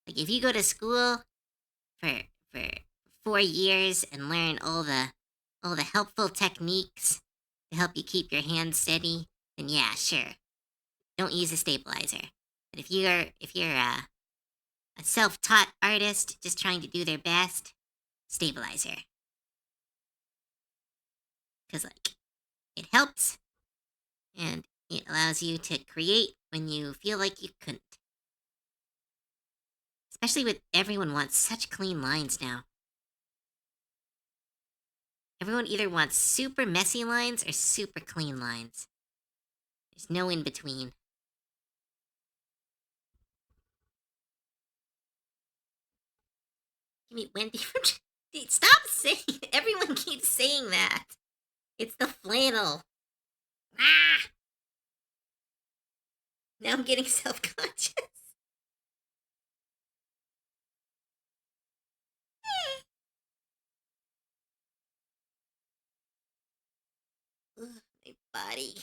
Speaker 1: like, if you go to school for for 4 years and learn all the helpful techniques to help you keep your hands steady, then yeah, sure, don't use a stabilizer. But if you're a self-taught artist just trying to do their best, stabilizer, because like it helps and it allows you to create when you feel like you couldn't. Especially with everyone wants such clean lines now. Everyone either wants super messy lines or super clean lines. There's no in between. You mean Wendy from... Stop saying... Everyone keeps saying that. It's the flannel. Ah! Now I'm getting self-conscious. Ugh, my body.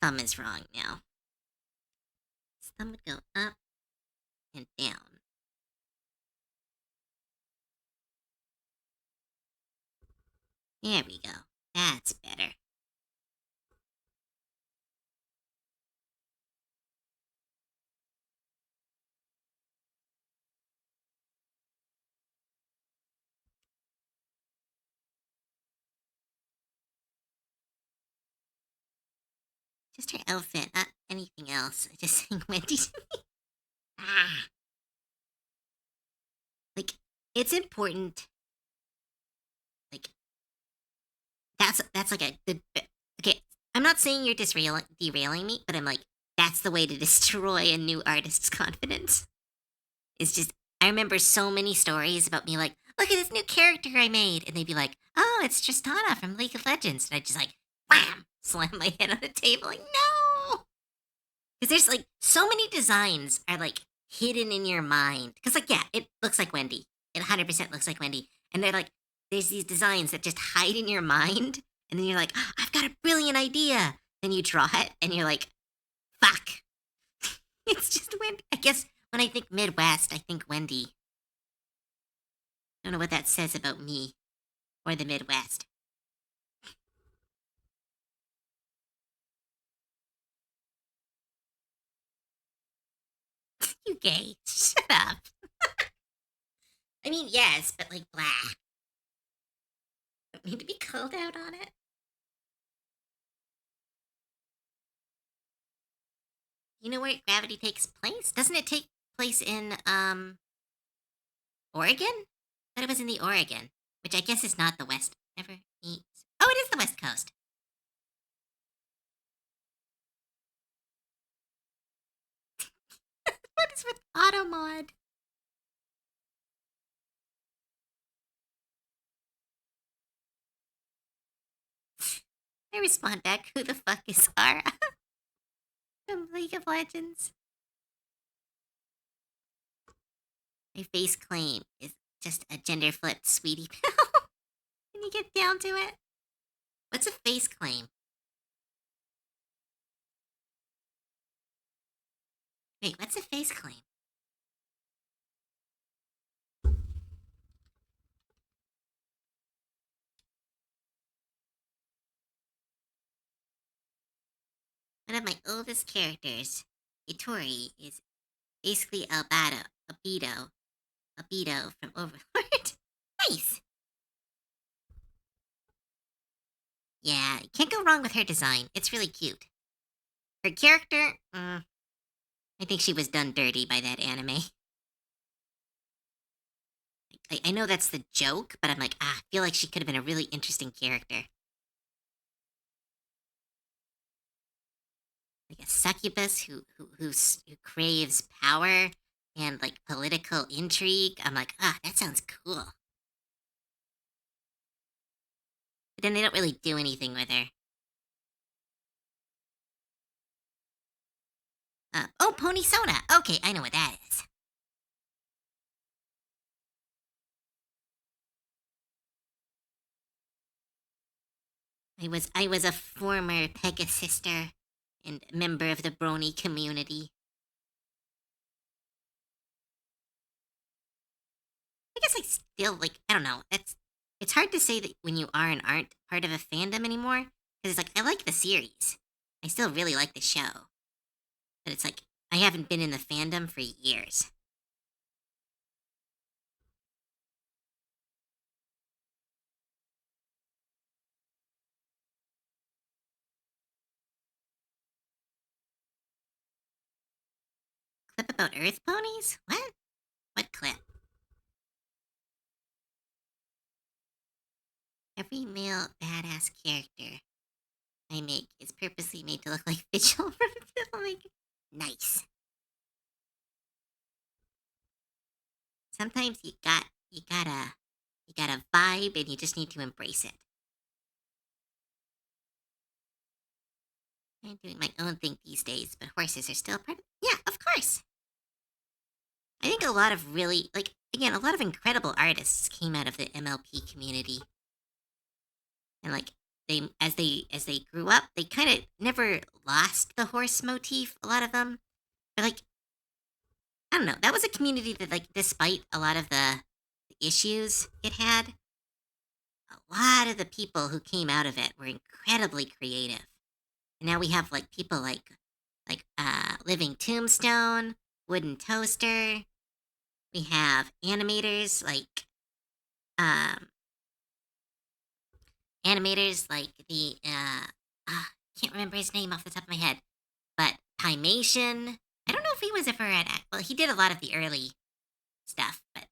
Speaker 1: thumb is wrong now. His thumb would go up and down. There we go. That's better. Just her outfit, not anything else. I just think Wendy's. Ah. Like, it's important. Like, that's like a good. Okay, I'm not saying you're derailing me, but I'm like, that's the way to destroy a new artist's confidence. It's just, I remember so many stories about me like, look at this new character I made. And they'd be like, oh, it's Tristana from League of Legends. And I'd just like, wham, slam my head on the table like, no. Because there's like, so many designs are like hidden in your mind. Because like, yeah, it looks like Wendy. It 100% looks like Wendy. And they're like, there's these designs that just hide in your mind. And then you're like, oh, I've got a brilliant idea. Then you draw it and you're like, fuck. It's just Wendy. I guess when I think Midwest, I think Wendy. I don't know what that says about me or the Midwest. You gay. Shut up. I mean, yes, but like black. Don't need to be called out on it. You know where gravity takes place? Doesn't it take place in Oregon? But it was in the Oregon, which I guess is not the West. Never eats. Oh, it is the West Coast. What is with Automod? I respond back, who the fuck is Sarah? From League of Legends. My face claim is just a gender flipped sweetie pill. Can you get down to it? What's a face claim? Wait, what's a face claim? One of my oldest characters, Itori, is basically Albedo from Overlord. Nice! Yeah, you can't go wrong with her design. It's really cute. Her character, I think she was done dirty by that anime. I know that's the joke, but I'm like, I feel like she could have been a really interesting character. Like a succubus who craves power and like political intrigue. I'm like, that sounds cool. But then they don't really do anything with her. Oh, Pony Soda. Okay, I know what that is. I was a former Pegasister and member of the Brony community. I guess I still like, I don't know. It's hard to say that when you are and aren't part of a fandom anymore because it's like I like the series. I still really like the show. But it's like I haven't been in the fandom for years. Clip about Earth ponies? What? What clip? Every male badass character I make is purposely made to look like Vigil from filming. Nice. Sometimes you gotta vibe and you just need to embrace it. I'm doing my own thing these days, but horses are still part of. Yeah, of course. I think a lot of really like again, a lot of incredible artists came out of the MLP community. And like they grew up, they kind of never lost the horse motif. A lot of them, but like I don't know, that was a community that like despite a lot of the issues it had, a lot of the people who came out of it were incredibly creative. And now we have like people like Living Tombstone, Wooden Toaster. We have um animators like the can't remember his name off the top of my head, but Pymation. I don't know if he was ever at well, he did a lot of the early stuff, but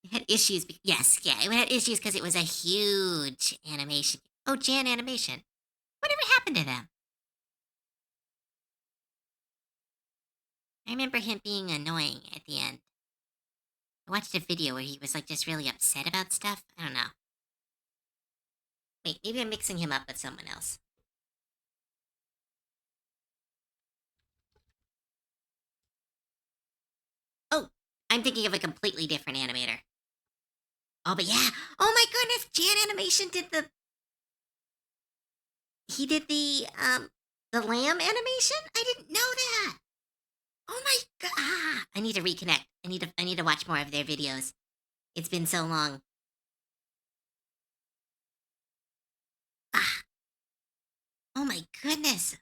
Speaker 1: it had issues. Yes, yeah, it had issues because it was a huge animation. Oh, Jan Animation. Whatever happened to them? I remember him being annoying at the end. I watched a video where he was like just really upset about stuff. I don't know. Wait, maybe I'm mixing him up with someone else. Oh, I'm thinking of a completely different animator. Oh, but yeah. Oh my goodness, Jan Animation did the lamb animation? I didn't know that. Oh my god. I need to reconnect. I need to watch more of their videos. It's been so long. Ah, oh my goodness.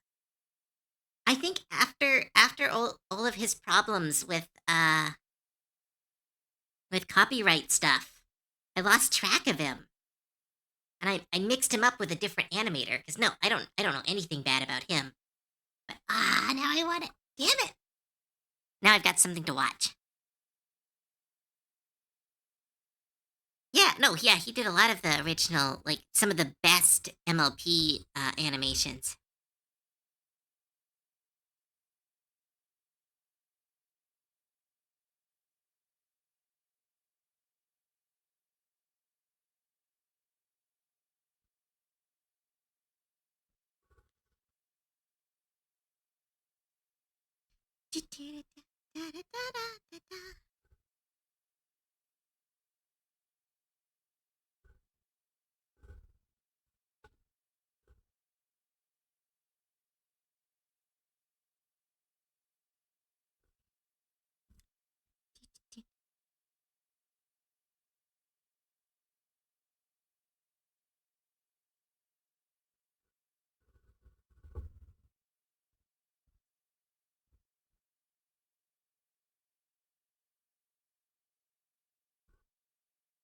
Speaker 1: I think after all of his problems with copyright stuff, I lost track of him. And I mixed him up with a different animator because no, I don't know anything bad about him. But now I want it. Damn it! Now I've got something to watch. Yeah, no, yeah, he did a lot of the original, like some of the best MLP animations.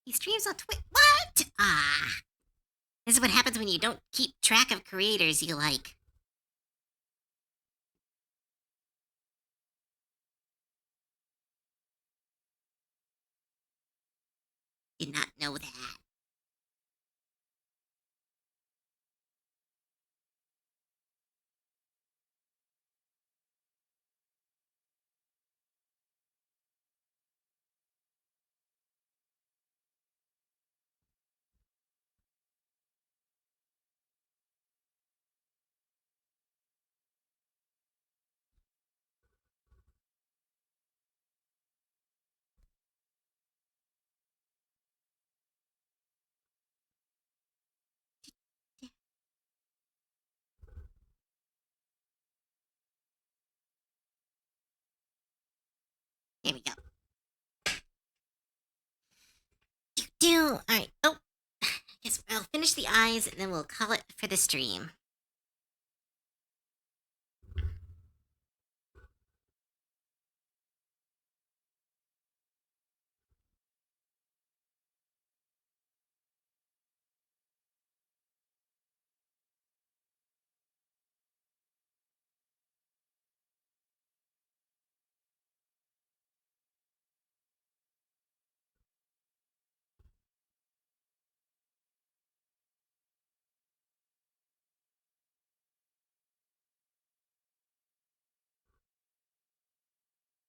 Speaker 1: He streams on Twitch. What? This is what happens when you don't keep track of creators you like. Did not know that. Here we go. All right. Oh, I guess I'll finish the eyes and then we'll call it for the stream.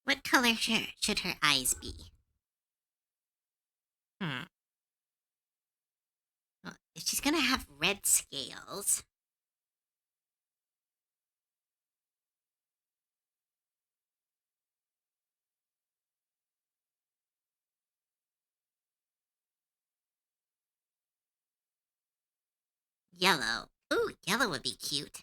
Speaker 1: What color should her eyes be? Hmm. Well, if she's gonna have red scales, Yellow. Ooh, yellow would be cute.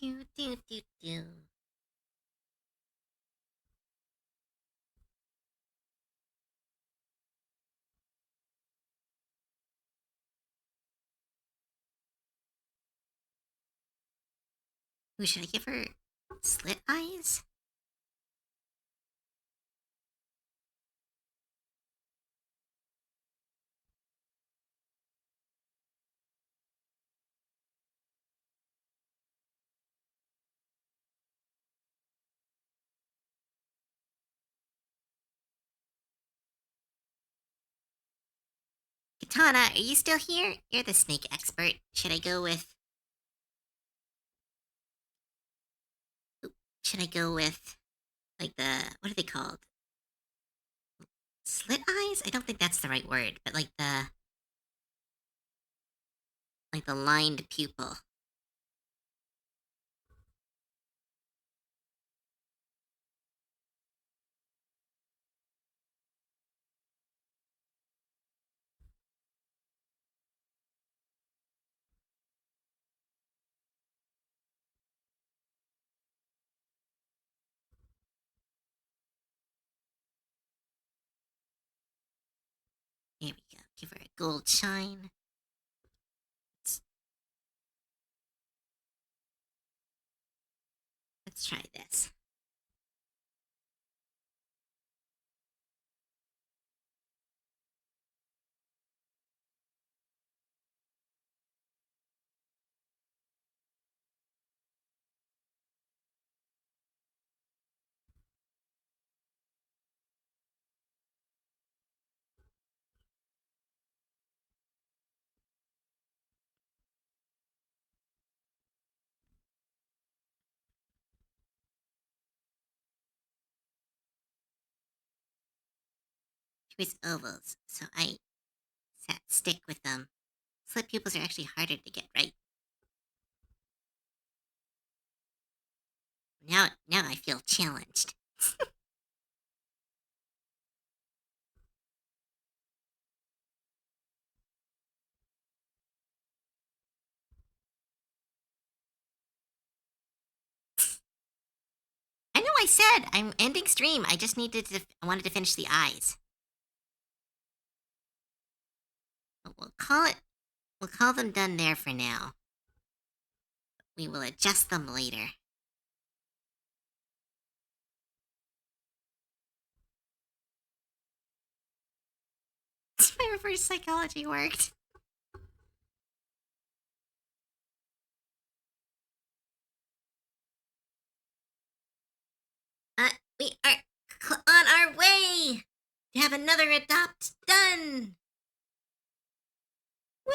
Speaker 1: Do, do, do, do. Ooh, should I give her slit eyes? Katana, are you still here? You're the snake expert. Should I go with... Should I go with, like, the... What are they called? Slit eyes? I don't think that's the right word, but like the... Like the lined pupil. Here we go. Give her a gold shine. Let's, let's try this. Choose ovals, so I stick with them. Slit pupils are actually harder to get right. Now I feel challenged. I know I said I'm ending stream. I just needed to. I wanted to finish the eyes. But we'll call it. We'll call them done there for now. We will adjust them later. My reverse psychology worked. We are on our way to have another adopt done. Woo!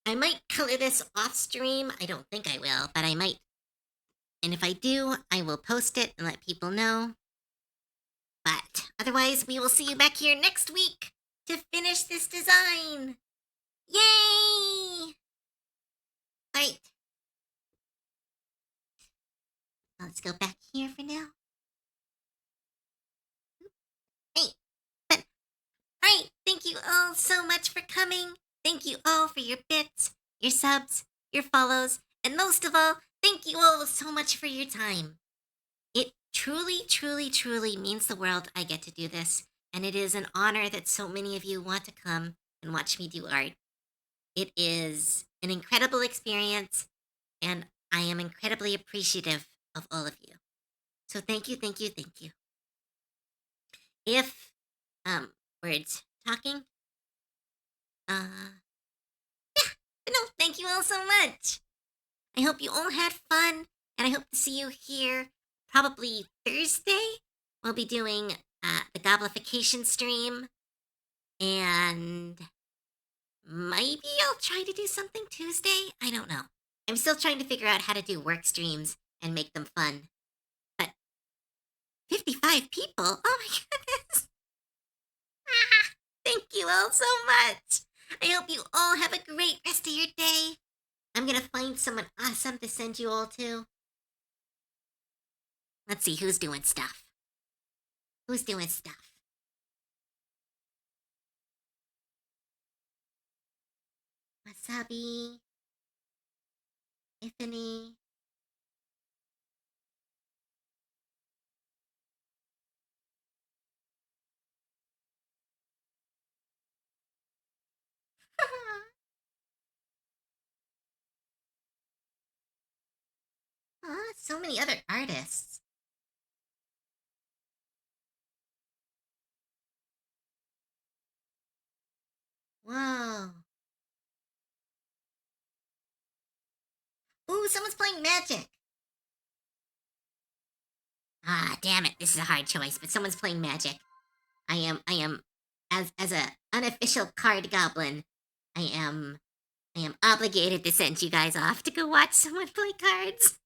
Speaker 1: I might color this off stream. I don't think I will, but I might. And if I do, I will post it and let people know. But otherwise, we will see you back here next week to finish this design. Yay! Alright. Let's go back here for now. Hey, but alright, thank you all so much for coming. Thank you all for your bits, your subs, your follows, and most of all, thank you all so much for your time. It truly, truly, truly means the world I get to do this, and it is an honor that so many of you want to come and watch me do art. It is an incredible experience, and I am incredibly appreciative of all of you. So thank you, thank you, thank you. If words talking, yeah, but no, thank you all so much. I hope you all had fun, and I hope to see you here probably Thursday. We'll be doing the Goblification stream, and maybe I'll try to do something Tuesday. I don't know. I'm still trying to figure out how to do work streams and make them fun. But 55 people? Oh my goodness. Thank you all so much. I hope you all have a great rest of your day. I'm gonna find someone awesome to send you all to. Let's see who's doing stuff. Who's doing stuff? Wasabi. Tiffany. So many other artists. Whoa. Ooh, someone's playing Magic. Ah, damn it. This is a hard choice, but someone's playing Magic. I am as a unofficial card goblin, I am I am obligated to send you guys off to go watch someone play cards.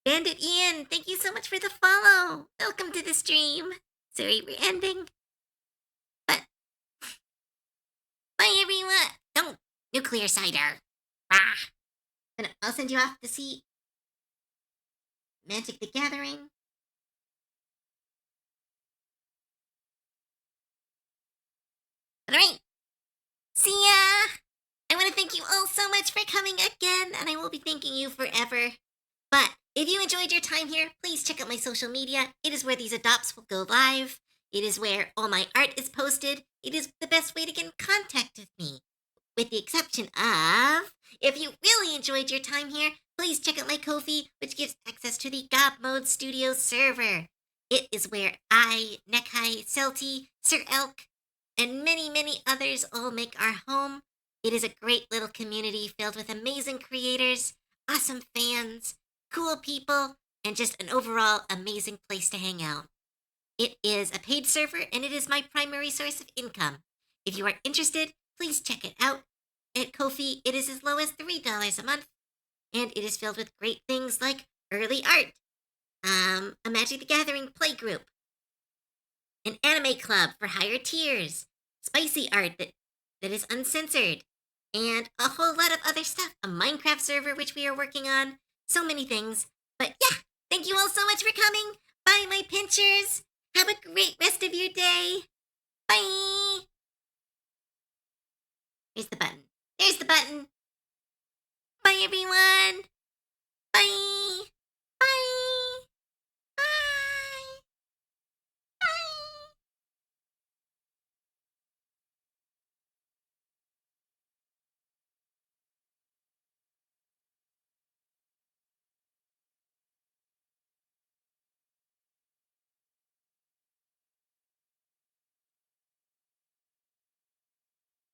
Speaker 1: Bandit Ian, thank you so much for the follow. Welcome to the stream. Sorry we're ending. But bye everyone. Don't nuclear cider. Ah. I'll send you off to see Magic the Gathering. Alright. See ya! I want to thank you all so much for coming again, and I will be thanking you forever. But if you enjoyed your time here, please check out my social media. It is where these adopts will go live. It is where all my art is posted. It is the best way to get in contact with me. With the exception of, if you really enjoyed your time here, please check out my Ko-fi, which gives access to the God Mode Studio server. It is where I, Nekai, Celti, Sir Elk, and many, many others all make our home. It is a great little community filled with amazing creators, awesome fans, cool people, and just an overall amazing place to hang out. It is a paid server and it is my primary source of income. If you are interested, please check it out. At Ko-fi, it is as low as $3 a month, and it is filled with great things like early art, a Magic the Gathering playgroup, an anime club for higher tiers, spicy art that is uncensored, and a whole lot of other stuff. A Minecraft server, which we are working on. So many things. But yeah, thank you all so much for coming. Bye, my pinchers. Have a great rest of your day. Bye. Here's the button. There's the button. Bye, everyone. Bye. Bye.